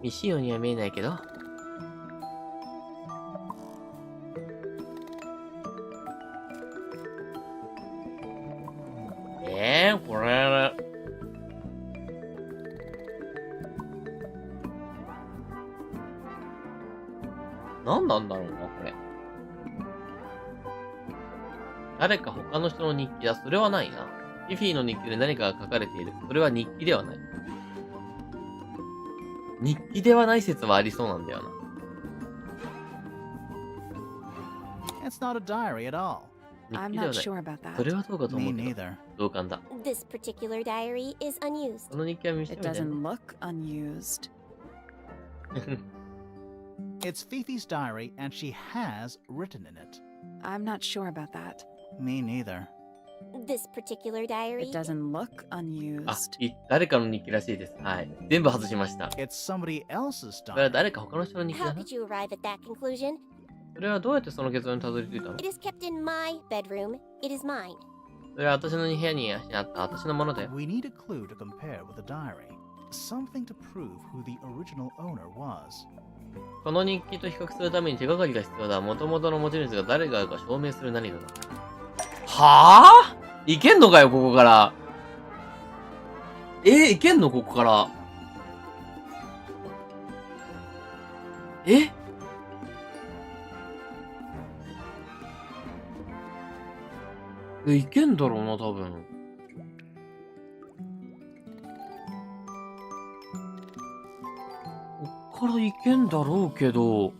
未使用には見えないけど。これ。何なんだろうな、これ。誰か他の人の日記だ。それはないな。フィフィの日記で何かが書かれている。それは日記ではない。日記ではない説はありそうなんだよな。It's not a diary at all. 日 I'm 記では not ない。 sure about それ that. はどうかと思 Me うけど。 neither. 同感だ。 This particular diary is unused. この日記は見せ It てみたい doesn't look unused. It's Fifi's diary, and she has written in it. I'm not sure about that. Me neither. This particular diary. It doesn't look あ unused.、誰かの日記らしいです。はい。全部外しました。 It's somebody else's これは diary. 誰か他の人の日記 How だな。 could you arrive at that conclusion? それはどうやってその結論にたどり着いたの？ It is kept in my bedroom. It is mine. それは私の部屋にあった私のものだよ。 We need a clue to compare with the diary. Something to prove who the original owner was. この日記と比較するために手がかりが必要だ。元々の持ち主が誰がか証明する何かだ。はぁ？いけんのかよ、ここから。いけんのここから。え？いけんだろうな、多分。こっからいけんだろうけど、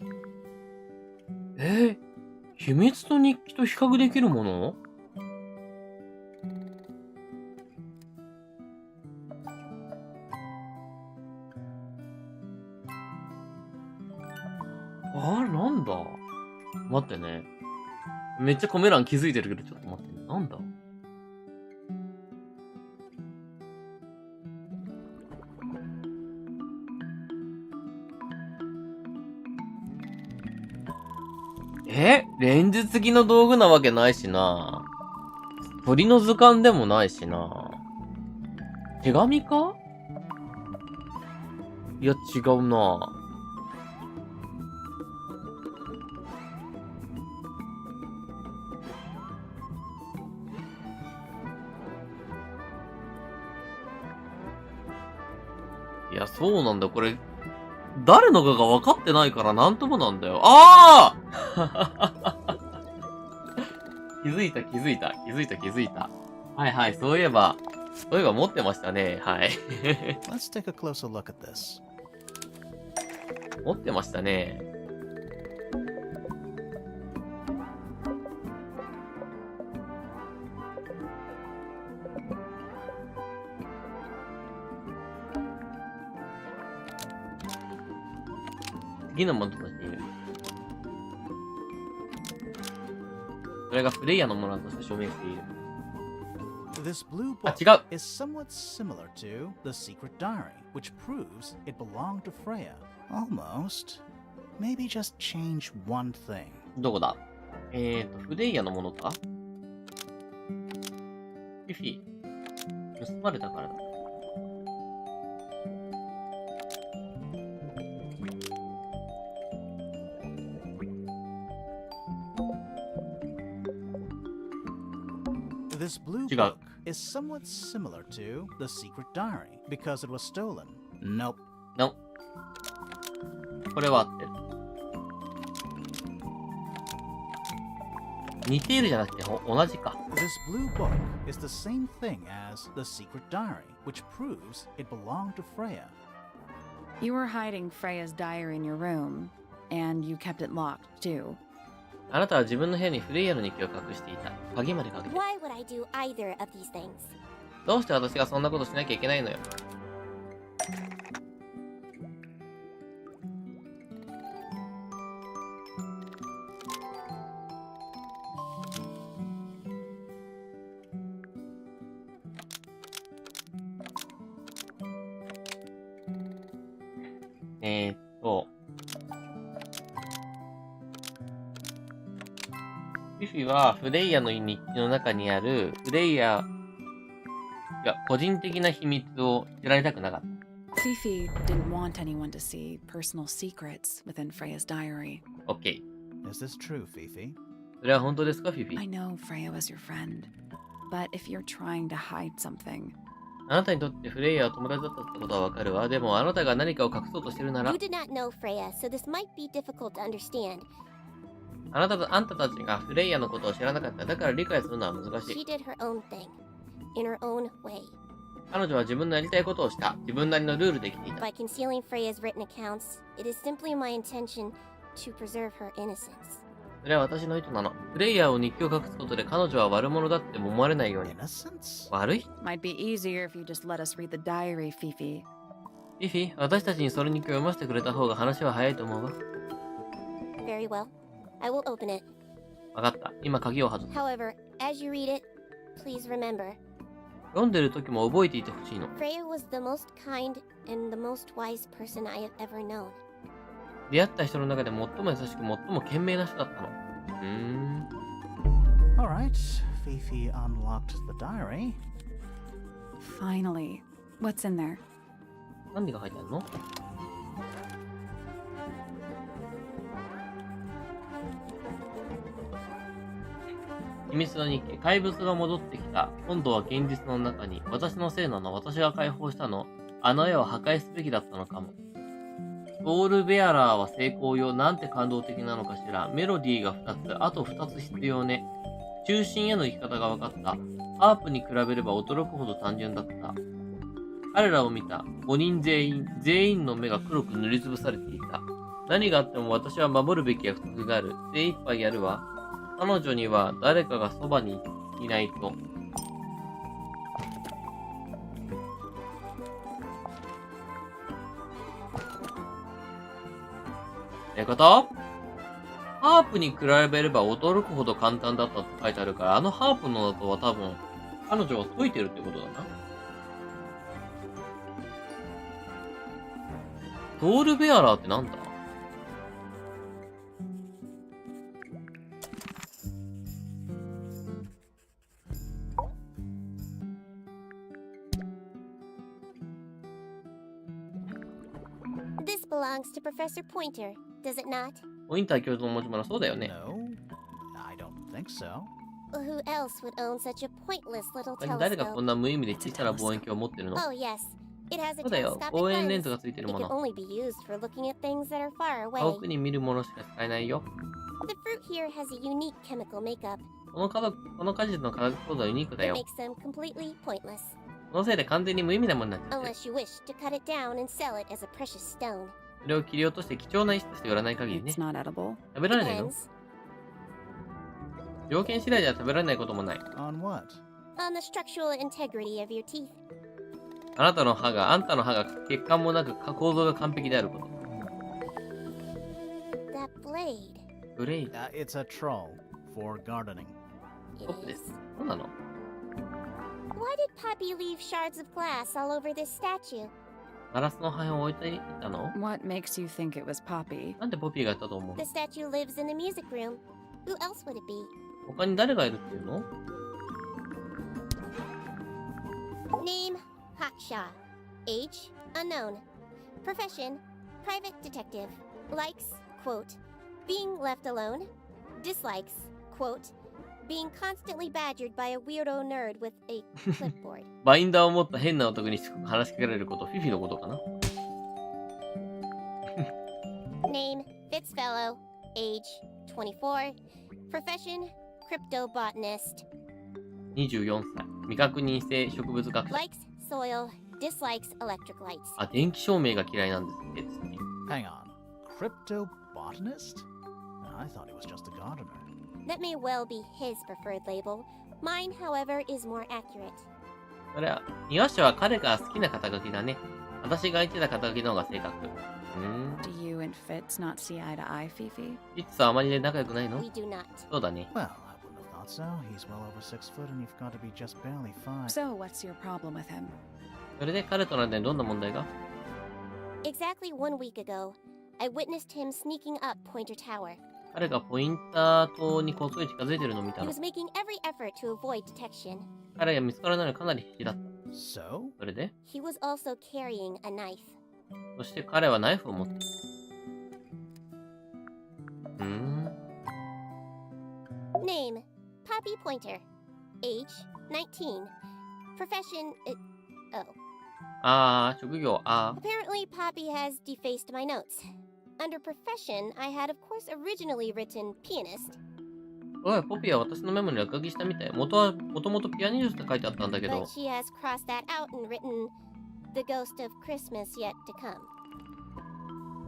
秘密の日記と比較できるもの？あれ、なんだ？待ってね。めっちゃコメ欄気づいてるけど、ちょっと待って。なんだ？レンズ付きの道具なわけないしな。鳥の図鑑でもないしな。手紙か？いや、違うな。いや、そうなんだ。これ、誰のかが分かってないからなんともなんだよ。ああ気づいた。はいはい、そういえば持ってましたね。はい。Let's take a closer look at this. 持ってましたね。次のものとしている。それがフレイヤのものとして証明している。This blue あ、 book 違う。 is somewhat similar to the secret diary, which proves it belonged to Freya. Almost. Maybe just change one thing. どこだ？フレイヤのものか？フィフィ。盗まれたからだ。This blue 違う。 book is somewhat similar to the secret diary because it was stolen. Nope. No。これは合ってる。似ているじゃなくて同じか。This blue book is the same thing as the secret diary, which proves it belonged to Freya. You were hiding Freya's diary in your room, and you kept it locked, too. あなたは自分の部屋にフレイヤの日記を隠していた。鍵までかけて。Why would I do either of these things? どうして私がそんなことしなきゃいけないのよ。フィフィはフレイヤの日記の中にあるフレイヤが個人的な秘密を知られたくなかった。Fifi didn't want anyone to see personal secrets within Freya's diary. OK。Is this true, Fifi? それは本当ですか、フィフィ？ I know Freya was your friend, but if you're trying to hide something, あなたにとってフレイヤは友達だったってことはわかるわ。でもあなたが何かを隠そうとしてるなら、 You did not know Freya, so this might be difficult to understand. あんたたちがフレイヤのことを知らなかった。だから理解するのは難し She い。 did her own thing, in her own way. 彼女は自分のやりたいことをした。自分なりのルールで生きていた。 By concealing Freya's written accounts, it is simply my intention to preserve her innocence. それは私の意図なの。フレイヤを日記を隠すことで彼女は悪者だって思われないように。 Innocence? 悪い？ might be easier if you just let us read the diary, Fifi. フィフィ、私たちにその日記を読ませてくれた方が話は早いと思うわ。Very well. I will open it. わかった。今鍵を外す。 However, as you read it, please remember, 読んでる時も覚えていてほしいの。 Freya was the most kind and the most wise person I have ever known. 出会った人の中で最も優しく最も賢明な人だったの。Alright, Fifi unlocked the diary. Finally. What's in there? 何が書いてあるの？秘密の日記。怪物が戻ってきた。今度は現実の中に。私のせいなの。私が解放したの。あの絵を破壊すべきだったのかも。ソウルベアラーは成功よ。なんて感動的なのかしら。メロディーが2つ。あと2つ必要ね。中心への行き方が分かった。ハープに比べれば驚くほど単純だった。彼らを見た。5人全員の目が黒く塗りつぶされていた。何があっても私は守るべき約束がある。精一杯やるわ。彼女には誰かがそばにいないと。ハープに比べれば驚くほど簡単だったって書いてあるから、あのハープのだとは多分、彼女は解いてるってことだな。ソウルベアラーってなんだ？This belongs to Professor Pointer, does it not? ポインター教授の持ち物、そうだよね。 No, I don't think so. Who else would own such a pointless little 他に誰が telescope? こんな無意味で小さな望遠鏡を持ってるの？ Oh, yes. It has a そうだよ、 telescopic 望遠レン lens. ズがついてる It も can の。 only be used for looking at things that are far 遠 away. くに見るものしか使えないよ。 The fruit here has a unique chemical makeup この果実の化学構造はユニークだ that よ。 makes them completely pointless. そのせいで完全に無意味なものになっちゃってる。 Unless you wish to cut it down and sell it as a precious stone. それを切り落として貴重な石として売らない限りね It's。not edible. 食べられないの？ Depends 条件次第では食べられないこともない。 On what? on the structural integrity of your teeth. あんたの歯が血管もなく構造が完璧であること。 That blade. ブレイド。 It's a troll for gardening. It トップで is. す。そうなの？ Why did Poppy leave shards of glass all over this statue? ガラスの破片を置いていったの？ What makes you think it was Poppy? なんでポピーがやったと思う？ The statue lives in the music room. Who else would it be? 他に誰がいるっていうの？ Name, Haksha. Age, unknown. Profession, private detective. Likes, quote, being left alone. Dislikes, quote, being constantly badgered by a weirdo nerd with a clipboard. バインダーを持った変な男にしつこく話しかけられること、フィフィのことかな？ Name, Fitzfellow. Age, 24. Profession, cryptobotanist. 24歳。未確認性植物学者。 Likes soil, dislikes electric lights. あ、電気照明が嫌いなんですって。 Hang on. Cryptobotanist? I thought he was just a gardener. That may well be his preferred label. Mine, however, is more accurate. それは、庭師は彼が好きな肩書きだね。私が言ってた肩書きの方が正確。Do you and Fitz not see eye to eye, Fifi? いつとあまりで仲良くないの？ We do not. そうだね。 Well, I wouldn't have thought so. He's well over 6 foot and you've got to be just barely 5. So, what's your problem with him? それで彼との間にどんな問題が？ Exactly 1 week ago, I witnessed him sneaking up Pointer Tower. 彼がポインター塔にこっそり近づいてるのを見た He の。 was making every effort to avoid detection. 彼が見つからないのにかなり必死だった。 So? それで、 He was also carrying a knife. そして彼はナイフを持ってる。Name, Poppy Pointer. Age, 19. Profession, oh. 職業、Apparently, Poppy has defaced my notes. Under profession, I had, of course, originally written pianist. おい、ポピーは私のメモに落書きしたみたい。もともとピアニストって書いてあったんだけ But ど、 she has crossed that out and written the ghost of Christmas yet to come.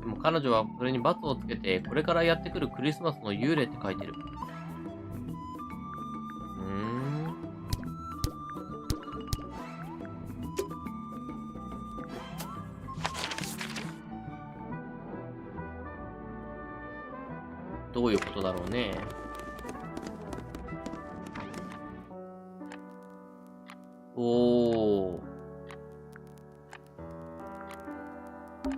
でも彼女はそれに×をつけて、これからやってくるクリスマスの幽霊って書いてる。どういうことだろうね。おー。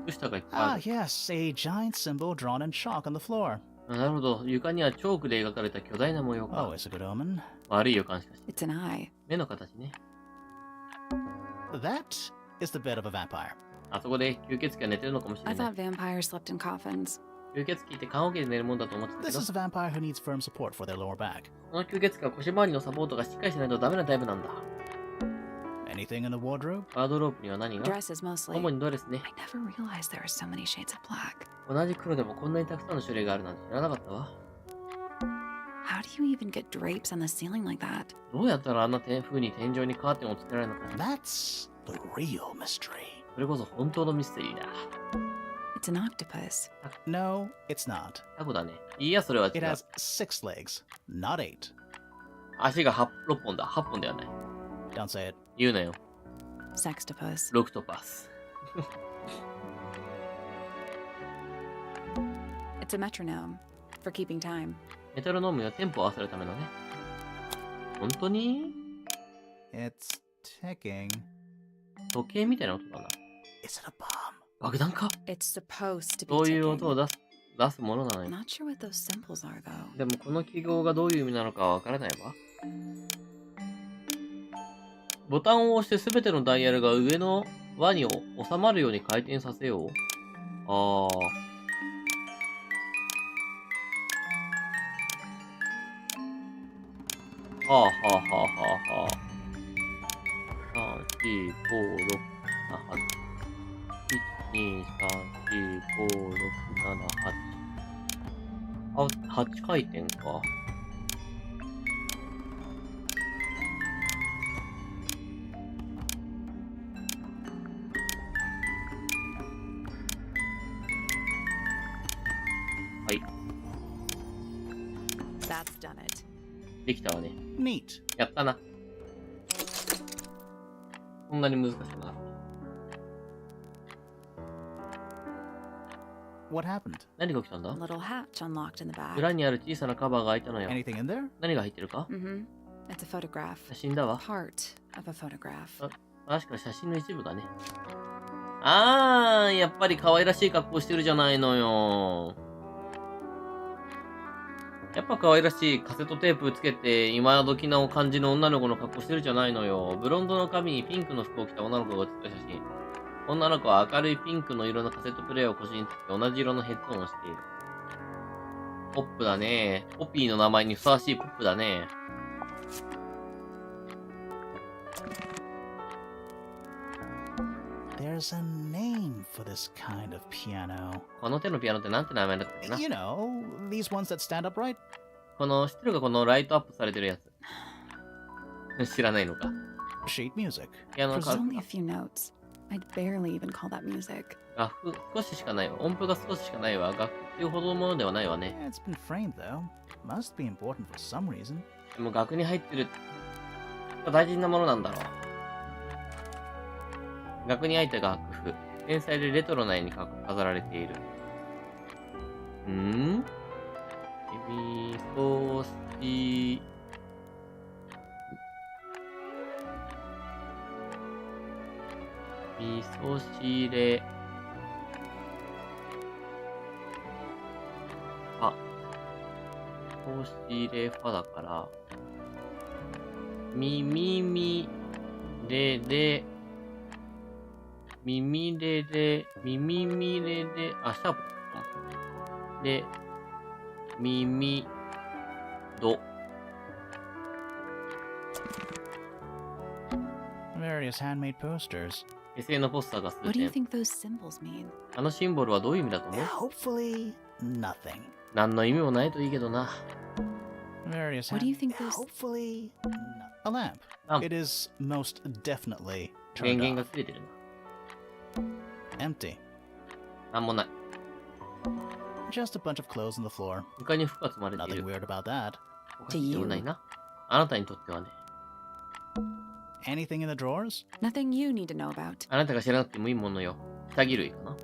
靴下がいっぱいあ Ah, る。 yes, a giant symbol drawn in chalk on the floor. なるほど。床にはチョークで描かれた巨大な模様か。 Always a good omen. 悪い予感しかし。 It's an eye. 目の形ね。 That is the bed of a vampire. あそこで吸血鬼が寝てるのかもし I れない。 thought vampires slept in coffins. 吸血鬼って棺桶で寝るもんだと思ってたけ This ど、 is a vampire who needs firm support for their lower back. この吸血鬼は腰回りのサポートがしっかりしないとダメなタイプなんだ。Anything in the wardrobe? ワードローブには何が？ Dresses mostly. 主にドレスね。 I never realized there are so many shades of black. 同じ黒でもこんなにたくさんの種類があるなんて知らなかったわ。How do you even get drapes on the ceiling like that? どうやったらあんな風に天井にカーテンをつけられるのか。 That's the real mystery. それこそ本当のミステリーだ。 It's an octopus. No, it's not. タコだね。いいや、それは違 It う。 has 6 legs, not 8. 足が6本だ。8本ではない。 Don't say it. 言うなよ。 Sextopus. ロクトパス。 It's a metronome for keeping time. メトロノームにはテンポを合わせるためのね。本当に It's ticking. 時計みたいな音だな。 Is it a bomb? 爆弾か？ It's supposed to be そういう ticking. 音を出すものなのよ。 Not sure what those symbols are though. でもこの記号がどういう意味なのかはわからないわ。ボタンを押してすべてのダイヤルが上の輪に収まるように回転させよう。ああ。はあはあはあはあはあ。3、4、5、6、7、8。1、2、3、4、5、6、7、8。あ、8回転か。はい。 That's done it. できたわね。 Neat. やったな。こんなに難しくなかった。 What happened? 何が起きたんだ？ A little hatch unlocked in the back. 裏にある小さなカバーが開いたのよ。 Anything in there? 何が入ってるか？ Mm-hmm. It's a photograph. 写真だわ。 Part of a photograph. 確か写真の一部だね。あー、やっぱり可愛らしい格好してるじゃないのよ。やっぱ可愛らしいカセットテープつけて、今時の感じの女の子の格好してるじゃないのよ。ブロンドの髪にピンクの服を着た女の子が写った写真。女の子は明るいピンクの色のカセットプレイヤーを腰につけて同じ色のヘッドホンをしている。ポップだね。ポピーの名前にふさわしいポップだね。There's a name for this kind of piano. この手のピアノってなんて名前だったっけな？ You know, these ones that stand upright? この、知ってるかこのライトアップされてるやつ。知らないのか。 Sheet music. ピアノの There's only a few notes. I'd barely even call that music. 楽譜少ししかないわ。音符が少ししかないわ。楽譜っていうほどのものではないわね。 Yeah, it's been framed though. Must be important for some reason. でも額に入ってる大事なものなんだろう。額に入った楽譜。天才でレトロな絵に飾られている。ん？みそしみそ汁ファ。みそ汁ファだから、みみみれれ、みみれれ、みみみれれ、あ、シャープだ。で、みみど。Various handmade posters. 手製のポスターが数 What do you 点。 think those symbols mean? あのシンボルはどういう意味だと思う？ Hopefully, nothing. 何の意味もないといいけどな。Various What do you think those- Hopefully, a lamp. Lamp. It is most definitely 電 turned 源が off. 切れてるな。 Empty. なんもない。 Just a bunch of clothes on the floor. 床に服が積まれてい Nothing る。 weird about that. おかしいでもないな。あなたにとってはね。 Anything in the drawers? Nothing you need to know about. あなたが知らなくてもいいものよ。下着類かな。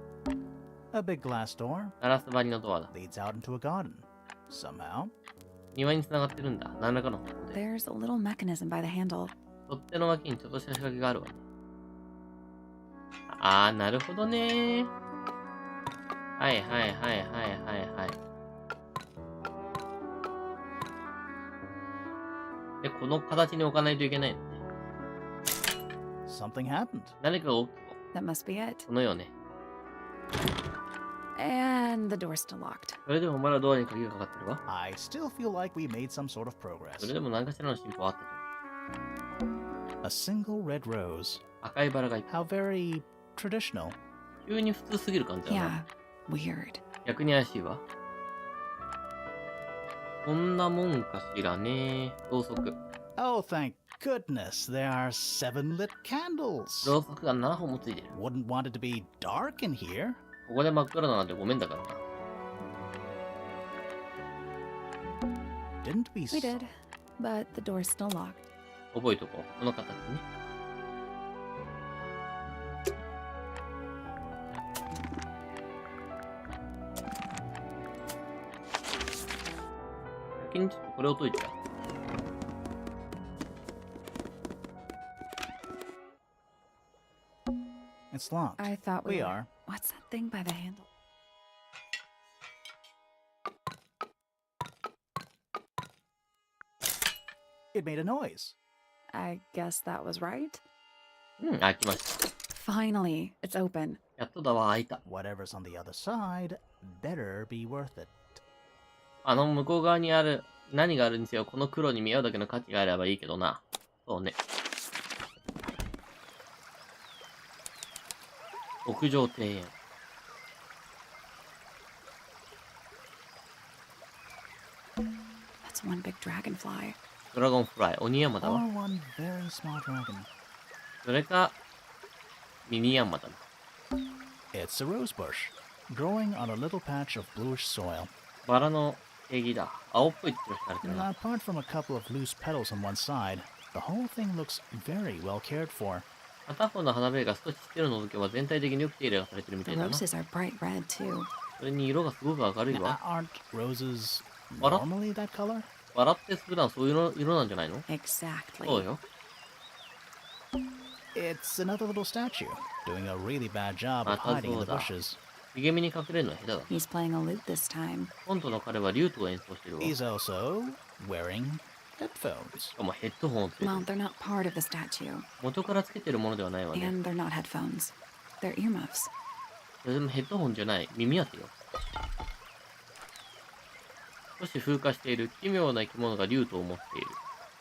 A big glass door ガラス張りのドアだ。 leads out into a garden. Somehow. 庭に繋がってるんだ。何らかの方法で。 There's a little mechanism by the handle. 取っ手の脇にちょっとした仕掛けがあるわね。あー、なるほどね。はいはいはいはいはいはい。で、この形に置かないといけないのね。 Something happened. 何かが起きた。 That must be it. このようね。 And the door's still locked. それでもまだドアに鍵がかかってるわ。 I still feel like we made some sort of progress. それでも何かしらの進歩はあったと思う。A single red rose. 赤いバラがいっぱい。 How very traditional. 急に普通すぎる感じだな。 Yeah, weird. 逆に怪しいわ。こんなもんかしらね。ろうそく。Oh, thank goodness, there are 7 lit candles. ろうそくが7本もついてる。 Wouldn't want it to be dark in here. ここで真っ暗なんてごめんだからな。Didn't we? We did, but the door's still locked. 覚えとこう。この形ね。先にちょっとこれを解いてや。It's locked. I thought we We were. are. What's that thing by the handle? It made a noise. I guess that was right. うん、開きました。 Finally, it's open. やっとだわ、開いた。 Whatever's on the other side better be worth it. あの向こう側にある、何があるにせよ、この黒に見合うだけの価値があればいいけどな。そうね。屋上庭園。That's one big dragonfly. ドラゴンフライ、鬼山だ Or わ。 one very small dragon. それか、ミニヤンマだな。 It's a rose bush, growing on a little patch of bluish soil. バラの定義だ。青っぽいって言われてるな。 Apart from a couple of loose petals on one side, the whole thing looks very well cared for. 片方の花びらが少し手を除けば全体的によく手入れがされてるみた The いだな。 roses are bright red, too. それに色がすごく明るい Now, わ。 aren't roses What? normally that color? バラって普段そういう色なんじゃないの？ Exactly. そうよ。 It's another little statue, doing a really bad job of hiding in the bushes. 茂みに隠れるのは下手だ。 He's playing a lute this time. 今度の彼はリュートを演奏してるわ。 He's also wearing headphones. しかもヘッドホンをつけてる。 Well, they're not part of the statue. 元からつけてるものではないわね。 And they're not headphones. They're earmuffs. それでもヘッドホンじゃない。耳当てよ。少し風化している奇妙な生き物がリュートを持っている。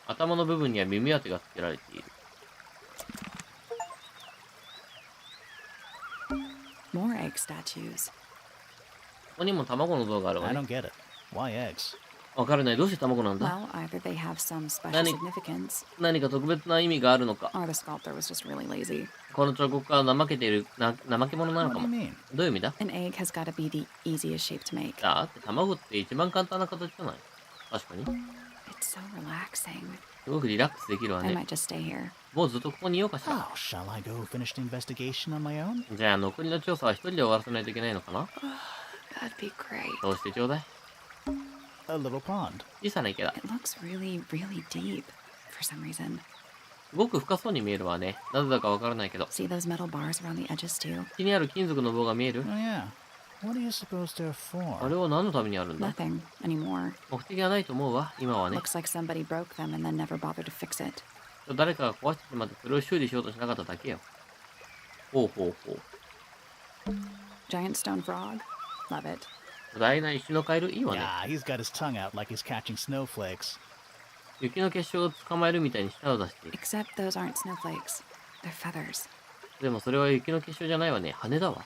頭の部分には耳当てがつけられている。 More egg statues. ここにも卵の像があるわ I ね。 don't get it. Why eggs? わからない。どうして卵なんだ？ Well, either they have some special Nani- significance, 何か特別な意味があるのか。 or the sculptor was just really lazy. この彫刻家は怠けている、怠け者なの What か do も。 you mean? どういう意味だ？ An egg has got to be the easiest shape to make. だって卵って一番簡単な形じゃない？確かに。 It's so relaxing. すごくリラックスできるわ I ね。 might just stay here. もうずっとここにいようかしら。 Oh, shall I go finish the investigation on my own? じゃあ残りの調査は一人で終わらせないといけないのかな？ That'd be great. そうしてちょうだい。 A little pond. 小さな池だ。 It looks really, really deep for some reason. すごく深そうに見えるわね。なぜだかわからないけど。 See those metal bars around the edges too? 気にある金属の棒が見える？ Oh, yeah. What do you suppose they're for? あれは何のためにあるんだ？ Nothing anymore. 目的はないと思うわ、今はね。 Looks like somebody broke them and then never bothered to fix it. 誰かが壊してしまってそれを修理しようとしなかっただけよ。ほうほうほう。 Giant stone frog? Love it. 巨大な石のカエルいいわね。 Yeah, he's got his tongue out like he's catching snowflakes. 雪の結晶を捕まえるみたいに舌を出している。 Except those aren't snowflakes. They're feathers. でもそれは雪の結晶じゃないわね。羽だわ。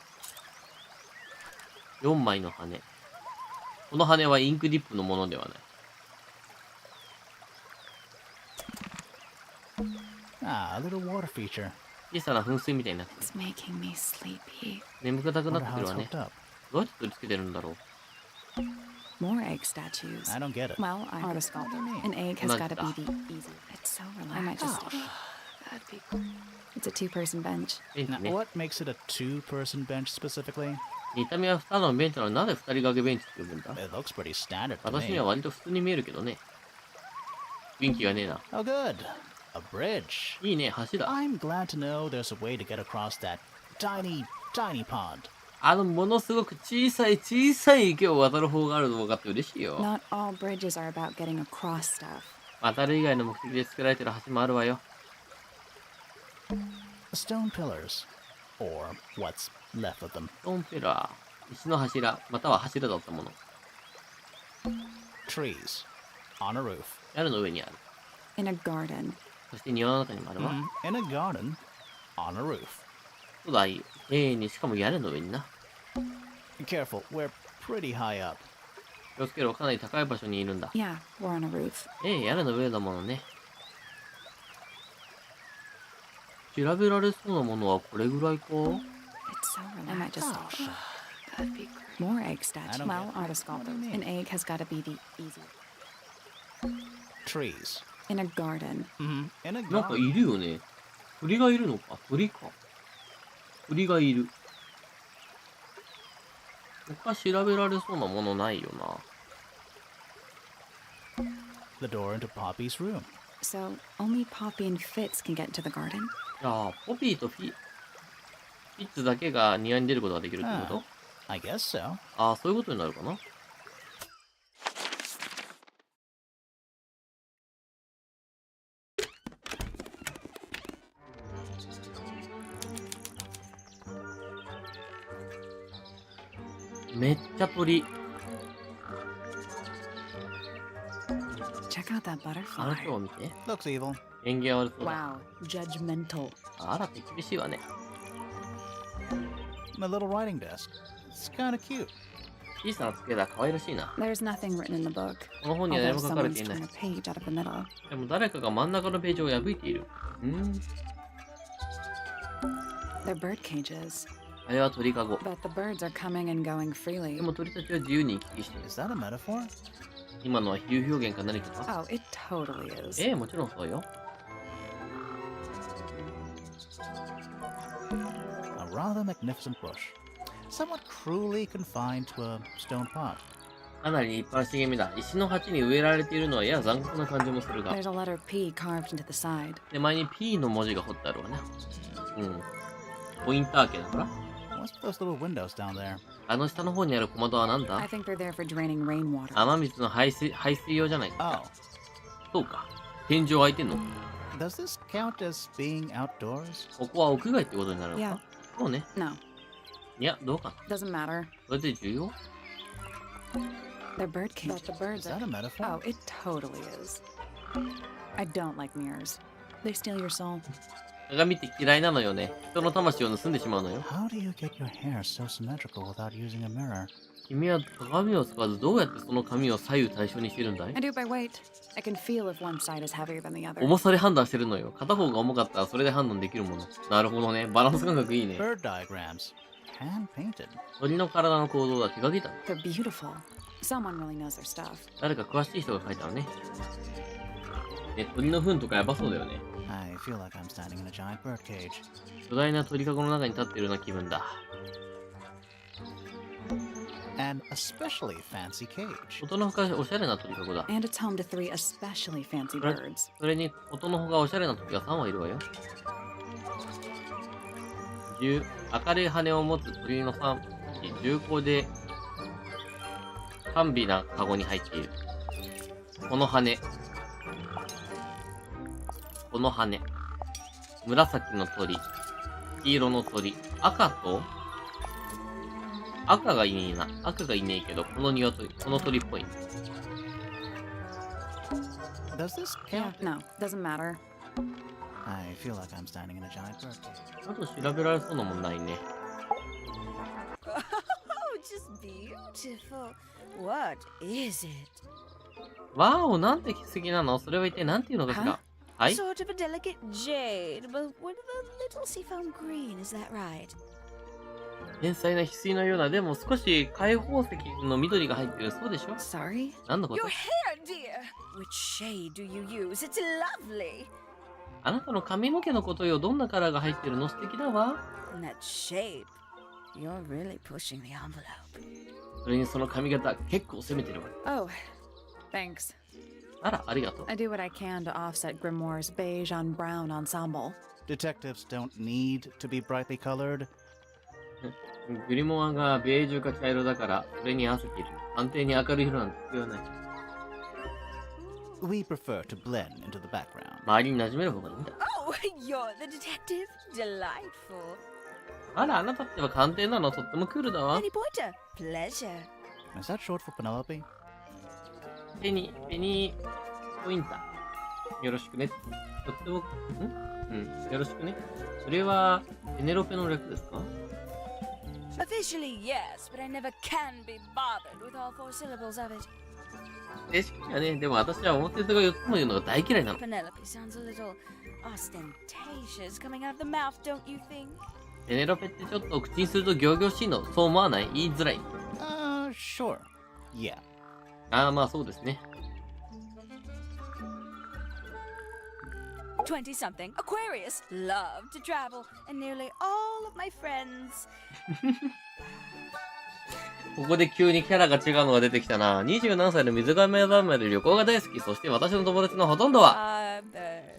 4枚の羽。この羽はインクディップのものではない。 Ah, a little water feature. 小さな噴水みたいになってる。 It's making me sleepy. 眠くなくな Wonder ってく how る it's わね hooked。up. どうやって取り付けてるんだろう。 More egg statues. I don't get it. Well, I'm a sculptor. An egg has got to be the easy. It's so relaxing. I might just. That'd be great. It's a two-person bench. ベンチ Now, ね。 what makes it a two-person bench specifically? 見た目はただのベンチなのになぜ2人掛けベンチって呼ぶんだ？ It looks pretty standard to 私に me. は割と普通に見えるけどね。雰囲気がねえな。 Oh, good. A bridge. いいね、橋だ。 I'm glad to know there's a way to get across that tiny, tiny pond. ものすごく小さい池を渡る方があるの分かって嬉しいよ。 Not all bridges are about getting across stuff. 渡る以外の目的で作られてる橋もあるわよ。 Stone pillars. Or what's left of them. ストーンペラー、石の柱、または柱だったもの。 Trees. On a roof. 屋根の上にある。 In a garden. そして庭の中にもあるわ。 In a garden, on a roof. そうだい。にしかも屋根の上にな。 Careful, we're pretty high up. 気をつけろ、かなり高い場所にいるんだ。 Yeah, we're on a roof. 屋根の上だものね。調べられそうなものはこれぐらいか？ It's so relaxed. I might just That'd be great. More egg statues. Well, artist sculptors. An egg has got to be the easiest. Trees. In a garden. In a なんか garden. いるよね。鳥がいるのか。鳥か。鳥がいる。他調べられそうなものないよな。The door into Poppy's room. So only Poppy and Fitz can get into the garden? じゃあ、ポピーとフィッツだけが庭に出ることができるってこと？ I guess so. ああ、そういうことになるかな。めっちゃ鳥。 Check out that あの butterfly. 人を見て。 Looks evil. 縁起が悪そうだ。 Wow, judgmental. あらって厳しいわね。 My little writing desk. It's kind of cute. 小さな机だ、可愛らしいな。 There's nothing written in the book. この本には何 Although も書かれ someone's ていない torn。a page out of the middle. でも誰かが真ん中のページを破いている。They're bird cages. あれは鳥かご。 But the birds are coming and going freely. でも鳥たちは自由に行き来している。 Is that a metaphor? 今のは比喩表現か何かか？ Oh, it totally is. もちろんそうよ。 A rather magnificent bush. Somewhat cruelly confined to a stone pot. かなり立派な茂みだ。石の鉢に植えられているのはやや残酷な感じもするが。 There's a letter P carved into the side. で、前に P の文字が彫ってあるわね。ポインター家だから。 What's those little windows down there? あの下の方にある小窓は何だ？ I think they're there for draining rainwater. 雨水の排水用じゃないか。 Oh, そうか。天井開いてんの？ does this count as being outdoors? ここは屋外ってことになるの Yeah. か？そうね。 No, いや、どうかな。 doesn't matter. それで重要？ They're bird cages. But the birds Is that a metaphor? Oh, it totally is. I don't like mirrors. They steal your soul. 鏡って嫌いなのよね。人の魂を盗んでしまうのよ。 How do you get your hair so symmetrical without using a mirror? 君は鏡を使わずどうやってその髪を左右対称にしてるんだい？ I do it by weight. I can feel if one side is heavier than the other. 重さで判断してるのよ。片方が重かったらそれで判断できるもの。なるほどね。バランス感覚いいね。 Bird diagrams. Hand painted. 鳥の体の構造だ。手書きだ。 They're beautiful. Someone really knows their stuff. 誰か詳しい人が書いたのね。鳥の糞とかやばそうだよね。 I feel like I'm standing in a giant bird cage. 巨大な鳥かごの中に立っているような気分だ。 An especially fancy cage. 音のほかおしゃれな鳥かごだ。 And it's home to 3 especially fancy Right. birds. それに音のほかおしゃれな鳥が3羽いるわよ。明るい羽を持つ鳥の3匹、重厚で甘美なカゴに入っている。この羽。この羽。紫の鳥。黄色の鳥。赤がいねえな。赤がいねえけど、この鶏、この鳥っぽい。 Does this Yeah, count? no, doesn't matter. I feel like I'm standing in a giant bird cage. あと調べられそうなもんないね。 Oh, just beautiful. What is it? わーお、なんて奇跡なの？それは一体なんていうのかしら？はい？ Sort of a delicate jade, but with a little seafoam green, is that right? 天才な翡翠のような、でも少し開放石の緑が入ってる。そうでしょ？ Sorry? 何のこと？ Your hair, dear! Which shade do you use? It's lovely! あなたの髪の毛のことよ。どんなカラーが入ってるの？素敵だわ。 And that shape. You're really pushing the envelope. それにその髪型、結構攻めてるわ。 Oh, thanks. あら、ありがとう。 I do what I can to offset Grimoire's beige on brown ensemble. Detectives don't need to be brightly colored. グリモアがベージュか茶色だから、それに合わせている。安定に明るい色なんて必要ない。 We prefer to blend into the background. 周りに馴染める方がいいんだ。 Oh, you're the detective? Delightful. あら、あなたっては鑑定なの？とってもクールだわ。 Penny Pointer. Pleasure. Is that short for Penelope? ペニーポインター。よろしくね。とっても、よろしくね。それは、ペネロペの略ですか？ Officially, yes, but I never can be bothered with all 4 syllables of it. 正式にはね、でも私は表数が4つも言うのが大嫌いなの。Penelope sounds a little ostentatious coming out of the mouth, don't you think? ペネロペってちょっと口にすると仰々しいの。そう思わない？言いづらい。Sure. Yeah. ああ、まあそうですね。 20-something, Aquarius, love to travel, and nearly all of my friends. ここで急にキャラが違うのが出てきたな。20何歳の水亀座まで旅行が大好き。そして私の友達のほとんどは、Birds.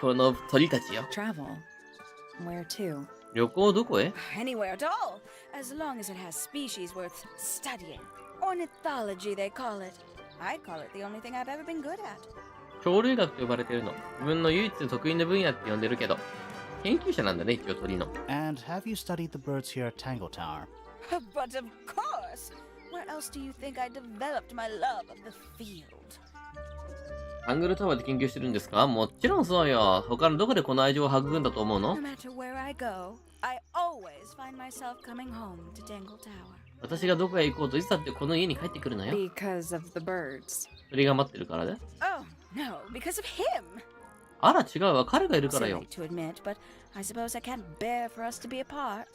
この鳥たちよ。 Travel. Where to? 旅行どこへ？ Anywhere at all, as long as it has species worth studying. Ornithology, they call it. I call it the only thing I've ever been good at. 鳥類学と呼ばれてるの。自分の唯一得意な分野って呼んでるけど、研究者なんだね、一応鳥の。And have you studied the birds here at TangleTower? But of course! Where else do you think I developed my love of the field? タングルタワーで研究してるんですか？もちろんそうよ。他のどこでこの愛情を育んだと思うの？ No matter where I go, I always find myself coming home to TangleTower. 私がどこへ行こうといつだってこの家に帰ってくるのよ。 Because of the birds. 鳥が待ってるからね。 Oh, no, because of him! あら違うわ、彼がいるからよ。 Silly to admit, but I suppose I can't bear for us to be apart.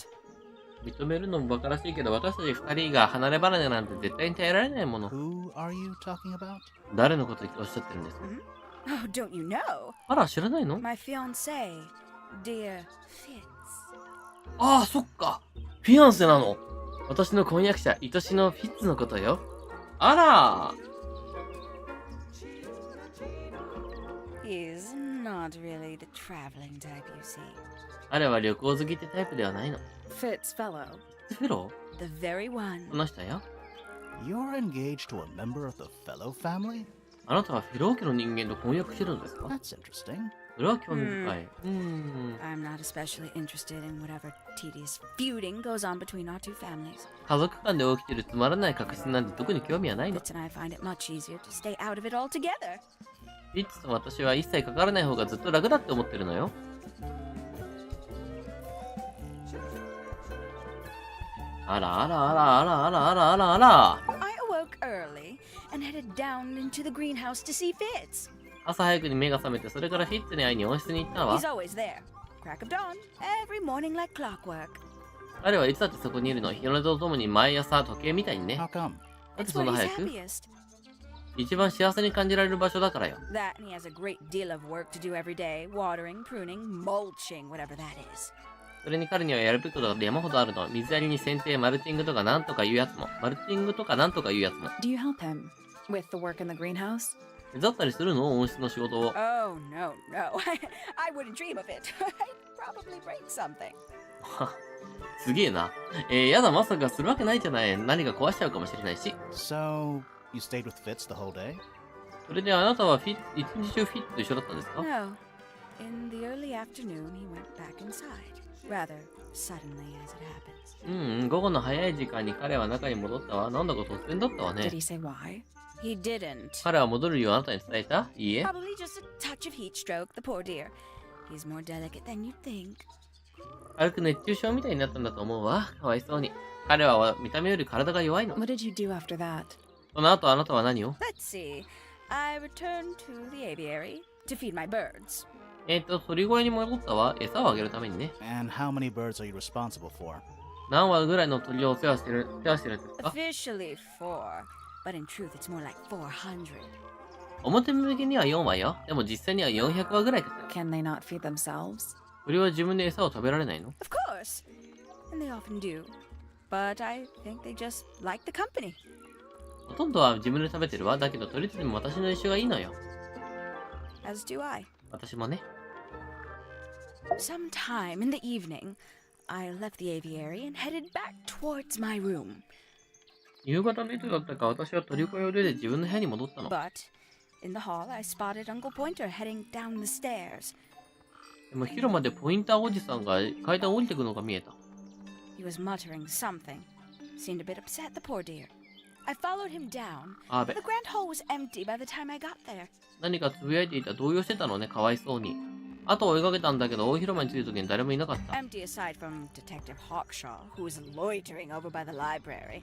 認めるのも馬鹿らしいけど、私たち二人が離れ離れなんて絶対に耐えられないもの。 Who are you talking about? 誰のことをおっしゃってるんですか？ Oh, don't you know? あら、知らないの？ My fiancé, dear Fitz. ああ、そっか。フィアンセなの。私の婚約者、愛しのフィッツのことよ。あら He's not really the traveling type, you see. 彼は旅行好きってタイプではないの。 Fitz fellow. フェロ The very one. ーこの人よ。 You're engaged to a member of the Fellow family? あなたはフェロー家の人間と婚約してるんですか？ That's interesting. それは興味深い。I'm not especially interested in whatever tedious feuding goes on between our two families. 家族間で起きてるつまらない確執なんて特に興味はないの。 Fitz and I find it much easier to stay out of it altogether. フィッツと私は一切かからない方がずっと楽だって思ってるのよ。あらあらあらあらあらあらあらあら。 I awoke early and headed down into the greenhouse to see Fitz. 朝早くに目が覚めて、それからフィッツに会いに温室に行ったわ He's。always there. Crack of dawn, every morning like clockwork. 彼はいつだってそこにいるの。日の出とともに毎朝時計みたいにね。 How come? なんで It's そん where な he's 早く？ happiest. 一番幸せに感じられる場所だからよ。 That and he has a great deal of work to do every day. Watering, pruning, mulching, whatever that is. それに彼にはやるべきことが山ほどあるの。水やりに剪定、マルチングとかなんとかいうやつも。マルチングとかなんとかいうやつも。 Do you help him with the work in the greenhouse? 手伝ったりするの？温室の仕事を。 Oh, no, no. I wouldn't dream of it. I'd probably break something. すげえな。やだ、まさかするわけないじゃない。何か壊しちゃうかもしれないし。 So, you stayed with Fitz the whole day? それであなたは一日中フィットと一緒だったんですか？ No. In the early afternoon, he went back inside. Rather suddenly, as it happens. 午後の早い時間に彼は中に戻ったわ。なんだか突然だったわ Did ね。 he say why? He didn't. 彼は戻るようあなたに伝えた？いいえ。 Probably just a touch of heat stroke, the poor dear. He's more delicate than you'd think. 軽く熱中症みたいになったんだと思うわ。かわいそうに。彼は見た目より体が弱いの。 What did you do after that? その後あなたは何を？ Let's see. I returned to the aviary to feed my birds. 鳥小屋に戻ったわ。餌をあげるためにね。 And how many birds are you responsible for? 何羽ぐらいの鳥をお世話してるんですか？ Officially 4, but in truth it's more like 400. 表向きには4羽よ。でも実際には400羽ぐらいかと。 Can they not feed themselves? 鳥は自分で餌を食べられないの？ Of course. And they often do. But I think they just like the company. ほとんどは自分で食べてるわ。だけど鳥とでも私の一緒がいいのよ。 As do I. 私もね。 Sometime in the evening, I left the aviary and headed back towards my room. 夕方のいつだったか私は鳥小屋を出て自分の部屋に戻ったの。 But in the hall, I spotted Uncle Pointer heading down the stairs. でも広間でポインターおじさんが階段を降りてくのが見えた。 He was muttering something. Seemed a bit upset, the poor dear. I followed him down, あ but べ the。grand hall was empty by the time I got there. 何かつぶやいていた。動揺してたのね、かわいそうに。後を追いかけたんだけど、大広間に着いた時に誰もいなかった。Empty aside from Detective Hawkshaw, who was loitering over by the library.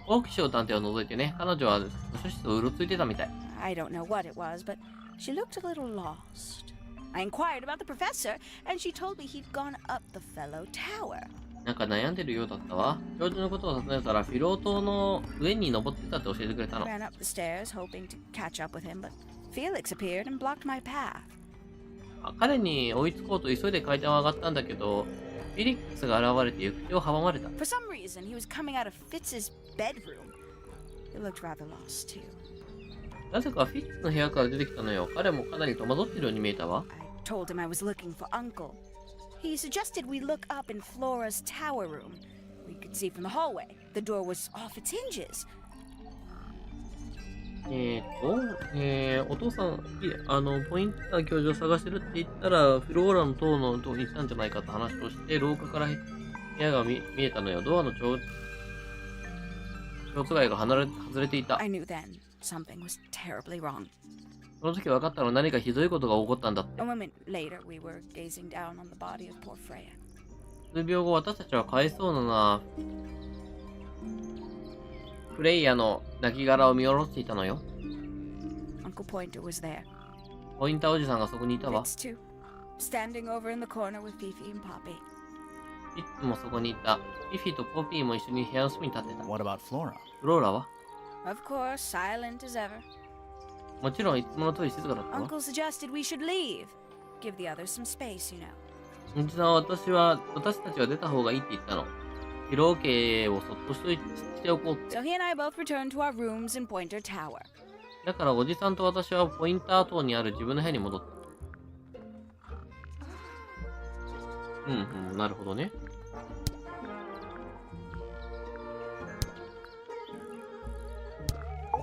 オークショー探偵を除いてね、彼女は図書室をうろついてたみたい。I don't know what it was, but she looked a little lost. I inquired about the professor, and she told me he'd gone up the Fellow Tower. なんか悩んでるようだったわ。教授のことを尋ねたら、フィロー島の上に登ってたって教えてくれたの。 Ran up the stairs, hoping to catch up with him, but Felix appeared and blocked my path. 彼に追いつこうと急いで階段を上がったんだけど、フィリックスが現れて行く手を阻まれた。 For some reason, he was coming out of Fitz's bedroom. He looked rather lost, too. なぜかフィッツの部屋から出てきたのよ。彼もかなり戸惑ってるように見えたわ。 I told him I was looking for Uncle. He suggested we look up in Flora's tower room. We could see from the hallway. The door was off its hinges. お父さん、ポインター教授を探してるって言ったら、フローラの塔のとこに行ったんじゃないかって話をして、廊下から部屋が見えたのよ。ドアの蝶つがいが外れていた。 I knew then something was terribly wrong. その時分かったのは何かひどいことが起こったんだって。 A moment later, we were gazing down on the body of poor Freya. 数秒後、私たちはかわいそうなフレイヤの亡骸を見下ろしていたのよ。 Uncle Pointer was there. ポインターおじさんがそこにいたわ。 Fitz too, standing over in the corner with Fifi and Poppy. いつもそこにいた。フィフィとポピーも一緒に部屋の隅に立ってた。 What about Flora? フローラは Of course, silent as ever. もちろんいつもの通り静かだったわ。 Uncle suggested we should leave. Give the others some space, you know. おじさんは私たちは出た方がいいって言ったの。ヒロ家をそっとしておこうって。 So he and I both returned to our rooms in Pointer Tower. だからおじさんと私はポインター塔にある自分の部屋に戻った。なるほどね。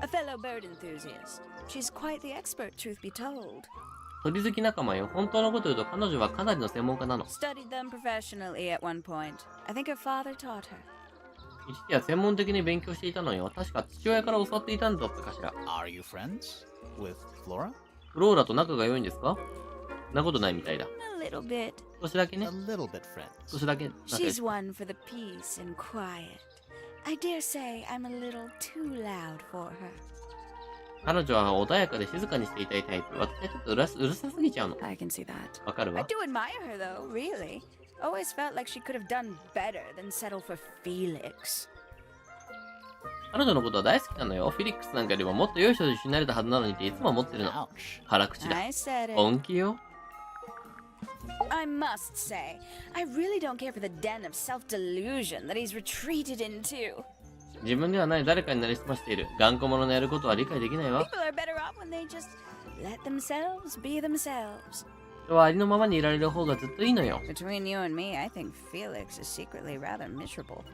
A fellow bird enthusiast. She's quite the expert, truth be told. 鳥好き仲間よ。本当のこと言うと彼女はかなりの専門家なの。 Studied them professionally at one point. I think her father taught her. 一時は専門的に勉強していたのよ。確か父親から教わっていたんだったかしら。 Are you friends with Flora? フローラと仲が良いんですか？そんなことないみたいだ。 A little bit. 少しだけね A。little bit friends. 少しだけ。 She's one for the peace and quiet. I dare say I'm a little too loud for her. 彼女は穏やかで静かにしていたいタイプ。私はちょっとうるさすぎちゃうの。 I can see that. わかる I わ。 do admire her though, really. Always felt like she could have done better than settle for Felix. 彼女のことは大好きなのよ。フィリックスなんかよりももっと良い人と一緒になれたはずなのにっていつも思ってるの。 Ouch. 辛口だ。 I said it. 本気よ。 I must say, I really don't care for the den of self-delusion that he's retreated into. 自分ではない誰かになりすましている。頑固者のやることは理解できないわ。 People are better off when they just let themselves be themselves. 人はありのままにいられる方がずっといいのよ。 Between you and me, I think Felix is secretly rather miserable. こ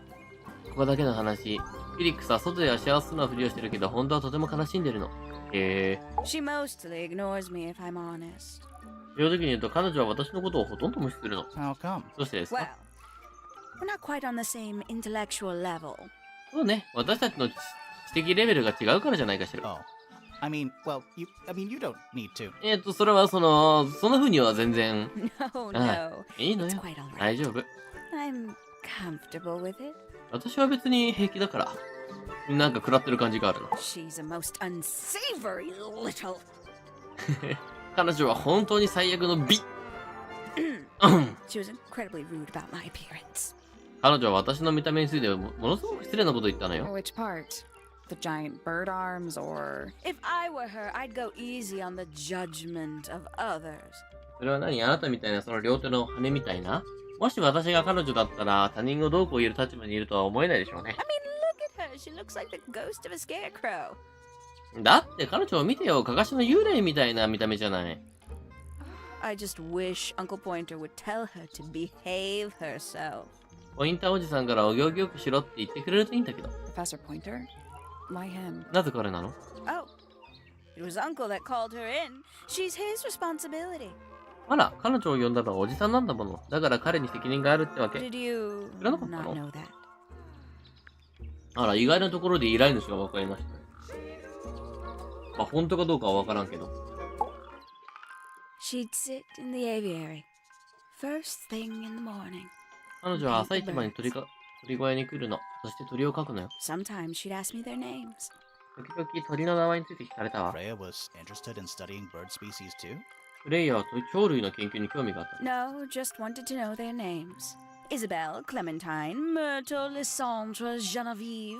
こだけの話。フィリックスは外では幸せそうなふりをしてるけど、本当はとても悲しんでるの。She mostly ignores me if I'm honest. 正直に言うと彼女は私のことをほとんど無視するの。 How come? どうしてです Well, か？ we're not quite on the same intellectual level. そうね。私たちの知的レベルが違うからじゃないかしら。 Oh. I mean, you don't need to. それはそんな風には全然。 No, は no. い。いいの It's よ。 quite alright. 大丈夫。 I'm comfortable with it. 私は別に平気だから。なんか食らってる感じがあるの。 She's a most unsavory little. 彼女は本当に最悪の美。 She was incredibly rude about my appearance. 彼女は私の見た目についてものすごく失礼なことを言ったのよ。 Which part? The giant bird arms, or If I were her, I'd go easy on the judgment of others. それは何？あなたみたいなその両手の羽みたいな？もし私が彼女だったら他人をどうこう言える立場にいるとは思えないでしょうね。 I mean, look at her. She looks like the ghost of a scarecrow. だって彼女を見てよ。かかしの幽霊みたいな見た目じゃない。 I just wish Uncle Pointer would tell her to behave herself. ポインターおじさんからお行儀よくしろって言ってくれるといいんだけど。 Professor Pointer? Why him? なぜ彼なの？ Oh, it was Uncle that called her in. She's his responsibility. あら、彼女を呼んだのはおじさんなんだもの。だから彼に責任があるってわけ。 Did you Ano not ba? know that? あら、意外なところで依頼主が分かりましたね。まあ、本当かどうかは分からんけど。She'd sit in the aviary, first thing in the morning. 彼女は朝一番に鳥小屋に来るの。そして鳥を描くのよ。Sometimes she'd ask me their names. 時々鳥の名前について聞かれたわ。 Freya was interested in studying bird species too? フレイヤは鳥類の研究に興味があった。No, just wanted to know their names. Isabelle, Clementine, Myrtle, Lysandre, Genevieve.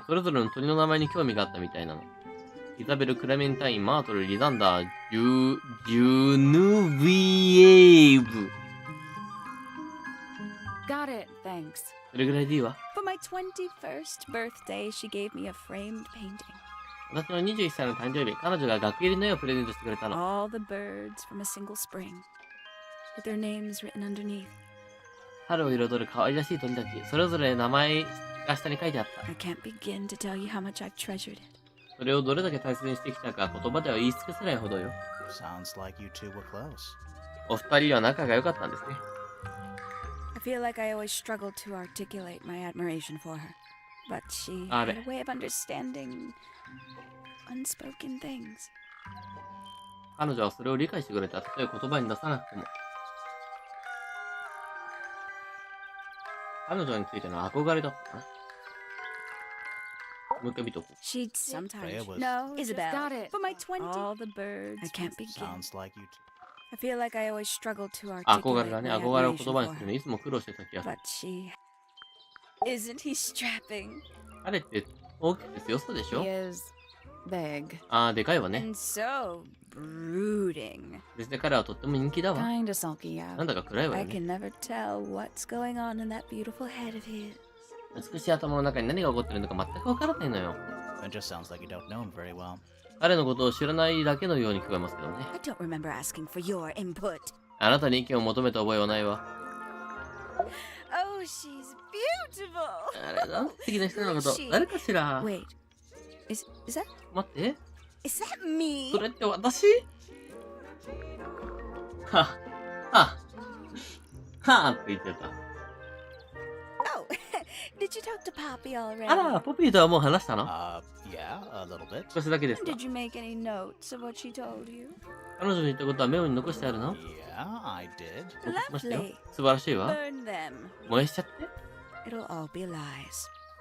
それぞれの鳥の名前に興味があったみたいなの。イザベル、クレメンタイン、マートル、リザンダー、ジュヌビエーブ。Got it, thanks. それぐらいでいいわ。For my 21st birthday, she gave me a framed painting. 私の21歳の誕生日、彼女が学入りの絵をプレゼントしてくれたの。All the birds from a single spring, with their names written underneath. 春を彩る可愛らしい鳥たち、それぞれ名前が下に書いてあった。I can't begin to tell you how much I've treasured it. それをどれだけ大切にしてきたか言葉では言い尽くせないほどよ。Sounds like you two were close. お二人は仲が良かったんですね。I feel like I always struggled to articulate my admiration for her, but she had a way of understanding unspoken things. 彼女はそれを理解してくれた。例えば言葉に出さなくても。彼女についての憧れだったな。もう一回見とこう。 She'd sometimes. Freya was- No, Isabel. Got it. For my 20. All the birds. I can't begin. Sounds like you two. I feel like I always struggled to 憧 articulate れだね。 my 憧れを admiration 言葉に for するの her, いつも苦労してた気がする。 but she. Isn't he strapping? 彼って大きくて強そうでしょ He is big. ああ、でかいわね。 And so brooding. 別に彼はとっても人気だわ。 Kinda sulky, yeah. なんだか暗いわ I よね。 can never tell what's going on in that beautiful head of his. 美しい頭の中に何が起こってるのか全くわからないのよ。 That just sounds like you don't know him very well. 彼のことを知らないだけのように聞こえますけどね。 I don't remember asking for your input. あなたに意見を求めた覚えはないわ。 Oh, she's beautiful. あれ、なんて素敵な人なのかと。誰かしら。 Wait, is that 待って。 is that me? それって私は、は、はぁって言ってた。 Oh, did you talk to Poppy already? あら、ポピーとはもう話したの Yeah, a little bit. 少しだけですか Did you make any notes of what she told you? 彼女に言ったことはメモに残してあるの Yeah, I did. 残しましたよ Lovely. 素晴らしいわ。 Burn them. 燃やしちゃって。 It'll all be lies.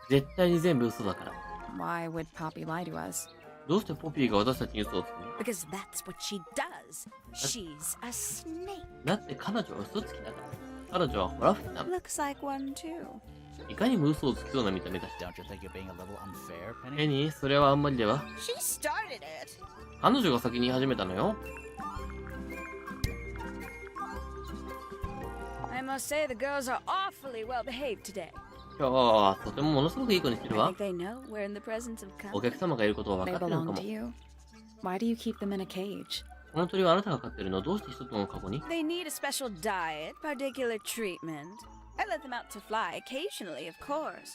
絶対に全部嘘だから。 Why would Poppy lie to us? どうしてポピーが私たちに嘘をつくの Because that's what she does. She's a snake. だって彼女は嘘つきだから。彼女はホラ吹きなの。 Looks like one too. いかにも嘘をつきそうな見た目だし。 Don't you think you're being a little unfair, ペ Penny? ニー、それはあんまりでは。 She started it. 彼女が先に言い始めたのよ。 I must say the girls are awfully well behaved today. 今日はとてもものすごくいい子にしてる I わ think。they know we're in the presence of お company. 客様がいることは They 分かってるのか belong も to。you. Why do you keep them in a cage? この鳥はあなたが飼ってるのどうして一つのカゴに They need a special diet, particular treatment. I let them out to fly occasionally, of course.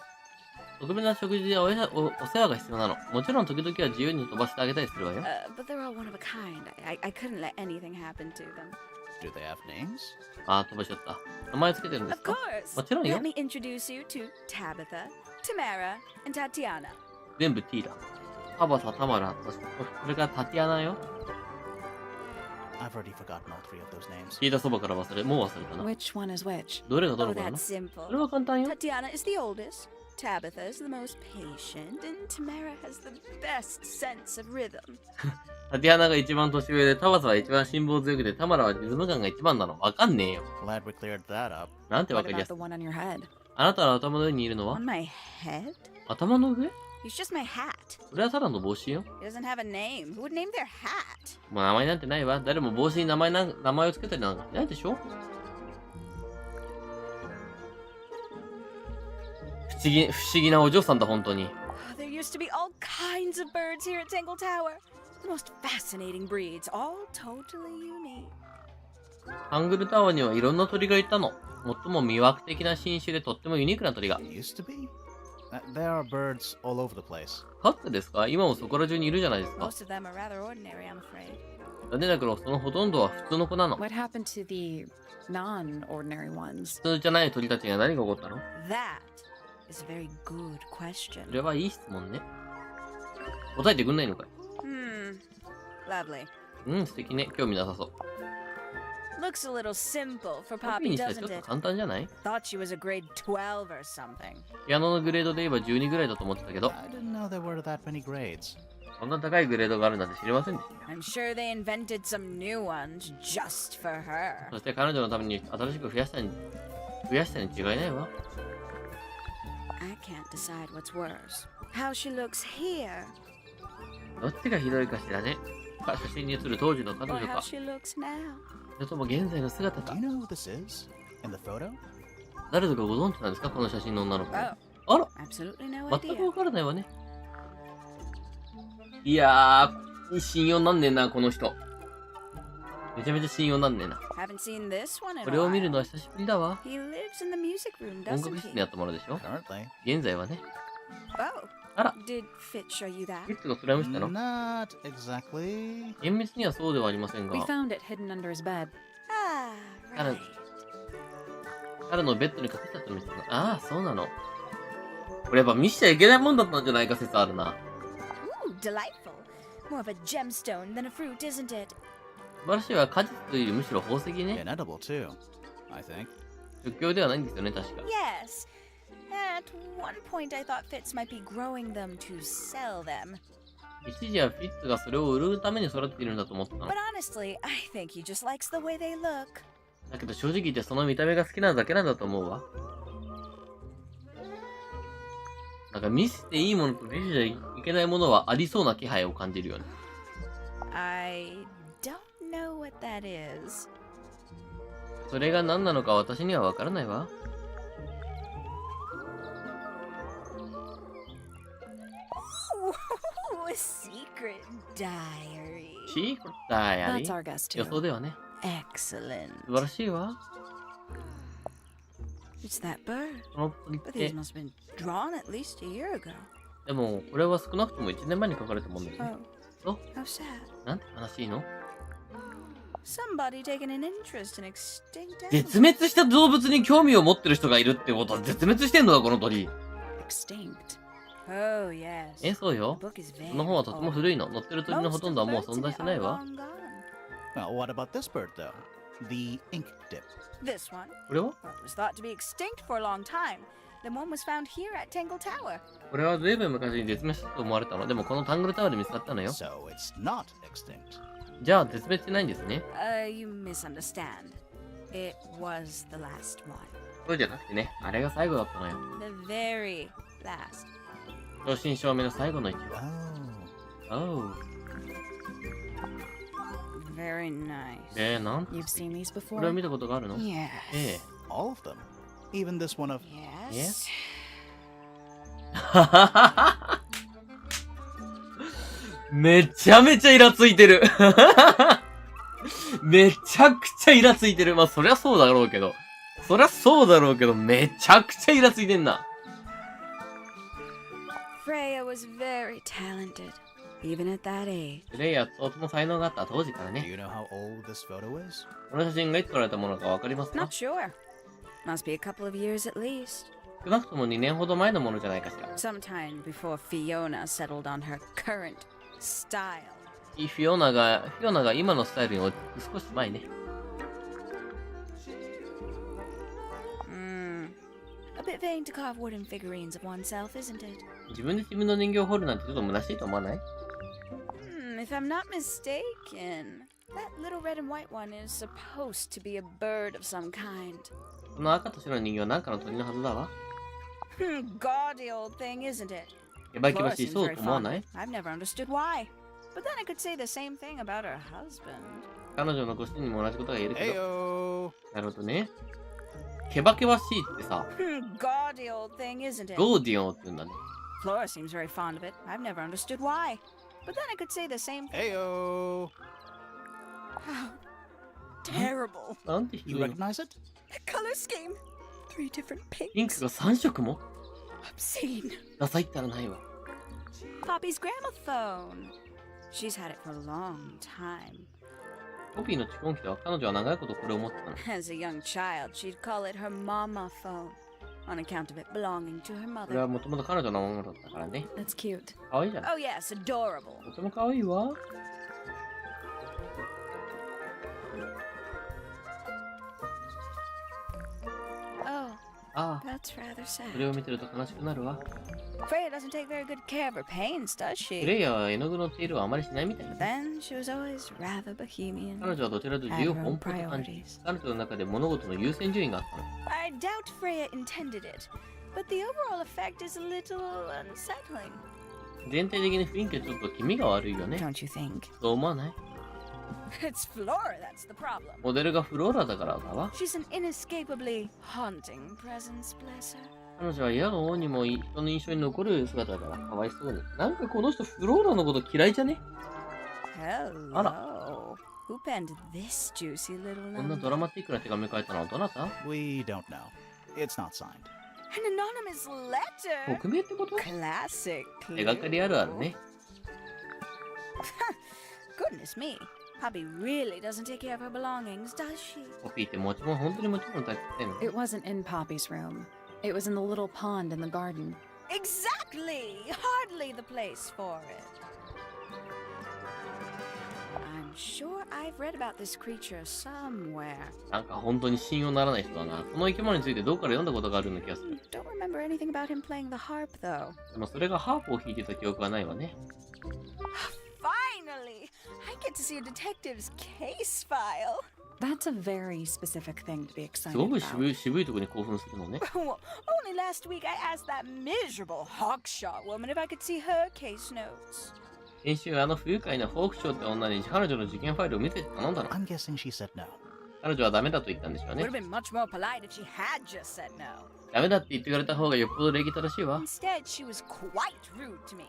特別な食事やお世話が必要なの。もちろん時々は自由に飛ばしてあげたりするわよ。 But they're all one of a kind. I couldn't let anything happen to them. Do they have names? あー、飛ばしちゃった。名前つけてるんです Of か course. もちろんよ Let。me introduce you to Tabitha, Tamara, and Tatiana. 全部 T だ。タバサ、タマラ、そしてこれがタティアナよ。 I've already forgotten all three of those names. 聞いたそばからもう忘れたな。 Which one is which? どれがど Oh, の子なの that's それ simple. は簡単よ。 Tatiana is the oldest. Tabitha is the most patient, and Tamara has the best sense of rhythm. タティアナが一番年上で、タバサは一番辛抱強くて、タマラはリズム感が一番なの。わかんねえよ。 Glad we cleared that up. なんてわ What かりや about す the い。 one on your head? あなたの頭の上にいるのは On my head? 頭の上 He's just my hat. それはただの帽子よ。 He doesn't have a name. Who would name their hat? もう名前なんてないわ。誰も帽子に名前をつけたりなんかしないでしょ不思議なお嬢さんだ、本当に。 Oh, there used to be all kinds of birds here at TangleTower. The most fascinating breeds, all totally unique. ハングルタワーにはいろんな鳥がいたの。最も魅惑的な新種でとってもユニークな鳥が。 Used to be? There are birds all over the place. かつてですか今もそこら中にいるじゃないですか。 Most of them are rather ordinary, I'm afraid. 残念だけど、そのほとんどは普通の子なの。 What happened to the non-ordinary ones? 普通じゃない鳥たちには何が起こったの That is a very good そ question. れはいい質問ね。答えてくんないのかい？ Lovely. 素敵ね。興味なさそう。Looks a little simple for コピー Poppy, にしたらちょ doesn't っと it? 簡単じゃない？ Thought she was a grade 12 or something. ピアノのグレードで言えば12ぐらいだと思ってたけど、 I didn't know there were that many grades. そんな高いグレードがあるなんて知りませんでしたよ。 I'm sure they invented some new ones just for her. そして彼女のために新しく増やしたに違いないわ。 I can't decide what's worse. How she looks here, どっちがひどいかしらね。写真に写る当時の彼 or 女 how か、 she looks now. それとも現在の姿 Do か。 you know who this is? In the photo? 誰だかご存知なんですか、この写真の女の子。 Oh, あら、 absolutely no 全く idea. わからないわね。いやー、信用なんねえな、この人。めちゃめちゃ信用なんねえな。 Haven't seen this one in こ a れを見るの while. は久しぶりだわ。 He lives in the music room, 音 doesn't 楽室 he? にあったものでしょ。 Currently. 現在はね。 Oh, あら、 did Fit show you that? ゲッツがスライムしたの？ Not exactly. 厳密にはそうではありません We が、 found it hidden under his bed. Ah, Kind of- right. 彼のベッドに隠しちゃったの見せたの。ああ、そうなの。これやっぱ見しちゃいけないもんだったんじゃないか説あるな。 Ooh, delightful. More of a gemstone than a fruit, isn't it? 素晴らしいは果実というよりむしろ宝石ね。 Inedible too, I think. 食用ではないんですよね、確か。 Yes. At one point, I thought Fitz might be growing them to sell them. 一時はフィッツがそれを売るために育てているんだと思ったの。 But honestly, I think he just likes the way they look. だけど正直言ってその見た目が好きなだけなんだと思うわ。なんか見せていいものと見せちゃいけないものはありそうな気配を感じるよね。 I don't know what that is. それが何なのか私にはわからないわ。 Ooh, a secret diary. シークレットダイアリ That's ー our guess 予 too. 想ではね。 Excellent. 素晴らしいわ。 It's that bird. この鳥っ But て these、must have been drawn at least a year ago. でもこれは少なくとも1年前に書かれたもんですね。 Oh, Oh. how sad. なんて悲しいの？ Somebody taken an interest in extinct 絶 animals. 滅した動物に興味を持ってる人がいるってことは絶滅してんのかこの鳥。 Extinct. Oh, yes. そう The よ。 book is very この本はとても old. 古いの。乗ってる鳥のほ Most とん of どは the もう birds 存 in 在 it してない are わ。 long gone. Well, what about this bird though? The ink dip. This one, これは well, it was thought to be extinct for a long time. Then one was found here at TangleTower. これは随分昔に絶滅したと思われたの。でもこのタングルタワーで見つかったのよ。 So it's not extinct. じゃあ絶滅してないんですね。 You misunderstand. It was the last one. そうじゃなくてね、あれが最後だったのよ。 The very last. 正真正銘の最後の一話。 Oh. おう。 Very nice. なんて You've seen these これを before? 見たことがあるの？ Yes. ええ。 All of them. Even this one of Yes. めちゃめちゃイラついてる。めちゃくちゃイラついてる。まあそりゃそうだろうけど。めちゃくちゃイラついてんな。 Freya was very talented, even at that age. プレイヤーとても才能があった当時から Do ね。 you know how old this photo is? この写真がいつ撮られたものかわかりますか？ Not sure. Must be a couple of years at least. 少なくとも2年ほど前のものじゃないかしら。 Sometime before Fiona settled on her current style. フィオナが今のスタイルに落ち少し前ね。 A bit vain to carve wooden figurines of oneself, isn't it? 自分で自分の人形を彫るなんてちょっと虚しいと思わない？ If I'm not mistaken, that little red and white one is supposed to be a bird of some kind. この赤と白の人形は何かの鳥のはずだわ。 Gaudy old thing, isn't it? ケバケ Flora バしい seems そう very と思わ fond な of い？ it. I've never understood why. But then I could say the same thing about her husband. 彼女のご主人にも同じことが言えるけど。 Heyo. なるほどね。ケバケバしいってさ、 Gaudy old thing, isn't it? ゴーディオンって言うんだね。 Flora seems very fond of it. I've never understood why. But then I could say the same thing. Heyo. How terrible. なんてひ You どい。 recognize it? The color scheme. 3 different ピンク pinks. が3色も Obscene. ダサいったらないわ。 Poppy's gramophone. She's had it for a long time. ポピーの蓄音機では彼女は長いことこれを持ってたの。 As a young child, she'd call it her mama phone. on account of it belonging to her これは mother. もともと彼女のものだったからね。 That's cute. かわいいじゃん。 Oh, yes, adorable. とてもかわいいわ。 Oh, ああ、 that's rather それ sad. を見てると悲しくなるわ。 Freya doesn't take very good care of her pains, does プ she? レイヤーは絵の具の手入れをあまりしないみたい But ね。 then she was always rather bohemian. 彼女はどちらかというと自由奔放な感じ。彼女の中で物事の優先順位があったの。 I doubt Freya intended it, but the overall effect is a little unsettling. 全体的に雰囲気はちょっと気味が悪いよね。 Don't you think? そう思わない？ It's Flora that's the problem. モデルがフローラだからだわ。 She's an inescapably haunting presence, bless her. 彼女は嫌の王にも人の印象に残る姿だからかわいそうに。なんかこの人フローラのこと嫌いじゃね？ Hello. Who penned this juicy little こんな number? ドラマティックな手紙書いたのはどなた？ We don't know. It's not signed. An anonymous letter? 匿名ってこと？ Classic. 手がかりあるあるね。 Goodness me. Poppy really doesn't take care of her belongings, does she? ポピーって本当に持ち物大切だよね。 It wasn't in Poppy's room. It was in the little pond in the garden. Exactly! Hardly the place for it. I'm sure I've read about this creature somewhere. なんか本当に信用ならない人だな。この生き物についてどっから読んだことがあるような気がする。 Don't remember anything about him playing the harp, though. でもそれがハープを弾いてた記憶はないわね。 Finally! I get to see a detective's case file. That's a very specific thing to be す excited ごく about. 渋いとこに興奮するのね。 Well, only last week I asked that miserable hawkshot woman if I could see her case notes. 先週あの不愉快なフォークショーって女に彼女の事件ファイルを見せて頼んだの。 I'm guessing she said no. 彼女はダメだと言ったんでしょう Would ね have。been much more polite if she had just said no. ダメだって言ってくれた方がよっぽど礼儀正しいわ。 Instead, she was quite rude to me.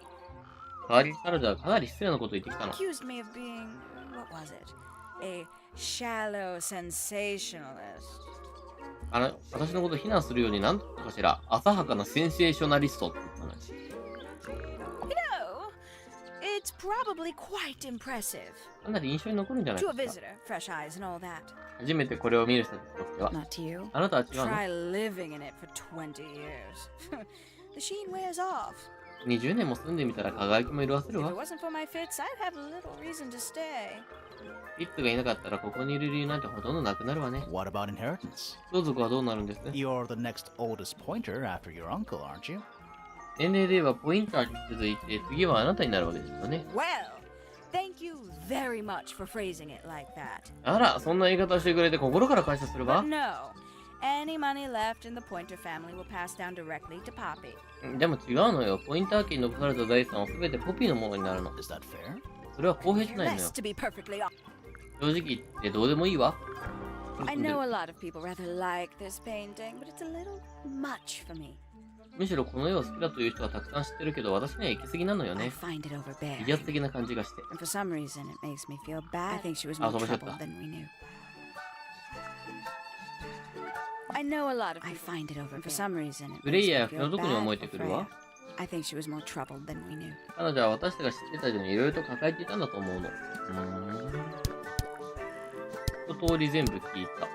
代わりに彼女はかなり失礼なことを言ってきたの。 Accused me of being, what was it? A shallow sensationalist. 私のことを非難するようになんとかしら浅はかなセンセーショナリストって言ったのよ。 You know, it's probably quite impressive. かなり印象に残るんじゃない To a ですか。 visitor, fresh eyes and all that. 初めてこれを見る人にとっては。 Not to you. あなたは違うの？ Try living in it for 20 years. The sheen wears off. 20年も住んでみたら輝きも色あせる If わ it。wasn't for my fits, I'd have little reason to stay. ピッツがいなかったらここにいる理由なんてほとんどなくなるわね。 What about inheritance? 相続はどうなるんです？ You're the next oldest pointer after your uncle, aren't you? 年齢で言えばポインターに続いて次はあなたになるわけですよね。 Well, thank you very much for phrasing it like that. あら、そんな言い方をしてくれて心から感謝する But わ。 no, any money left in the Pointer family will pass down directly to Poppy. でも違うのよ。ポインター家に残された財産は全てポピーのものになるの。 Is that fair? それは公平じゃないの Less よ。 to be perfectly honest. 正直言ってどうでもいいわ。 I know a lot of people rather like this painting, but it's a little much for me. むしろこの絵を好きだという人はたくさん知ってるけど、私には行き過ぎなのよ I ね。 find it 威 overbearing. 圧的な感じがして。 And for some reason, it makes me feel bad. I think she was Ah, more so much trouble better. than we knew. I know a lot of people. I find it overbearing. For some reason, it プレ makes イ me ヤーや feel 気の毒に bad 思え for てくるわ Freya.。I think she was more troubled than we knew. 彼女は私たちが知ってた以上にいろいろと抱えていたんだと思うの。一通り全部聞いた。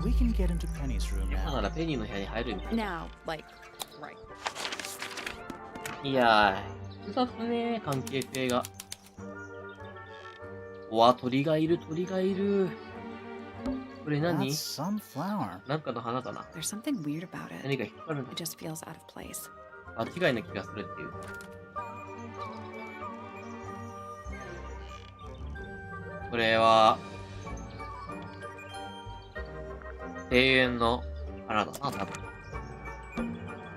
We can get into Penny's room 今な now. らペニーの部屋に入るみたい。 Now, like, right. いやー、複雑ね、関係性が。うわ、鳥がいる、鳥がいる。これ何？ That's sunflower. なんかの花だな。 There's something weird about it. 何か引っかかるんだ It。just feels out of place. 間違いな気がするっていう。これは、庭園の花だな、多分。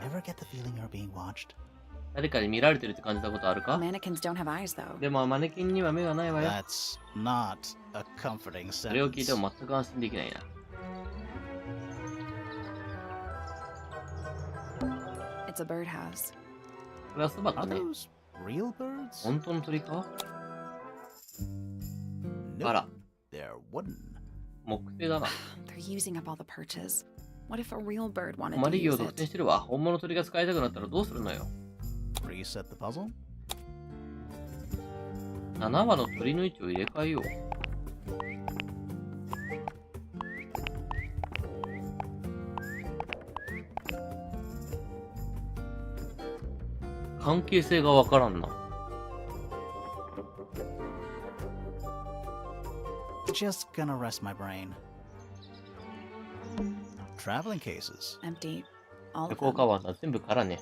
Ever get the feeling you're being watched? 誰かに見られてるって感じたことあるか？ Mannequins don't have eyes, though. でもマネキンには目がないわよ。 That's not a comforting それを聞い sentence. ても全く安心できないな。 It's a birdhouse. これは巣 Are 箱ね。 those real birds? 本当の鳥か？ Nope. あら、 They're wooden. 木製だな。 They're using up all the perches. What if a real bird wanted マ to リギを use 独占 it? してるわ。本物の鳥が使いたくなったらどうするのよ。 Reset the puzzle? 7羽の鳥の位置を入れ替えよう。関係性がわからんな。Just gonna rest my brain. Traveling cases. Empty. All 旅 of 行 them. カバーだ。全部空ね。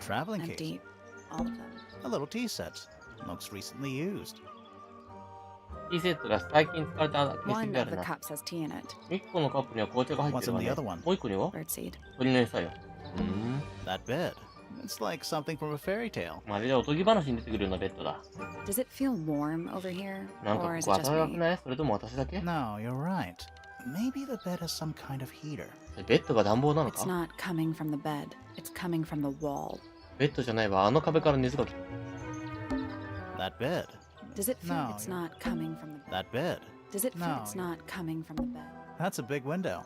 Traveling Empty. case. All of them. A little tea set. Looks recently used. ティーセットが最近使われた形 One であ of る the な。 cups has tea in it. 1個のカップには紅茶が入ってるわね。 What's in the other one? もう1個には Birdseed. 鳥の餌よ。That bed. It's like something from a fairy tale. まるでおとぎ話に出てくるようなベッドだ。 Does it feel warm over here? なんか Or こ is こ it just 暖かく me? ない？それとも私だけ？ No, you're right. Maybe the bed has some kind of heater. ベッドが暖房なの It's か？ not coming from the bed. It's coming from the wall. ベッドじゃないわ。あの壁から熱が来る。 That bed. Does it feel No, it's not coming from the bed? That bed. Does it feel No. it's not coming from the bed? That's a big window.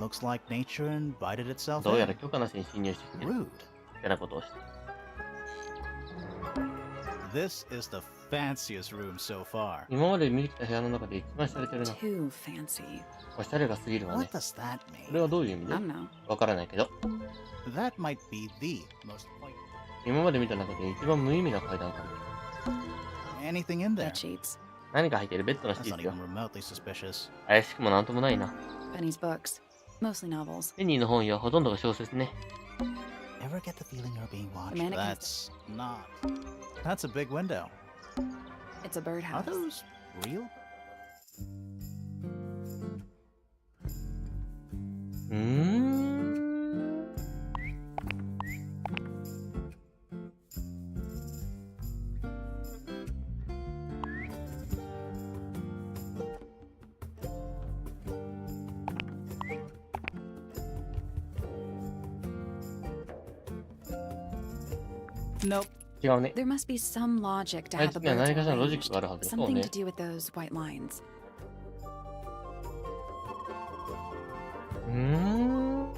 Looks like nature invited itself どうやら in. 許可なしに侵入してきてる。 Rude. ってなことをして。 This is the fanciest room so far. 今まで見てきた部屋の中で一番洒落てるな。 Too fancy. おしゃれが過ぎるわね What。does that これ mean? はどういう意味で I don't know. わからないけど。 That might be the most pointless. 今まで見た中で一番無意味な階段かも。 Anything in there? Bed sheets. 何が入ってる？ベッドのシ That's ー not ツよ even。remotely suspicious. 怪しくもなんともないな。 Penny's books. Mostly novels. ペニーの本よ。ほとんどが小説ね。 Ever get the feeling you're being watched? mannequins. That's not. That's a big window. It's a Are birdhouse. those real? うーん。Nope. 違うね。 There must be some logic to あい how つ the には birds 何か are しらのロジッ arranged. クがあるはず。そう Something ね to。do with those white lines. うーん。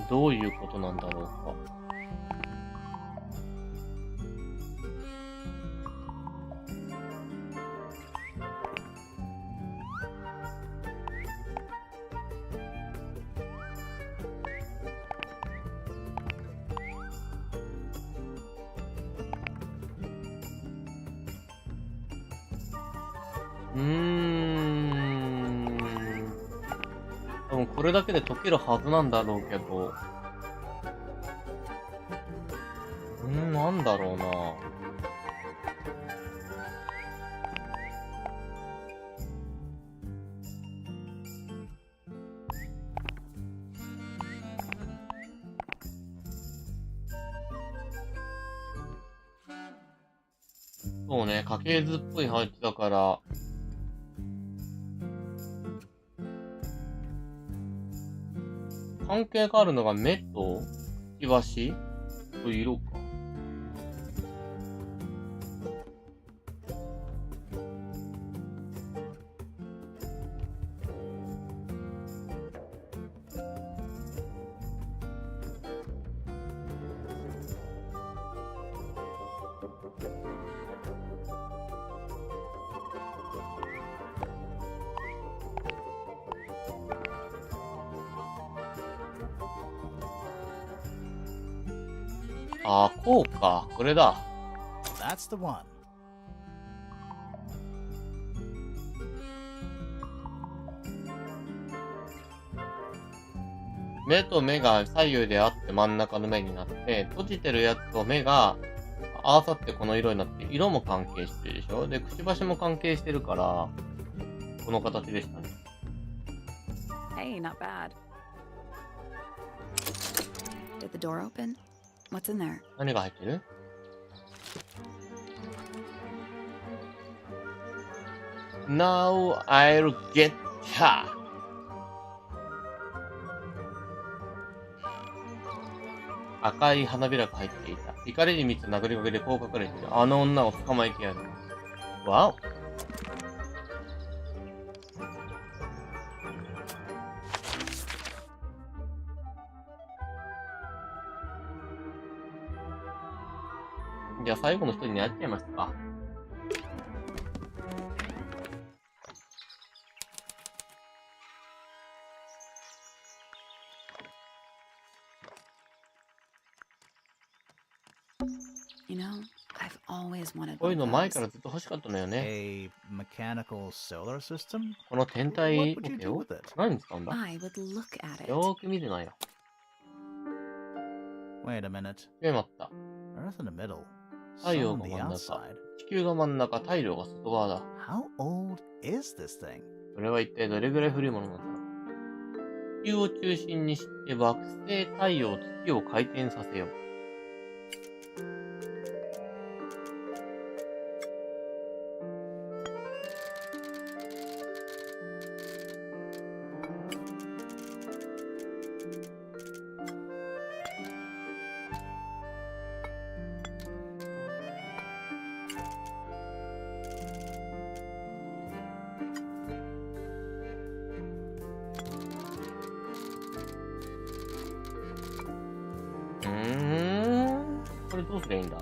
どういうことなんだろうか。多分これだけで解けるはずなんだろうけど。なんだろうな。そうね、家系図っぽい配置だから、関係があるのが目とくちばしと色か。ああ、こうか。これだ。That's the one. 目と目が左右であって真ん中の目になって、閉じてるやつと目が合わさってこの色になって、色も関係してるでしょ？で、くちばしも関係してるから、この形でしたね。Hey, not bad. Did the door open? What's in there? 何が入ってる？Now I'll get her! 赤い花びらが入っていた。怒りに満ちた殴りかけでこう書かれている。あの女を捕まえてやる。わお！じゃあ最後の一人に会っちゃいますか。You know, I've always wanted こういう one の of 前から those. ずっと欲しかったのよね。 A mechanical solar system? この天体 What 模 would you 型 do を with it? 何に使うんだ？ I would look at it. よーく見るなよ。 Wait a minute. で、待った。 Earth in the middle. 太陽 Sun が on the 真ん中。 outside. 地球が真ん中、太陽が外側だ。 How old is this thing? それは一体どれぐらい古いものなんだろう。地球を中心にして惑星、太陽、月を回転させよう。これどうすりゃいいんだ？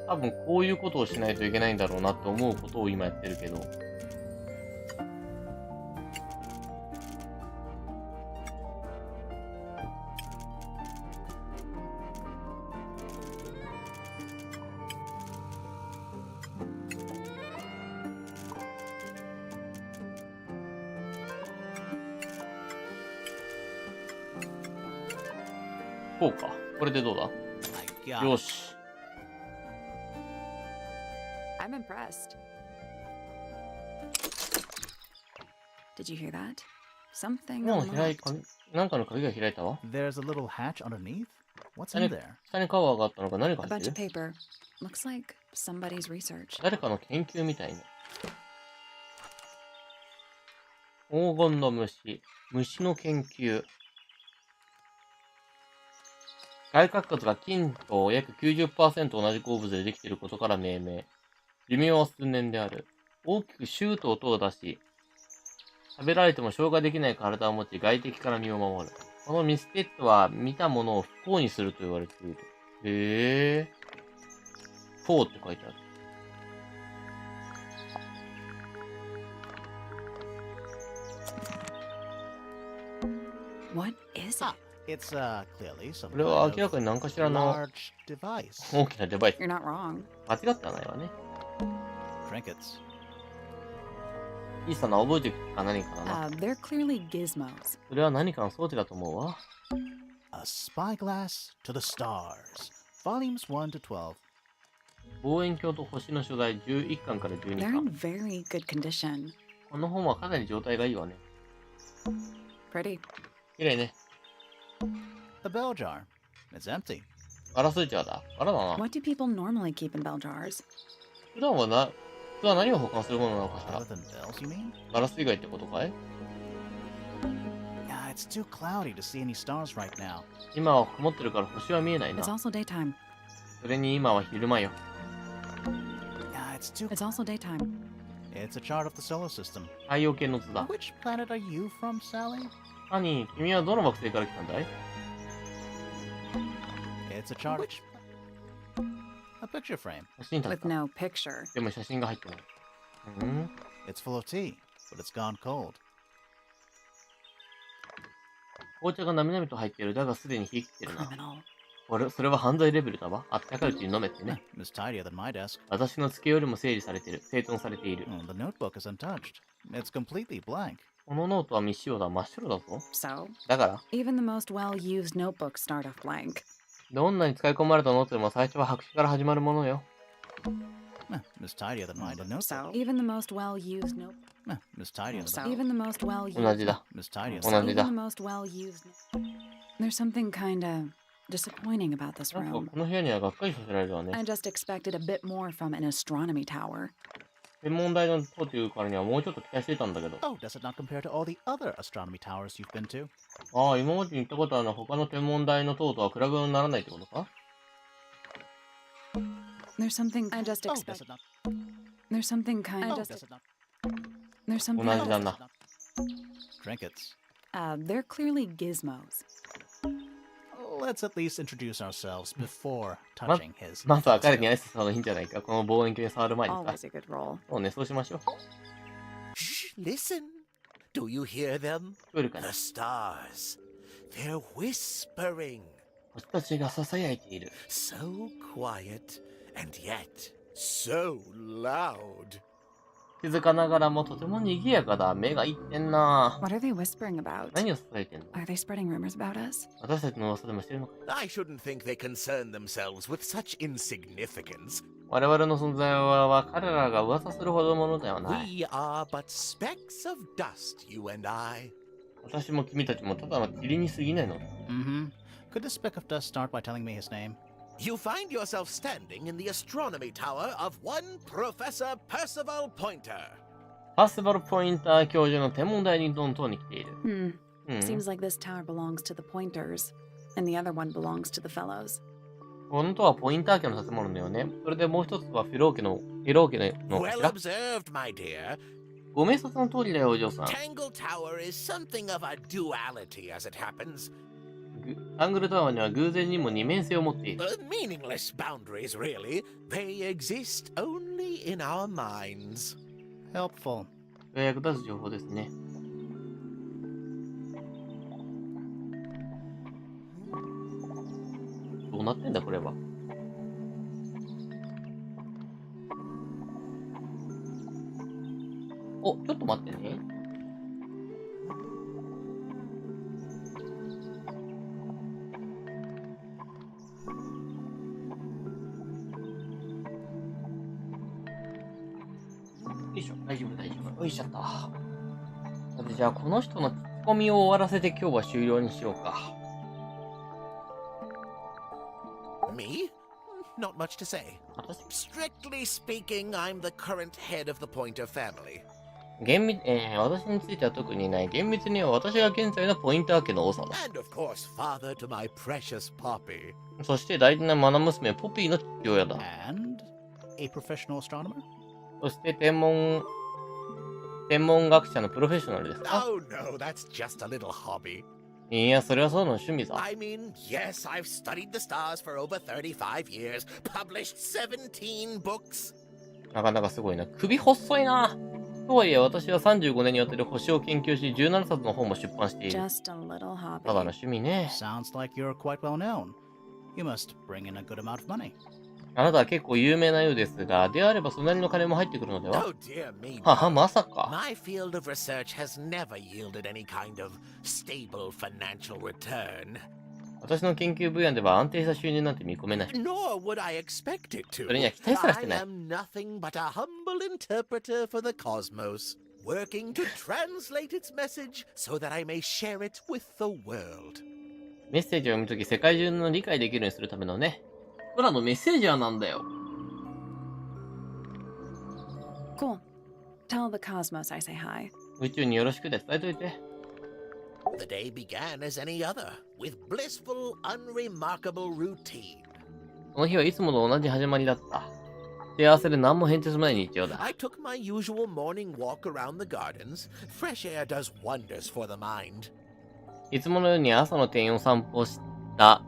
多分こういうことをしないといけないんだろうなって思うことを今やってるけど。こうか。これでどうだ？ My God. よし。 I'm impressed. Did you hear that? Something もう開い unlocked. なんかの鍵が開いたわ。 There's a little hatch underneath. What's 下 in に there? 下にカバーがあったのか何か A 入っ bunch て of る？ paper. Looks like somebody's research. 誰かの研究みたいね。黄金の虫。虫の研究。外殻核が金と約 90% 同じ鉱物でできていることから命名。寿命は数年である。大きくシュート音を出し、食べられても消化できない体を持ち外敵から身を守る。このミステッドは見たものを不幸にすると言われている。へぇー。4って書いてある。What is it? It's clearly some これは kind 明らかに何かしら of の large device. 大きなデバイス。 You're not wrong. 間違ってはないわね。 Trinkets. 小さなオブジェクトか何かだな。 They're clearly gizmos. それは何かの装置だと思うわ。 A spyglass to the stars. Volumes 1 to 12. 望遠鏡と星の所在11巻から12 They're 巻 in。very good condition. この本はかなり状態がいいわね。 Pretty. 綺麗ね。 A bell jar. It's empty. ガラスジャーだ。ガラだな。 What do people normally keep in bell jars? 普段は何を保管するものなのかしら。 Other than bells, you mean? ガラス以外ってことかい？ Yeah, it's too cloudy to see any stars right now. 今は曇ってるから星は見えない It's な。 also daytime. それに今は昼間よ。 Yeah, it's too. It's also daytime. It's a chart of the solar system. 太陽系の図だ。 Which planet are you from, Sally? ハニー、君はどの惑星から来たんだい？ It's a chart. Which? A picture frame. 写真だっ With た。 no picture. でも写真が入ってない。うん？ It's full of tea, but it's gone cold. 紅茶がなみなみと入っている。だがすでに冷え切ってるな。 Criminal. それは犯罪レベルだわ。あったかいうちに飲めってね。 It's tidier than my desk. 私の机よりも整理されてる。整頓されている。 The notebook is untouched. It's completely blank. このノートは未使用だ。真っ白だぞ。 So, だから、 even the most well-used notebooks start off blank. どんなに使い込まれたノートでも最初は白紙から始まるものよ。 It's tidier than mine. So, even the most well-used notebook. It's tidier than So, even the most well-used. 同じだ。 It's tidier So, than 同じ even だ the。most well-used. There's something kinda disappointing about this なんか room. この部屋にはがっかりさせられるわね。 I just expected a bit more from an astronomy tower. 天文台の塔というからにはもうちょっと期待していたんだけど。 Oh, does it not compare to all the other astronomy towers you've been to? ああ、今までに行ったことある他の天文台の塔とは比べ物にならないってことか？ There's something I just Oh, does expected. it not? There's something kind Oh, of. does it not? There's something. 同じだな。 Trinkets. They're clearly gizmos. Let's at least introduce ourselves before ま touching his. まずは彼に挨拶した方がいいんじゃないか。この望遠鏡に触る前にさ。 Always a good roll. そうね、そうしましょう。 Shh, listen. Do you hear them? 聞こえるかな。 The stars. They're whispering. 星たちが囁いている。 So quiet, and yet so loud. 静かながらもとても賑やかだ。目がいってんな。 What are they whispering about? 何を囁いてんの？ Are they spreading rumors about us? 私たちの噂でもしてるのか。 I shouldn't think they concern themselves with such insignificance. 我々の存在は彼らが噂するほどのものではない。 We are but specks of dust, you and I. 私も君たちもただの塵に過ぎないのだ。 Mm-hmm. Could this speck of dust start by telling me his name? You find yourself standing in the astronomy tower of one Professor Percival Pointer. パーセバルポインター教授の天文台にどんとに来ている。Seems like this tower belongs to the Pointers, and the other one belongs to the Fellows. このとはポインター家の建物だよね。それでもう一つはフェロー家のかし Well ら。 observed, my dear. ご明察の通りだよ、お嬢さん。 TangleTower is something of a duality as it happens. タングルタワーには偶然にも二面性を持っている。 Meaningless boundaries, really. They exist only in our minds. Helpful. 役立つ情報ですね。どうなってんだ、これは。お、ちょっと待ってね。よいしょ、大丈夫、大丈夫。よいしょっと。さて、じゃあ、この人の聞き込みを終わらせて今日は終了にしようか。Me? Not much to say. 私 Strictly speaking, I'm the current head of the Pointer family. 私については特にない。厳密には私が現在のポインター家の王様。 And of course, father to my precious Poppy. そして大事な愛娘ポピーの父親だ。 And a professional astronomer? そして天文学者のプロフェッショナルですか？ Oh no, that's just a little hobby. いや、それはそうの趣味だ。 I mean, yes, I've studied the stars for over 35 years, published 17 books. なかなかすごいな。首細いな。とはいえ、私は35年にわたる星を研究し、17冊の本も出版している。 Just a little ただ hobby. の趣味ね。 Sounds like you're quite well known. You must bring in a good amount of money. あなたは結構有名なようですが、であればそれなりの金も入ってくるのでは？ Oh dear me. はは、まさか。 My field of research has never yielded any kind of stable financial return. 私の研究分野では安定した収入なんて見込めない。 Nor would I expect it to. それには期待すらしてない。 I am nothing but a humble interpreter for the cosmos, working to translate its message so that I may share it with the world. メッセージを読むとき世界中の理解できるようにするためのね。プラのメッセージャーなんだよ。 Cool. Tell the cosmos I say hi. 宇宙によろしくで伝えといて。 The day began as any other, with blissful, unremarkable routine. この日はいつもと同じ始まりだった。幸せで何も変哲もない日曜だ。 I took my usual morning walk around the gardens. Fresh air does wonders for the mind. いつものように朝の庭園を散歩した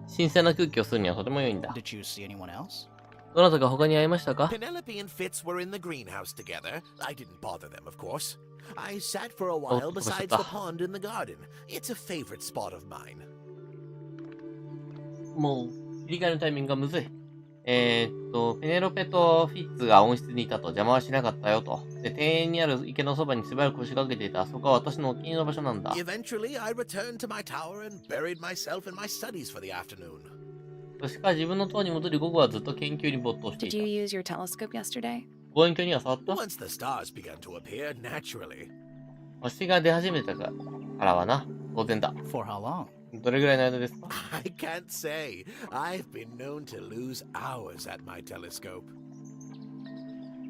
新鮮な空気を吸うにはとても良いんだ。 Did you see anyone else? どなたか他に会いましたか？ Penelope and Fitz were in the greenhouse together. I didn't bother them, of course. I sat for a while beside the pond in the garden. It's a favorite spot of mine. もう、切り替えのタイミングがむずい。ペネロペとフィッツが温室にいたと邪魔はしなかったよと。で、庭園にある池のそばにしばらく腰掛けていた。そこは私のお気に入りの場所なんだ。 Eventually, I returned to my tower and buried myself in my studies for the afternoon. そしてから自分の塔に戻り午後はずっと研究に没頭してい Did た。 you use your telescope yesterday? 望遠鏡には触った？ Once the stars began to appear, naturally. 星が出始めたからはな。当然だ。 For how long? どれぐらいの間ですか？ I can't say. I've been known to lose hours at my telescope.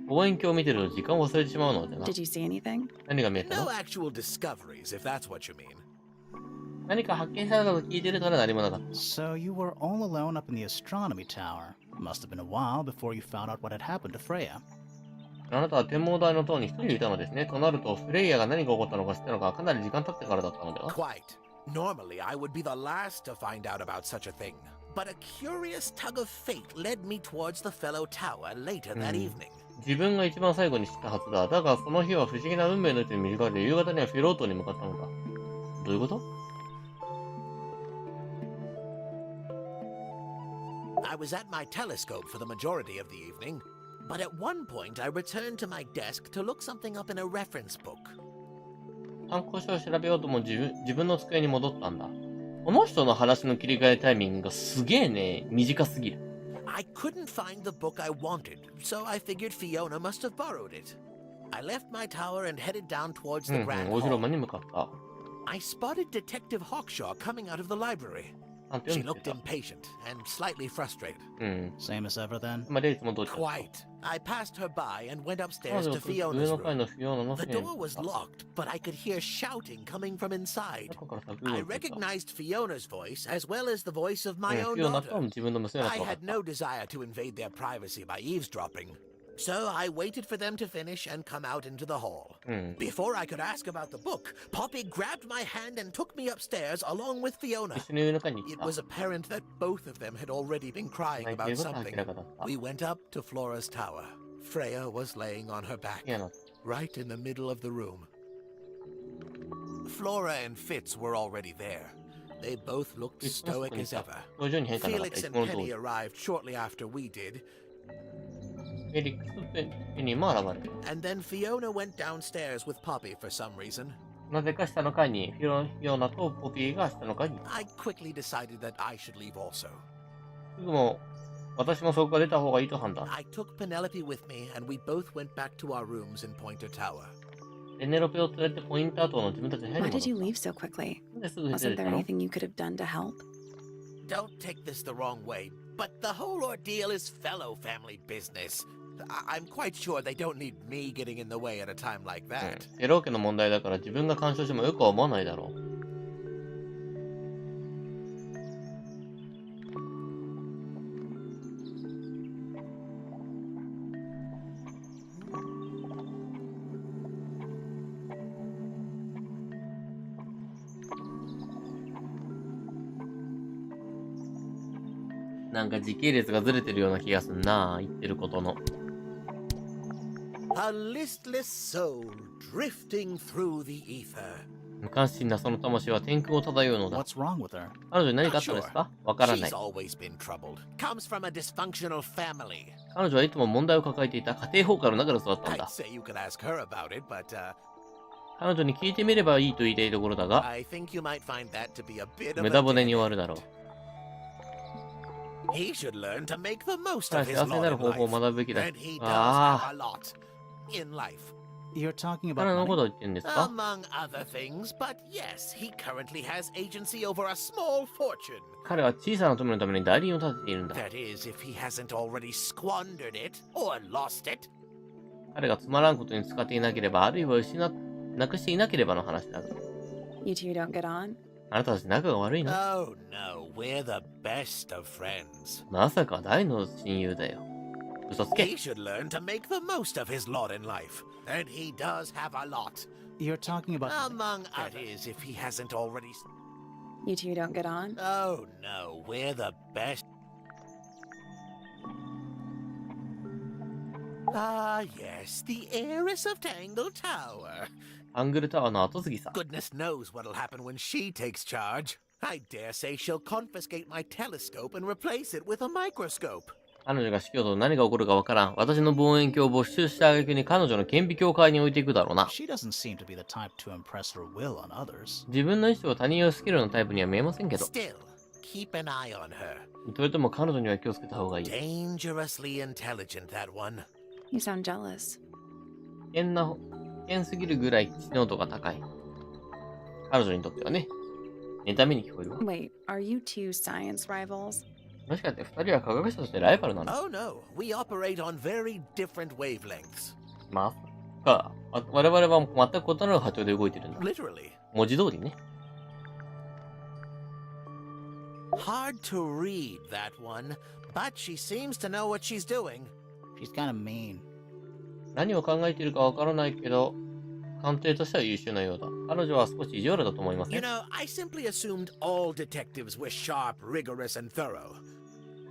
望遠鏡を見てると時間を忘れてしまうのでな。 Did you see anything? 何が見えた No の？ actual discoveries, if that's what you mean. 何か発見されたと聞いてるから何もなかった。 So you were all alone up in the astronomy tower. Must have been a while before you found out what had happened to Freya. あなたは展望台の塔に一人でいたのですね。となると、フレイヤが何が起こったのか知ったのがかなり時間経ってからだったのでは？ Quite. Normally, I would be the last to find out about such a thing. But a curious tug of fate led me towards the Fellow Tower later that evening. 自分が一番最後に知ったはずだ。だが、その日は不思議な運命の人に導かれて、夕方にはフェロー島に向かったのだ。どういうこと？ I was at my telescope for the majority of the evening, but at one point I returned to my desk to look something up in a reference book. 参考書を調べようとも自分の机に戻ったんだ。この人の話の切り替えタイミングがすげえね、短すぎる。I couldn't find the book I wanted, so I figured Fiona must have borrowed it. I left my tower and headed down towards the grand 大広間 hall. に向かった。 I spotted Detective Hawkshaw coming out of the library. なんて She 読んで looked た。 impatient and slightly frustrated. Same as ever then? まあ、レイツもどうした？ Quite. I passed her by and went 彼 upstairs 女 to は上 Fiona's の階 room. のフィオナの The 部屋に door 行っ was た。 locked, but I could hear shouting coming from inside. 中から叫ぶ I 声が聞こえた。 recognized Fiona's voice as well as the voice of my フ own ィオナと daughter. 自分の娘だ I と分かっ had た。 no desire to invade their privacy by eavesdropping, so I waited for them to finish and come out into the hall. Before I could ask about the book, Poppy grabbed my hand and took me upstairs along with Fiona. 一緒に上の階に行っ It た。 was apparent that both of them had already been crying 泣いて about いることは something. 明らかだった。 We went up to Flora's tower. Freya was laying on her back, フィオナ、 right in the middle of the room. Flora and Fitz were already there. They both looked フィッツのそ stoic こにい as た。 ever. 表情に変化なかった。い Felix つ and もの通 Penny り。 arrived shortly after we did, フェリックスとペニーも現れる。 and then Fiona went downstairs with Poppy for some reason. なぜか下の階にフィオナとポピーが下の階にいた。 I quickly decided that I should leave also. すぐも私もそこから出た方がいいと判断。 I took Penelope with me, and we both went back to our rooms in Pointer Tower. ペネロペを連れてポインター島の自分たちの部屋 Why に did 戻 you った leave so quickly? なんですぐ出て Wasn't た there の？ anything you could have done to help? Don't take this the wrong way, but the whole ordeal is fellow family business. I'm quite sure they don't need me getting in the way at a time like that. エロー家の問題だから自分が干渉してもよくは思わないだろう。なんか時系列がずれてるような気がすんな、言ってることの。A listless soul drifting through the ether. 無関心なその魂は天空を漂うのだ。 What's wrong with her? 彼女に何かあったんですか？わからない She's。always been troubled. Comes from a dysfunctional family. 彼女はいつも問題を抱えていた家庭崩壊の中で育ったん I'd だ。 say you could ask her about it, but 彼女に聞いてみればいいと言いたいところだが、 I think you might find that to be a bit of 無 a 駄骨に dead 終わるだろう。 He should learn to make the most 彼 of は his 幸せにな lot る in 方法を life. 学ぶべきだ。 And he does あ have a lot in life. You're talking あ、彼 about のこ money? とを言ってるんですか？ Among other things, but yes, he currently has agency over a small fortune. 彼は小さな富のために代理人を立てているんだ。 That is, if he hasn't already squandered it or lost it. 彼がつまらんことに使っていなければ、あるいはなくしていなければの話だが。 You two don't get on? あなたたち仲が悪いの？ Oh no, we're the best of friends. まさか大の親友だよ。嘘つけ。 He should learn to make the most of his lot in life. And he does have a lot. You're talking about Among others, if he hasn't already. You two don't get on? Oh no, we're the best. Ah, yes, the heiress of TangleTower. アングルタワーの後継ぎさ。 Goodness knows what'll happen when she takes charge. I dare say she'll confiscate my telescope and replace it with a microscope. 彼女が死去と何が起こるかわからん。私の望遠鏡を没収した挙句に彼女の顕微鏡会に置いていくだろうな。 She doesn't seem to be the type to impress her will on others. 自分の意思を他人を好けるようなタイプには見えませんけど。 Still, keep an eye on her. それとも彼女には気をつけた方がいい。 Dangerously intelligent, that one. You sound jealous. 危険すぎるぐらい知能度が高い。彼女にとってはね。妬みに聞こえるわ。 Wait, are you two science rivals? もしかして二人は科学者としてライバルなの？ Oh no, we operate on very different wavelengths. まさか。我々は全く異なる波長で動いてるんだ。 Literally. 文字通りね。 Hard to read, that one, but she seems to know what she's doing. She's kind of mean. 何を考えているかわからないけど、鑑定としては優秀なようだ。彼女は少し意地悪だと思いませ You ん。 know, I simply assumed all detectives were sharp, rigorous, and thorough.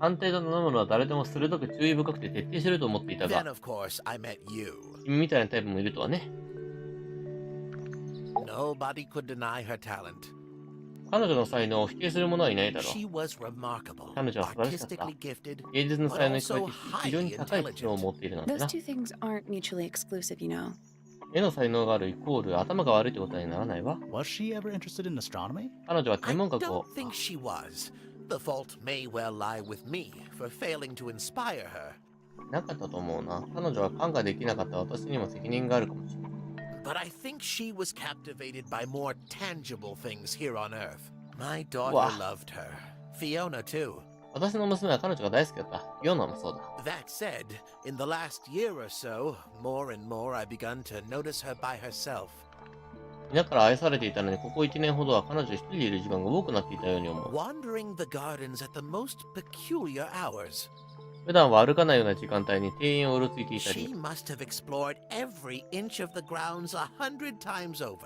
鑑定と名乗るのは誰でも鋭く注意深くて徹底していると思っていた Then, が、 of course, I met you. 君みたいなタイプもいるとはね。 Nobody could deny her talent. 彼女の才能を否定する者はいないだろう。 She was remarkable, 彼女は素晴らしかった。 artistically gifted, 芸術の but 才能に加え also て非常に highly 高い知能を intelligent. 持っているなんて Those な。 two things aren't mutually exclusive, you know. 絵の才能があるイコール頭が悪いってことにならないわ。 Was she ever interested in astronomy? 彼女は I 天文学を don't think she was. The fault may well lie with me for failing to inspire her. なかったと思うな。彼女は感化できなかった私にも責任があるかもしれない。 But I think she was captivated by more tangible things here on Earth. My daughter Wow. loved her. Fiona, too. 私の娘は彼女が大好きだった。ヨナもそうだ。 That said, in the last year or so, more and more I've begun to notice her by herself. 皆から愛されていたのに、ここ1年ほどは彼女一人でいる時間が多くなっていたように思う。 Wandering the gardens at the most peculiar hours. 普段は歩かないような時間帯に庭園をうろついていた She り、 must have explored every inch of the grounds 100 times over.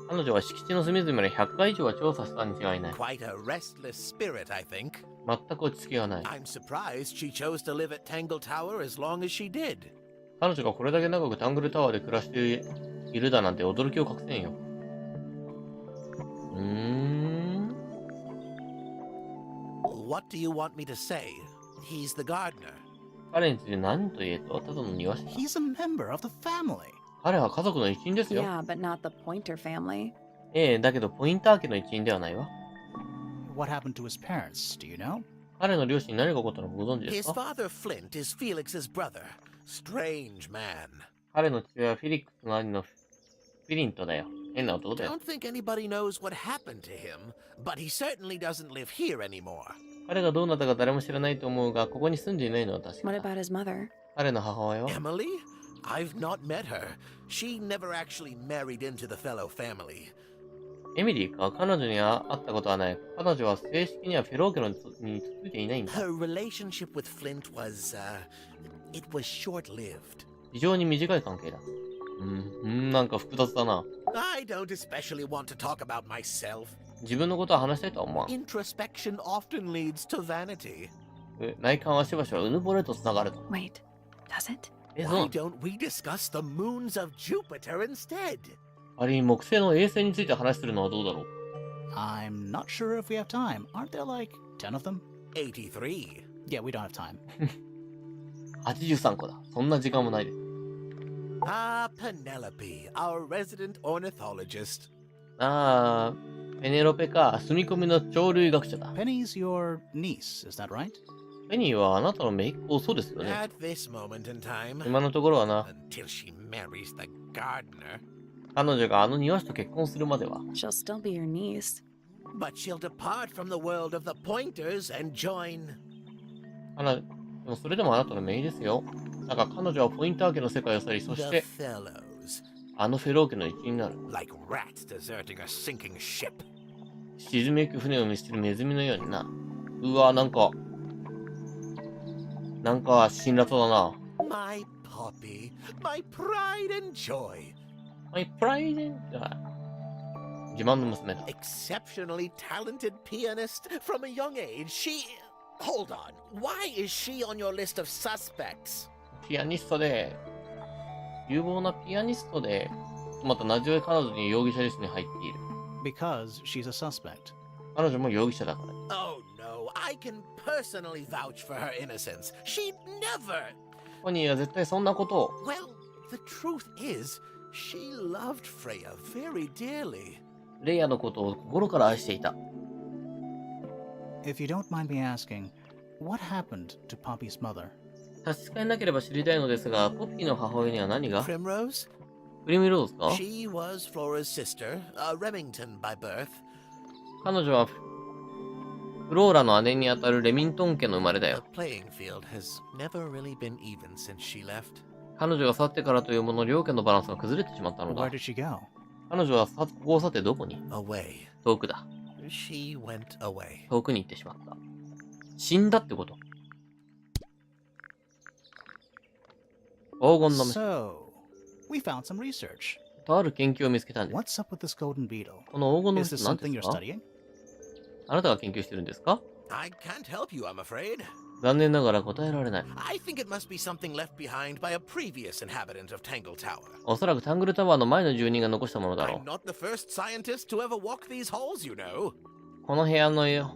彼女は敷地の隅々まで100回以上は調査したに違いない。 Quite a restless spirit, I think. 全く落ち着きがない。 I'm surprised she chose to live at TangleTower as long as she did. 彼女がこれだけ長くタングルタワーで暮らしているだなんて驚きを隠せんよ。What do you want me to say? He's the gardener. 彼について何と言えと、ただの庭師だ。 He's a member of the family. 彼は家族の一員ですよ。 Yeah, but not the Pointer family. ええ、だけどポインター家の一員ではないわ。 What happened to his parents? Do you know? 彼の両親に何が起こったのかご存知で His すか？ father, Flint, is Felix's brother. Strange man. 彼の父親はフィリックスの兄のフィリントだよ。変な男だよ。 Don't think anybody knows what happened to him, but he certainly doesn't live here anymore. 彼がどうなったか誰も知らないと思うが、ここに住んでいないのは確か What だ。 about his mother? 彼の母親は Emily? I've not met her. She never actually married into the Fellow family. エミリーか？彼女には会ったことはない。彼女は正式にはフェロー家についていないんだ。 Her relationship with Flint was, it was short-lived. 非常に短い関係だ。なんか複雑だな。 I don't especially want to talk about myself. 自分のことは話したいとは思わん。 Introspection often leads to vanity. 内観はしばしばうぬぼれと繋がると。 Wait, does it? そうな Why の？ don't we discuss the moons of Jupiter instead? あれに木星の衛星について話するのはどうだろう？ I'm not sure if we have time. Aren't there like 10 of them? 83. Yeah, we don't have time. 83個だ。そんな時間もないです。 Ah, Penelope, our resident ornithologist. あー、ペネロペか。住み込みの鳥類学者だ。 Penny's your niece, is that right? ペニーはあなたの姪っ子、そうですよね。 At this moment in time, 今のところはな、 until she marries the gardener. 彼女があの庭師と結婚するまでは。 She'll still be your niece. But she'll depart from the world of the pointers and join. でもそれでもあなたの姪ですよ。だから彼女はポインター家の世界を去り、そし The て fellows, あのフェロー家の一員になる。 like rats deserting a sinking ship. 沈みゆく船を見捨てるネズミのようにな。うわ、なんか辛辣だな。 My Poppy, my pride and joy. My pride and joy. 自慢の娘だ。 Exceptionally talented pianist from a young age. She. Hold on. Why is she on your list of suspects? ピアニストで、有望なピアニストで、またなぜ彼女に容疑者リストに入っている。 Because she's a suspect. 彼女も容疑者だから。 Oh no, I can personally vouch for her innocence. She'd never. ポニーは絶対そんなことを。 Well, the truth is, she loved Freya very dearly. レイヤのことを心から愛していた。 If you don't mind me asking, what happened to Poppy's mother? 差し支えなければ知りたいのですが、ポピーの母親には何が？ Primrose? プリムローズか？ She was Flora's sister, a Remington by birth. 彼女はフローラの姉にあたるレミントン家の生まれだ The よ。 playing field has never really been even since she left. 彼女が去ってからというもの、両家のバランスが崩れてしまったの Where だ。 did she go? 彼女はここを去ってどこに？ Away. 遠くだ。 She went away. 遠くに行ってしまった。死んだってこと？黄金の虫。 So, we found some research. とある研究を見つけたんです。 What's up with this golden beetle? この黄金の Is 虫 this って何 something で you're すか？ studying? あなたが研究してるんですか？ I can't help you, I'm afraid. 残念ながら答えられない。 I think it must be something left behind by a previous inhabitant of TangleTower. おそらくタングルタワーの前の住人が残したものだろ I'm not the first scientist to ever walk these halls, you know. う。この部屋の屋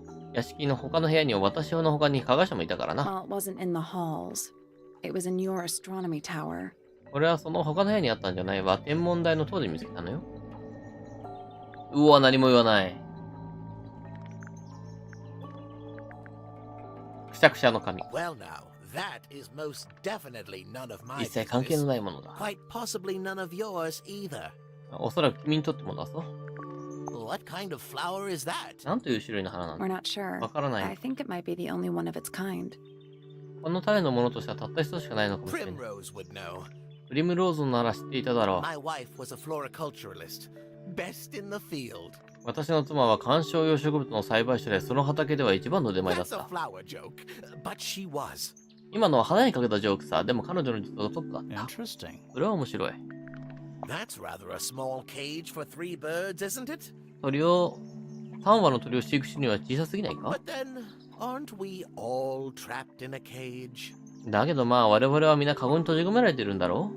敷の他の部屋には私の他に科学者もいたからな。 Well, it wasn't in the halls. It was in your astronomy tower. これはその他の部屋にあったんじゃないわ。天文台の塔で見つけたのよ。うわ、何も言わない。くしゃくしゃの髪。 Well now, that is most definitely none of my 一切関係の business. ないものだ。 Quite possibly none of yours either. おそらく君にとってもだぞ。 What kind of flower is that? なんという種類の花なんだ。 We're not sure. わからな I い。 think it might be the only one of its kind. この種のものとしてはたった一つしかないのかもしれない。 Primrose would know. プリムローズなら知っていただろう。 My wife was a floriculturalist. Best in the field. 私の妻は観賞用植物の栽培者で、その畑では一番の出前だっ That's a た。 flower joke. But she was. 今のは花にかけたジョークさ。でも彼女の実はトップだった。 Interesting. それは面白い。 That's rather a small cage for 3 birds, isn't it? 鳥を、3羽の鳥を飼育するには小さすぎないか？ But then, aren't we all trapped in a cage? だけどまあ我々は皆カゴに閉じ込められてるんだろ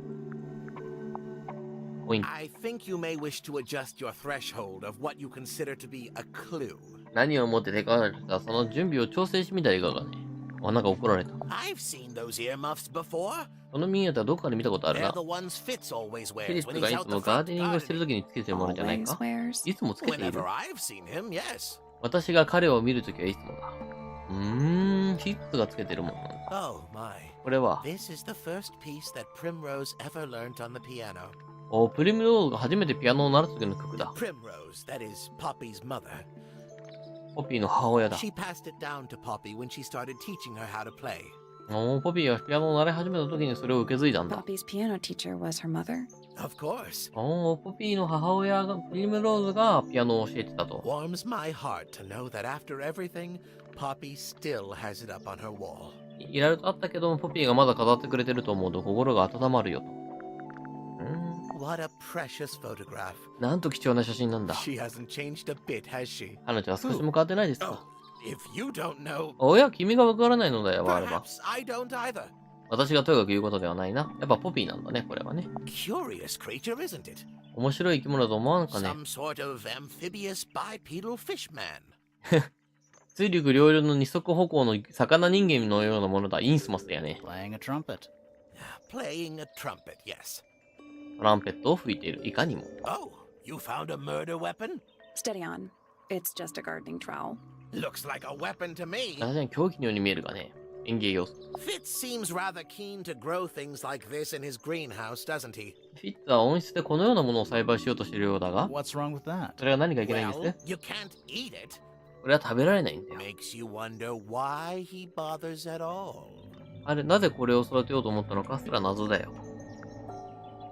う？おいん。 I think you may wish to adjust your threshold of what you consider to be a clue. 何をもって手かかるか、その準備を調整してみたらいかがね。あ、なんか怒られた。 I've seen those earmuffs before. このミニアタはどこかで見たことある They're な。 the ones Fitz always フィリ wears ッ when プが he's い out つ the もガー front デニングをしてる gardening. 時につけてるものじゃない Always か？ wears. いつもつけてい Whenever る。 I've seen him, yes. 私が彼を見るときはいつもだ。フィッツがつけてるものなんだ。 Oh my. これは、 This is the first piece that Primrose ever learnt on the piano. プリムローズが初めてピアノを習った時の曲だ。 Primrose, that is Poppy's mother. ポピーの母親だ。 She passed it down to Poppy when she started teaching her how to play. ポピーがピアノを習い始めた時にそれを受け継いだんだ。 Poppy's piano teacher was her mother. Of course. ポピーの母親が、プリムローズがピアノを教えてたと。 Warms my heart to know that after everything, Poppy still has it up on her wall. いろいろとあったけども、ポピーがまだ飾ってくれてると思うと心が温まるよと。What a precious photograph. なんと貴重な写真なんだ。 She hasn't changed a bit, has she? 彼女は少しも変わってないです Oh, か？ if you don't know, おや、君がわからないのだよ、あれば。 perhaps I don't either. 私がとにかく言うことではないな。やっぱポピーなんだね、これはね。 Curious creature, isn't it? 面白い生き物だと思わんかね。 Some sort of amphibious bipedal fishman. 水陸両用の二足歩行の魚人間のようなものだ。インスモスだよね。 Playing a trumpet. Playing a trumpet, yes. トランペットを吹いている。いかにも。 Oh, you found a murder weapon? Steady on. It's just a gardening trowel. Looks like a weapon to me. 確かに狂気のように見えるがね。園芸要素。 Fitz seems rather keen to grow things like this in his greenhouse, doesn't he? フィッツは温室でこのようなものを栽培しようとしているようだが、 What's wrong with that? それが何がいけないんです Well, ね。 you can't eat it. これは食べられないんだよ。 Makes you wonder why he bothers at all. あれ、なぜこれを育てようと思ったのかすら謎だよ。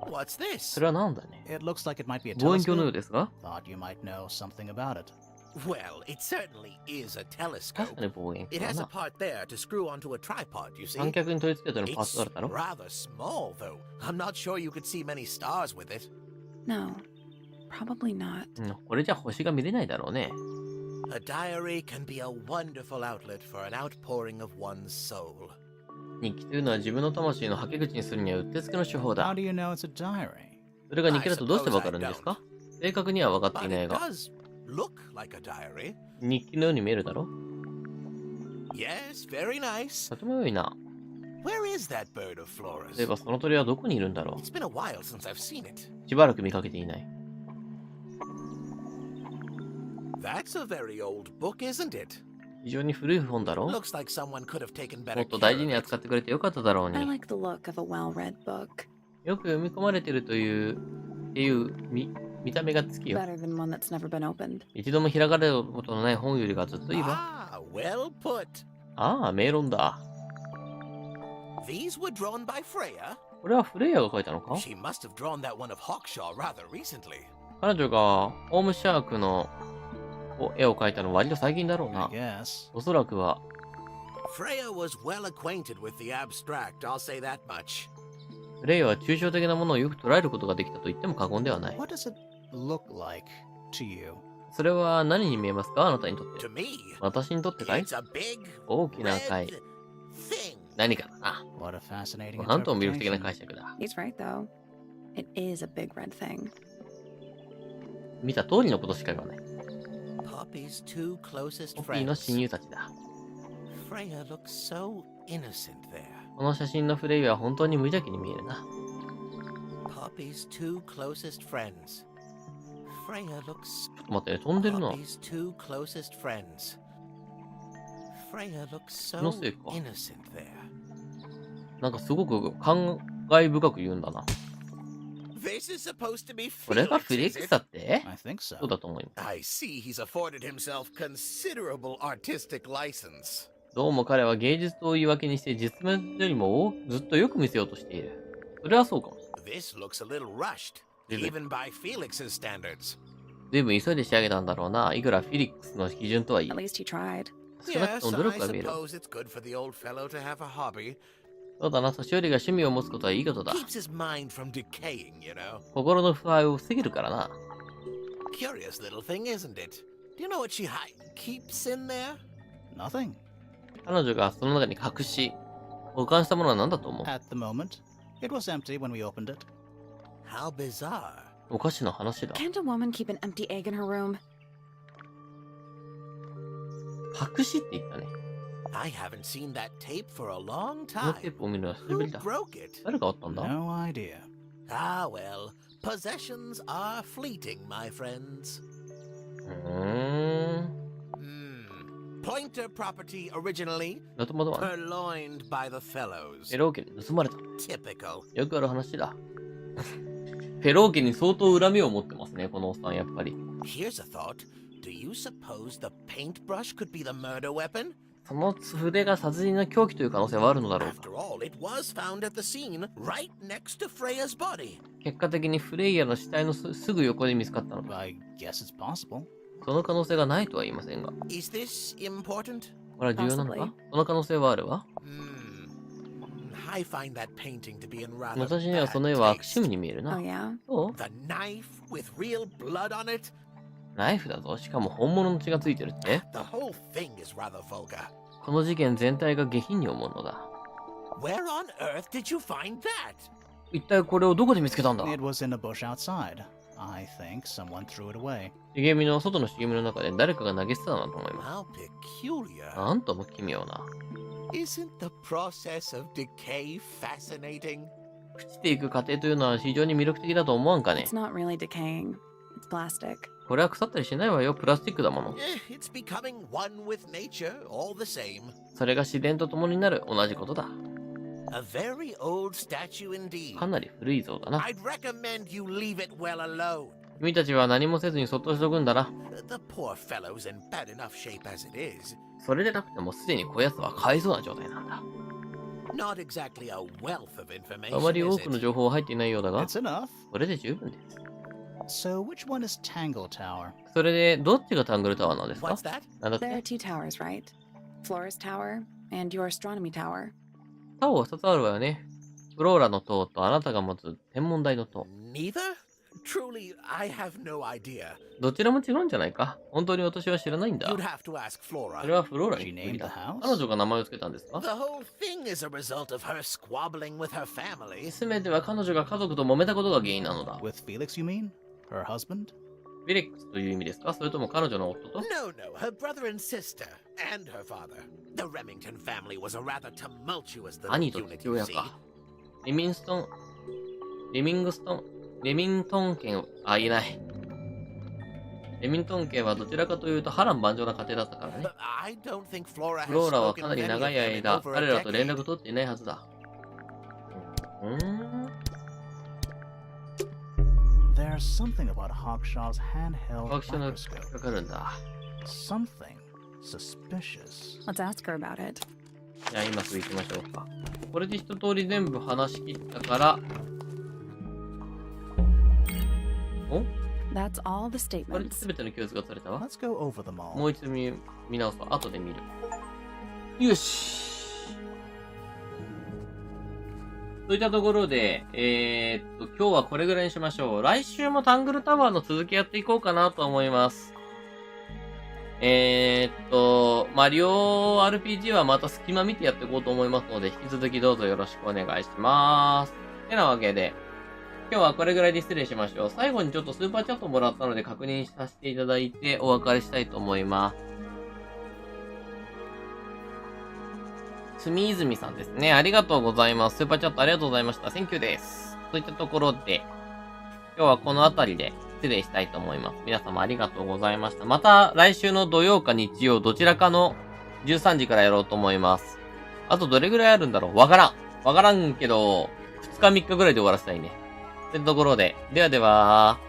What's this? それはなんだね。 It looks like it might be a 望遠鏡のよう telescope. ですが、 Thought you might know something about it. Well, it certainly is a 確 telescope. かに望遠 It 鏡 has だ a な。 part there to screw onto a tripod, you see. 観客に取り付けてのパーツ It's があるだろ。 rather small, though. I'm not sure you could see many stars with it. No, probably not. これじゃ星が見れないだろうね。 A diary can be a wonderful outlet for an outpouring of one's soul. 日記というのは自分の魂のはけ口にするにはうってつけの手法 How だ。 do you know it's a diary? それが日記だとどうしてわかるんですか？正確には分かって But いない it が、 does look like a diary. 日記のように見えるだろ？ Yes, very nice. とても良いな。 Where is that bird of 例え Flora's? ばその鳥はどこにいるんだろ It's been a while since I've seen it. う？しばらく見かけていない。 That's a very old book, isn't it? 非常に古い本だろ？ Looks like someone could have taken も better っと care 大事 of に it. 扱ってくれてよかっただろう I に。 like the look of a well-read book. よく読み込まれてるという、見た目が好きよ。 Better than one that's never been opened. 一度も開かれたことのない本よりがずっといいわ。 Ah, well put. ああ、メロンだ。 These were drawn by Freya. これはフレイヤが描いたのか？ She must have drawn that one of Hawkshaw rather recently. 彼女がホームシャークの絵を描いたのは割と最近だろう I な。 guess. おそらくは、 Freya was well acquainted with the abstract, I'll say that much. フレイヤは抽象的なものをよく捉えることができたと言っても過言ではない。What does it look like to you? それは何に見えますか、あなたにとって。 To me, 私にとってかい？ it's a big 大きな赤い red thing. 何かだな。 What a fascinating なんとも魅力的な interpretation. 解釈だ。 He's right, though. It is a big red thing. 見た通りのことしか言わない。 Poppy's two closest ポピーの friends. 親友たちだ。 Freya looks so innocent there. この写真のフレイは本当に無邪気に見えるな。 Poppy's two closest friends. Freya looks ちょっと待って、飛んでるな。 Poppy's two closest friends. Freya looks so のせいか。 innocent there. なんかすごく感慨深く言うんだな。 This is supposed to be これが Felix, フレッ is クス it? だって？ I think so. そうだと思います。 I see he's afforded himself considerable artistic license. どうも彼は芸術を言い訳にして実面よりもずっとよく見せようとしている。それはそうかも。 This looks a little rushed, Really? even by Felix's standards. 随分急いで仕上げたんだろうな。いくらフィリックスの基準とはいえ At。least he tried. 少なく Yes, とも努 I 力が見える。 suppose it's good for the old fellow to have a hobby. そうだな、年寄りが趣味を持つことはいいことだ。 Keeps his mind from decaying, you know. 心の腐敗を防げるからな。 Curious little thing, isn't it? Do you know what she keeps in there? Nothing. 彼女がその中に隠し、保管したものは何だと思う？ At the moment, it was empty when we opened it. How bizarre. おかしな話だ。 Can't a woman keep an empty egg in her room? 隠しって言ったね。 I haven't seen that tape for a long このテ time. ープを見るのは久しぶ Who りだ。 broke it? 誰があったんだ？ No idea. Ah, well, possessions are fleeting, my friends. Pointer property originally もともとはね、 purloined by the fellows. フェロー家に盗まれた。 Typical. よくある話だ。フェロー家に相当恨みを持ってますね、このおっさんやっぱり。 Here's a thought. Do you suppose the paintbrush could be the murder weapon? その筆が殺人の凶器という可能性はあるのだろうか。 After all, it was found at the scene, right next to Freya's body. 結果的にフレイヤの死体のすぐ横で見つかったのか。 I guess it's possible. その可能性がないとは言いませんが。 Is this important? これは重要なのか？ Possibly. その可能性はあるわ。 I find that painting to be in rather 私にはその絵 bad は悪 taste. 趣味に見える Oh, な。 yeah? そう？ The knife with real blood on it? ナイフだぞ。しかも本物の血がついてるって？ The whole thing is rather vulgar. この事件全体が下品に思うのだ。 Where on earth did you find that? 一体これをどこで見つけたんだ？ It was in a bush outside. I think someone threw it away. 茂みの外の茂みの中で誰かが投げ捨てたんだと思いま How peculiar. す。なんとも奇妙な。 Isn't the process of decay fascinating? 朽ちていく過程というのは非常に魅力的だと思わんかね。 It's not really decaying. It's plastic. これは腐ったりしないわよ。プラスチックだもの。 It's becoming one with nature, all the same. それが自然と共になる。同じことだ。 A very old statue indeed. かなり古い像だな。 I'd recommend you leave it well alone. 君たちは何もせずにそっとしとくんだな。 The poor fellow's in bad enough shape as it is. それでなくてもすでにこやつはかわいそうな状態なんだ。 Not exactly a wealth of あま information, り多 is くの it? 情報は入っていないようだが、 It's enough. これで十分です。 So, which one is TangleTower? それで、どっちがタングルタワーなんですか？ What's that? なんだっ There are て？ two towers, right? Flora's tower and your astronomy tower. 塔は2つあるわよね。フローラの塔とあなたが持つ天文台の塔。 Neither? Truly, I have no idea. どちらも違うんじゃないか？本当に私は知らないんだ。 You'd have to ask それ Flora. はフローラ She に無理 named the だ。 house? 彼女が名前を付けたんですか？ The whole thing is a result of her squabbling with her family. すべては彼女が家族と揉めたことが原因なのだ。 With Felix, you mean? Her husband? フィレックスという意味ですか？それとも彼女の夫と？ No, no, her brother and sister, and her father. The Remington family was a rather tumultuous little 兄と unit, 父 you 親 see. か。レミントン家、あ、言えない。レミントン家はどちらかというと波乱万丈な家庭だったからね。 But I don't think Flora フロー has ラは spoken か with なり any of 長い them in 間、 over 彼 a らと連 decade. 絡取っていないはずだ。There's something about Hawkshaw's handheld 学者の microscope. かかるんだ。 Something suspicious. Let's ask her about it. じゃあ今すぐ行きましょうか。これで一通り全部話し切ったから、お？ That's all the これで statements. 全ての教室がされたわ。 Let's go over them all. もう一度見直すと後で見る。よし。そういったところで、今日はこれぐらいにしましょう。来週もタングルタワーの続きやっていこうかなと思います。まあ、両 RPG はまた隙間見てやっていこうと思いますので、引き続きどうぞよろしくお願いします。てなわけで、今日はこれぐらいで失礼しましょう。最後にちょっとスーパーチャットもらったので確認させていただいてお別れしたいと思います。すみいずみさんですね。ありがとうございます。スーパーチャットありがとうございました。センキューです。そういったところで、今日はこの辺りで失礼したいと思います。皆様ありがとうございました。また来週の土曜か日曜どちらかの13時からやろうと思います。あとどれぐらいあるんだろう？わからんけど、2日3日ぐらいで終わらせたいね。というところで、ではでは。